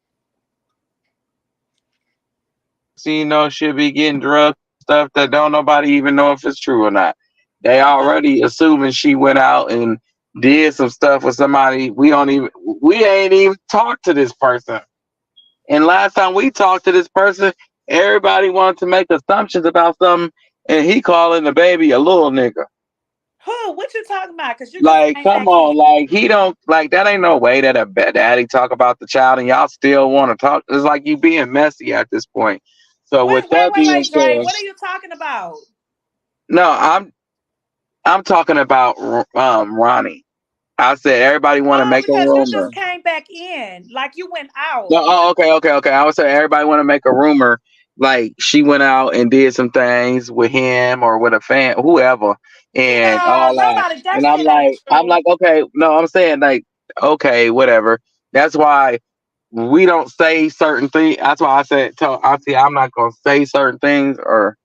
So she'll be getting drugs and stuff that don't nobody even know if it's true or not. They already assuming she went out and did some stuff with somebody. We ain't even talked to this person. And last time we talked to this person, everybody wanted to make assumptions about something, and he calling the baby a little nigga. Who? What you talking about? Because you just Like, came come back in. on, like he don't like that. Ain't no way that a daddy talk about the child and y'all still want to talk. It's like you being messy at this point. So with that being Wait, Dre. said, What are you talking about? no, I'm talking about Ronnie. I said everybody want to Oh, make a because you just rumor. came back in. Like you went out. No, oh, okay. I would say everybody want to make a rumor like she went out and did some things with him or with a fan, whoever, and No, all that. nobody. That And shit ain't I'm true. like, okay, no, I'm saying like, okay, whatever. That's why we don't say certain things. That's why I said, I see, I'm not gonna say certain things or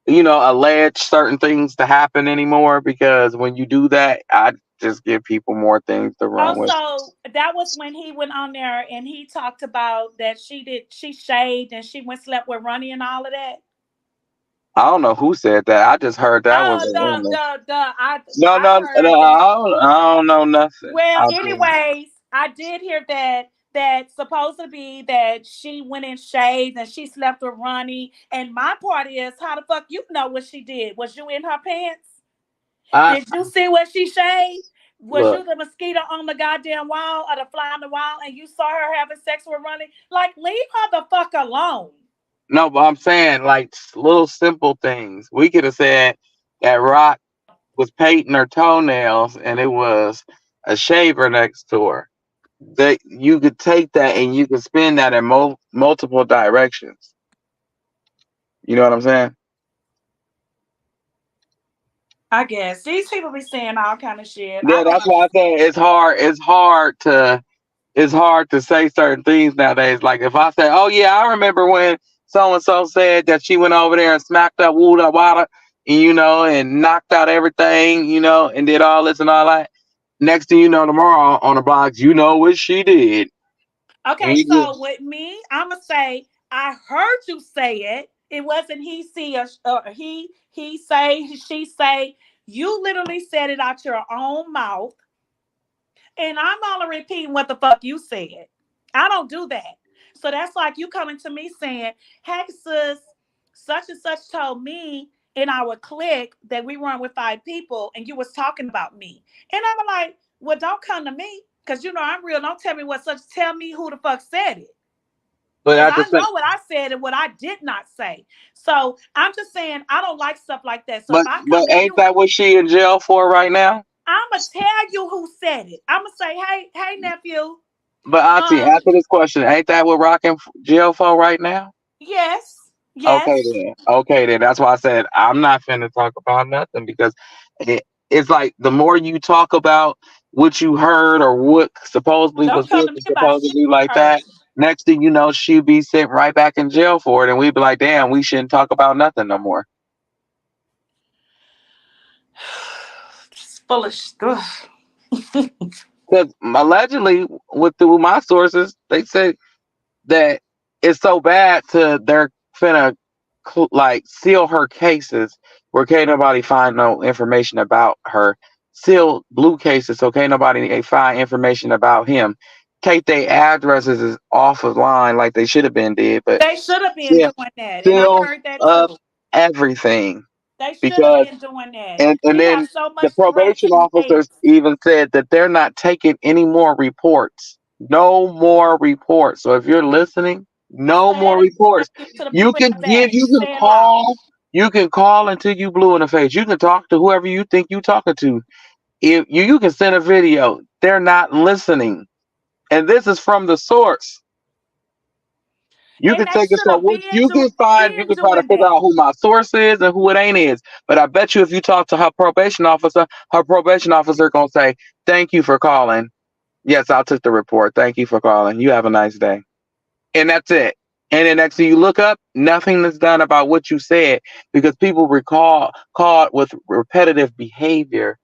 allege certain things to happen anymore because when you do that, I just give people more things to run with. Also, that was when he went on there and he talked about that she shaved and she went slept with Ronnie and all of that. I don't know who said that. I just heard that was Oh, a rumor. No, I no, heard no, that. I don't know nothing. Well, I just, anyways, I did hear that supposed to be that she went and shaved and she slept with Ronnie. And my part is, how the fuck you know what she did? Was you in her pants? I Did you see what she shaved? Was look. you the mosquito on the goddamn wall or the fly on the wall and you saw her having sex with Ronnie? Like, leave her the fuck alone. No, but I'm saying like little simple things. We could have said that Rock was painting her toenails and it was a shaver next to her. That you could take that and you could spin that in multiple directions. You know what I'm saying? I guess these people be saying all kind of shit. I Yeah, don't that's why I understand. say it's hard. It's hard to say certain things nowadays. Like if I say, "Oh yeah, I remember when so and so said that she went over there and smacked up Wooda Wada, and knocked out everything, and did all this and all that." Next thing you know, tomorrow on the blogs, you know what she did. And Okay, you so with me, I'ma say I heard you say it. It wasn't he see or he say she say. You literally said it out your own mouth, and I'm only repeating what the fuck you said. I don't do that. So that's like you coming to me saying, "Hey sis, such and such told me in our clique that we weren't with 5 people, and you was talking about me." And I'm like, "Well, don't come to me, cause I'm real. Don't tell me what such. Tell me who the fuck said it." But I know what I said and what I did not say. So I'm just saying I don't like stuff like that. So if I come to ain't you, that what she in jail for right now? I'ma tell you who said it. I'ma say, hey nephew. But Auntie, after this question, ain't that what Rock in jail for right now? Yes. Okay then. Okay then. That's why I said I'm not finna talk about nothing because it's like the more you talk about what you heard or what supposedly Don't was tell this them and about shit supposedly like heard. that, next thing you know, she'll be sent right back in jail for it, and we'd be like, damn, we shouldn't talk about nothing no more. Just full of stuff. Because allegedly, through my sources, they said that it's so bad to they're finna like seal her cases where can't nobody find no information about her. Seal blue cases so can't nobody find information about him. Take their addresses is off of line like they should have been did, but They should have been doing that, and I still heard that up too. everything They should have because been doing that. and He have then so the much threats probation he made. officers even said that they're not taking any more reports. No more reports. So if you're listening, no Say that more again, reports. nephew, to the You people in can the back. Say it loud. you can call until you blue in the face. You can talk to whoever you think you talking to. If you can send a video, they're not listening. And this is from the source. You And can they take it should so have what you can find, you been can try to doing figure that. out who my source is and who it ain't is. But I bet you if you talk to her probation officer gonna say, thank you for calling. Yes, I took the report. Thank you for calling. You have a nice day. And that's it. And then next thing you look up, nothing is done about what you said because people recall caught with repetitive behavior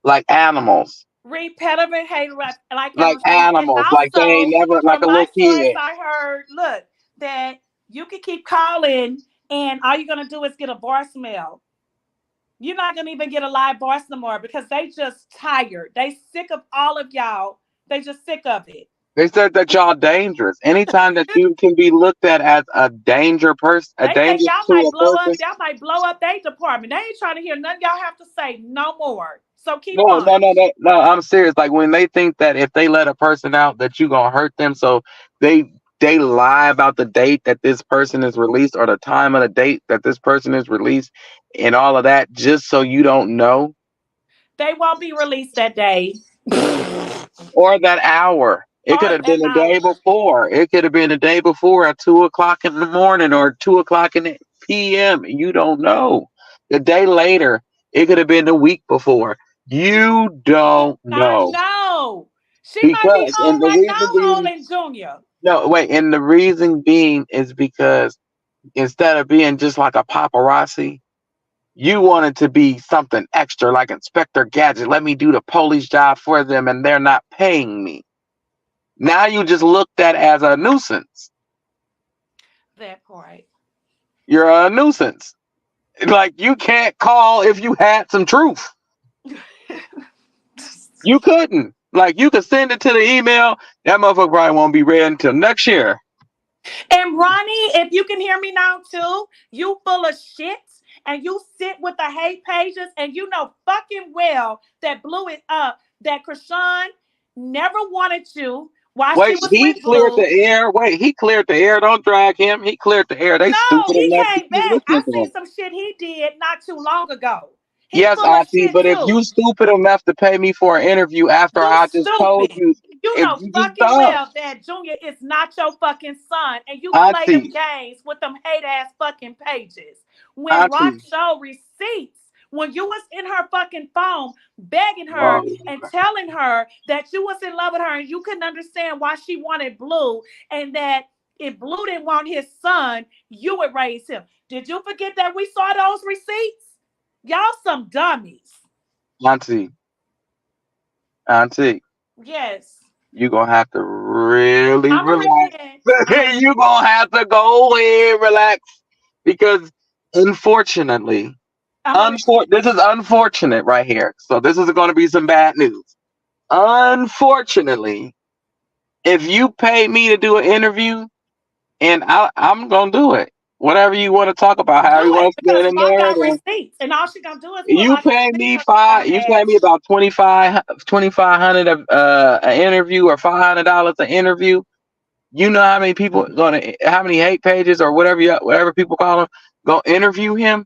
like animals. Repetitive behavior like Like animals. And animals. Like they ain't also, never like from a my little source, kid. I heard, look, that you can keep calling and all you're going to do is get a voicemail. You're not going to even get a live voice no more because they just tired. They sick of all of y'all. They just sick of it. They said that y'all dangerous. Anytime that you can be looked at as a danger person, a They think danger y'all to might a blow up. person. Y'all might blow up their department. They ain't trying to hear nothing y'all have to say no more. So keep No, on. no. I'm serious. Like when they think that if they let a person out, that you gonna hurt them, so they lie about the date that this person is released or the time of the date that this person is released, and all of that, just so you don't know, They won't be released that day. or that hour. It could Or have that been the day hour. before. It could have been the day before at 2 o'clock in the morning or 2 o'clock in the p.m. You don't know. The day later, it could have been the week before. You don't I know know. She might be because, and home the right reason now being, holding Junior. no, wait, and the reason being is because instead of being just like a paparazzi, you wanted to be something extra, like Inspector Gadget. Let me do the police job for them, and they're not paying me. Now you just looked at as a nuisance. That part. You're a nuisance. Like you can't call if you had some truth. You couldn't. Like you could send it to the email. That motherfucker probably won't be read until next year. And Ronnie, if you can hear me now too, you full of shit and you sit with the hate pages and you know fucking well that blew it up, that Krishan never wanted you while she Wait, was he with cleared Blue. the air. Wait, he cleared the air. Don't drag him. He cleared the air. They No, stupid he enough to came keep back. I listening to seen him. some shit he did not too long ago. He Yes, full of Auntie, shit but if too. you stupid enough to pay me for an interview after You I just told stupid. you, You if know you just fucking dumb, well that Junior is not your fucking son, and you play them Auntie, games with them hate ass fucking pages. When Rock Auntie. showed receipts, when you was in her fucking phone begging her Oh, and telling her that you was in love with her and you couldn't understand why she wanted Blue, and that if Blue didn't want his son, you would raise him. Did you forget that we saw those receipts? Y'all some dummies. Auntie, Auntie, Yes. you gonna have to really I'm gonna relax. repent. You gonna have to go and relax because, unfortunately, I'm gonna repent. this is unfortunate right here. So this is going to be some bad news. Unfortunately, if you pay me to do an interview, and I'm gonna do it. Whatever you want to talk about, Do however you it want to spin because in Rock got there. receipts, and all she gonna do is pull You out pay the me her dumb you pay ass. me about 2500 an interview or $500 an interview. You know how many people how many hate pages or whatever people call them, go interview him,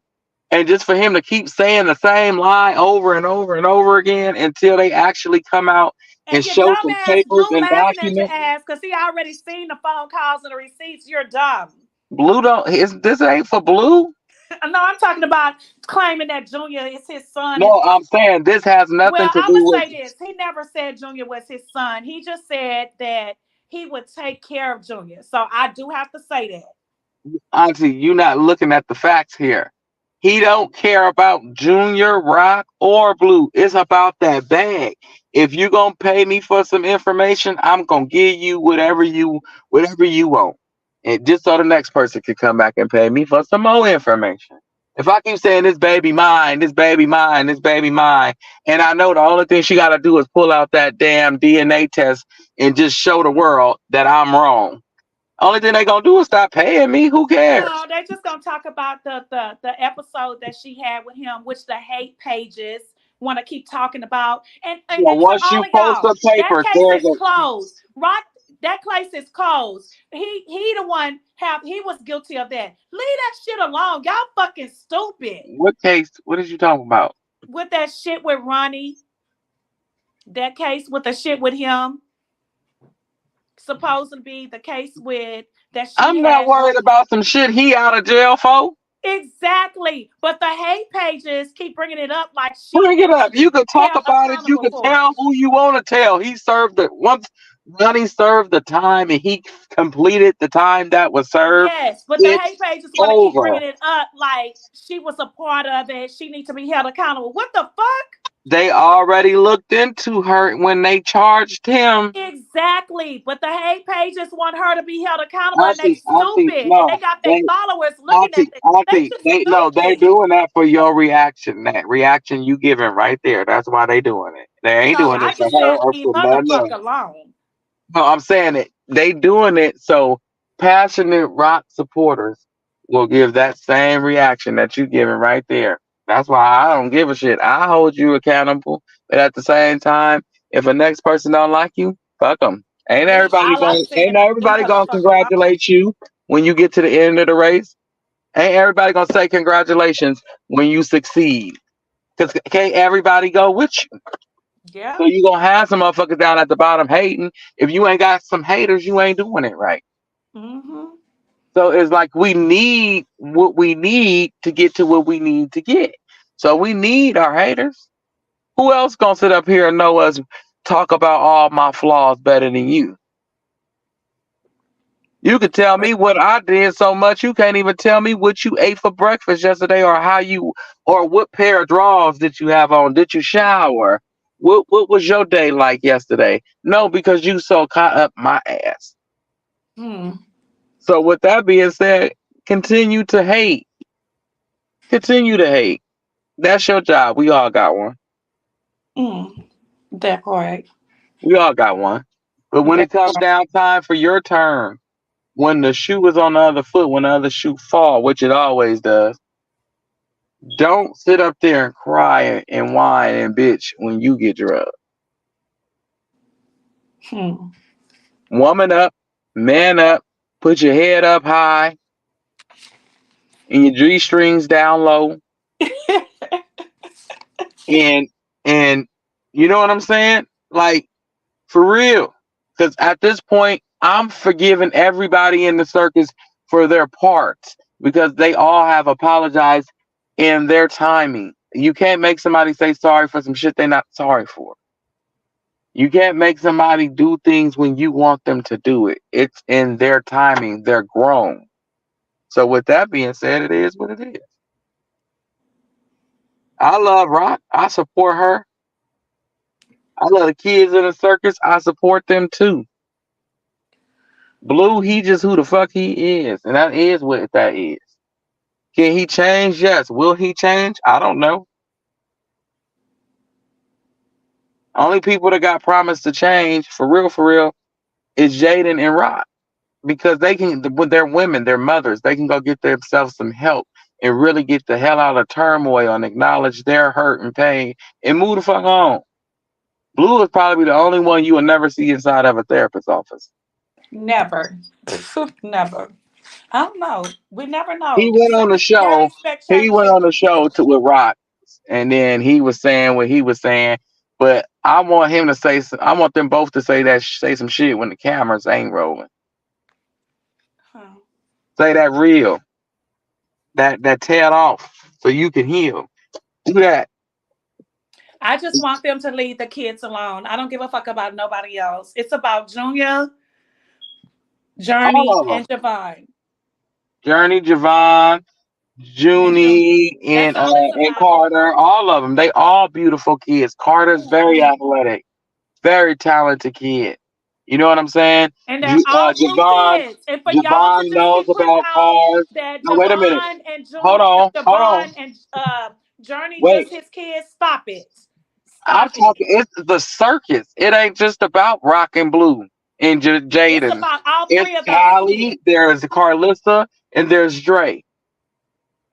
and just for him to keep saying the same lie over and over and over again until they actually come out and And your show dumb some ass, papers Blue and laughing at your documents. ass because he already seen the phone calls and the receipts. You're dumb. Blue don't. This ain't for Blue. No, I'm talking about claiming that Junior is his son. No, I'm saying this has nothing Well, to I'm do gonna with. say this. He never said Junior was his son. He just said that he would take care of Junior. So I do have to say that. Auntie, you not looking at the facts here. He don't care about Junior, Rock, or Blue. It's about that bag. If you gonna pay me for some information, I'm gonna give you whatever you want. And just so the next person can come back and pay me for some more information. If I keep saying this baby mine, this baby mine, this baby mine, and I know the only thing she gotta do is pull out that damn DNA test and just show the world that I'm wrong. Only thing they gonna do is stop paying me. Who cares? No, they just gonna talk about the episode that she had with him, which the hate pages want to keep talking about. Yeah, And to once all you of post y'all, the that papers, case there's is a closed. Right? That case is closed. He the one he was guilty of that. Leave that shit alone. Y'all fucking stupid. what case? What is you talking about? With that shit with Ronnie, that case with the shit with him, supposed to be the case with that she I'm not had. worried about some shit he out of jail for. Exactly. But the hate pages keep bringing it up like she Bring it up. You could talk held about it. You accountable could for tell it. who you want to tell. He served it once. Ronnie served the time, and he completed the time that was served. Yes, but the It's hate pages want to keep over. bringing it up like she was a part of it. She needs to be held accountable. What the fuck? They already looked into her when they charged him. Exactly. But the hate pages want her to be held accountable and they Auntie, stupid. And no, they got their they, followers looking at it. They just they no, they stupid. doing that for your reaction. That reaction you giving right there. That's why they doing it. They ain't No, doing I it for just her said or leave for her the none fuck else. alone. No, I'm saying it. They doing it so passionate rock supporters will give that same reaction that you giving right there. That's why I don't give a shit. I hold you accountable, but at the same time, if a next person don't like you, fuck them. Me, all I'm Ain't saying is leave everybody her the gonna fuck alone. congratulate you when you get to the end of the race? Ain't everybody gonna say congratulations when you succeed? Cause can't everybody go with you? Yeah. So you gonna have some motherfuckers down at the bottom hating. If you ain't got some haters, you ain't doing it right. Mm-hmm. So it's like we need what we need to get to what we need to get. So we need our haters. Who else gonna sit up here and know us talk about all my flaws better than you? You could tell me what I did so much you can't even tell me what you ate for breakfast yesterday or how you or what pair of drawers did you have on? Did you shower? What was your day like yesterday? No, because you so caught up my ass. Hmm. So with that being said, continue to hate. Continue to hate. That's your job. We all got one. Mm. That part. We all got one. But when That it comes down time for your turn, when the shoe is on the other foot, when the other shoe fall, which it always does, don't sit up there and cry and whine and bitch when you get drugged. Hmm. Woman up, man up, put your head up high and your G strings down low, and and you know what I'm saying? Like for real. Because at this point, I'm forgiving everybody in the circus for their parts because they all have apologized in their timing. You can't make somebody say sorry for some shit they're not sorry for. You can't make somebody do things when you want them to do it. It's in their timing. They're grown. So with that being said, it is what it is. I love Rock. I support her. I love the kids in the circus. I support them too. Blue, he just who the fuck he is. And that is what that is. Can he change? Yes. Will he change? I don't know. Only people that got promised to change for real, is Jaden and Rock. Because they can, when they're women, they're mothers, they can go get themselves some help and really get the hell out of turmoil and acknowledge their hurt and pain and move the fuck on. Blue is probably the only one you will never see inside of a therapist's office. Never. Never. I don't know. We never He know. went on the Their show. He went expectations. on the show with Rock, and then he was saying what he was saying. But I want him to say. I want them both to say some shit when the cameras ain't rolling. Huh. Say that real. That tail off so you can heal. Do that. I just want them to leave the kids alone. I don't give a fuck about nobody else. It's about Junior, Journey, All of them. and Javon. Journey, Javon, And Junior. Junie, That's all it's and about. Carter. All of them. They all beautiful kids. Carter's very athletic, very talented kid. You know what I'm saying? And they're all blue Javon, kids. And for y'all to Javon just knows keep putting about out cars. that No, wait a minute. Javon and Hold June, on. Hold on. Javon and Journey Wait. just his kids, stop it. I'm Stop it. talking. It's the circus. It ain't just about Rock and Blue and It's Jaden. about all It's three of those kids. Callie. There's Carlissa, and there's Dre.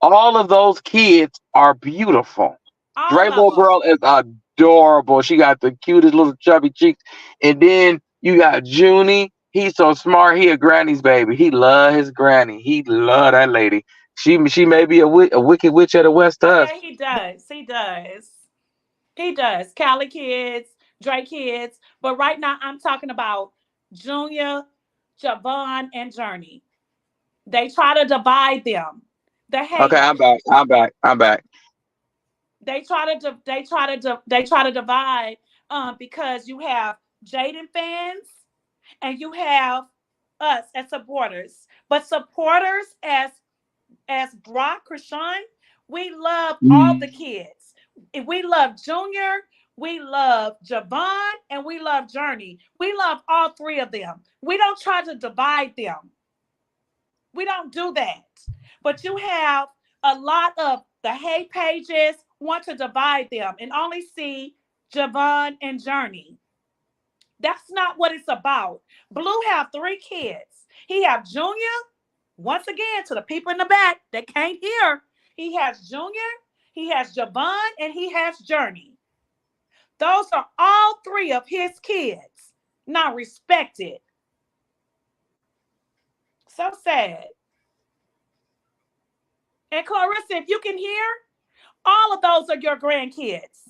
All of those kids are beautiful. All Dre of little them. girl is adorable. She got the cutest little chubby cheeks. And then you got Junie. He's so smart. He a granny's baby. He love his granny. He love that lady. She may be a wicked witch of the west to Oh us. yeah, he does. He does. He does. Cali kids, Dre kids. But right now I'm talking about Junior, Javon, and Journey. They try to divide them. The Okay, haters. I'm back. I'm back. I'm back. They try to divide because you have Jaden fans and you have us as supporters. But supporters as Brock Krishan, we love all the kids. We love Junior, we love Javon, and we love Journey. We love all three of them. We don't try to divide them. We don't do that. But you have a lot of the hate pages want to divide them and only see Javon and Journey. That's not what it's about. Blue have three kids. He have Junior, once again, to the people in the back that can't hear. He has Junior, he has Javon, and he has Journey. Those are all three of his kids. Now respect it. So sad. And Clarissa, if you can hear, all of those are your grandkids.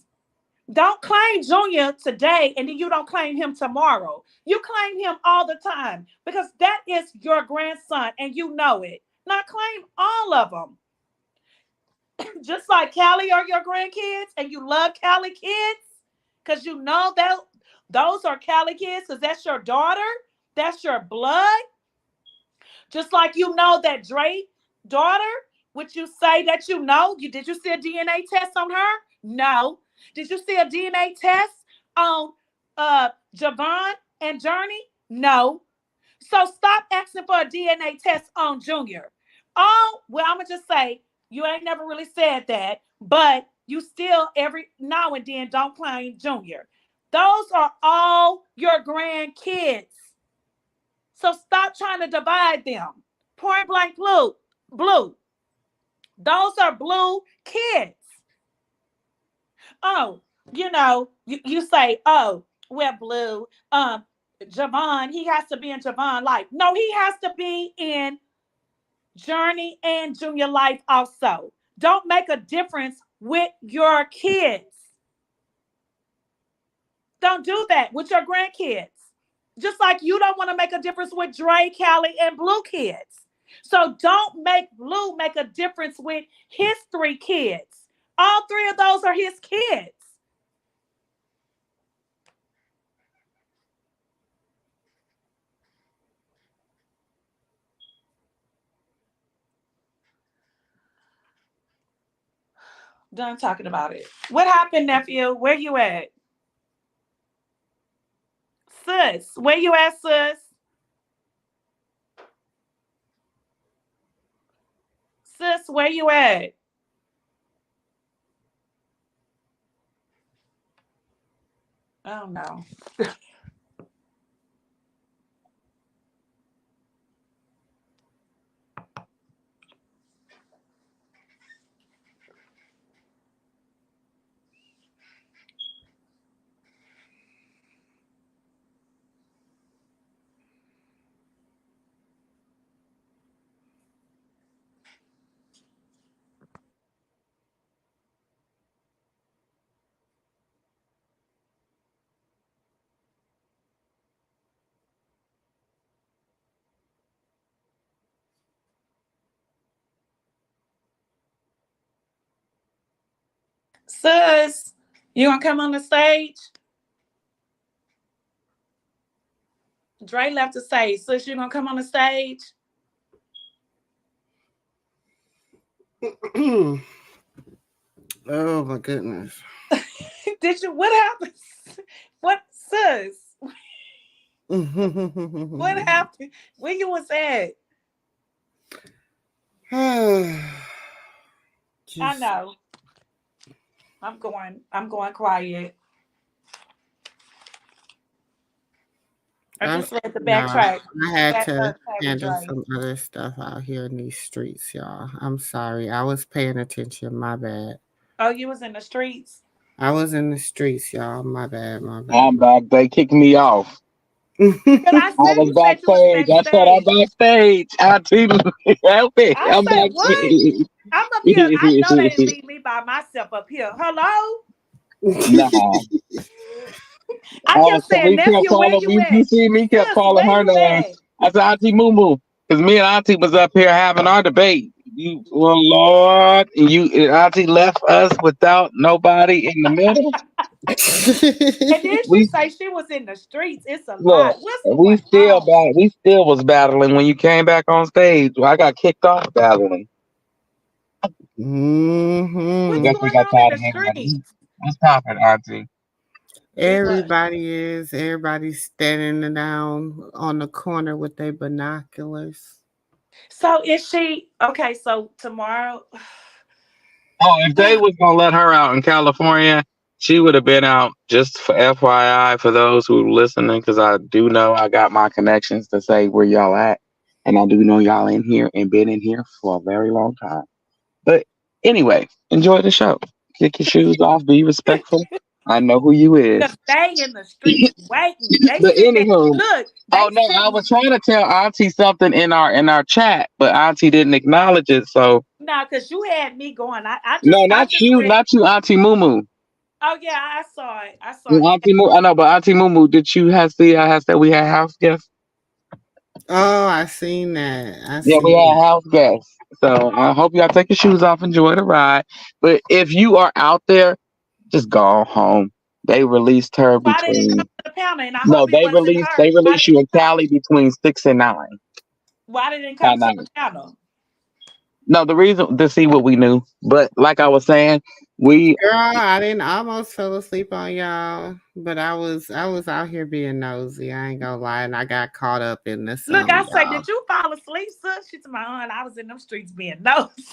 Don't claim Junior today and then you don't claim him tomorrow. You claim him all the time because that is your grandson and you know it. Not claim all of them. Just like Callie are your grandkids and you love Callie kids because you know that those are Callie kids because that's your daughter, that's your blood. Just like you know that Drake daughter, which you say that you know, did you see a DNA test on her? No. Did you see a DNA test on Javon and Journey? No. So stop asking for a DNA test on Junior. Oh, well, I'm gonna just say you ain't never really said that, but you still every now and then don't claim Junior. Those are all your grandkids. So stop trying to divide them. Point blank blue. Blue. Those are blue kids. Oh, you say, oh, we're blue. Javon, he has to be in Javon life. No, he has to be in Journey and Junior life also. Don't make a difference with your kids. Don't do that with your grandkids. Just like you don't want to make a difference with Dre, Callie, and Blue kids. So don't make Blue make a difference with his three kids. All three of those are his kids. Done talking about it. What happened, nephew? Where you at? Sis, where you at, sis? Sis, where you at? Oh no. Sis, you gonna come on the stage? Dre left to say, sis, you gonna come on the stage? Oh my goodness. Did you? What happened? What, sis? What happened? Where you was at? I know. I'm going quiet. I just had to backtrack. I had to handle some other stuff out here in these streets, y'all. I'm sorry. I was paying attention. My bad. Oh, you was in the streets? I was in the streets, y'all. My bad. I'm back. They kicked me off. But I was backstage. I said I'm backstage. Help me. I'm backstage. What? I'm up here. I know they didn't leave me by myself up here. Hello? Nah. I kept saying, nephew, where you at? You see me kept calling her name. I said, Auntie MooMoo. Because me and Auntie was up here having our debate. Well, Lord, and Auntie left us without nobody in the middle. And then she say she was in the streets. It's a lot. We still was battling when you came back on stage. I got kicked off battling. Mm-hmm. Guess we got tired of hanging. What's poppin', Auntie? Everybody's standing down on the corner with their binoculars. So is she okay? So tomorrow. Oh, if they was gonna let her out in California, she would have been out. Just for FYI, for those who listening, because I do know I got my connections to say where y'all at, and I do know y'all in here and been in here for a very long time. But anyway, enjoy the show. Kick your shoes off. Be respectful. I know who you is. They in the streets waiting. But anywho, look. Oh no, I was trying to tell Auntie something in our chat, but Auntie didn't acknowledge it. So no, because you had me going. Not you, Auntie MooMoo. Oh yeah, I saw it. Auntie MooMoo. I know, but Auntie MooMoo, did you see? I said we had house guests. Oh, I seen that. We had house guests. So I hope y'all take your shoes off, enjoy the ride. But if you are out there, just go home. They released her between. They released you in Cali between 6 and 9. Why didn't come to the panel? No, the reason to see what we knew, but like I was saying, girl, I didn't almost fell asleep on y'all, but I was out here being nosy. I ain't gonna lie, and I got caught up in this. Look, I say, did you fall asleep, sis? She's my aunt. I was in them streets being nosy.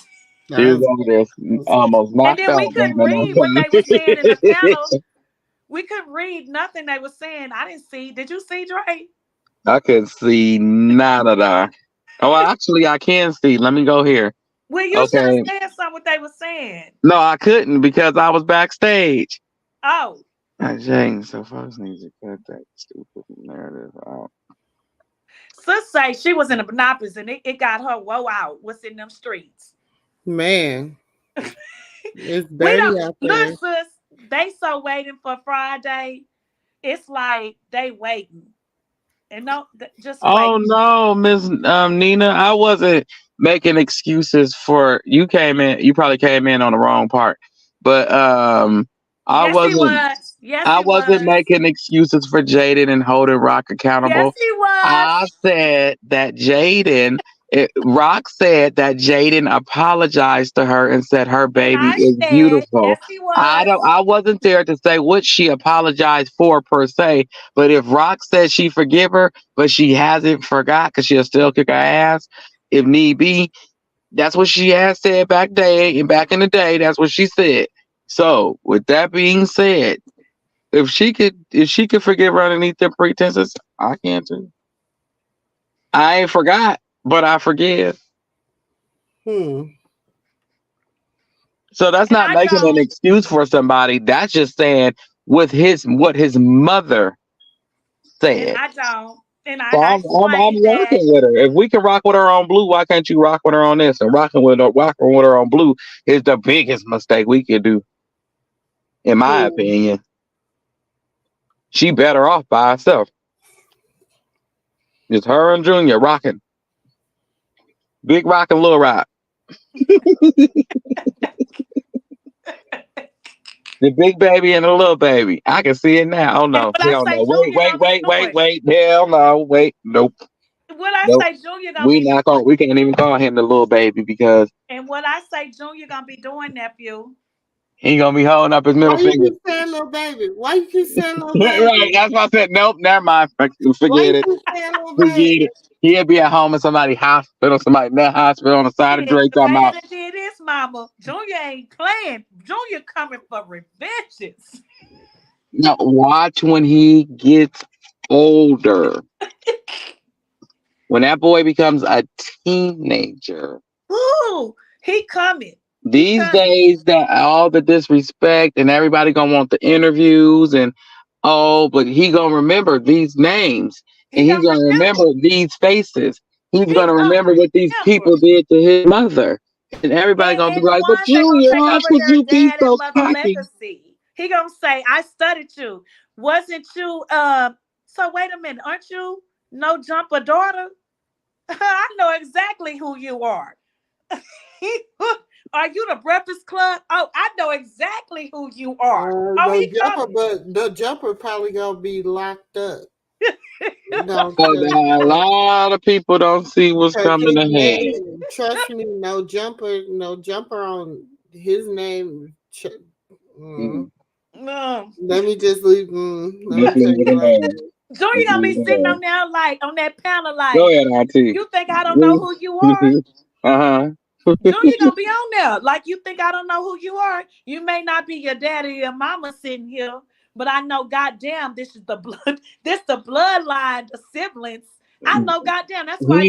She was over there almost knocked out. And then we couldn't read what they were saying in the panel. We couldn't read nothing they were saying. I didn't see. Did you see, Dre? I couldn't see none of that. Oh, actually, I can see. Let me go here. Well, you should have said something what they were saying. No, I couldn't because I was backstage. Oh. James, so folks need to cut that stupid narrative out. Sis say she was in the binoculars and it got her woe out. What's in them streets? Man. It's dirty out there. Look, sis, they so waiting for Friday. It's like they waiting. And no, just wait. Oh no, Miss Nina, I wasn't making excuses for you. You probably came in on the wrong part, but I wasn't making excuses for Jaden and holding Rock accountable. Yes, he was. I said that Rock said that Jaden apologized to her and said her baby is beautiful. Yes, he was. I wasn't there to say what she apologized for per se, but if Rock says she forgive her, but she hasn't forgot because she'll still kick her ass if need be. That's what she has said back in the day. That's what she said. So with that being said, if she could forgive her underneath their pretenses, I can too. I ain't forgot, but I forgive. So that's not making an excuse for somebody. That's just saying what his mother said. And I don't. And I'm working with her. If we can rock with her on blue, why can't you rock with her on this? And rocking with her on blue is the biggest mistake we could do, in my opinion. She better off by herself. It's her and Junior rocking. Big Rock and Little Rock. The big baby and the little baby. I can see it now. Oh no. When I Hell say no. Junior gonna be doing. Wait. Hell no. Wait. Nope. What I Nope. say Junior gonna be doing. We can't even call him the little baby because and what I say Junior gonna be doing, nephew. He gonna be holding up his middle finger. Why you keep saying little baby? Why you keep saying little baby? Right, that's why I said nope, never mind. Forget it. Forget it. He'll be at home in somebody's hospital, somebody in that hospital on the side of Drake talking about. Did this, mama. Junior ain't playing. Junior coming for revenges. Now watch when he gets older. When that boy becomes a teenager. Ooh, he coming. These days, that all the disrespect and everybody gonna want the interviews and but he gonna remember these names and he's gonna remember these faces. He's gonna remember what these people did to his mother, and everybody gonna be like, "But Junior, how could you be so cocky?" He gonna say, "I studied you. Wasn't you? So wait a minute, aren't you no jumper daughter? I know exactly who you are." Are you the Breakfast Club? Oh, I know exactly who you are. The jumper probably gonna be locked up. A lot of people don't see what's coming ahead. Trust me, no jumper on his name. No. Let me just leave. Junior gonna be sitting on there like on that panel like. Go ahead, Auntie. You think I don't know who you are? Junior gonna be on there like you think I don't know who you are. You may not be your daddy or your mama sitting here, but I know goddamn this is the blood. This the bloodline, the siblings. I know goddamn. That's why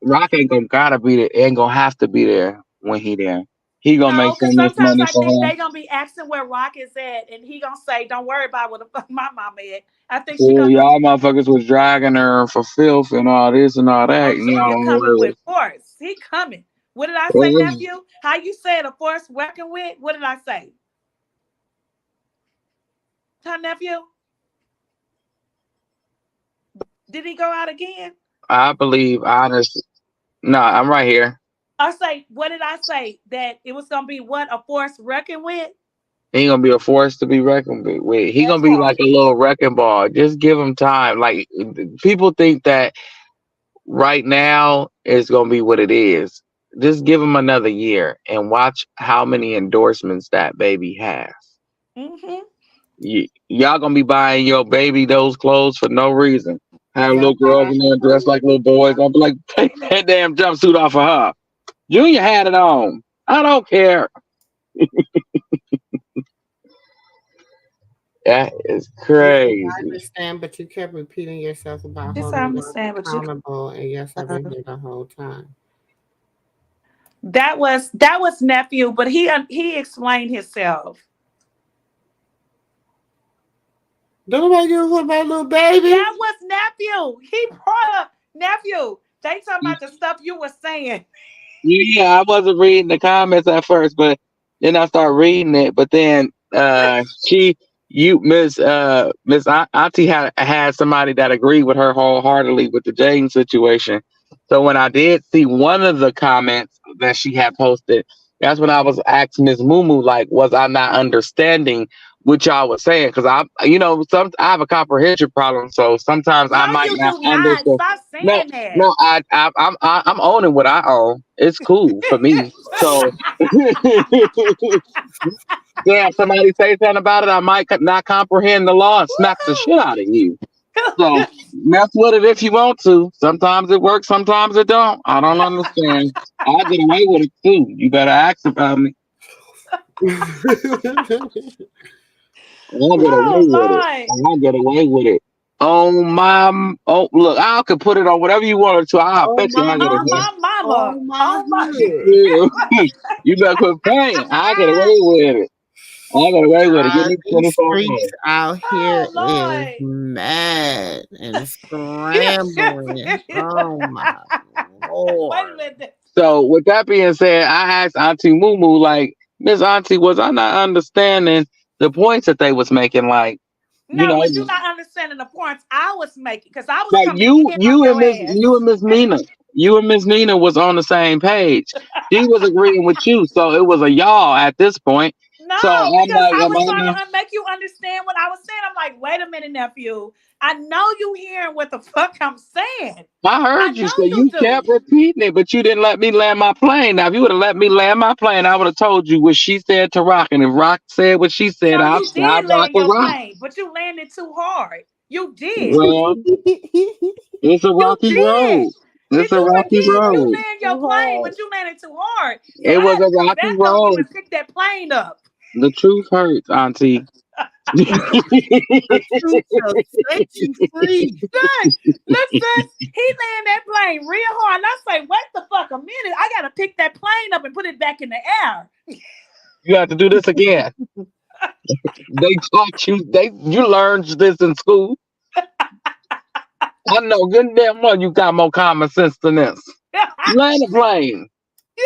Rock ain't gotta be there. Ain't gonna have to be there when he there. He gonna make some of this money for him. They gonna be asking where Rock is at, and he gonna say, "Don't worry about what the fuck my mama at." I think she gonna. Y'all motherfuckers was dragging her for filth and all this and all that. Junior coming with force. He coming. What did I say, nephew? How you said a force working with? What did I say? Huh, nephew? Did he go out again? I believe, honestly. No, I'm right here. I say, what did I say? That it was gonna be what, a force reckoned with? He ain't gonna be a force to be reckoned with. He gonna be like a little wrecking ball. Just give him time. Like people think that right now is gonna be what it is. Just give him another year and watch how many endorsements that baby has. Y'all gonna be buying your baby those clothes for no reason. Have little girls in there dressed like little boys. Gonna be like, take that damn jumpsuit off of her. Junior had it on. I don't care. That is crazy. I understand, but you kept repeating yourself about holding accountable, and yes, I've been here the whole time. That was nephew, but he explained himself. Don't nobody give a fuck about little baby. That was nephew. He brought up nephew. They talking about the stuff you were saying. Yeah, I wasn't reading the comments at first, but then I started reading it. But then Miss Auntie had somebody that agreed with her wholeheartedly with the Jane situation. So when I did see one of the comments that she had posted, that's when I was asking Miss MooMoo, like, was I not understanding what y'all was saying? Because I have a comprehension problem, so sometimes I might not understand. Stop saying that. No, I'm owning what I own. It's cool for me. So yeah, if somebody say something about it, I might not comprehend the law and smack the shit out of you. So mess with it if you want to. Sometimes it works, sometimes it don't. I don't understand. I get away with it too. You better ask about me. I'll get away with it. Oh look, I could put it on whatever you wanted to. I'll bet you I get away. You better quit playing. I get away with it. I got away with it. Give me 24 streets out here is mad and scrambling. Oh my Lord. So with that being said, I asked Auntie MooMoo, like, Miss Auntie, was I not understanding the points that they was making? Like, was you not understanding the points I was making? Because I was like you and Miss Nina. You and Miss Nina was on the same page. She was agreeing with you, so it was a y'all at this point. No, So I'm because like, I was trying to make you understand what I was saying. I'm like, wait a minute, nephew. I know you hearing what the fuck I'm saying. I heard you, know so you you do. kept repeating it, but you didn't let me land my plane. Now, if you would have let me land my plane, I would have told you what she said to Rock, and if Rock said what she said, So I'd you did rock land with your Rock. plane, but you landed too hard. You did. Well, it's a You rocky did. road. It's Did a you rocky forget? You road. land your plane, but you landed too hard. So It I was had a to come rocky back on you road. and pick that plane up. The truth hurts, Auntie. The truth shall set you free. Look, sis, he land that plane real hard. And I say, wait the fuck a minute. I gotta pick that plane up and put it back in the air. You have to do this again. They taught you. You learned this in school. I know good and damn well you got more common sense than this. Land a plane.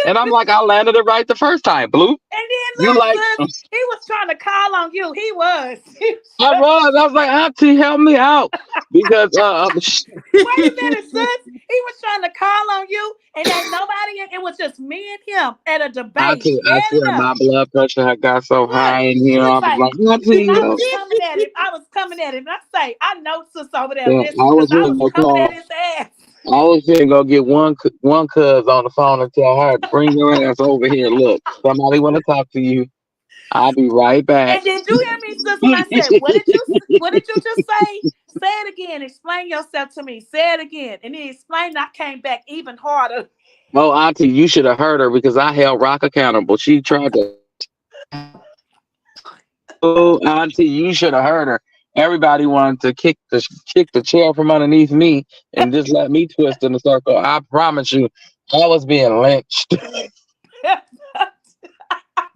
And I'm like, I landed it right the first time. Blue. And then You look, like sis, he was trying to call on you. He was. I was like, Auntie, help me out. Because Wait a minute, sis. He was trying to call on you, and ain't nobody. It was just me and him at a debate, Auntie, I standing swear up. my blood pressure had got so Look, high in here. he I was was like, like, and Auntie, I was coming at him. I was coming at him. And I say, I know sis over there yeah, listening because I was coming at his ass. I was finna go get one cuz on the phone and tell her, bring your ass over here. Look, somebody want to talk to you. I'll be right back. And did you hear me, sis, when I said, what did you just say? Say it again. Explain yourself to me. Say it again. And he explained, I came back even harder. Oh, Auntie, you should have heard her because I held Rock accountable. She tried to. Oh, Auntie, you should have heard her. Everybody wanted to kick the chair from underneath me and just let me twist in the circle. I promise you, I was being lynched.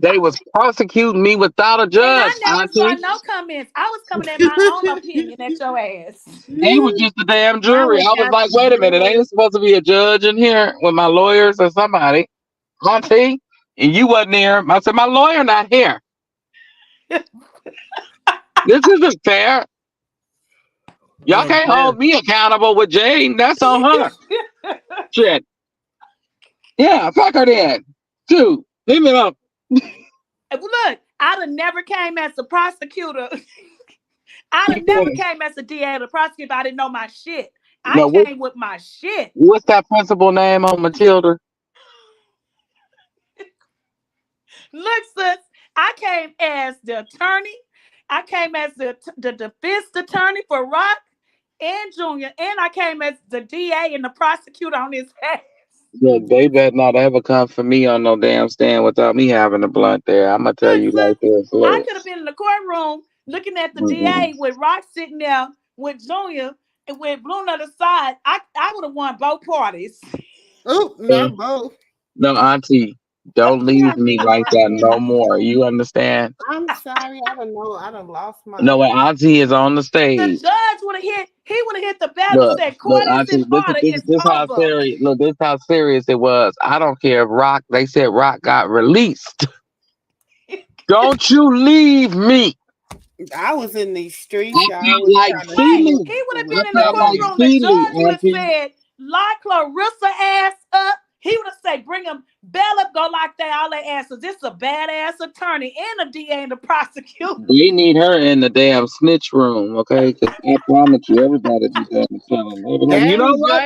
They was prosecuting me without a And I judge, never saw Auntie. no comments. I was coming at my own opinion at your ass. They was just a damn Now jury. we I was got like, the wait a minute, ain't jury. there supposed to be a judge in here with my lawyers or somebody, Auntie? And you wasn't there. I said, my lawyer not here. This isn't fair. Y'all Well, can't hold me accountable with Jane. That's on her. Shit. Yeah, fuck her then. Dude, leave me alone. Look, I'd have never came as a prosecutor. I'd have never came as a DA or a prosecutor. I didn't know my shit. I No, came with my shit. what's that principal name on Matilda? Look, sis, I came as the attorney. I came as the defense attorney for Rock and Junior, and I came as the DA and the prosecutor on his ass. Yeah, they better not ever come for me on no damn stand without me having a blunt there. I'm gonna tell Look, you sis, like this. I Look. could have been in the courtroom looking at the Mm-mm. DA with Rock sitting there with Junior and with Blue on the side. I would have won both parties. Oh, not both. No, Auntie, don't leave me like that no more. You understand? I'm sorry. I don't know. I done lost my. No, when Auntie is on the The stage. judge would have hit. He would have hit the bell and Look, said, look, "Court is Auntie, in order. It's this how over." serious. Look, this how serious it was. I don't care if Rock. They said Rock got released. Don't you leave me. I was in these streets. I I felt was like trying to Wait, Celie. he would have I been in the felt like courtroom. The Celie, judge would have Auntie. said, "Lock Clarissa ass up." He would have said, "Bring him bail up, go like that." All their asses. This is a badass attorney and a DA and a prosecutor. We need her in the damn snitch room, okay? Because I promise you, everybody be damn telling. They be like, you know Dang, what?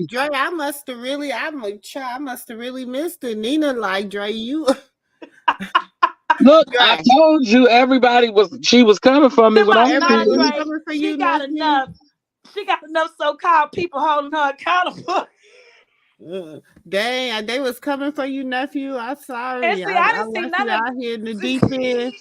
Dre, I must have really, I must have really missed it. Nina, like Dre, you. Look, I told you she was coming for me when I Somebody was not Everybody was here. Dre. coming for She you, got nephew. enough. She got enough so-called people holding her accountable. Dang, they was coming for you, nephew. I'm sorry. And see, I didn't see left none you of out here in the deep end.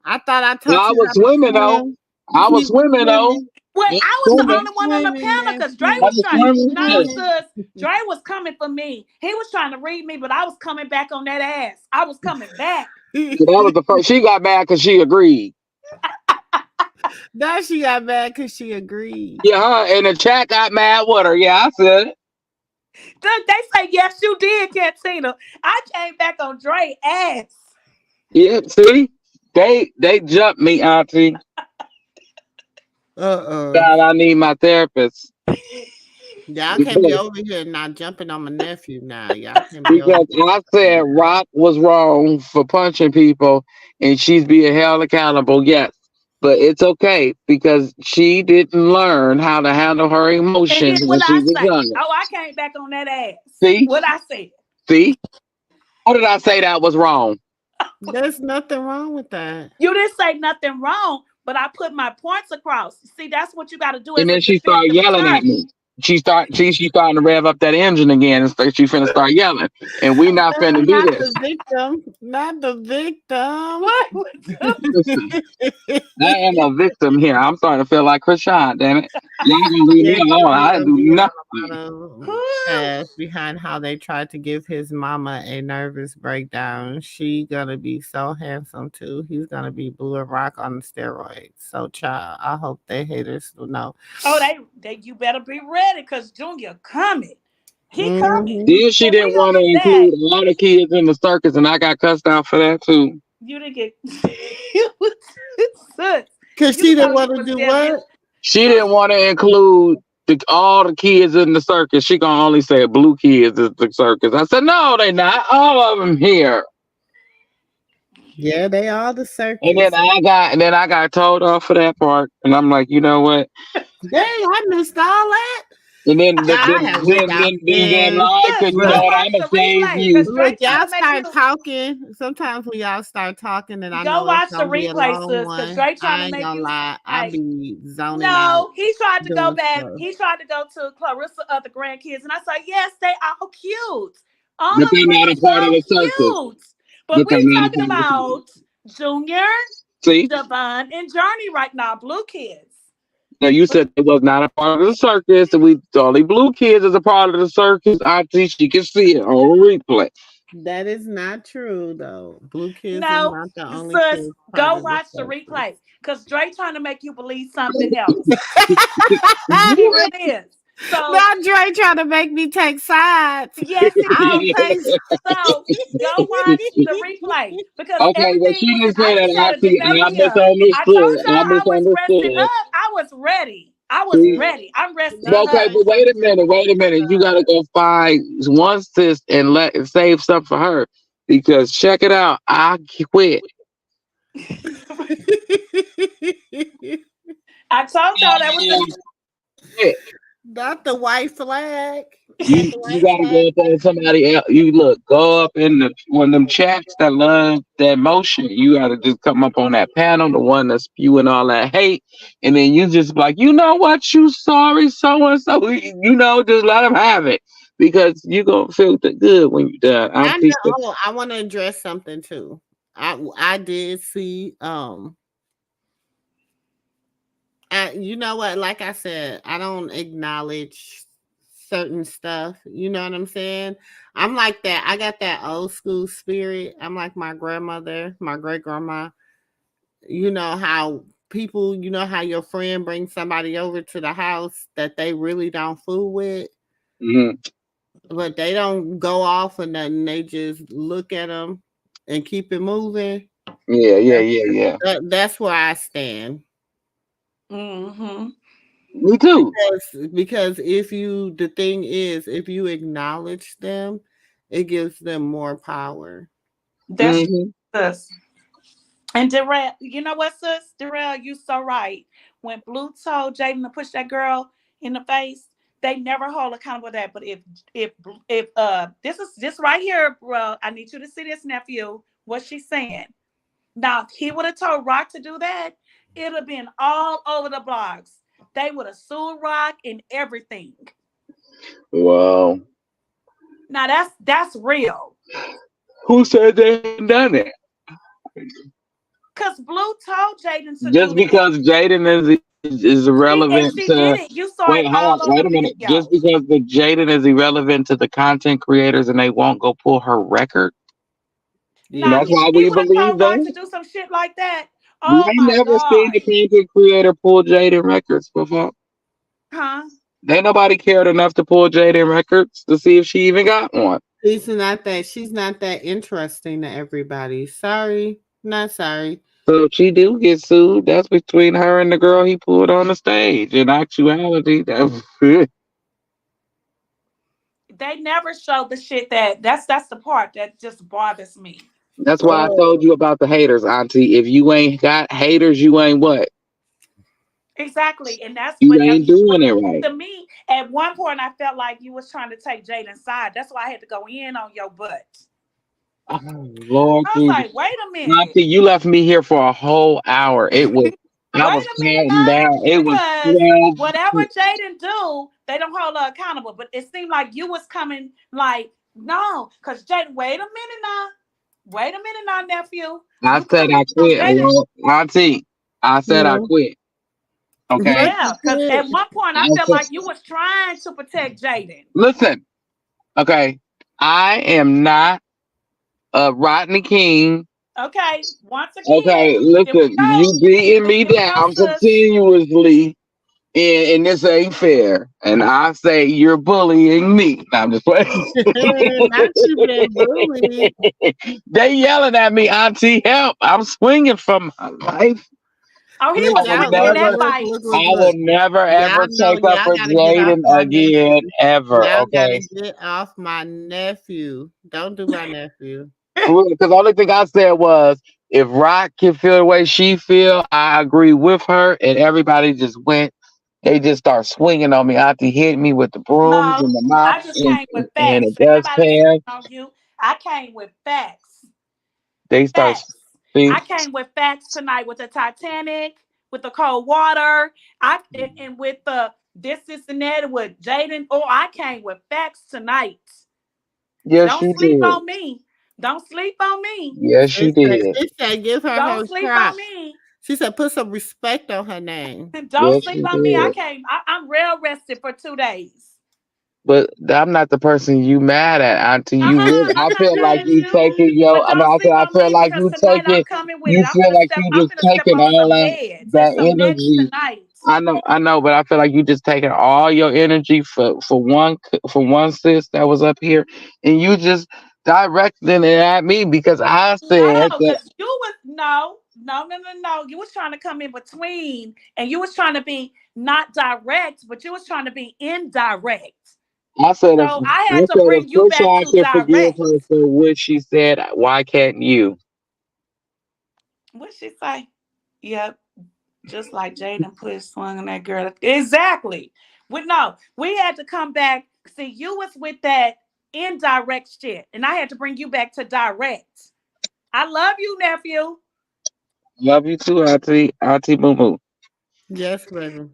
I thought I No, taught I you was how to swimming though. swim. I was You was swimming though. swimming. Well, I was I was the swimming. only one on the panel because Dre I was was trying. swimming. No, Shit. sis, Dre was coming for me. He was trying to read me, but I was coming back on that ass. I was coming back. So that was the first. She got mad because she agreed. Now she got mad because she agreed. Yeah, and the chat got mad with her. Yeah, I said it. They say, yes, you did, Katina. I came back on Dre ass. Yeah, see, they jumped me, Auntie. God, I need my therapist. Y'all can't be over here not jumping on my nephew now. Y'all can't be over Because I said Rock was wrong for punching people and she's being held accountable, yes. But it's okay because she didn't learn how to handle her And emotions then when what she I was say? younger. Oh, I came back on that ass. See? What I said? See? How did I say that was wrong? There's nothing wrong with that. You didn't say nothing wrong, but I put my points across. See, that's what you got to do And as a then she started defensive yelling at attorney. me. She starting to rev up that engine again and she finna start yelling. And we not finna do Not this. the victim. Not the victim. What? Listen, I am a victim here. I'm starting to feel like Krishan, damn it. Y'all gonna leave me Yeah, alone. I didn't gonna do be on nothing. a lot of past behind how they tried to give his mama a nervous breakdown. She gonna be so handsome too. He's gonna be Blue Rock on steroids. So, child, I hope they haters will know. Oh, they you better be ready because Junior coming. He coming. Then she For didn't real want to with that. include a lot of kids in the circus, and I got cussed out for that too. You didn't get Cause she didn't want to do what? She didn't want to include all the kids in the circus. She gonna only say blue kids is the circus. I said no, they not. All of them here. Yeah, they are the circus. And then I got told off for that part, and I'm like, you know what? Dang, I missed all that. And then Y'all have went out then there. lie because you know what? I'm gonna save you. Look, y'all start talking. Sometimes when y'all start talking, and I Go know it's watch the gonna be a replay, long sis, because one. Drake trying I to ain't make gonna you. lie, I be zoning out. No, he tried to go doing back. stuff. He tried to go to Clarissa other grandkids, and I said, yes, they are cute. All But of they're them not are a part of so the circus. cute. But But they're we not a talking part of the circus. about Junior, See? Devon, and Journey right now, blue kids. Now you said it was not a part of the circus, and we only blue kids is a part of the circus. I think she can see it on replay. That is not true, though. Blue kids is No, not the only sis, kids part go of the watch the circus. replay because Drake trying to make you believe something else. He really is. So Now Dre trying to make me take sides. yes, he I don't is. take So go watch the replay because Okay, but everything. she Listen, didn't say I that. just had a Actually, debate I here. I misunderstood. told I y'all I was resting misunderstood. up. I was ready. I was See? ready. I'm resting But okay, up. but wait a minute. Wait a minute. You gotta go find one sis and save something for her because check it out. I quit. I told y'all that was the. Quit. Not the white flag. Not You the you white gotta flag. go up on somebody else. You look, go up in the one of them chats that love that motion. You gotta just come up on that panel, the one that's spewing all that hate, and then you just like, you know what, you sorry, so and so, just let them have it because you gonna feel good when you done. I'm I peaceful. know. I want to address something too. I did see you know what? Like I said, I don't acknowledge certain stuff. You know what I'm saying? I'm like that. I got that old school spirit. I'm like my grandmother, my great grandma. You know how people, you know how your friend brings somebody over to the house that they really don't fool with, but they don't go off or nothing. They just look at them and keep it moving. Yeah. That's where I stand. Mm-hmm. Me too. Because if the thing is, if you acknowledge them, it gives them more power. That's sis. And Darrell, you know what, sis? Darrell, you so right. When Blue told Jaden to push that girl in the face, they never hold accountable for that. But if this right here, bro, I need you to see this, nephew. What she's saying. Now, if he would have told Rock to do that, it'd have been all over the blogs. They would have sued Rock and everything. Wow. Now that's real. Who said they hadn't done it? Because Blue told Jaden to Just do that. because Jaden is See, and irrelevant she did to it. You saw wait, it hold all on, over wait a the minute. video. Just because the Jaden is irrelevant to the content creators and they won't go pull her record. And Now, that's if why he we would have believe told Rock that. to do some shit like that, We oh ain't my never seen God. the content creator pull Jaden records before. Huh? Ain't nobody cared enough to pull Jaden records to see if she even got one. She's not that interesting to everybody. Sorry. Not sorry. So if she do get sued, that's between her and the girl he pulled on the stage. In actuality, that's They never show the shit that's the part that just bothers me. That's why I told you about the haters, Auntie. If you ain't got haters, you ain't what? Exactly, and that's You what ain't doing it right. to me. At one point, I felt like you was trying to take Jaden's side. That's why I had to go in on your butt. Oh, Lord I was Jesus. like, wait a minute. Auntie, you left me here for a whole hour. I was counting down. It was Because 12. whatever Jaden do, they don't hold her accountable. But it seemed like you was coming like, no, because Jaden, wait a minute now, nephew. I said I quit. Auntie, I said I quit. Okay. Yeah, because at one point I felt like you was trying to protect Jaden. Listen, okay, I am not a Rodney King. Okay, once again. Okay, listen, you beating me down continuously, and this ain't fair. And I say you're bullying me. No, I'm just playing. Not you been bullied. They yelling at me, Auntie, help! I'm swinging from my life. Oh, he was swinging that fight. I will never ever take up for Jaden again, ever. Y'all Okay. gotta get off my nephew. Don't do my nephew. Because the only thing I said was, if Rock can feel the way she feel, I agree with her. And everybody just went. They just start swinging on me. Auntie hit me with the brooms and the mops I just came with and facts. the dustpan. On you, I came with facts. They start. I came with facts tonight with the Titanic, with the cold water, and with the this and that with Jaden. Oh, I came with facts tonight. Yes, Don't you sleep did. on me. Don't sleep on me. Yes, you did. She said, give her Don't her sleep props. on me. She said, put some respect on her name. Don't sleep on me. I'm real rested for 2 days. But I'm not the person you mad at, Auntie. You really, I feel like you taking your. I know. I feel like you taking. You feel like you just taking all that energy. I know, but I feel like you just taking all your energy for one sis that was up here, and you just directing it at me because I said that. You was no. You was trying to come in between, and you was trying to be not direct, but you was trying to be indirect. I said, so I had to bring you back to direct. Forgive her for what she said. Why can't you? What she say? Yep, just like Jaden put swung on that girl. Exactly. We had to come back. See, you was with that indirect shit, and I had to bring you back to direct. I love you, nephew. Love you too, Auntie MooMoo. Yes, baby.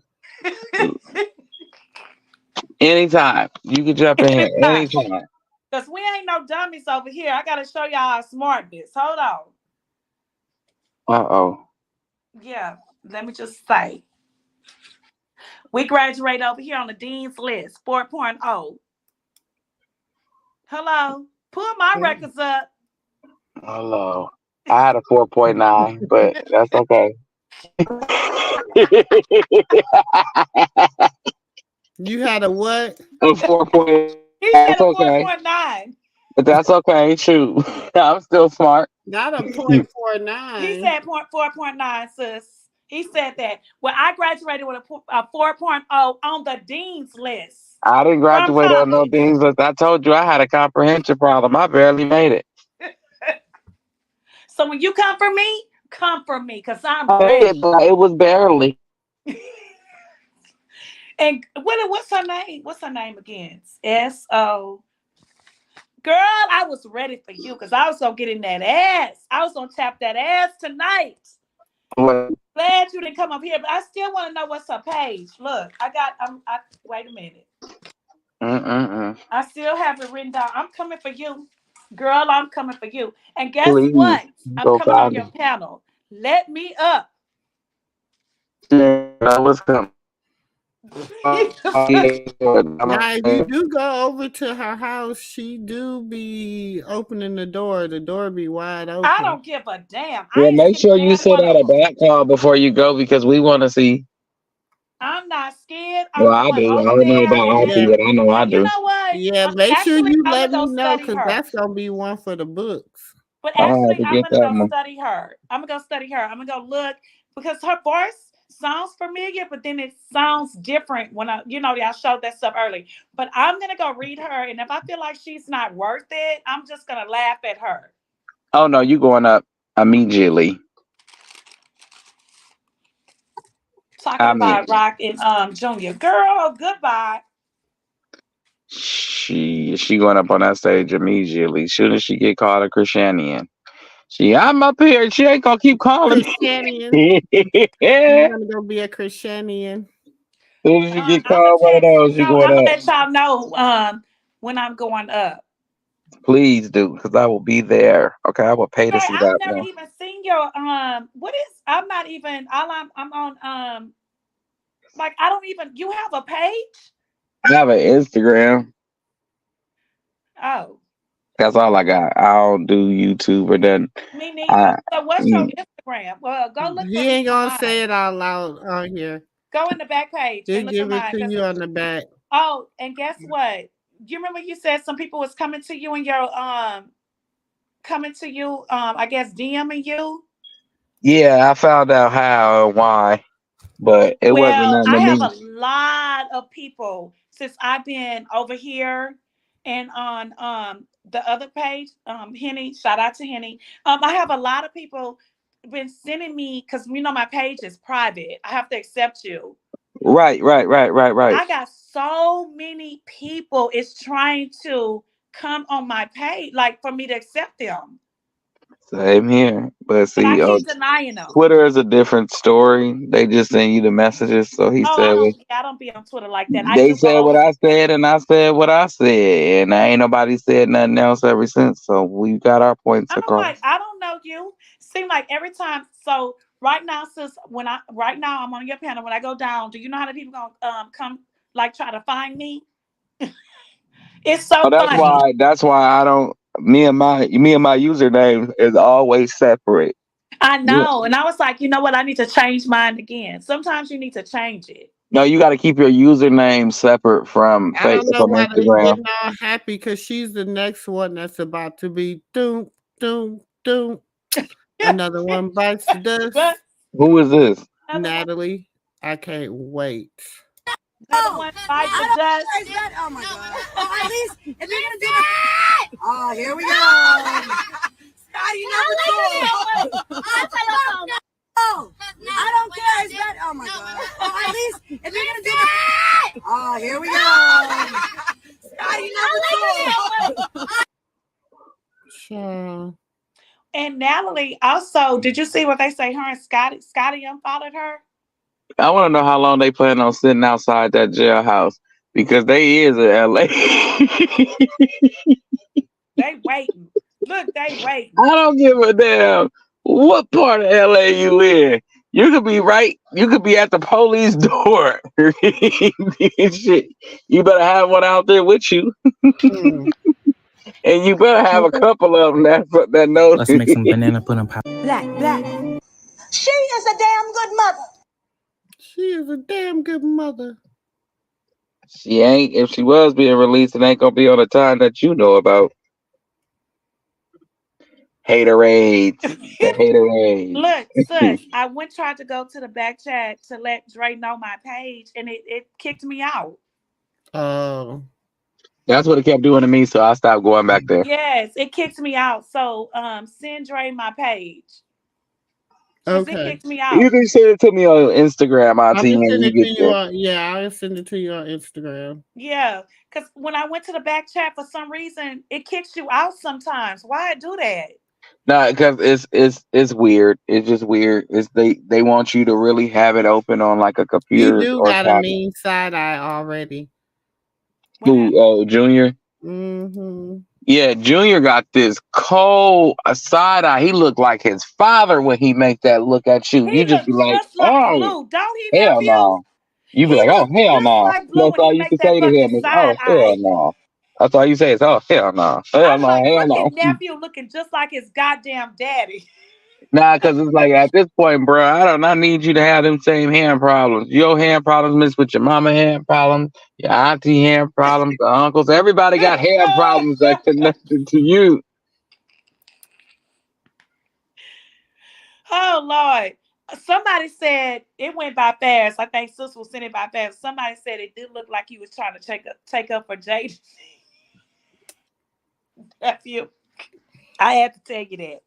Anytime. You can jump in here. Anytime. Because we ain't no dummies over here. I got to show y'all how smart this. Hold on. Uh-oh. Yeah. Let me just say. We graduate over here on the Dean's List, 4.0. Hello. Pull my records up. Hello. I had a 4.9, but that's okay. You had a what? A 4. He said a 4.9. But that's okay. Shoot. I'm still smart. Not a 0.49. He said 4.9, sis. He said that. Well, I graduated with a 4.0 on the Dean's List. I didn't graduate on no Dean's List. I told you I had a comprehension problem. I barely made it. So when you come for me, because I'm ready. It was barely. And what's her name? What's her name again? S.O. Girl, I was ready for you because I was going to get in that ass. I was going to tap that ass tonight. Glad you didn't come up here, but I still want to know what's her page. Look, wait a minute. I still have it written down. I'm coming for you. Girl, I'm coming for you. And guess what? I'm coming on your panel. Let me up. I was coming. Now, if you do go over to her house, she do be opening the door. The door be wide open. I don't give a damn. Well, make sure you send out a back call before you go because we want to see. I'm not scared. Well, I do. I don't know about Auntie, but I know I do. You know what? Yeah, make sure you let me know because that's gonna be one for the books. But actually, I'm gonna go study her. I'm gonna go study her. I'm gonna go look because her voice. sounds familiar, but then it sounds different when y'all showed that stuff early. But I'm gonna go read her, and if I feel like she's not worth it, I'm just gonna laugh at her. Oh no, you going up immediately. Talking about Rock and Junior. Girl, goodbye. She going up on that stage immediately. Soon as she get called a Christianian. I'm up here. She ain't gonna keep calling Christianian. me. I'm gonna go be a Christianian. Soon as you get called one of those, you going I'm gonna up. let y'all know when I'm going up. Please do, because I will be there. Okay, I will pay to see I've that never one. even seen your what is I'm not even I'm on like I don't even you have a page? I have an Instagram. Oh. That's all I got. I don't do YouTube or nothing. Me neither. So what's your Instagram? Well, go look He for ain't me gonna online. say it out loud on here. Go in the back page He'll and look give at it mine. to you on the back. Oh, and guess what? You remember you said some people was coming to you and your coming to you, I guess DMing you? Yeah, I found out how and why, but it wasn't Well, nothing to I have me. a lot of people since I've been over here and on the other page, Henny, shout out to Henny. I have a lot of people been sending me because my page is private. I have to accept you. Right. I got so many people is trying to come on my page, like for me to accept them. Same here. But But I see, keep denying them. Twitter is a different story. They just send you the messages. So he Oh, said, I don't be on Twitter like that. I they do go said what over. I said, and I said what I said, and ain't nobody said nothing else ever since. So we got our points I'm across. like, I don't know you. Seem like every time. So right now, sis, right now I'm on your panel. When I go down, do you know how the people gonna come like try to find me? It's so funny. That's why I don't. Me and my username is always separate. I Yeah. know, and I was like, you know what? I need to change mine again. Sometimes you need to change it. No, you got to keep your username separate from I don't know why they Instagram. getting all happy because she's the next one that's about to be doom. Another one bites the dust. Who is this? Natalie. I can't wait. Another one bite the dust. Oh my god. Oh, at least if you're gonna do that. Oh, here we go. Scotty number 2. Oh, I don't care. Is that? Oh my god. Oh, at least if you're gonna do that. Oh, here we go. Scotty number 2. Sure. And Natalie also, did you see what they say? Her and Scotty unfollowed her. I want to know how long they plan on sitting outside that jailhouse because they is in LA. They waiting. Look, they waiting. I don't give a damn what part of LA you in. You could be right. You could be at the police door. Shit. You better have one out there with you. And you better have a couple of them that knows. Let's make some banana pudding pie. Black. She is a damn good mother. She is a damn good mother. She ain't. If she was being released, it ain't gonna be on the time that you know about. Haterades. The haterades. Look, sis, I tried to go to the back chat to let Dre know my page, and it kicked me out. Oh. That's what it kept doing to me, so I stopped going back there. Yes, it kicked me out. So send Dre my page. Okay. It kicked me out. You can send it to me on Instagram. I'll send it to you I'll send it to you on Instagram. Yeah, because when I went to the back chat, for some reason, it kicks you out sometimes. Why it do that? No, because it's weird. It's just weird. It's they want you to really have it open on like a computer. He do got a mean side eye already. Who? Oh, Junior. Mm-hmm. Yeah, Junior got this cold side eye. He looked like his father when he make that look at you. You just be like, oh, Blue, don't he? Hell no. You be like, oh, hell no. That's all you can say to him is, oh, hell no. That's all you say is, oh, hell no. Hell no, hell no. Nephew looking just like his goddamn daddy. Nah, because it's like at this point, bro, I need you to have them same hand problems. Your hand problems mixed with your mama hand problems, your auntie hand problems, the uncles. Everybody got hand problems that connected to you. Oh Lord. Somebody said it went by fast. I think Sis was sending it by fast. Somebody said it did look like he was trying to take up for Jade. That's you. I had to tell you that.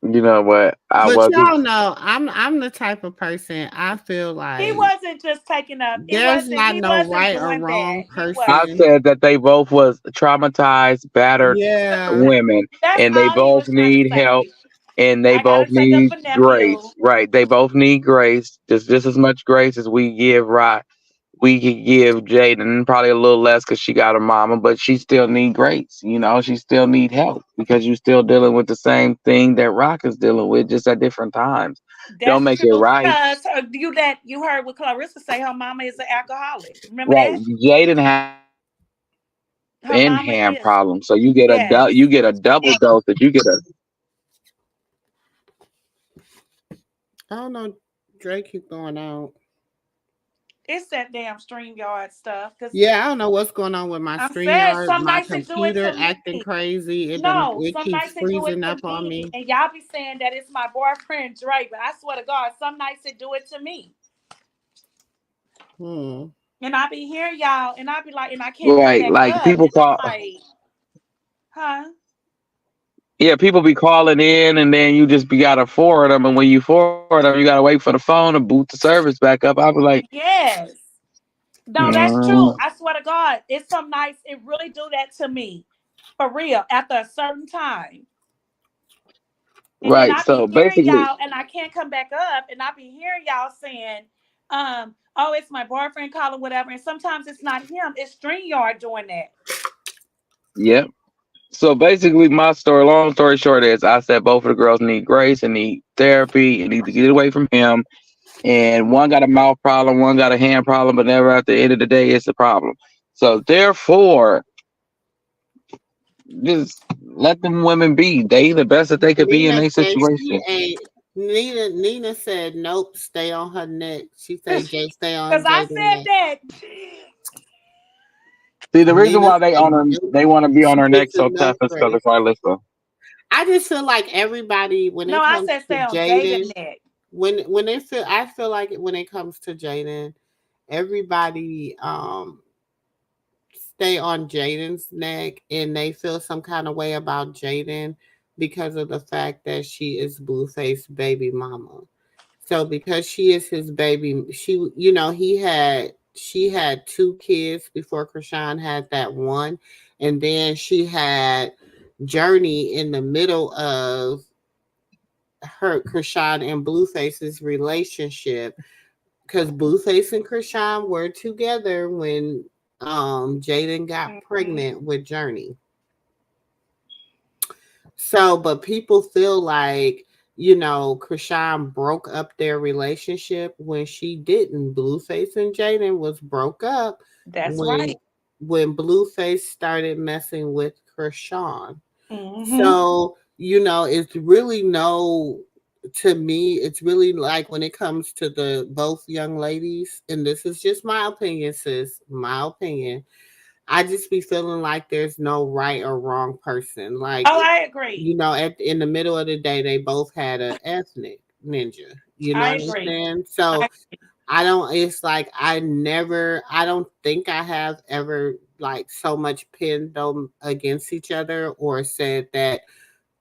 You know what? But y'all know I'm the type of person I feel like he wasn't just taking up. There's not no right or wrong person. I said that they both was traumatized, battered women, and they both need help, and they both need grace. Right? They both need grace, just as much grace as we give Rock. We could give Jaden probably a little less because she got a mama, but she still need grace. You know, she still need help because you still dealing with the same thing that Rock is dealing with, just at different times. Don't make it right. Because you heard what Clarissa say, her mama is an alcoholic. Remember Right. that? Jaden has in hand problem, so you get a double dosage. You get a. I don't know. Drake keep going out. It's that damn StreamYard stuff. Yeah, I don't know what's going on with my StreamYard. My computer acting crazy. It keeps freezing up on me. And y'all be saying that it's my boyfriend Drake, but I swear to God, some nights it do it to me. And I be hearing y'all, and I be like, and I can't come back like up. People call. Huh? Yeah, people be calling in, and then you just gotta forward them, and when you forward them, you gotta wait for the phone to boot the service back up. I be like, yes. No, that's true. I swear to God, it's some nights it really do that to me, for real. After a certain time, and then I be hearing y'all, and I can't come back up, and I be hearing y'all saying, "Oh, it's my boyfriend calling, whatever." And sometimes it's not him; it's StreamYard doing that. Yep. So basically, long story short, is I said both of the girls need grace and need therapy and need to get away from him. And one got a mouth problem, one got a hand problem, but never at the end of the day, it's a problem. So therefore, just let them women be. They the best that they could be in their situation. Nina said, "Nope, stay on her neck." She said, "Jay, stay on." Because I said that. See, the reason why they want to be on her neck so tough is because of Carlissa. I just feel like everybody when it comes to Jaden, I feel like when it comes to Jaden, everybody stay on Jaden's neck and they feel some kind of way about Jaden because of the fact that she is Blueface baby mama. So because she is his baby, she had 2 kids before Krishan had that one, and then she had Journey in the middle of her Krishan and Blueface's relationship, because Blueface and Krishan were together when Jaden got pregnant with Journey. So, but people feel like, Krishan broke up their relationship when she didn't. Blueface and Jaden was broke up. That's right. When Blueface started messing with Krishan. So, it's really to me, it's really like when it comes to the both young ladies, and this is just my opinion, sis, my opinion. I just be feeling like there's no right or wrong person. Like, I agree. In the middle of the day, they both had an ethnic ninja. You know what I'm saying? So I don't. It's like I don't think I have ever like so much pinned them against each other or said that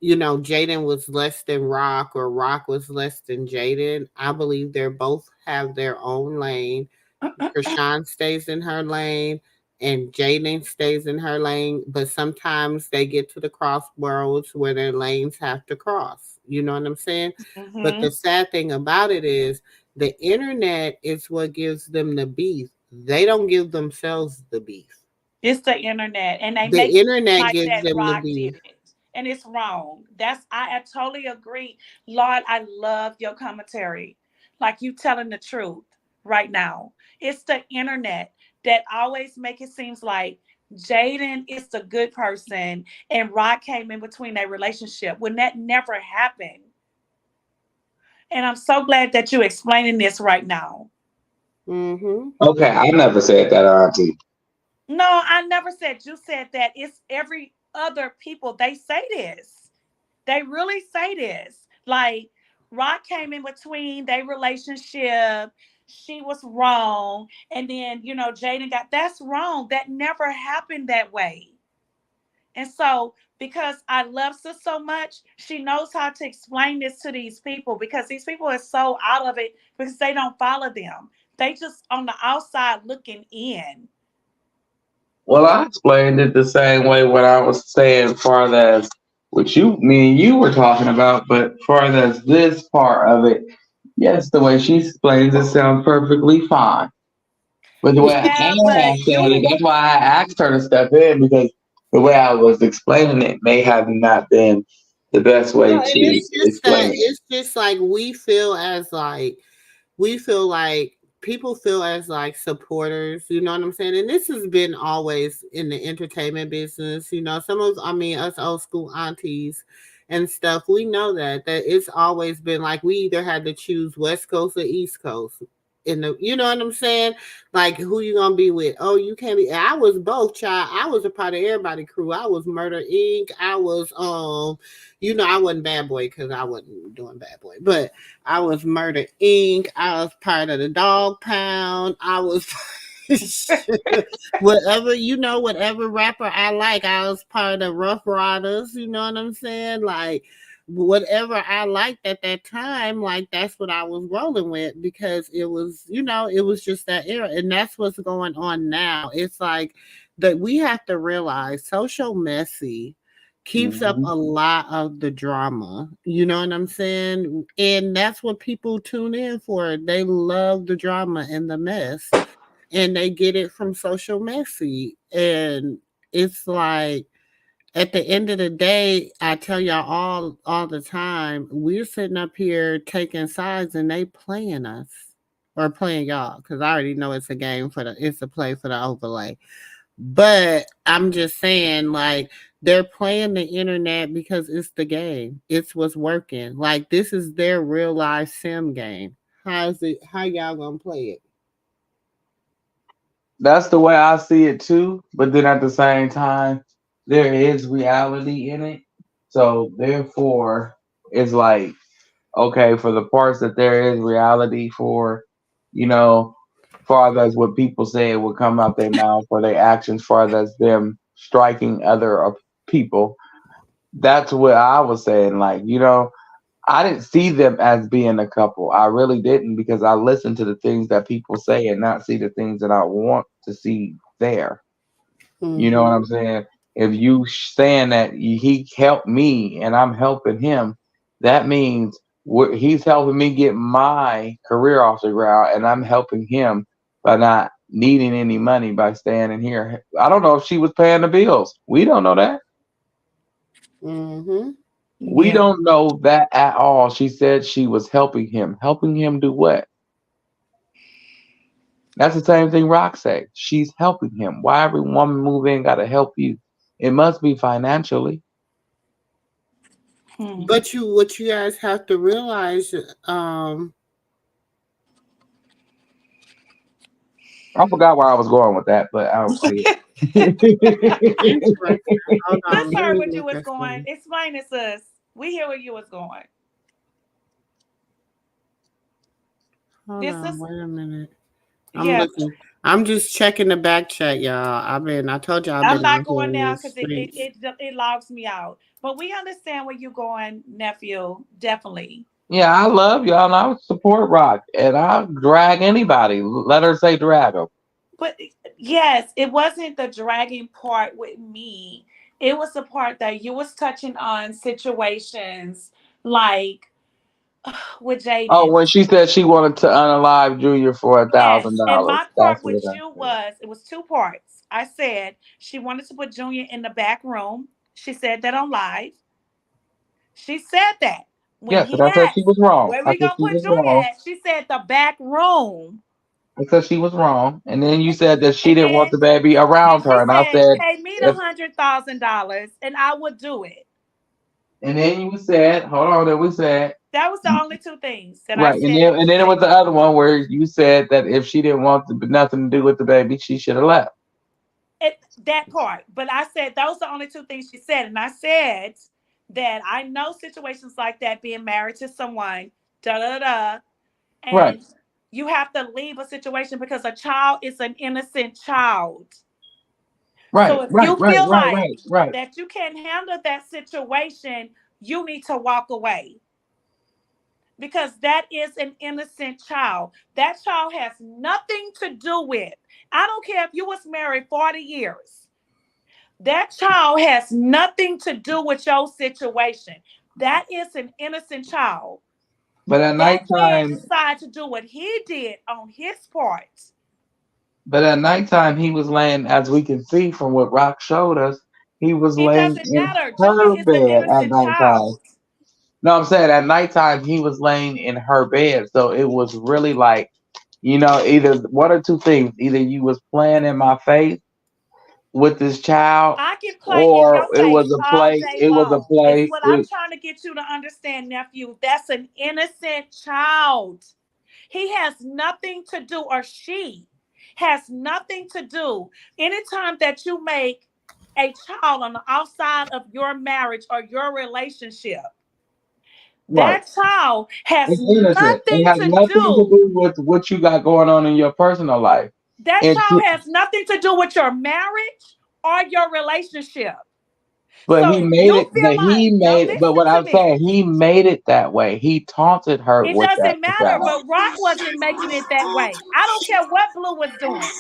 Jaden was less than Rock or Rock was less than Jaden. I believe they both have their own lane. Krishan stays in her lane and Jaden stays in her lane, but sometimes they get to the crossroads where their lanes have to cross. You know what I'm saying? But the sad thing about it is the internet is what gives them the beef. They don't give themselves the beef. It's the internet, and the internet gives them Rock the beef. did it. And it's wrong. I totally agree. Lord, I love your commentary. Like you telling the truth right now. It's the internet that always make it seems like Jaden is the good person and Rock came in between their relationship when that never happened. And I'm so glad that you're explaining this right now. Okay, I never said that, Auntie. No, I never said you said that. It's every other people. They say this. They really say this. Like Rock came in between their relationship. She was wrong. And then, Jaden that's wrong. That never happened that way. And so, because I love her so much, she knows how to explain this to these people because these people are so out of it because they don't follow them. They just on the outside looking in. Well, I explained it the same way when I was saying far as what me and you were talking about, but far as this part of it, yes, the way she explains it sounds perfectly fine. But the way I Yeah, but understand it, that's why I asked her to step in because the way I was explaining it may have not been the best way No, and to it's just that explain it. it's just like we feel like people feel as like supporters, you know what I'm saying? And this has been always in the entertainment business, some of us old school aunties and stuff, we know that it's always been like we either had to choose West Coast or East Coast. You know what I'm saying? Like who you gonna be with? Oh, you can't be. I was both, child. I was a part of everybody crew. I was Murder Inc. I was I wasn't Bad Boy because I wasn't doing Bad Boy, but I was Murder Inc. I was part of the Dog Pound. I was whatever rapper I like. I was part of Rough Riders. You know what I'm saying? Like whatever I liked at that time, like that's what I was rolling with because it was, it was just that era. And that's what's going on now. It's like that we have to realize social messy keeps up a lot of the drama. You know what I'm saying? And that's what people tune in for. They love the drama and the mess. And they get it from social messy. And it's like at the end of the day, I tell y'all all the time, we're sitting up here taking sides and they playing us or playing y'all because I already know it's a play for the overlay. But I'm just saying, like, they're playing the internet because it's the game. It's what's working. Like, this is their real life sim game. How y'all gonna play it? That's the way I see it too. But then at the same time, there is reality in it. So therefore, it's like, okay, for the parts that there is reality for, you know, far as what people say would come out their mouth or their actions, far as them striking other people. That's what I was saying. Like, I didn't see them as being a couple. I really didn't because I listened to the things that people say and not see the things that I want to see there. You know what I'm saying? If you saying that he helped me and I'm helping him, that means he's helping me get my career off the ground, and I'm helping him by not needing any money by staying in here. I don't know if she was paying the bills. We don't know that. We Yeah. don't know that at all. She said she was helping him. Helping him do what? That's the same thing Rock said. She's helping him. Why every woman move in got to help you? It must be financially. But what you guys have to realize, I forgot where I was going with that, but Let's hear where you was going. Explain it to us. We hear where you was going. Hold on, wait a minute. I'm looking. I'm just checking the back chat, y'all. I told y'all I'm not going now because it logs me out. But we understand where you're going, nephew. Definitely. Yeah, I love y'all, and I would support Rock, and I'll drag anybody. Let her say drag them. But yes, it wasn't the dragging part with me. It was the part that you was touching on situations like with Jaden. Oh, when she said she wanted to unalive Junior for $1,000. And my part That's with what you it was two parts. I said she wanted to put Junior in the back room. She said that on live. She said that when yes, he and I said asked, she was wrong. where I we said gonna she put was Junior wrong. at? She said the back room. I said she was wrong, and then you said that she And didn't want the baby then around she her, and I said, said, "Pay me the if, $100,000, and I would do it." and then you said, hold on, then we said, That was the only two things that I right, said. and then it was the other one where you said that if she didn't want nothing to do with the baby, she should have left. That part, but I said those are the only two things she said, and I said that I know situations like that, being married to someone da da da, and Right. you have to leave a situation because a child is an innocent child. Right. So if Right. you Right. feel Right. like Right. Right. that you can't handle that situation, you need to walk away. Because that is an innocent child. That child has nothing to do with. I don't care if you was married 40 years. That child has nothing to do with your situation. That is an innocent child. But at That man nighttime, decided to do what he did on his part. he was laying, as we can see from what Rock showed us, he was It laying doesn't in matter. Junior her is an bed at innocent nighttime. child. No, I'm saying at nighttime he was laying in her bed. So it was really like, either one or two things. Either you was playing in my face with this child, I can play in or your face all day It was a long. It's play. what I'm trying to get you to understand, nephew. That's an innocent child. He has nothing to do, or she has nothing to do. Anytime that you make a child on the outside of your marriage or your relationship, Right. that child has It's innocent. It nothing has to nothing to do. do with what you got going on in your personal life. That And child has nothing to do with your marriage or your relationship. but So he if made you it feel that like, he now made but listen what to I'm me. saying, he made it that way. He taunted her It with that doesn't matter, child. but Rock wasn't making it that way. I don't care what Blue was doing.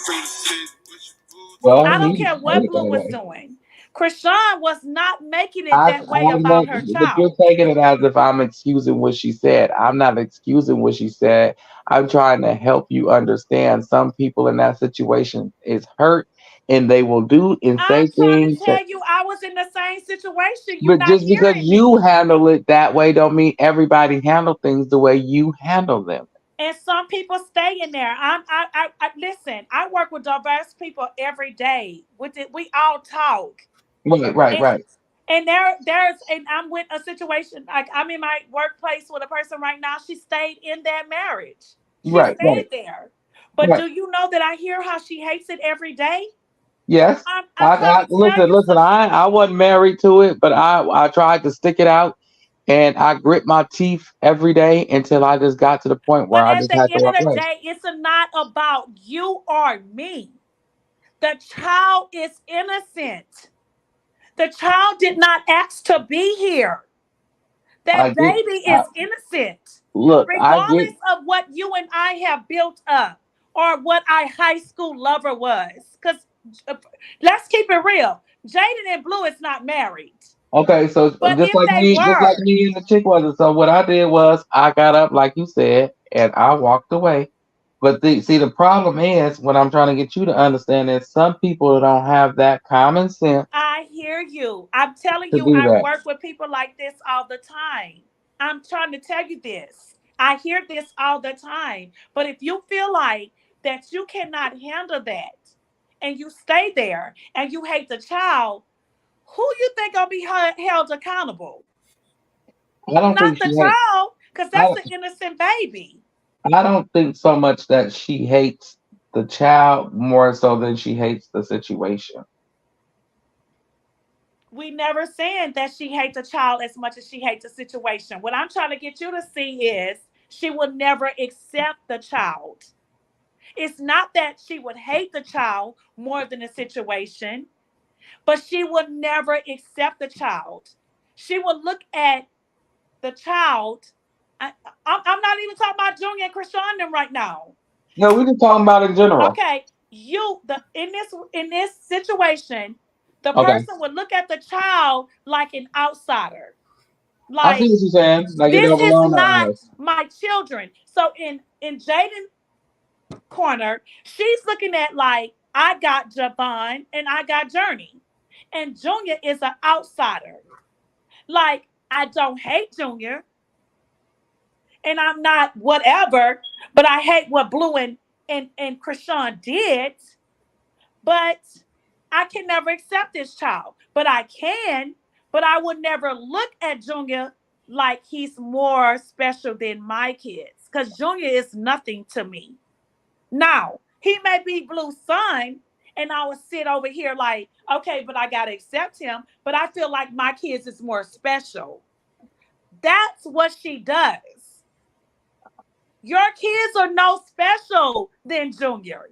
Well, I don't he care made what it Blue that was way. doing. Krishan was not making it I that way about her but you're child. taking it as if I'm excusing what she said. I'm not excusing what she said. I'm trying to help you understand some people in that situation is hurt and they will do and I'm say trying to things that, tell you I was in the same situation. You're but not just because hearing you me. handle it that way don't mean everybody handle things the way you handle them. And some people stay in there. I listen. I work with diverse people every day. With it, we all talk. Right, right, And, right. and and I'm with a situation like I'm in my workplace with a person right now. She stayed in that marriage. She Right, right, stayed there. But right. do you know that I hear how she hates it every day? Yes. I'm trying to tell you Listen, something. I wasn't married to it, but I tried to stick it out and I grit my teeth every day until I just got to the point where But I at just the had to end of walk the away. day, it's not about you or me. The child is innocent. The child did not ask to be here. I That get baby is innocent. I get Regardless of what you and I have built up or what our high school lover was. Because let's keep it real. Jaden and Blue is not married. okay, so But if they just like were, me and the chick was. So what I did was I got up like you said and I walked away. But see, the problem is what I'm trying to get you to understand is some people don't have that common sense I hear you. I'm telling to you, do I that. work with people like this all the time. I'm trying to tell you this. I hear this all the time. But if you feel like that you cannot handle that and you stay there and you hate the child, who you think gonna be held accountable? I don't Not think the she hates. child, because I that's an innocent baby. I don't think so much that she hates the child more so than she hates the situation. We never saying that she hates a child as much as she hates the situation. What I'm trying to get you to see is she will never accept the child. It's not that she would hate the child more than the situation, but she would never accept the child. She would look at the child. I'm not even talking about Junior and Krishan them right now. No, we just talking about in general. Okay, you the in this situation, the Okay. person would look at the child like an outsider. I see Like what you're saying. Like it this don't is belong to not us. my children. So in Jaden corner, she's looking at like I got Javon and I got Journey, and Junior is an outsider. Like I don't hate Junior, and I'm not whatever, but I hate what Blue and Krishan did. But I can never accept this child. But I can, but I would never look at Junior like he's more special than my kids, because Junior is nothing to me. Now, he may be Blue's son, and I would sit over here like, okay, but I got to accept him. But I feel like my kids is more special. That's what she does. Your kids are no special than Junior.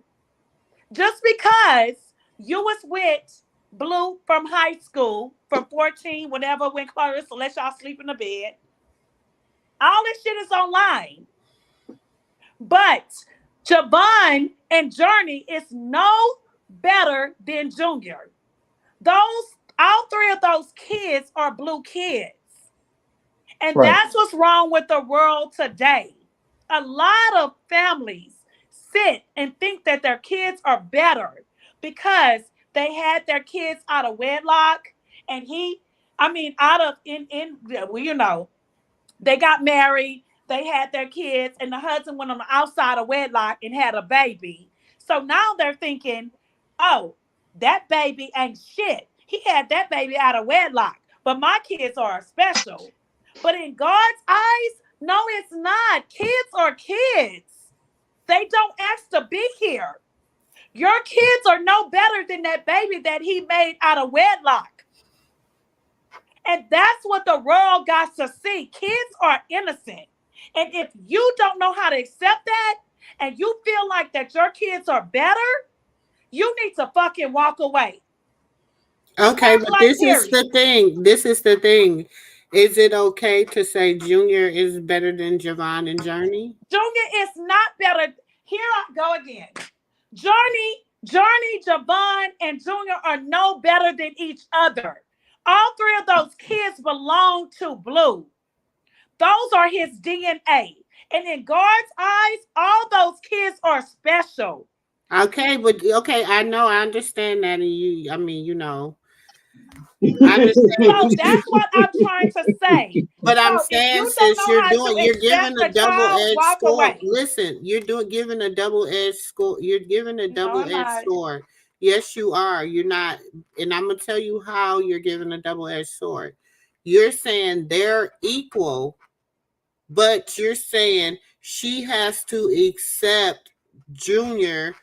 Just because you was with Blue from high school, from 14, whatever, when Clarissa let y'all sleep in the bed. All this shit is online. But Javon and Journey is no better than Junior. All three of those kids are Blue kids. And that's what's wrong with the world today. A lot of families sit and think that their kids are better because they had their kids out of wedlock. And they got married, they had their kids, and the husband went on the outside of wedlock and had a baby. So now they're thinking, oh, that baby ain't shit. He had that baby out of wedlock, but my kids are special. But in God's eyes, no, it's not. Kids are kids. They don't ask to be here. Your kids are no better than that baby that he made out of wedlock. And that's what the world got to see. Kids are innocent. And if you don't know how to accept that, and you feel like that your kids are better, you need to fucking walk away. Okay, but this is the thing. This is the thing. Is it okay to say Junior is better than Javon and Journey? Junior is not better. Here I go again. Journey, Javon, and Junior are no better than each other. All three of those kids belong to Blue. Those are his DNA. And in God's eyes, all those kids are special. Okay, I know, I understand that. And So that's what I'm trying to say. But I'm saying, since you're giving a double-edged sword. Listen, giving a double-edged sword. You're giving a double-edged sword. Yes, you are. You're not, and I'm gonna tell you how you're giving a double-edged sword. You're saying they're equal, but you're saying she has to accept Junior.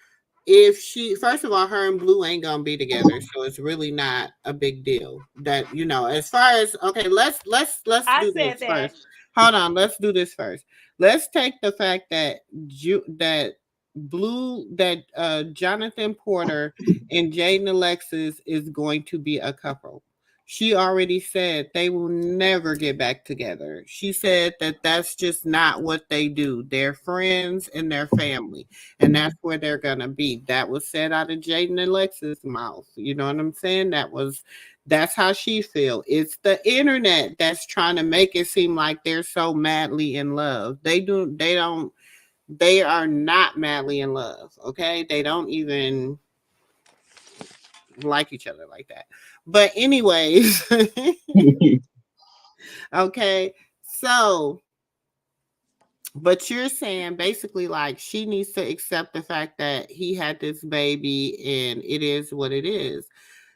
If first of all, her and Blue ain't gonna be together, so it's really not a big deal. That as far as let's do this first. Hold on, let's do this first. Let's take the fact that Jonathan Porter and Jaden Alexis is going to be a couple. She already said they will never get back together. She said that that's just not what they do. They're friends and they're family, and that's where they're going to be. That was said out of Jaden and Alexis' mouth. You know what I'm saying? That's how she feels. It's the internet that's trying to make it seem like they're so madly in love. They are not madly in love. Okay. They don't even like each other like that. But anyways, okay, so, but you're saying basically like she needs to accept the fact that he had this baby and it is what it is.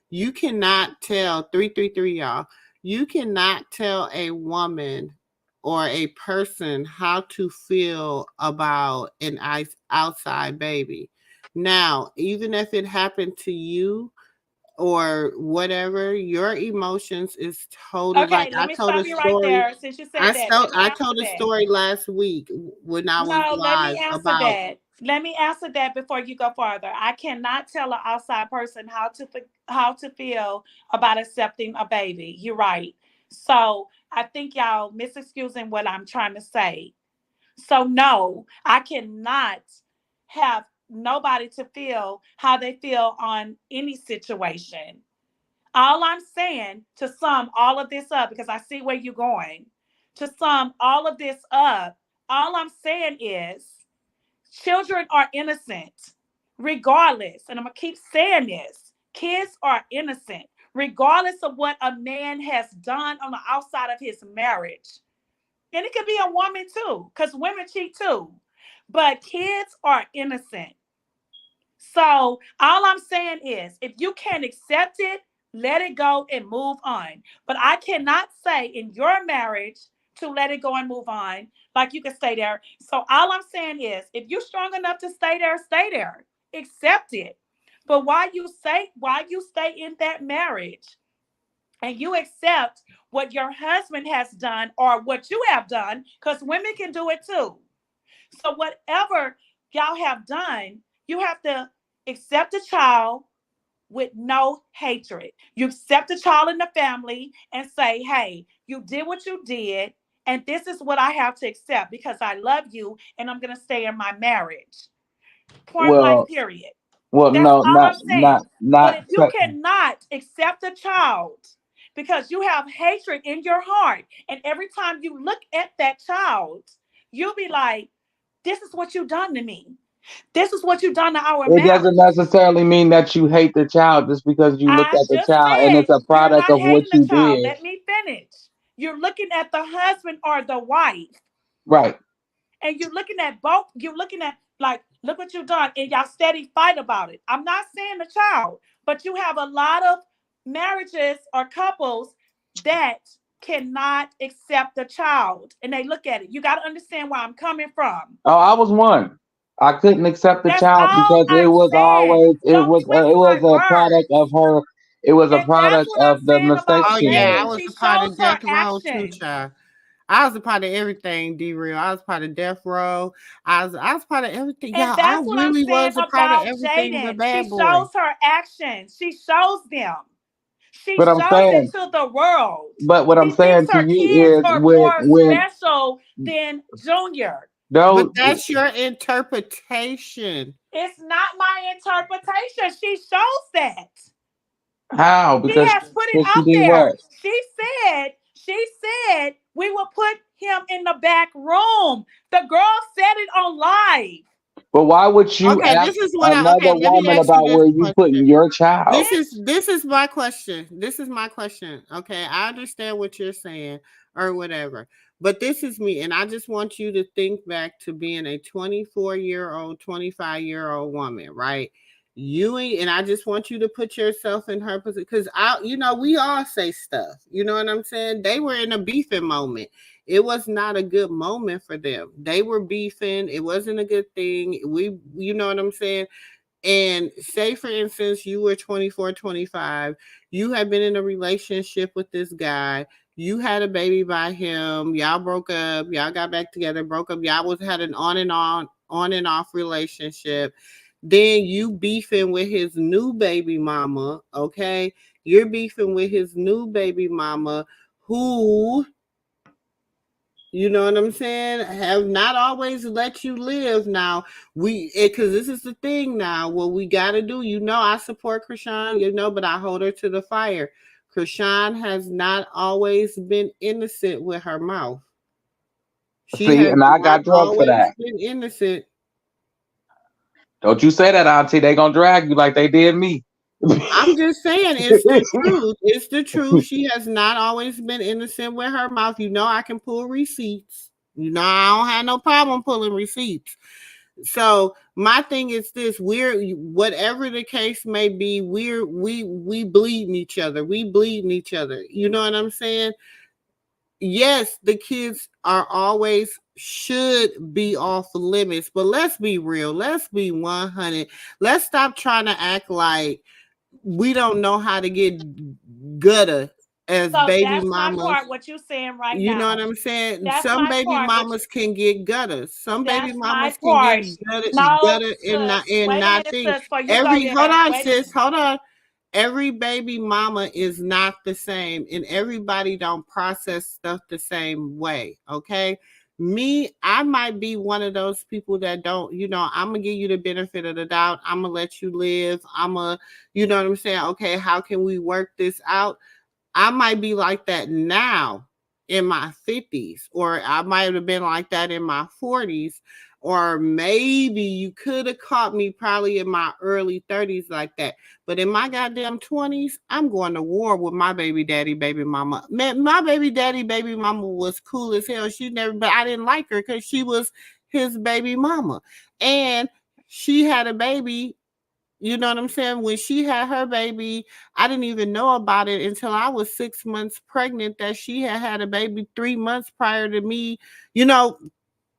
You cannot tell 333, y'all. You cannot tell a woman or a person how to feel about an outside baby. Now, even if it happened to you, or whatever, your emotions is totally okay. Let me stop you right there. Since you said I told a story last week when I was live. Let me answer that. Let me answer that before you go farther. I cannot tell an outside person how to feel about accepting a baby. You're right. So I think y'all misexcusing what I'm trying to say. So no, I cannot have nobody to feel how they feel on any situation. All I'm saying, to sum all of this up, because I see where you're going, to sum all of this up, all I'm saying is children are innocent regardless. And I'm going to keep saying this. Kids are innocent regardless of what a man has done on the outside of his marriage. And it could be a woman too, because women cheat too. But kids are innocent. So all I'm saying is, if you can't accept it, let it go and move on. But I cannot say in your marriage to let it go and move on, like you can stay there. So all I'm saying is, if you're strong enough to stay there, stay there. Accept it. But while you stay in that marriage and you accept what your husband has done or what you have done, because women can do it too. So whatever y'all have done, you have to accept the child with no hatred. You accept the child in the family and say, hey, you did what you did, and this is what I have to accept because I love you and I'm going to stay in my marriage. Point blank, Well, period. well, That's no, all I'm saying. But not. if you cannot accept a child because you have hatred in your heart, and every time you look at that child, you'll be like, this is what you've done to me. This is what you've done to our It doesn't marriage. necessarily mean that you hate the child just because you look I at the just child and said it's a you're product not of what hating the you child. did. Let me finish. You're looking at the husband or the wife, Right. and you're looking at both. You're looking at, like, look what you've done, and y'all steady fight about it. I'm not saying the child, but you have a lot of marriages or couples that cannot accept the child, and they look at it. You got to understand where I'm coming from. Oh, I was one. I couldn't accept the That's child all because it I'm was saying. always Don't twist it was my a product of words. her. It was a And that's product what I'm of the saying mistakes about Oh she yeah, I Jaden. made. was She a part shows of her death row too, actions. child. I was a part of everything, D-Real. I was part of death row. I was part of everything. And Y'all, I that's what I'm really saying was a part of about everything but Jaden. She Bad Boy. shows her actions. She shows them. She But I'm shows it saying, to the world. but what I'm She thinks saying to her you kids is are with more with special than Junior. But those that's your interpretation. It's not my interpretation. She shows that. how She because has put it she out did there. what? She said we will put him in the back room. The girl said it on live. But why would you Okay, ask this is what another let me woman ask you about this where you question. putting your child? This is my question. This is my question. Okay, I understand what you're saying or whatever. But this is me, and I just want you to think back to being a 24-year-old, 25-year-old woman, right? And I just want you to put yourself in her position because we all say stuff. You know what I'm saying? They were in a beefing moment. It was not a good moment for them. They were beefing. It wasn't a good thing. You know what I'm saying? And say, for instance, you were 24, 25, you had been in a relationship with this guy, you had a baby by him, y'all broke up, y'all got back together, broke up, y'all had an on and off relationship. Then you beefing with his new baby mama, okay? You're beefing with his new baby mama who, you know what I'm saying, have not always let you live. Now because this is the thing now, what we got to do, I support Krishan, but I hold her to the fire. Krishan has not always been innocent with her mouth. She See, has and I not got drugged for always that. been innocent. Don't you say that, Auntie. They gonna drag you like they did me. I'm just saying, it's the truth. It's the truth. She has not always been innocent with her mouth. I can pull receipts. I don't have no problem pulling receipts. So my thing is this: whatever the case may be, we bleeding each other. We bleeding each other. You know what I'm saying? Yes, the kids are always should be off limits, but let's be real. Let's be 100. Let's stop trying to act like we don't know how to get gutter as So baby that's my mamas. part, what you're saying right You know now. what I'm saying? That's Some my baby part. mamas can get gutters. Some baby That's my mamas can get part. No, gutter sis. and Wait a not minute, thing. sis. Before you go Hold there. on, Wait a sis. minute. Hold on. Every baby mama is not the same, and everybody don't process stuff the same way. Okay. Me, I might be one of those people that don't, I'm gonna give you the benefit of the doubt. I'm gonna let you live. You know what I'm saying? Okay, how can we work this out? I might be like that now in my 50s, or I might have been like that in my 40s, or maybe you could have caught me probably in my early 30s like that. But in my goddamn 20s, I'm going to war with my baby daddy, baby mama. Man, my baby daddy, baby mama was cool as hell. But I didn't like her because she was his baby mama. And she had a baby. You know what I'm saying? When she had her baby, I didn't even know about it until I was 6 months pregnant, that she had a baby 3 months prior to me,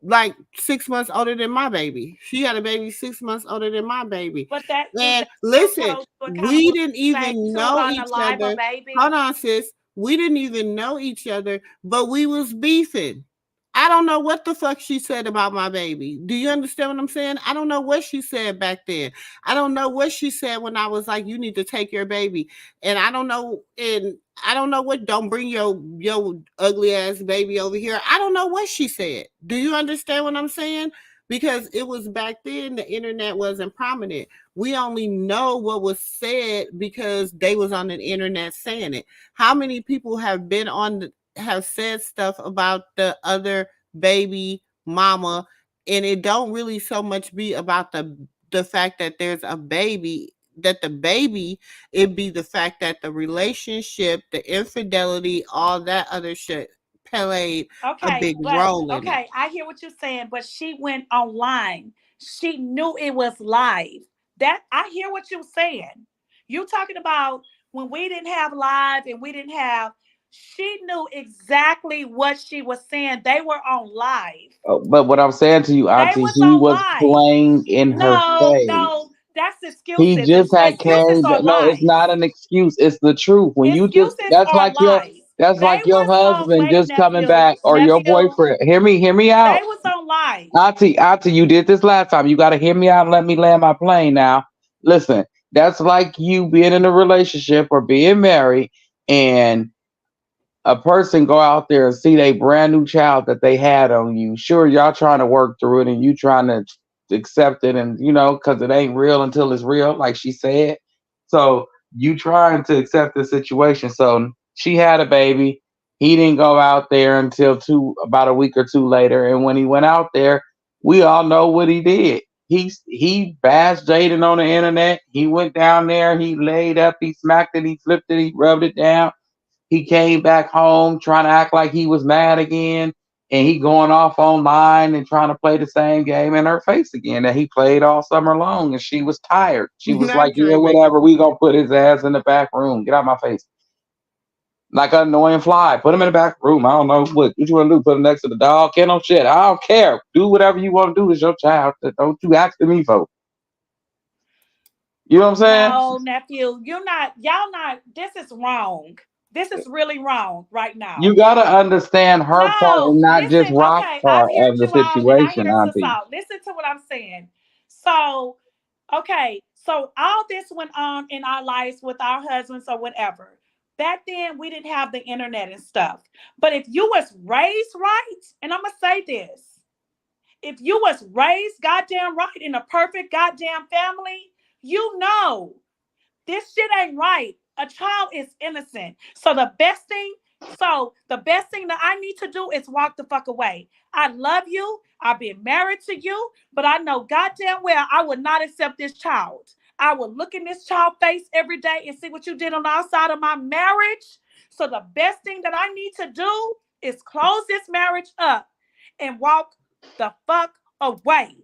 like 6 months older than my baby. She had a baby 6 months older than my baby. But that is And that listen, kind of we what didn't you say even too know about the each live a other. baby? Hold on, sis. We didn't even know each other, but we was beefing. I don't know what the fuck she said about my baby. Do you understand what I'm saying? I don't know what she said back then. I don't know what she said when I was like, you need to take your baby. And I don't know what, don't bring your ugly ass baby over here. I don't know what she said. Do you understand what I'm saying? Because it was back then, the internet wasn't prominent. We only know what was said because they was on the internet saying it. How many people have been have said stuff about the other baby mama, and it don't really so much be about the fact that there's a baby, that the baby, it be the fact that the relationship, the infidelity, all that other shit played a big role in it. I hear what you're saying, but she went online. She knew it was live. That I hear what you're saying. You talking about when we didn't have live and we didn't have. She knew exactly what she was saying. They were on live. But what I'm saying to you, Auntie, he was playing in her face. No, that's excuses. He just had carried. No, it's not an excuse. It's the truth. When you just, that's like your husband just coming back, or your boyfriend. Hear me out. They was on live. Auntie, you did this last time. You got to hear me out and let me land my plane now. Listen, that's like you being in a relationship or being married, and a person go out there and see they brand new child that they had on you. Sure, y'all trying to work through it and you trying to accept it, and because it ain't real until it's real, like she said. So you trying to accept the situation. So she had a baby. He didn't go out there until about a week or two later. And when he went out there, we all know what he did. He bashed Jaden on the internet. He went down there, he laid up, he smacked it, he flipped it, he rubbed it down. He came back home trying to act like he was mad again, and he going off online and trying to play the same game in her face again that he played all summer long, and she was tired. She was like, yeah, whatever, we gonna put his ass in the back room. Get out my face. Like an annoying fly. Put him in the back room. I don't know what you want to do. Put him next to the dog. Can't no shit. I don't care. Do whatever you want to do. It's your child. Don't you ask me for. You know what I'm saying? No, nephew. Y'all not, this is wrong. This is really wrong right now. You gotta understand her part and not just Rock's part of the situation, Auntie. Listen to what I'm saying. So, so all this went on in our lives with our husbands or whatever. Back then, we didn't have the internet and stuff. But if you was raised right, and I'm gonna say this, if you was raised goddamn right in a perfect goddamn family, you know this shit ain't right. A child is innocent. So the best thing that I need to do is walk the fuck away. I love you. I've been married to you, but I know goddamn well I would not accept this child. I will look in this child's face every day and see what you did on the outside of my marriage. So the best thing that I need to do is close this marriage up and walk the fuck away.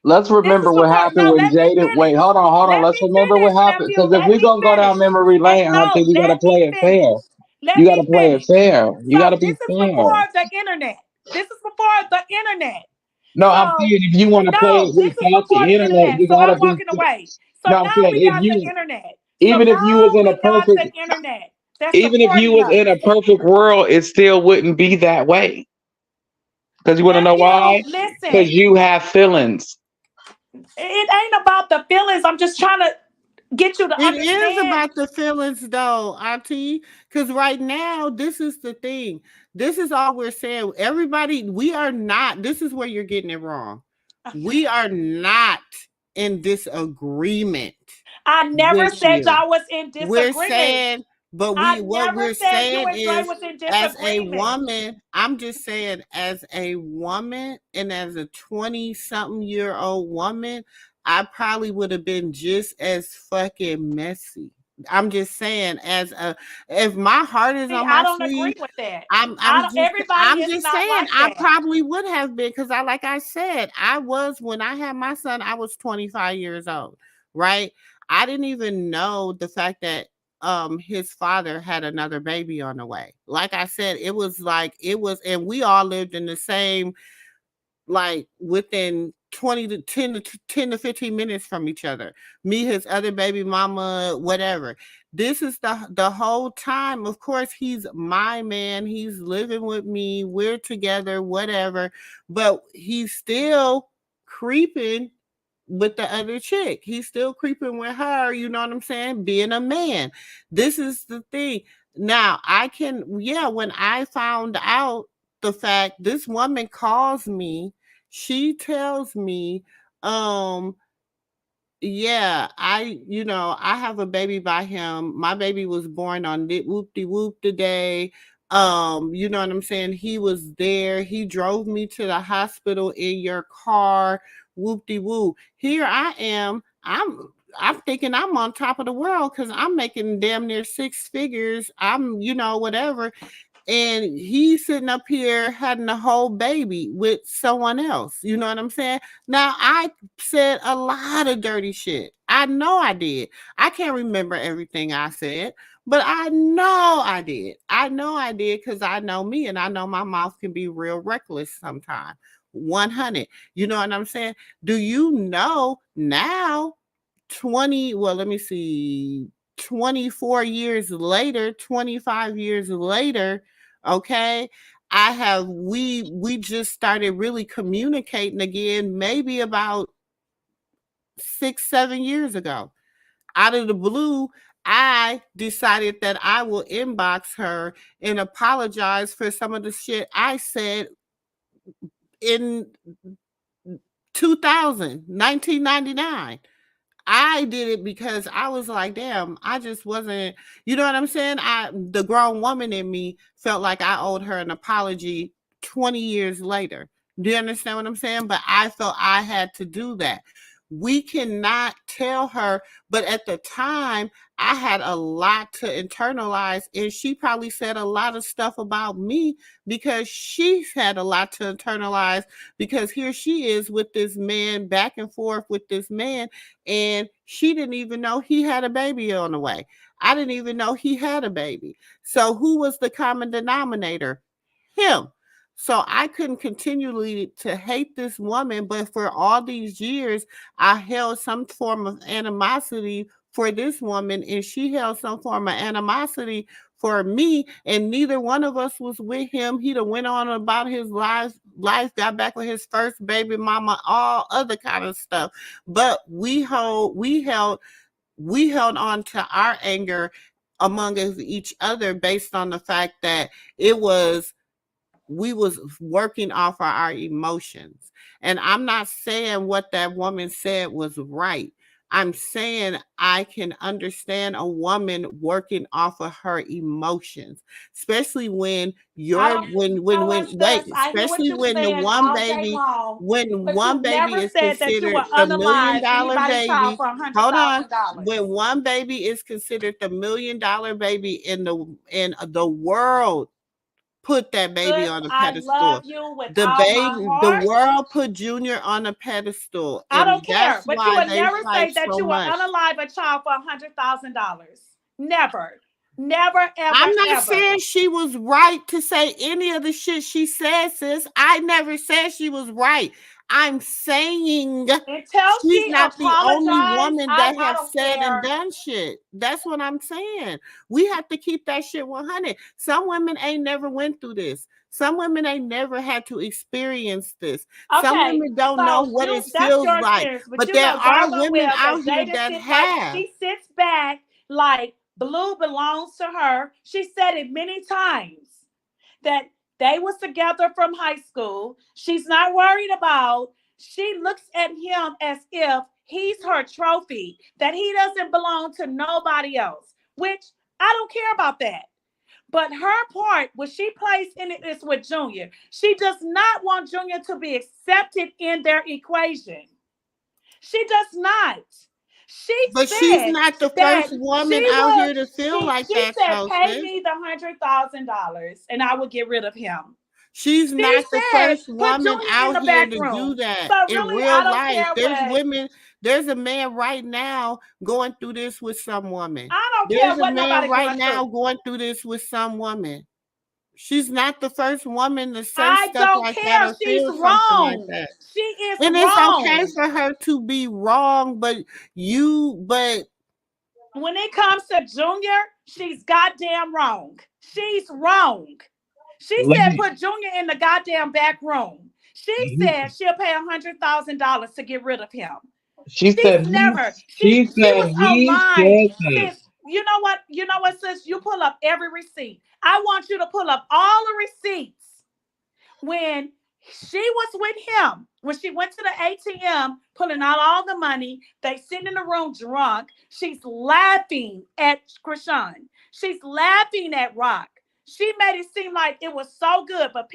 Let's remember what happened with Jaden. Wait, hold on. Let's remember what happened. Because if we're going to go down memory lane, I think we got to play it fair. You got to play it fair. You got to be fair. This is before the internet. This is before the internet. No, I'm saying if you want to play it without the internet, you got to be away. So now we got the internet. Even if you was in a perfect internet, even if you was in a perfect world, it still wouldn't be that way. Because you want to know why? Because you have feelings. It ain't about the feelings. I'm just trying to get you to understand. It is about the feelings, though, Auntie. Because right now, this is the thing. This is all we're saying. Everybody, we are not. This is where you're getting it wrong. We are not in disagreement. I never said y'all was in disagreement. We're saying, but what we're saying is, as a woman, I'm just saying, as a woman and as a 20-something-year-old woman, I probably would have been just as fucking messy. I'm just saying, if my heart is on my sleeve, I don't agree with that. I'm just saying, like I probably would have been, because like I said, I was, when I had my son, I was 25 years old, right? I didn't even know the fact that his father had another baby on the way. Like I said, and we all lived in the same, like within 20 to 10 to 15 minutes from each other. Me, his other baby mama, whatever. This is the whole time. Of course, he's my man. He's living with me. We're together, whatever. But he's still creeping with the other chick. He's still creeping with her, you know what I'm saying? Being a man. This is the thing. Now, when I found out the fact this woman calls me, she tells me, yeah, I have a baby by him. My baby was born on whoop-de-whoop today. You know what I'm saying? He was there. He drove me to the hospital in your car. Whoop-de-whoop. Here I am. I'm thinking I'm on top of the world because I'm making damn near 6 figures. I'm, whatever. And he's sitting up here having a whole baby with someone else. You know what I'm saying? Now, I said a lot of dirty shit. I know I did. I can't remember everything I said, but I know I did. I know I did because I know me, and I know my mouth can be real reckless sometimes. 100. You know what I'm saying? Do you know now, 24 years later, 25 years later, okay, we just started really communicating again, maybe about 6-7 years ago. Out of the blue, I decided that I will inbox her and apologize for some of the shit I said in 1999. I did it because I was like, damn, I just wasn't, you know what I'm saying? The grown woman in me felt like I owed her an apology 20 years later. Do you understand what I'm saying? But I felt I had to do that. We cannot tell her, but at the time, I had a lot to internalize, and she probably said a lot of stuff about me because she's had a lot to internalize, because here she is with this man, back and forth with this man, and she didn't even know he had a baby on the way. I didn't even know he had a baby. So who was the common denominator? Him. So I couldn't continually to hate this woman, but for all these years, I held some form of animosity for this woman, and she held some form of animosity for me, and neither one of us was with him. He done went on about his life, got back with his first baby mama, all other kind of stuff. But we held on to our anger among each other based on the fact that we was working off of our emotions. And I'm not saying what that woman said was right. I'm saying I can understand a woman working off of her emotions, especially when especially when the one baby, is considered the $1 million baby. Hold on. When one baby is considered the $1 million baby in the world, put that baby on a pedestal. I love you with all my heart. The world put Junior on a pedestal. I don't care, but you would never say that you will unalive a child for $100,000. Never. Never, ever, I'm not saying she was right to say any of the shit she said, sis. I never said she was right. I'm saying she's not the only woman that has said and done shit. That's what I'm saying. We have to keep that shit 100. Some women ain't never went through this. Some women ain't never had to experience this. Some women don't know what it feels like. But there are women out here that have. She sits back like Blue belongs to her. She said it many times that they was together from high school. She's not worried about. She looks at him as if he's her trophy, that he doesn't belong to nobody else, which I don't care about that. But her part, what she plays in it, is with Junior. She does not want Junior to be accepted in their equation. She does not. But she's not the first woman out here to feel like that. She said, pay me the $100,000 and I will get rid of him. She's not the first woman out here to do that in real life. There's a man right now going through this with some woman. I don't care what nobody right now going through this with some woman. She's not the first woman to say I stuff don't like that care. or She's feel something like wrong. that. She is And it's okay wrong. for her to be wrong, but when it comes to Junior, she's goddamn wrong. She's wrong. She said put Junior in the goddamn back room. She said she'll pay $100,000 to get rid of him. She said she was he aligned. said that. Sis, you know what, sis? You pull up every receipt. I want you to pull up all the receipts when she was with him, when she went to the ATM, pulling out all the money. They sitting in the room drunk. She's laughing at Krishan. She's laughing at Rock. She made it seem like it was so good, but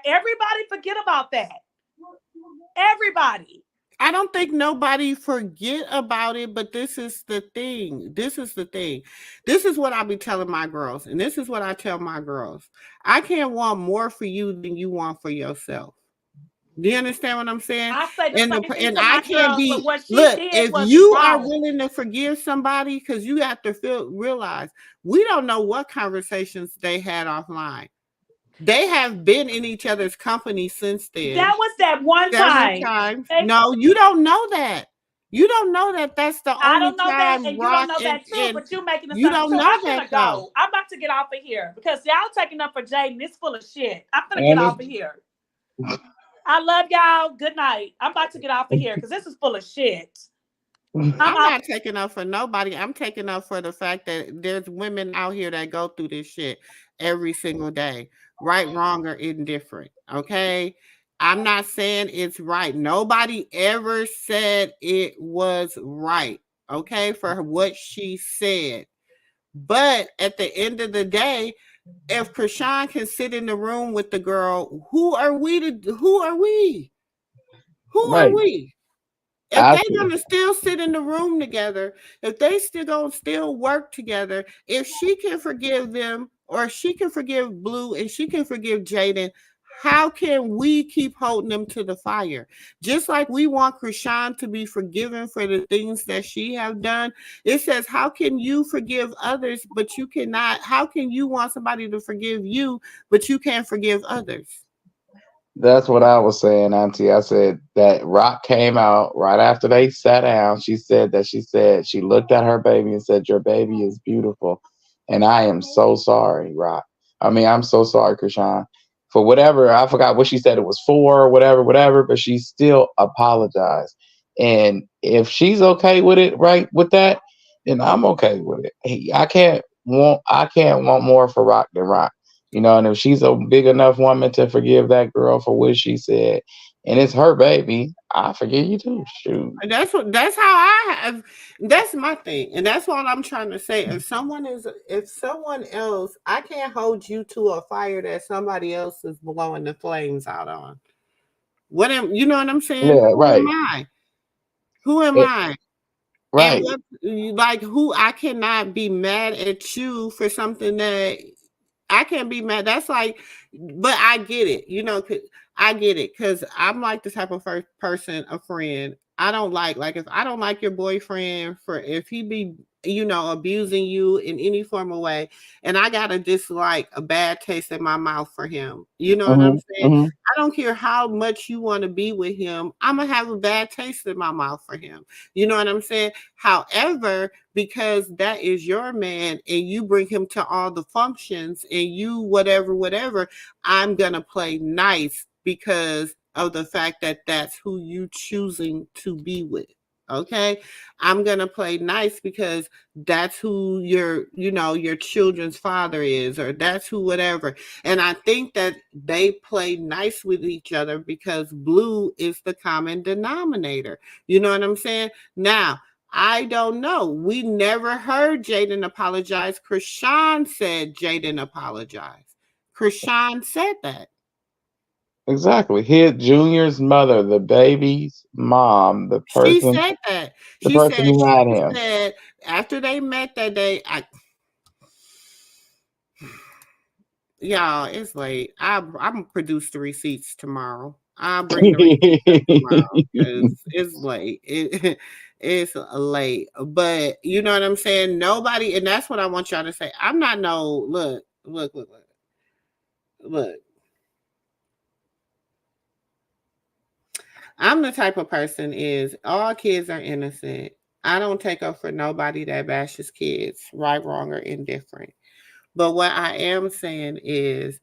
everybody forget about that. Everybody. I don't think nobody forget about it, but this is the thing. This is what I be telling my girls, and this is what I tell my girls. I can't want more for you than you want for yourself. Do you understand what I'm saying? I say the same thing to I my can't girls, be. but what she Look, did if was you wrong. are willing to forgive somebody, because you have to realize we don't know what conversations they had offline. They have been in each other's company since then. That was that one several times. No, you don't know that. You don't know that. That's the only time. I don't know that, and you don't know that too. But you making assumptions. You don't know I'm that gonna though. I'm about to get off of here because y'all taking up for Jaden. It's full of shit. I'm gonna get off of here. I love y'all. Good night. I'm about to get off of here because this is full of shit. I'm not taking up for nobody. I'm taking up for the fact that there's women out here that go through this shit every single day. Right, wrong, or indifferent. Okay? I'm not saying it's right. Nobody ever said it was right. Okay? For what she said. But at the end of the day, if Krishan can sit in the room with the girl, who are we? If they're gonna still sit in the room together, if they still gonna still work together, if she can forgive them, or she can forgive Blue, and she can forgive Jaden, how can we keep holding them to the fire? Just like we want Krishan to be forgiven for the things that she have done, it says, how can you forgive others, but you cannot? How can you want somebody to forgive you, but you can't forgive others? That's what I was saying, Auntie. I said that Rock came out right after they sat down. She said she looked at her baby and said, "Your baby is beautiful." And I am so sorry, Rock. I mean, I'm so sorry, Krishan, for whatever. I forgot what she said it was for, or whatever, but she still apologized. And if she's okay with it, right, with that, then I'm okay with it. Hey, I can't want more for Rock than Rock. You know, and if she's a big enough woman to forgive that girl for what she said, and it's her baby, I forgive you too. Shoot. That's how I have. That's my thing, and that's what I'm trying to say. If someone else, I can't hold you to a fire that somebody else is blowing the flames out on. You know what I'm saying? Yeah, right. Who am I? Right. And I cannot be mad at you for something that I can't be mad. That's like, but I get it. You know, I get it because I'm like the type of person, a friend. I don't like if I don't like your boyfriend if he be, abusing you in any form of way, and I got to dislike a bad taste in my mouth for him. You know what I'm saying? Mm-hmm. I don't care how much you want to be with him. I'm going to have a bad taste in my mouth for him. You know what I'm saying? However, because that is your man and you bring him to all the functions and you whatever, I'm going to play nice because of the fact that that's who you choosing to be with. Okay, I'm gonna play nice because that's who your children's father is, or that's who whatever. And I think that they play nice with each other because Blue is the common denominator. You know what I'm saying? Now, I don't know. We never heard Jaden apologize. Krishan said Jaden apologized. Krishan said that. Exactly. Junior's mother, the baby's mom, the person. She said that. She said after they met that day, y'all, it's late. I'm gonna produce the receipts tomorrow. I'll bring the receipts tomorrow because it's late. It's late. But you know what I'm saying? Nobody, and that's what I want y'all to say. I'm not look. look, I'm the type of person is all kids are innocent. I don't take up for nobody that bashes kids, right, wrong, or indifferent. But what I am saying is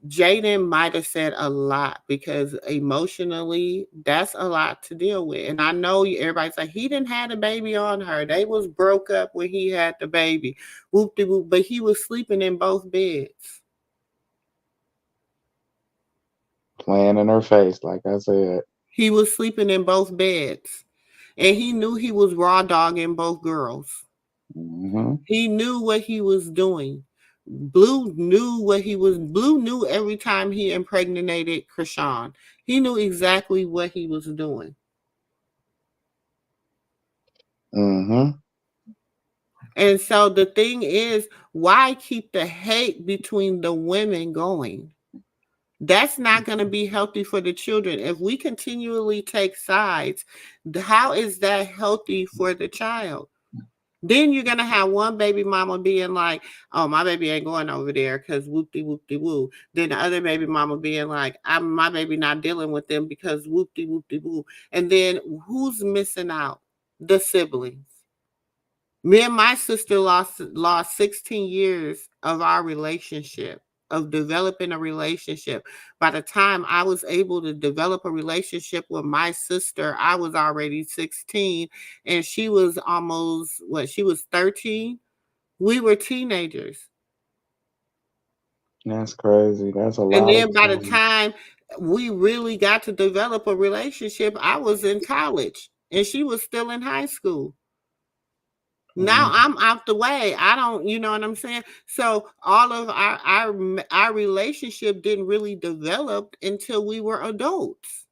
Jaden might have said a lot because emotionally, that's a lot to deal with. And I know everybody's like, he didn't have a baby on her. They was broke up when he had the baby. Whoop-de-whoop. But he was sleeping in both beds. Playing in her face, like I said. He was sleeping in both beds. And he knew he was raw dogging both girls. Mm-hmm. He knew what he was doing. Blue knew every time he impregnated Krishan. He knew exactly what he was doing. Mm-hmm. And so the thing is, why keep the hate between the women going? That's not going to be healthy for the children. If we continually take sides, how is that healthy for the child? Then you're going to have one baby mama being like, oh, my baby ain't going over there because whoop-de-whoop-de-woo. Then the other baby mama being like, my baby not dealing with them because whoop-de-whoop-de-woo. And then who's missing out? The siblings. Me and my sister lost 16 years of our relationship, of developing a relationship. By the time I was able to develop a relationship with my sister, I was already 16 and she was almost, she was 13. We were teenagers. That's crazy. That's a lot. And then by the time we really got to develop a relationship, I was in college and she was still in high school. Now I'm out the way. I don't, you know what I'm saying? So all of our relationship didn't really develop until we were adults.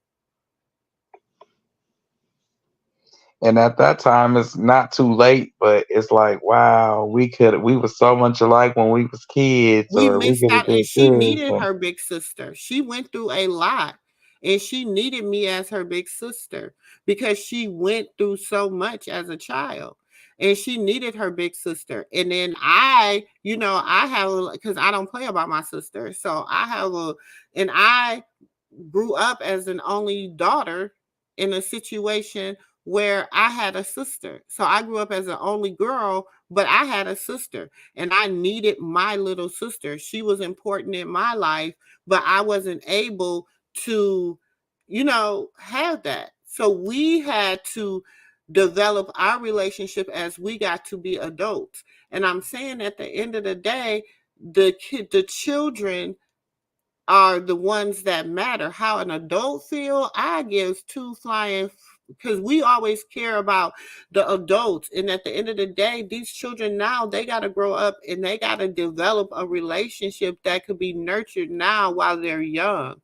And at that time, it's not too late, but it's like, wow, we were so much alike when we was kids, We or we missed could have out, and did she this. needed her big sister. She went through a lot, and she needed me as her big sister because she went through so much as a child. And she needed her big sister. And then I have, because I don't play about my sister. So I grew up as an only daughter in a situation where I had a sister. So I grew up as an only girl, but I had a sister and I needed my little sister. She was important in my life, but I wasn't able to, have that. So we had to develop our relationship as we got to be adults. And I'm saying at the end of the day, the children are the ones that matter. How an adult feel, I give two flying, because we always care about the adults. And at the end of the day, these children now, they got to grow up and they got to develop a relationship that could be nurtured now while they're young.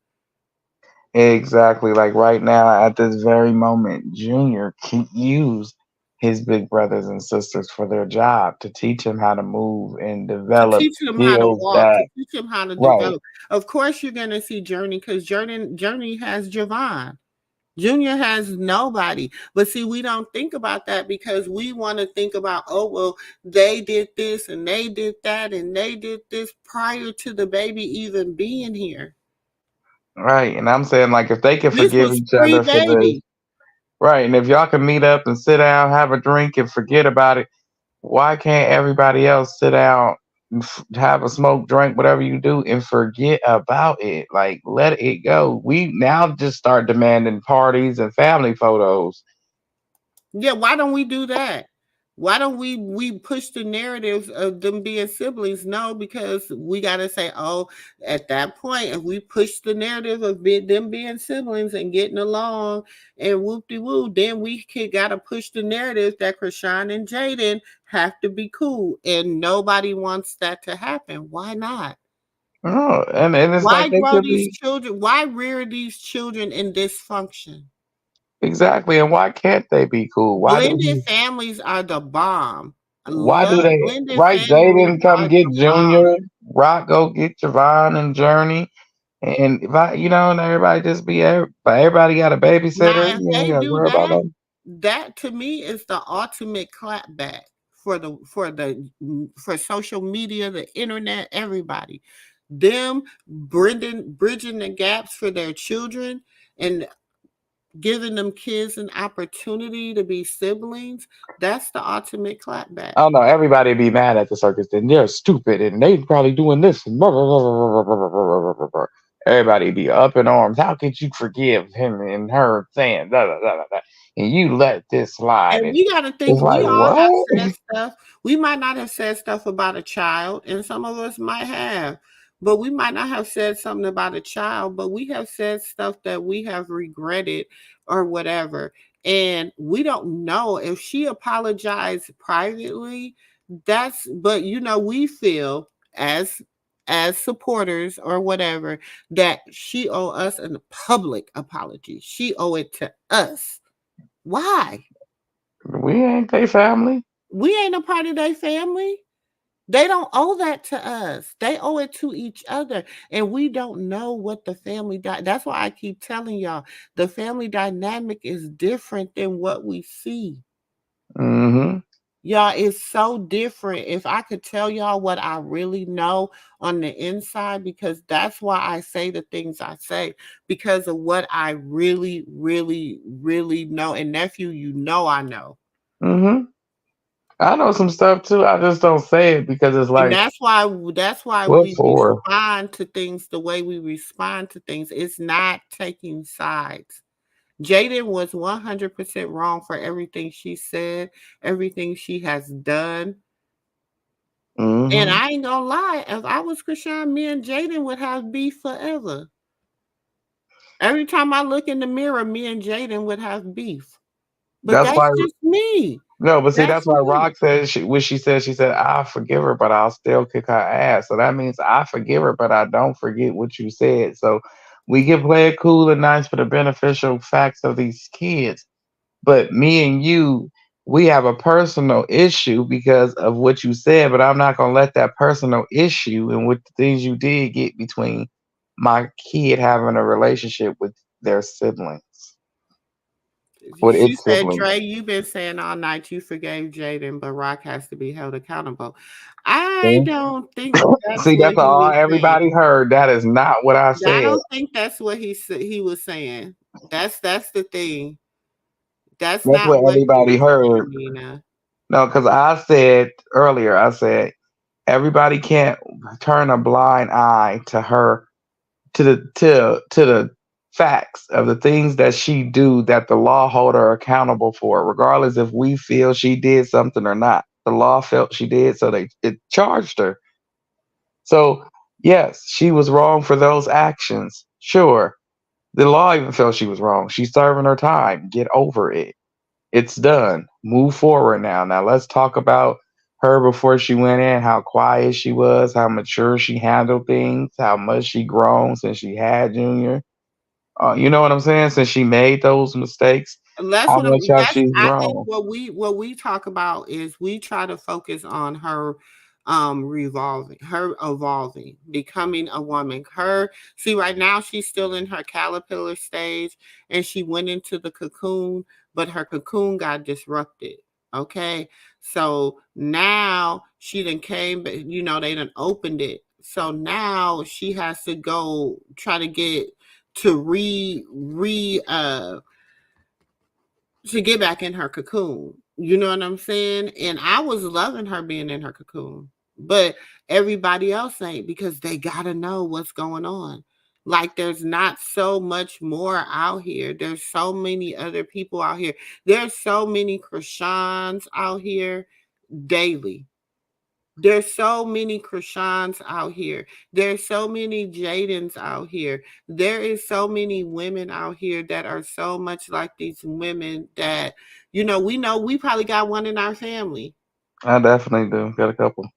Exactly. Like right now, at this very moment, Junior can use his big brothers and sisters for their job to teach him how to move and To develop teach them how to skills walk, to that teach them how to right. develop. Of course, you're going to see Journey because Journey has Javon. Junior has nobody. But see, we don't think about that because we want to think about, oh, well, they did this and they did that and they did this prior to the baby even being here. Right. And I'm saying, like, if they can This forgive was each other for this, pre-baby. right. And if y'all can meet up and sit down, have a drink, and forget about it, why can't everybody else sit down, have a smoke, drink, whatever you do, and forget about it? Like, let it go. We now just start demanding parties and family photos. Yeah, why don't we do that? Why don't we push the narratives of them being siblings? No, because we got to say, oh, at that point, if we push the narrative of them being siblings and getting along and whoop-de-woo, then we got to push the narrative that Krishan and Jaden have to be cool. And nobody wants that to happen. Why not? Oh, and it's Why like they grow could these be children? Why rear these children in dysfunction? exactly. And why can't they be cool? Blended families are the bomb. I Why do love they blended right? families Jaden come are get the bomb. Junior, Rock go get Javon and Journey, and if I, and everybody just be everybody got a babysitter. Now, if You ain't they got to do worry about that, them. that to me is the ultimate clapback for social media, the internet, everybody. them bridging the gaps for their children and giving them kids an opportunity to be siblings, that's the ultimate clapback. I don't know. Everybody be mad at the circus. Then they're stupid, and they probably doing this. Everybody be up in arms. How could you forgive him and her saying da da da da, da, and you let this slide? And And we got to it's think we like all have what? said stuff. We might not have said stuff about a child, and some of us might have, but we might not have said something about a child, but we have said stuff that we have regretted or whatever. And we don't know if she apologized privately. But we feel as supporters or whatever that she owe us a public apology. She owe it to us. Why? We ain't their family. We ain't a part of their family. They don't owe that to us. They owe it to each other. And we don't know what the family that's why I keep telling y'all the family dynamic is different than what we see. Mm-hmm. Y'all, it's so different. If I could tell y'all what I really know on the inside, because that's why I say the things I say, because of what I really, really, really know. And nephew, I know. Mm-hmm. I know some stuff too. I just don't say it because it's And like, that's why what we for? respond to things the way we respond to things. It's not taking sides. Jaden was 100% wrong for everything she said, everything she has done. And Mm-hmm. I ain't gonna lie, if I was Krishan, me and Jaden would have beef forever. Every time I look in the mirror, me and Jaden would have beef. But That's that's why. just me. No, but see, That's that's why me. Rock said she said, I forgive her, but I'll still kick her ass. So that means I forgive her, but I don't forget what you said. So we can play it cool and nice for the beneficial facts of these kids. But me and you, we have a personal issue because of what you said, but I'm not gonna let that personal issue and what the things you did get between my kid having a relationship with their siblings. With She its said, siblings. Dre, you've been saying all night you forgave Jaden, but Rock has to be held accountable. I don't think that's See, what that's he all was saying. everybody heard. That is not what I I said. don't think that's what he was saying. That's the thing. That's That's not what what he everybody was heard. saying, Nina. No, because I said earlier, I said everybody can't turn a blind eye to her, to the facts of the things that she do that the law hold her accountable for, regardless if we feel she did something or not. The law felt she did, so it charged her. So yes, she was wrong for those actions. Sure. The law even felt she was wrong. She's serving her time. Get over it. It's done. Move forward now. Now let's talk about her before she went in, how quiet she was, how mature she handled things, how much she grown since she had Junior. You know what I'm saying? Since she made those mistakes, And that's how what much have that's she's I think grown? what we talk about is we try to focus on her her evolving, becoming a woman. Right now she's still in her caterpillar stage and she went into the cocoon, but her cocoon got disrupted. Okay. So now she then came, but they done opened it. So now she has to go try to get to to get back in her cocoon. You know what I'm saying? And I was loving her being in her cocoon. But everybody else ain't, because they gotta know what's going on. Like there's not so much more out here. There's so many other people out here. There's so many Krishans out here daily. There's so many Krishans out here. There's so many Jadens out here. There is so many women out here that are so much like these women that, we know we probably got one in our family. I definitely do. Got a couple.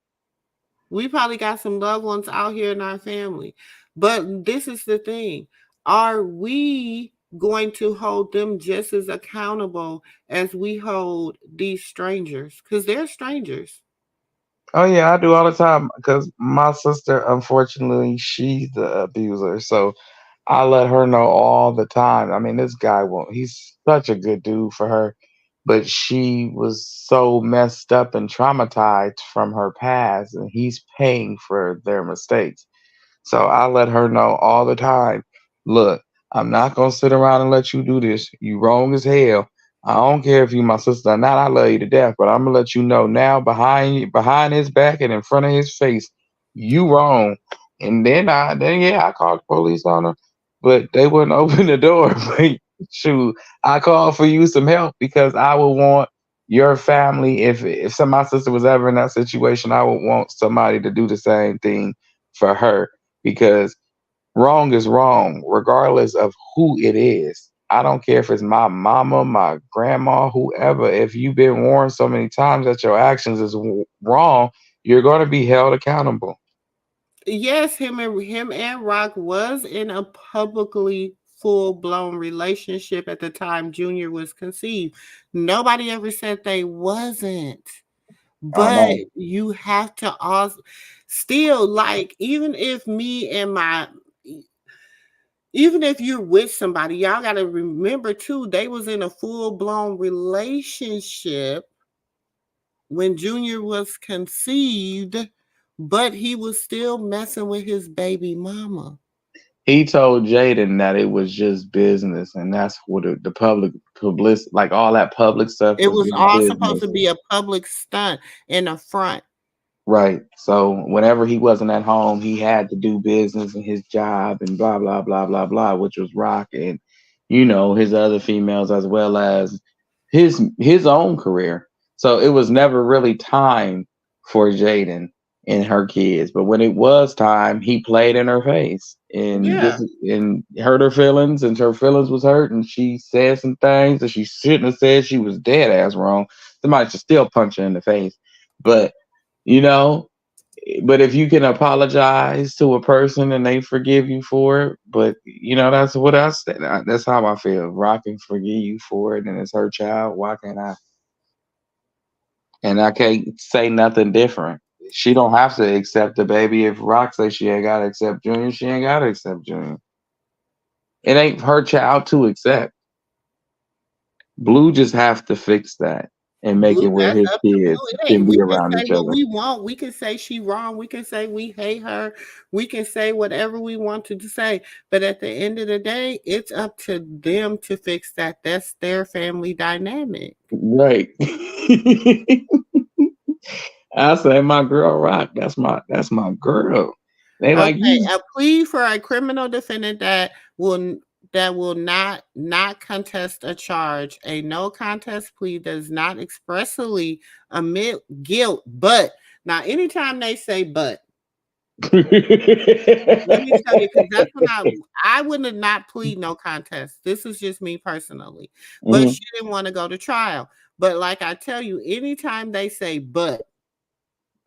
We probably got some loved ones out here in our family. But this is the thing. Are we going to hold them just as accountable as we hold these strangers? Because they're strangers. Oh yeah, I do all the time because my sister, unfortunately, she's the abuser. So I let her know all the time. I mean, this guy won't. He's such a good dude for her, but she was so messed up and traumatized from her past, and he's paying for their mistakes. So I let her know all the time, look, I'm not gonna sit around and let you do this. You wrong as hell. I don't care if you my sister or not. I love you to death, but I'm gonna let you know now behind his back and in front of his face, you wrong. And then yeah, I called the police on her, but they wouldn't open the door. But shoot, I called for you some help because I would want your family. If some my sister was ever in that situation, I would want somebody to do the same thing for her because wrong is wrong, regardless of who it is. I don't care if it's my mama, my grandma, whoever. If you've been warned so many times that your actions is wrong, you're going to be held accountable. Yes, him and Rock was in a publicly full-blown relationship at the time Junior was conceived. Nobody ever said they wasn't. But you have to also still, like, even if you're with somebody, y'all got to remember too, they was in a full-blown relationship when Junior was conceived, but he was still messing with his baby mama. He told Jaden that it was just business, and that's what the publicity, like all that public stuff, It was was just all supposed business. to be a public stunt in the front. Right. So whenever he wasn't at home, he had to do business and his job and blah blah blah blah blah, which was Rock and his other females as well as his own career. So it was never really time for Jaden and her kids. But when it was time, he played in her face and Yeah. and hurt her feelings, and her feelings was hurt, and she said some things that she shouldn't have said. She was dead ass wrong. Somebody should still punch her in the face. But you know, but if you can apologize to a person and they forgive you for it, but that's what I said. That's how I feel. Rock can forgive you for it, and it's her child. Why can't I? And I can't say nothing different. She don't have to accept the baby. If Rock says she ain't gotta accept Junior, she ain't gotta accept Junior. It ain't her child to accept. Blue just have to fix that and make Blue, it where that's his up to Blue. kids It can ain't. be We can around say each what other. we want. We can say she wrong. We can say we hate her. We can say whatever we want to say. But at the end of the day, it's up to them to fix that. That's their family dynamic. Right. I say my girl Rock. That's my girl. They like Okay, you. a plea for a criminal defendant that will not contest a charge. A no contest plea does not expressly admit guilt, but now anytime they say but, let me tell you, because that's when I would have not plead no contest. This is just me personally. But she didn't want to go to trial. But like I tell you, anytime they say but,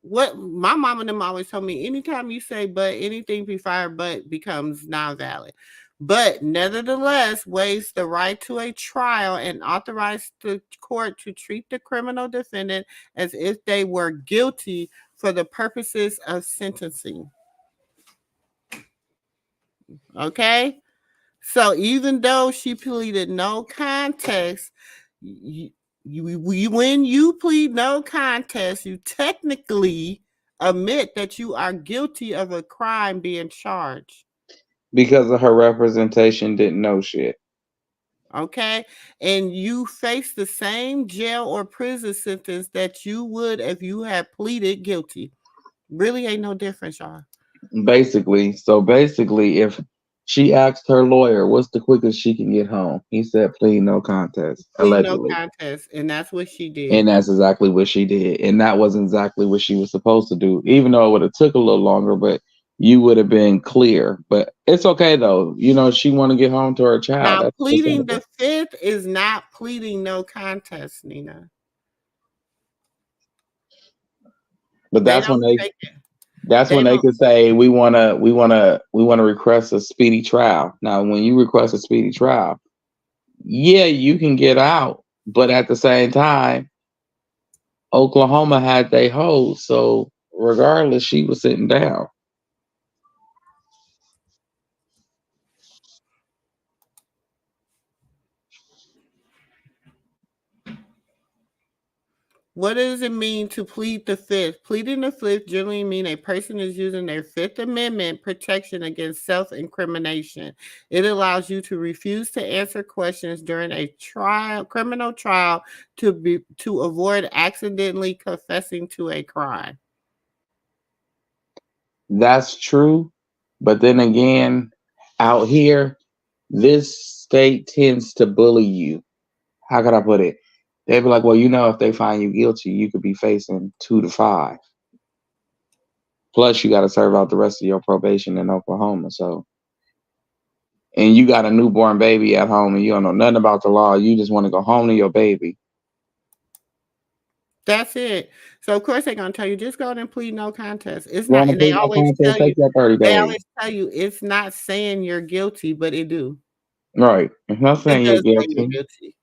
what my mom and them always told me, anytime you say but, anything before but becomes non-valid. But nevertheless waives the right to a trial and authorize the court to treat the criminal defendant as if they were guilty for the purposes of sentencing. Okay? So even though she pleaded no contest, when you plead no contest, you technically admit that you are guilty of a crime being charged. Because of her representation, didn't know shit. Okay? And you face the same jail or prison sentence that you would if you had pleaded guilty. Really ain't no difference, y'all. Basically, if she asked her lawyer, what's the quickest she can get home? He said, plead no contest, Plead no allegedly. contest. And that's what she did. And that's exactly what she did. And that wasn't exactly what she was supposed to do, even though it would have took a little longer, but you would have been clear. But it's okay though. She want to get home to her child. Now, That's pleading the fifth is not pleading no contest, Nina. But that's when they could say we wanna request a speedy trial. Now, when you request a speedy trial, yeah, you can get out, but at the same time, Oklahoma had they hold, so regardless, she was sitting down. What does it mean to plead the fifth? Pleading the fifth generally mean a person is using their Fifth Amendment protection against self-incrimination. It allows you to refuse to answer questions during a criminal trial, to avoid accidentally confessing to a crime. That's true. But then again, out here, this state tends to bully you. How could I put it? They'd be like, well, if they find you guilty, you could be facing 2 to 5. Plus, you got to serve out the rest of your probation in Oklahoma. So, and you got a newborn baby at home and you don't know nothing about the law. You just want to go home to your baby. That's it. So of course they're gonna tell you just go and plead no contest. It's not, and they always tell you. They always tell you it's not saying you're guilty, but it do. Right. It's not saying you're guilty.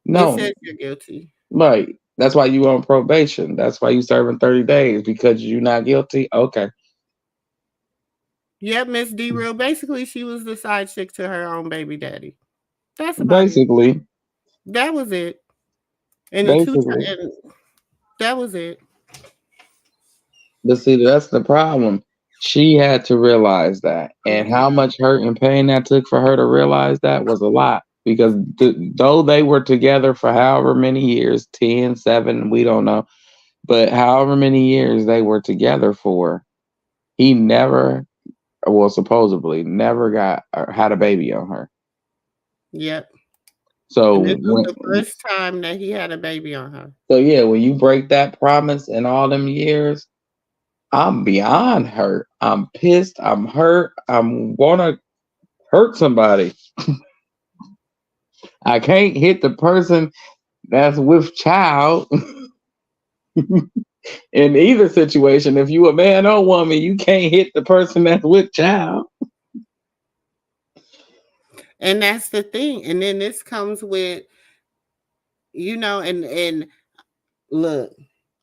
No. It says you're guilty. Right. That's why you on probation. That's why you serving 30 days because you're not guilty. Okay. Yep, Miss D Real. Basically, she was the side chick to her own baby daddy. That's about basically. It. That was it. And that was it. But see, that's the problem. She had to realize that. And how much hurt and pain that took for her to realize that was a lot. Because though they were together for however many years, 10, 7, we don't know. But however many years they were together for, he never, well, supposedly, never had a baby on her. Yep. So this was the first time that he had a baby on her. So yeah, when you break that promise in all them years, I'm beyond hurt. I'm pissed. I'm hurt. I'm gonna hurt somebody. I can't hit the person that's with child. In either situation, if you a man or woman, you can't hit the person that's with child. And that's the thing. And then this comes with, and look,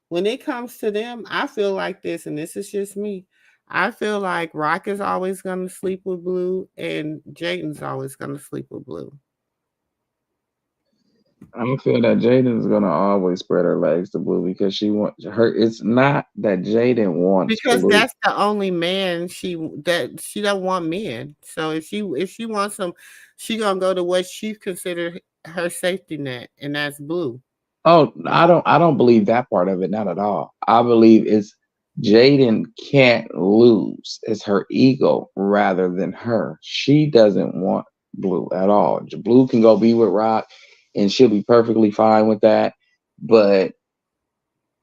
when it comes to them, I feel like this, and this is just me. I feel like Rock is always going to sleep with Blue, and Jaden's always going to sleep with Blue. I feel that Jaden's gonna always spread her legs to Blue because she wants her. It's not that Jaden wants because Blue. That's the only man she don't want men. So if she wants them, she gonna go to what she considered her safety net, and that's Blue. Oh, I don't believe that part of it. Not at all. I believe it's Jaden can't lose. It's her ego rather than her. She doesn't want Blue at all. Blue can go be with Rock and she'll be perfectly fine with that. But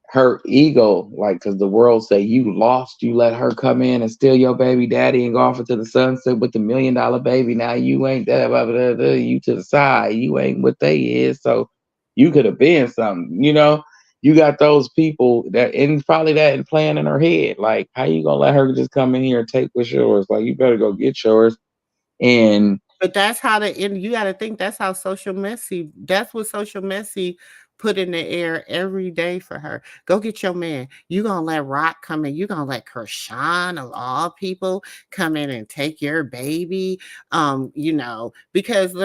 her ego, because the world say you lost, you let her come in and steal your baby daddy and go off into the sunset with the $1 million baby. Now you ain't that, blah, blah, blah, you to the side. You ain't what they is. So you could have been something, You got those people that, and probably that playing in her head. Like, how you gonna let her just come in here and take what's yours? Like, you better go get yours. But that's how you got to think that's how Social Messy. That's what Social Messy put in the air every day for her. Go get your man. You gonna let Rock come in. You gonna let Kershawn of all people come in and take your baby. Because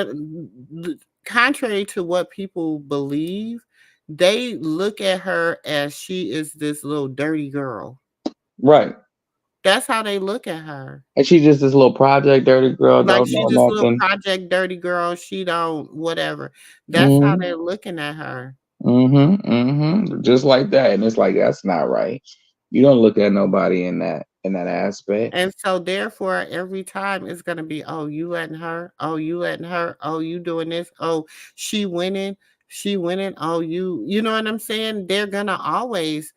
contrary to what people believe, they look at her as she is this little dirty girl. Right. That's how they look at her. And she's just this little project dirty girl. Like she's this little project dirty girl. She don't whatever. That's how they're looking at her. Just like that. And it's like, that's not right. You don't look at nobody in that aspect. And so therefore, every time it's gonna be, oh, you letting her, oh, you letting her, oh, you doing this, oh, she winning, oh, you know what I'm saying? They're gonna always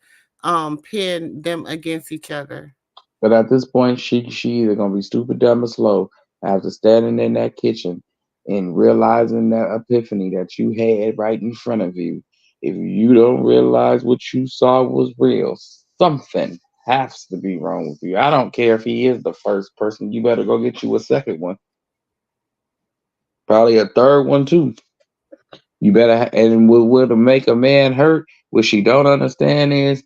pin them against each other. But at this point, she either gonna be stupid, dumb, or slow after standing in that kitchen and realizing that epiphany that you had right in front of you. If you don't realize what you saw was real, something has to be wrong with you. I don't care if he is the first person. You better go get you a second one. Probably a third one too. You better, and what make a man hurt, what she don't understand is,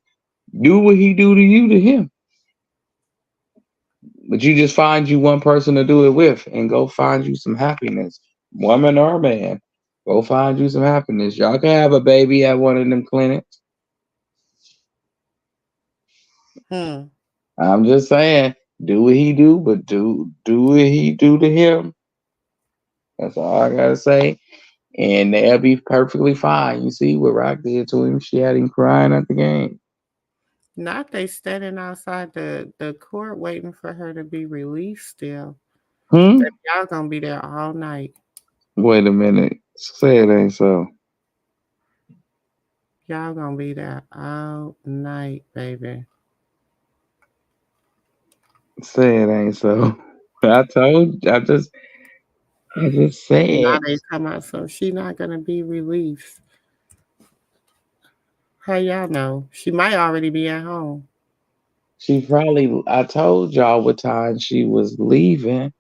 do what he do to you to him. But you just find you one person to do it with and go find you some happiness. Woman or man, go find you some happiness. Y'all can have a baby at one of them clinics. I'm just saying, do what he do, but do what he do to him. That's all I gotta say. And they'll be perfectly fine. You see what Rock did to him? She had him crying at the game. Not they standing outside the court waiting for her to be released still. Y'all gonna be there all night. Wait a minute. Say it ain't so. Y'all gonna be there all night, baby. Say it ain't so. I just said. Now they come out, so she not gonna be released. How y'all know? She might already be at home. I told y'all what time she was leaving.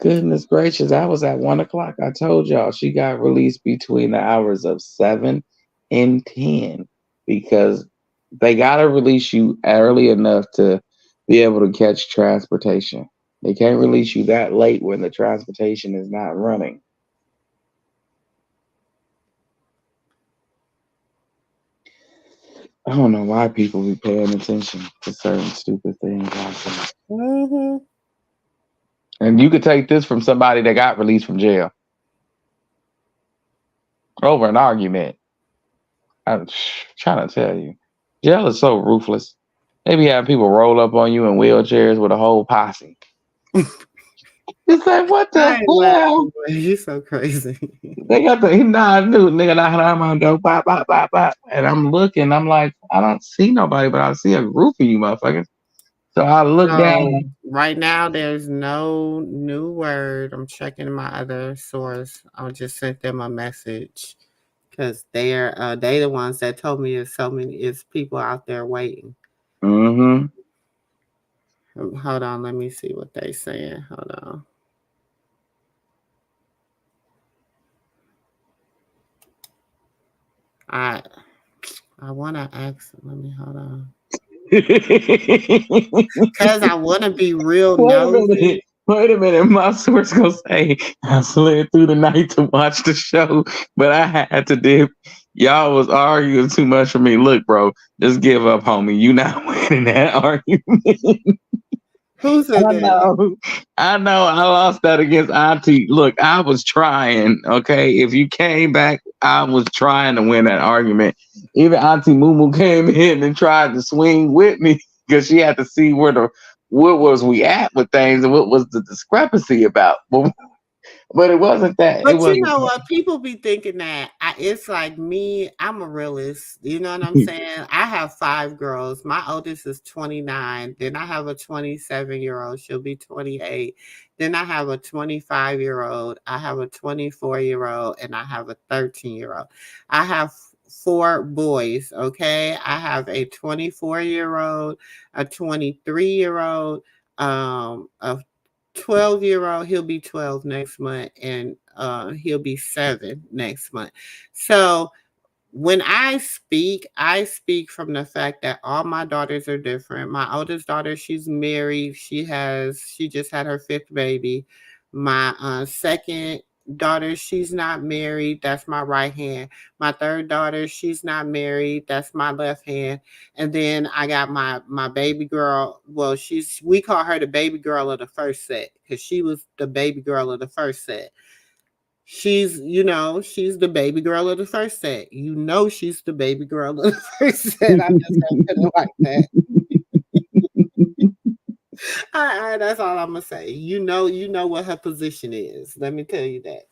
Goodness gracious, I was at 1:00. I told y'all she got released between the hours of 7 and 10 because they gotta release you early enough to be able to catch transportation. They can't release you that late when the transportation is not running. I don't know why people be paying attention to certain stupid things like that. And you could take this from somebody that got released from jail over an argument. I'm trying to tell you, jail is so ruthless. They be having people roll up on you in wheelchairs with a whole posse. It's like, what the hell? You so crazy. They got the nigga knocking on my door, bop, bop, bop, bop. And I'm looking, I'm like, I don't see nobody, but I see a group of you motherfuckers. So I look down. Right now, there's no new word. I'm checking my other source. I just sent them a message because they the ones that told me it's people out there waiting. Hold on, let me see what they saying. Hold on. I want to ask. Let me hold on. Because I want to be real nosy. Wait a minute. My source gonna say I slid through the night to watch the show, but I had to dip. Y'all was arguing too much for me. Look, bro, just give up, homie. You not winning that argument. Who said that? I know. I lost that against Auntie. Look, I was trying. Okay, if you came back, I was trying to win that argument. Even Auntie MooMoo came in and tried to swing with me because she had to see what was we at with things and what was the discrepancy about. But it wasn't that. But you know what? People be thinking that it's like me. I'm a realist. You know what I'm saying? I have 5 girls. My oldest is 29. Then I have a 27-year-old. She'll be 28. Then I have a 25-year-old. I have a 24-year-old. And I have a 13-year-old. I have 4 boys. Okay. I have a 24-year-old, a 23-year-old, a 12-year-old, he'll be 12 next month, and he'll be 7 next month. So when I speak from the fact that all my daughters are different. My oldest daughter, she's married. She just had her 5th baby. My second daughter, she's not married. That's my right hand. My third daughter, she's not married. That's my left hand. And then I got my baby girl. Well, we call her the baby girl of the first set because she was the baby girl of the first set. She's the baby girl of the first set. She's the baby girl of the first set. I just don't put it like that. That's all I'm gonna say. You know what her position is. Let me tell you that.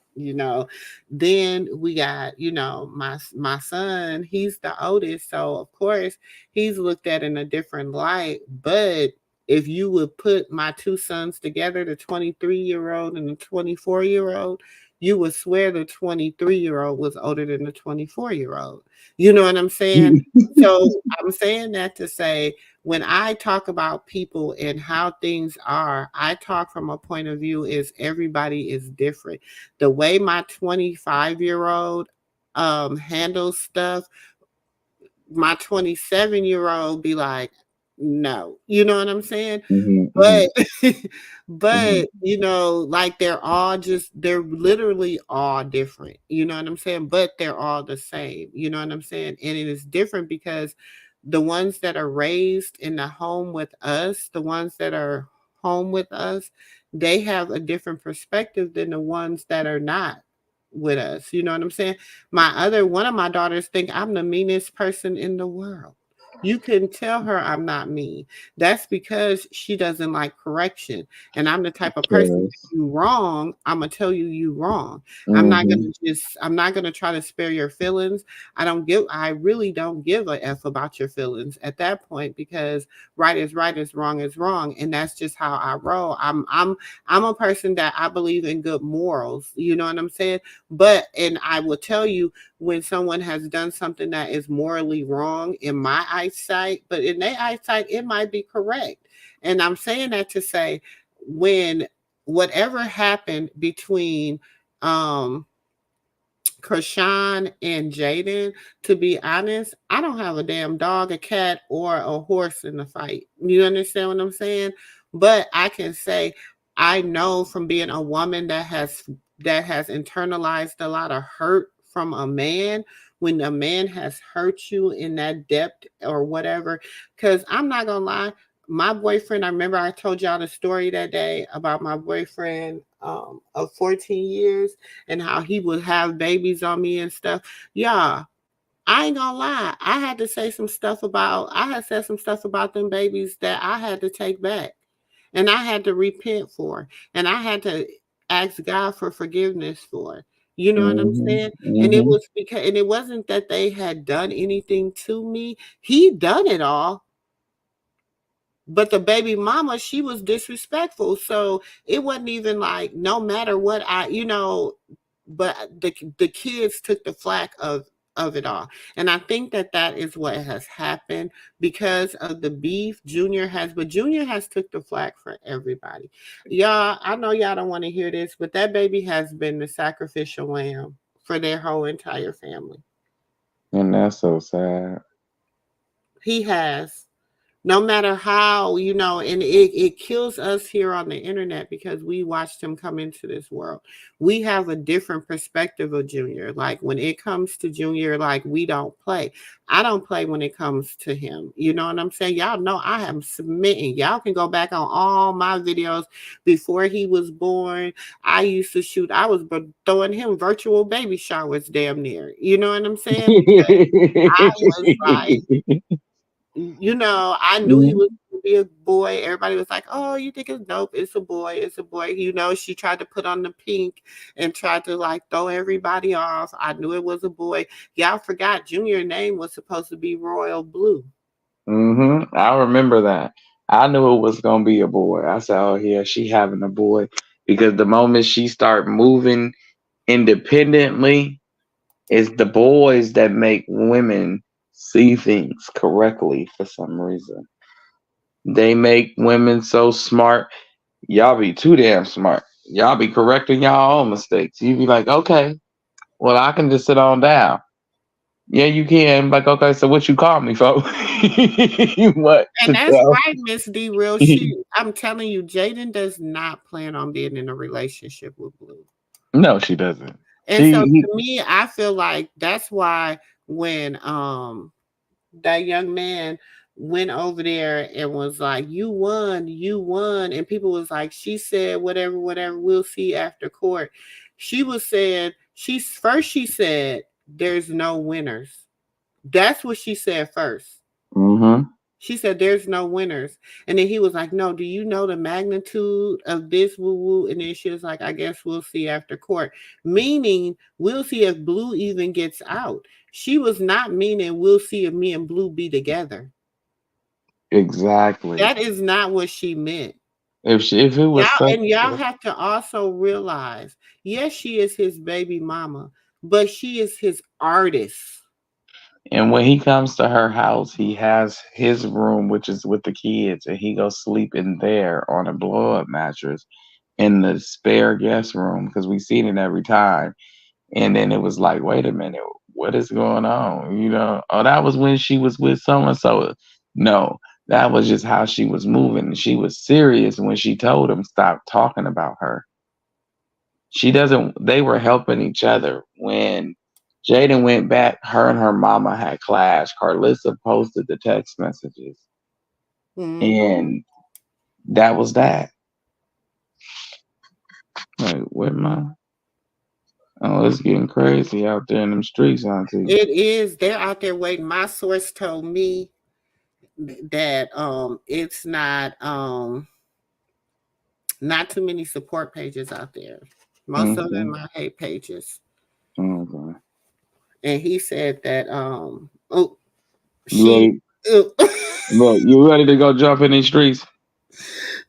Then we got my son. He's the oldest, so of course he's looked at in a different light. But if you would put my 2 sons together, the 23-year-old and the 24-year-old, you would swear the 23-year-old was older than the 24-year-old. You know what I'm saying? So I'm saying that to say, when I talk about people and how things are, I talk from a point of view is everybody is different. The way my 25-year-old handles stuff, my 27-year-old be like, no, you know what I'm saying? But like they're literally all different, you know what I'm saying? But they're all the same, you know what I'm saying? And it is different because the ones that are raised in the home with us, the ones that are home with us, they have a different perspective than the ones that are not with us. You know what I'm saying? One of my daughters think I'm the meanest person in the world. You can tell her I'm not mean. That's because she doesn't like correction. And I'm the type of person, if you wrong, I'm gonna tell you wrong. I'm not gonna try to spare your feelings. I really don't give a F about your feelings at that point, because right is wrong is wrong. And that's just how I roll. I'm a person that I believe in good morals. You know what I'm saying? And I will tell you, when someone has done something that is morally wrong in my eyesight, but in their eyesight, it might be correct. And I'm saying that to say, when whatever happened between Krishan and Jaden, to be honest, I don't have a damn dog, a cat, or a horse in the fight. You understand what I'm saying? But I can say, I know from being a woman that has internalized a lot of hurt from a man, when a man has hurt you in that depth or whatever. Because I'm not gonna lie, my boyfriend, I remember I told y'all the story that day about my boyfriend of 14 years and how he would have babies on me and stuff. Yeah, I ain't gonna lie. I had said some stuff about them babies that I had to take back. And I had to repent for. And I had to ask God for forgiveness for. You know what I'm saying? And it wasn't that they had done anything to me. He done it all. But the baby mama, she was disrespectful. So it wasn't even like, no matter what but the kids took the flack of it all. And I think that is what has happened because of the beef. Junior has took the flack for everybody. Y'all, I know y'all don't want to hear this, but that baby has been the sacrificial lamb for their whole entire family. And that's so sad. He has. No matter how, and it kills us here on the internet because we watched him come into this world. We have a different perspective of Junior. Like when it comes to Junior, like we don't play. I don't play when it comes to him. You know what I'm saying? Y'all know I am submitting. Y'all can go back on all my videos before he was born. I used to shoot. I was throwing him virtual baby showers damn near. You know what I'm saying? I was like, I knew he was going to be a boy. Everybody was like, oh, you think it's dope? It's a boy. It's a boy. She tried to put on the pink and tried to like throw everybody off. I knew it was a boy. Y'all forgot Junior's name was supposed to be Royal Blue. I remember that. I knew it was going to be a boy. I said, oh, yeah, she having a boy. Because the moment she start moving independently, it's the boys that make women see things correctly for some reason. They make women so smart. Y'all be too damn smart. Y'all be correcting y'all own mistakes. You be like, okay, well, I can just sit on down. Yeah, you can. Like, okay, so what you call me for? What? And that's right, Miss D. Real shit. I'm telling you, Jaden does not plan on being in a relationship with Blue. No, she doesn't. And so to me, I feel like that's why when that young man went over there and was like, you won, and people was like, she said whatever, we'll see after court. She said there's no winners. That's what she said first. She said there's no winners. And then he was like, no, do you know the magnitude of this woo-woo? And then she was like, I guess we'll see after court. Meaning, we'll see if Blue even gets out. She was not meaning we'll see if me and Blue be together. Exactly. That is not what she meant. If it was y'all have to also realize, yes, she is his baby mama, but she is his artist. And when he comes to her house, he has his room, which is with the kids, and he goes sleep in there on a blow-up mattress in the spare guest room because we seen it every time. And then it was like, wait a minute, what is going on? Oh, that was when she was with so-and-so. No, that was just how she was moving. She was serious when she told him stop talking about her. They were helping each other when Jaden went back. Her and her mama had clashed. Carlissa posted the text messages, and that was that. Like, what my? Oh, it's getting crazy out there in them streets, auntie. It is. They're out there waiting. My source told me that it's not too many support pages out there. Most of them are hate pages. Okay. And he said that Look, you ready to go jump in these streets?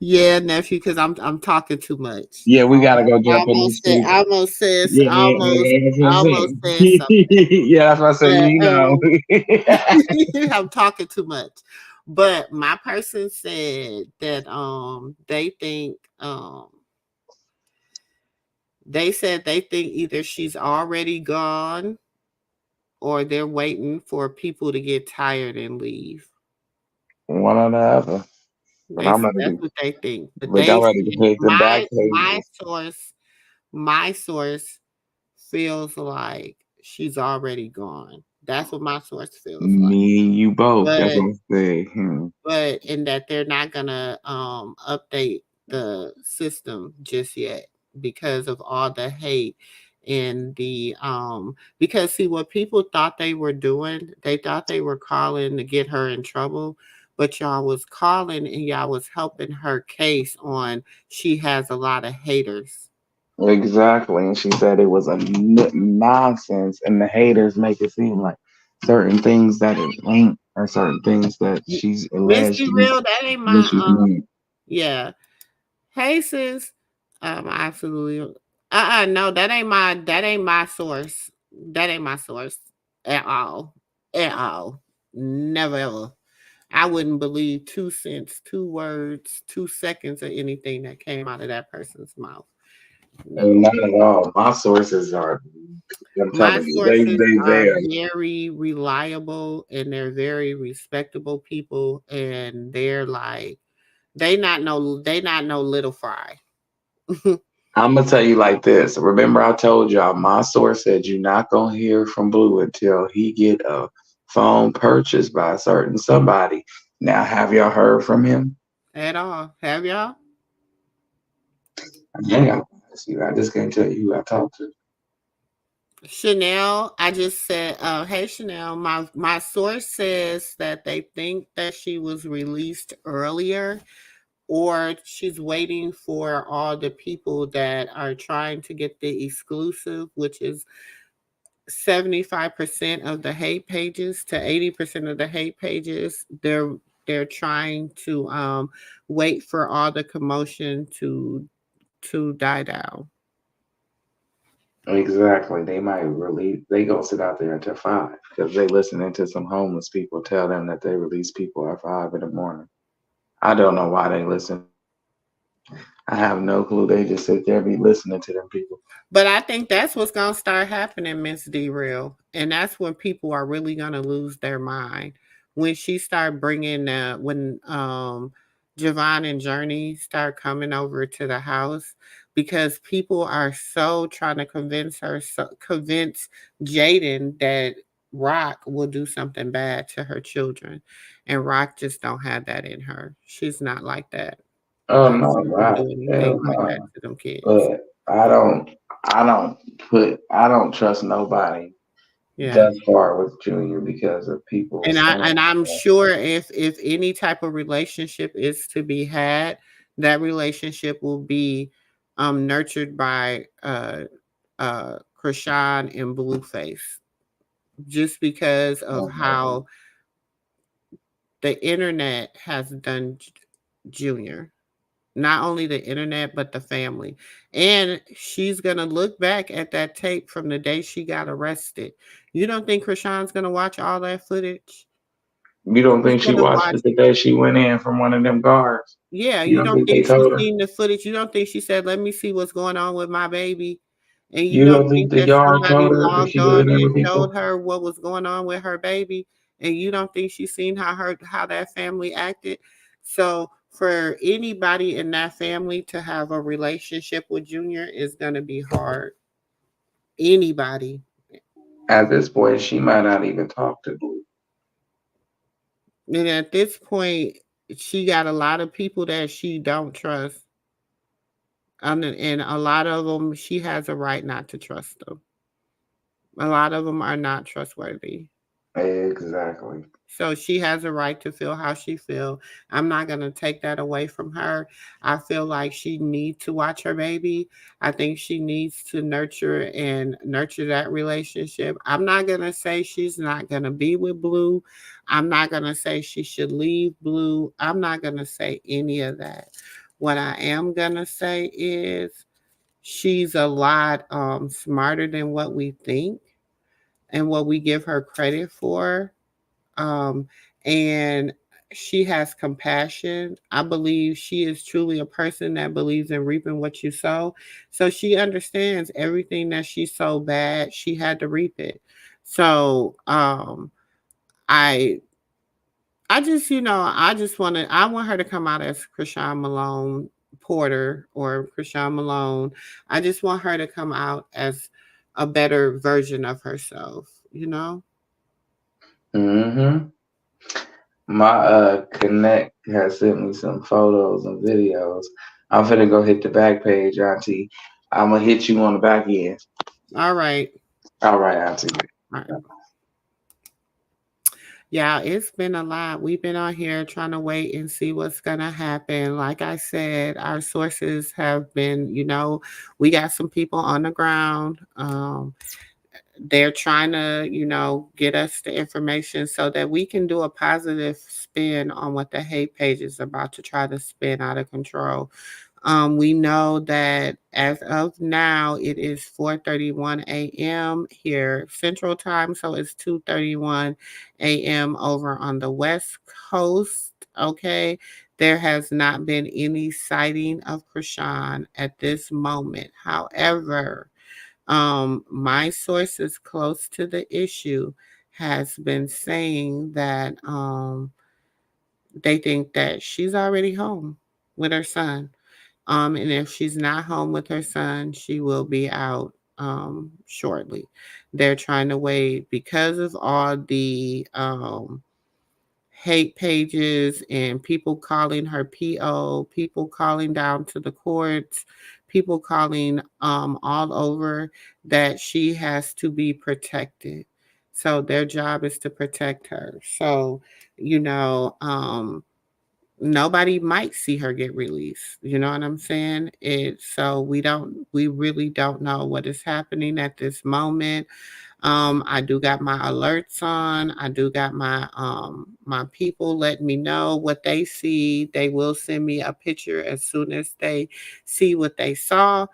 Yeah, nephew, because I'm talking too much. Yeah, we gotta go jump in these streets. Almost says Yeah, almost says something. Yeah, that's what I said. You know, I'm talking too much. But my person said that they said they think either she's already gone or they're waiting for people to get tired and leave. one or the other. But That's what they think. But I'm ready to take the back my source feels like she's already gone. That's what my source feels like. Me and you both. That's what I say. But in that they're not gonna update the system just yet because of all the hate and the because see what people thought they were doing, they thought they were calling to get her in trouble, but y'all was calling and y'all was helping her case on she has a lot of haters. Exactly. And she said it was a nonsense, and the haters make it seem like certain things that it ain't, or certain things that she's alleged. Real, that ain't my yeah. Hey sis, absolutely. No, that ain't my source. That ain't my source at all. At all. Never ever. I wouldn't believe 2 cents, 2 words, 2 seconds of anything that came out of that person's mouth. No. Not at all. My sources are. My sources are very reliable and they're very respectable people, and they're like they not no little fry. I'm gonna tell you like this. Remember, I told y'all my source said you're not gonna hear from Blue until he get a phone purchased by a certain somebody. Now, have y'all heard from him at all? Have y'all? Yeah, I just can't tell you who I talked to. Chanel, I just said, hey Chanel, my source says that they think that she was released earlier, or she's waiting for all the people that are trying to get the exclusive, which is 75% of the hate pages to 80% of the hate pages. They're trying to wait for all the commotion to die down. Exactly. They might release. They gonna sit out there until 5 because they listening to some homeless people tell them that they release people at 5 in the morning. I don't know why they listen. I have no clue. They just sit there and be listening to them people. But I think that's what's gonna start happening, Miss D-Real, and that's when people are really gonna lose their mind. When she start bringing when Javon and Journey start coming over to the house, because people are so trying to convince Jaden that Rock will do something bad to her children, and Rock just don't have that in her. She's not like that. Oh no, right. Like to them kids. But I don't trust nobody. Yeah. Thus far with Junior because of people. And I'm sure if any type of relationship is to be had, that relationship will be nurtured by Krishan and Blueface, just because of how the internet has done Junior. Not only the internet, but the family. And she's going to look back at that tape from the day she got arrested. You don't think Krishan's going to watch all that footage? You don't think she watched it the day she went in from one of them guards? Yeah, you don't think she seen the footage? You don't think she said, "Let me see what's going on with my baby"? And you don't think the that yard somebody told her logged she was on in and with people? showed her what was going on with her baby? And you don't think she's seen how that family acted? So for anybody in that family to have a relationship with Junior is going to be hard. Anybody. At this point, she might not even talk to Blue. And at this point, she got a lot of people that she don't trust. And a lot of them, she has a right not to trust them. A lot of them are not trustworthy. Exactly. So she has a right to feel how she feel. I'm not going to take that away from her. I feel like she needs to watch her baby. I think she needs to nurture that relationship. I'm not going to say she's not going to be with Blue. I'm not going to say she should leave Blue. I'm not going to say any of that. What I am going to say is she's a lot smarter than what we think and what we give her credit for. Um, and she has compassion. I believe she is truly a person that believes in reaping what you sow. So she understands everything that she sowed bad, she had to reap it. So I I want her to come out as Krishan Malone Porter or Krishan Malone. I just want her to come out as a better version of herself, you know? Mm-hmm. My connect has sent me some photos and videos. I'm finna go hit the back page, Auntie. I'm gonna hit you on the back end. All right. All right, Auntie. All right. Yeah, it's been a lot. We've been on here trying to wait and see what's going to happen. Like I said, our sources have been, we got some people on the ground. They're trying to, get us the information so that we can do a positive spin on what the hate page is about to try to spin out of control. We know that as of now, it is 4:31 a.m. here Central Time, so it's 2:31 a.m. over on the West Coast. Okay, there has not been any sighting of Krishan at this moment. However, my sources close to the issue has been saying that they think that she's already home with her son. And if she's not home with her son, she will be out shortly. They're trying to wait because of all the hate pages and people calling her PO, people calling down to the courts, people calling all over that she has to be protected. So their job is to protect her. So, you know, nobody might see her get released. You know what I'm saying? We really don't know what is happening at this moment. I do got my alerts on. I do got my people letting me know what they see. They will send me a picture as soon as they see what they saw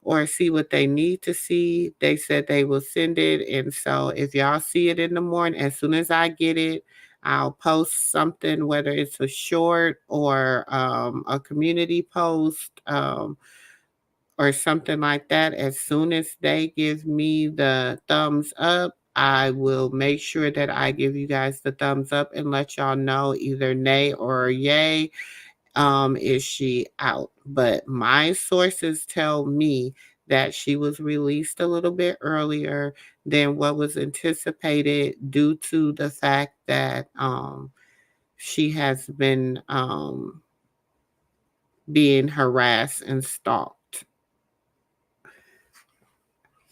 or see what they need to see. They said they will send it. And so if y'all see it in the morning, as soon as I get it, I'll post something, whether it's a short or a community post or something like that. As soon as they give me the thumbs up, I will make sure that I give you guys the thumbs up and let y'all know either nay or yay. Is she out? But my sources tell me that she was released a little bit earlier than what was anticipated due to the fact that she has been being harassed and stalked.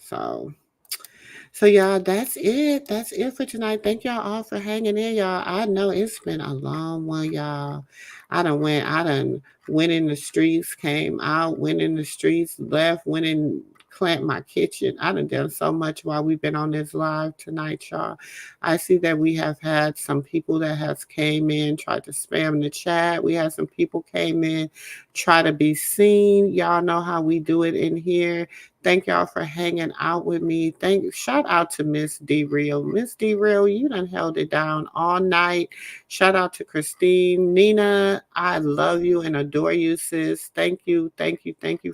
So y'all, that's it. That's it for tonight. Thank y'all all for hanging in, y'all. I know it's been a long one, y'all. I done went in the streets, came out, went in the streets, left, went in cleaned my kitchen. I done so much while we've been on this live tonight, y'all. I see that we have had some people that has came in, tried to spam the chat. We had some people came in, try to be seen. Y'all know how we do it in here. Thank y'all for hanging out with me. Shout out to Miss D Real. Miss D Real, you done held it down all night. Shout out to Christine. Nina, I love you and adore you, sis. Thank you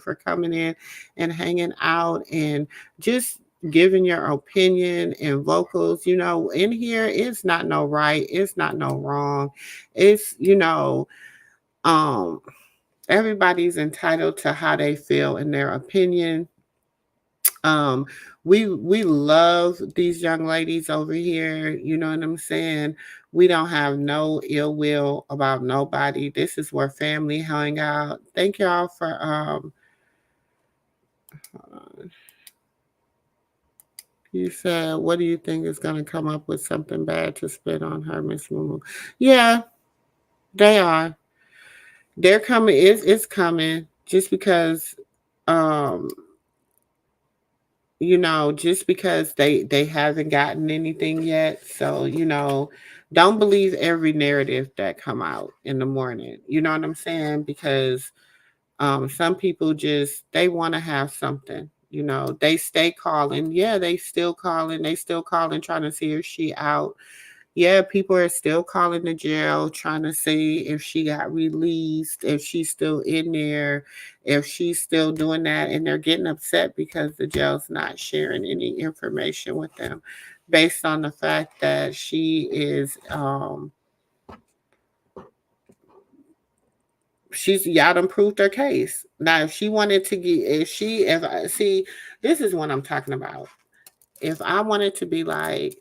for coming in and hanging out and just giving your opinion and vocals. In here, it's not no right, it's not no wrong. It's, everybody's entitled to how they feel in their opinion. We love these young ladies over here. You know what I'm saying? We don't have no ill will about nobody. This is where family hang out. Thank y'all for you said, what do you think is going to come up with something bad to spit on her, Miss MooMoo? Yeah, they are. They're coming. It's coming just because, you know, just because they haven't gotten anything yet. So, you know, don't believe every narrative that come out in the morning. You know what I'm saying? Because some people just they want to have something. You know, they stay calling. Yeah, they still calling. They still calling, trying to see if she out. Yeah, people are still calling the jail, trying to see if she got released, if she's still in there, if she's still doing that. And they're getting upset because the jail's not sharing any information with them based on the fact that she is she's y'all done proved her case. Now, if she wanted to get, if I see, this is what I'm talking about. If I wanted to be like,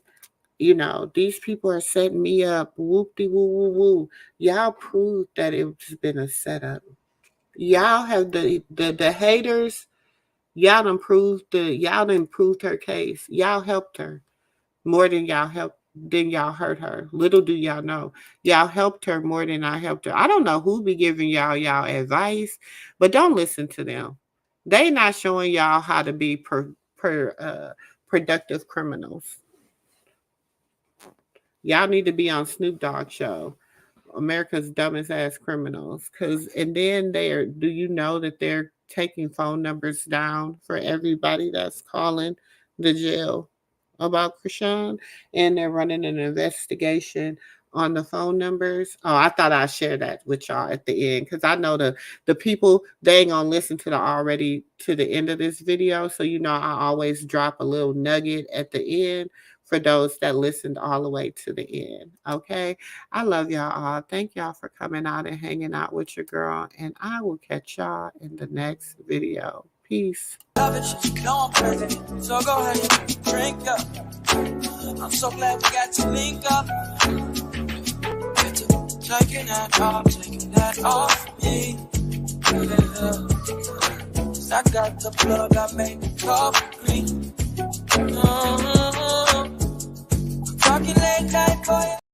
you know, these people are setting me up, whoop-de woo woo woo. Y'all proved that it's been a setup. Y'all have the haters. Y'all done proved her case. Y'all helped her more than y'all hurt her. Little do y'all know. Y'all helped her more than I helped her. I don't know who be giving y'all advice, but don't listen to them. They not showing y'all how to be productive criminals. Y'all need to be on Snoop Dogg show, America's Dumbest Ass Criminals. And then do you know that they're taking phone numbers down for everybody that's calling the jail about Krishan, and they're running an investigation on the phone numbers. Oh, I thought I'd share that with y'all at the end, because I know the people, they ain't gonna listen to the end of this video. So you know I always drop a little nugget at the end for those that listened all the way to the end. Okay. I love y'all all. Thank y'all for coming out and hanging out with your girl. And I will catch y'all in the next video. Peace. Love it, you know I'm crazy, so go ahead and drink up. I'm so glad we got to link up. Get to taking that off me. I got the plug, I made the coffee. Talking late night for you.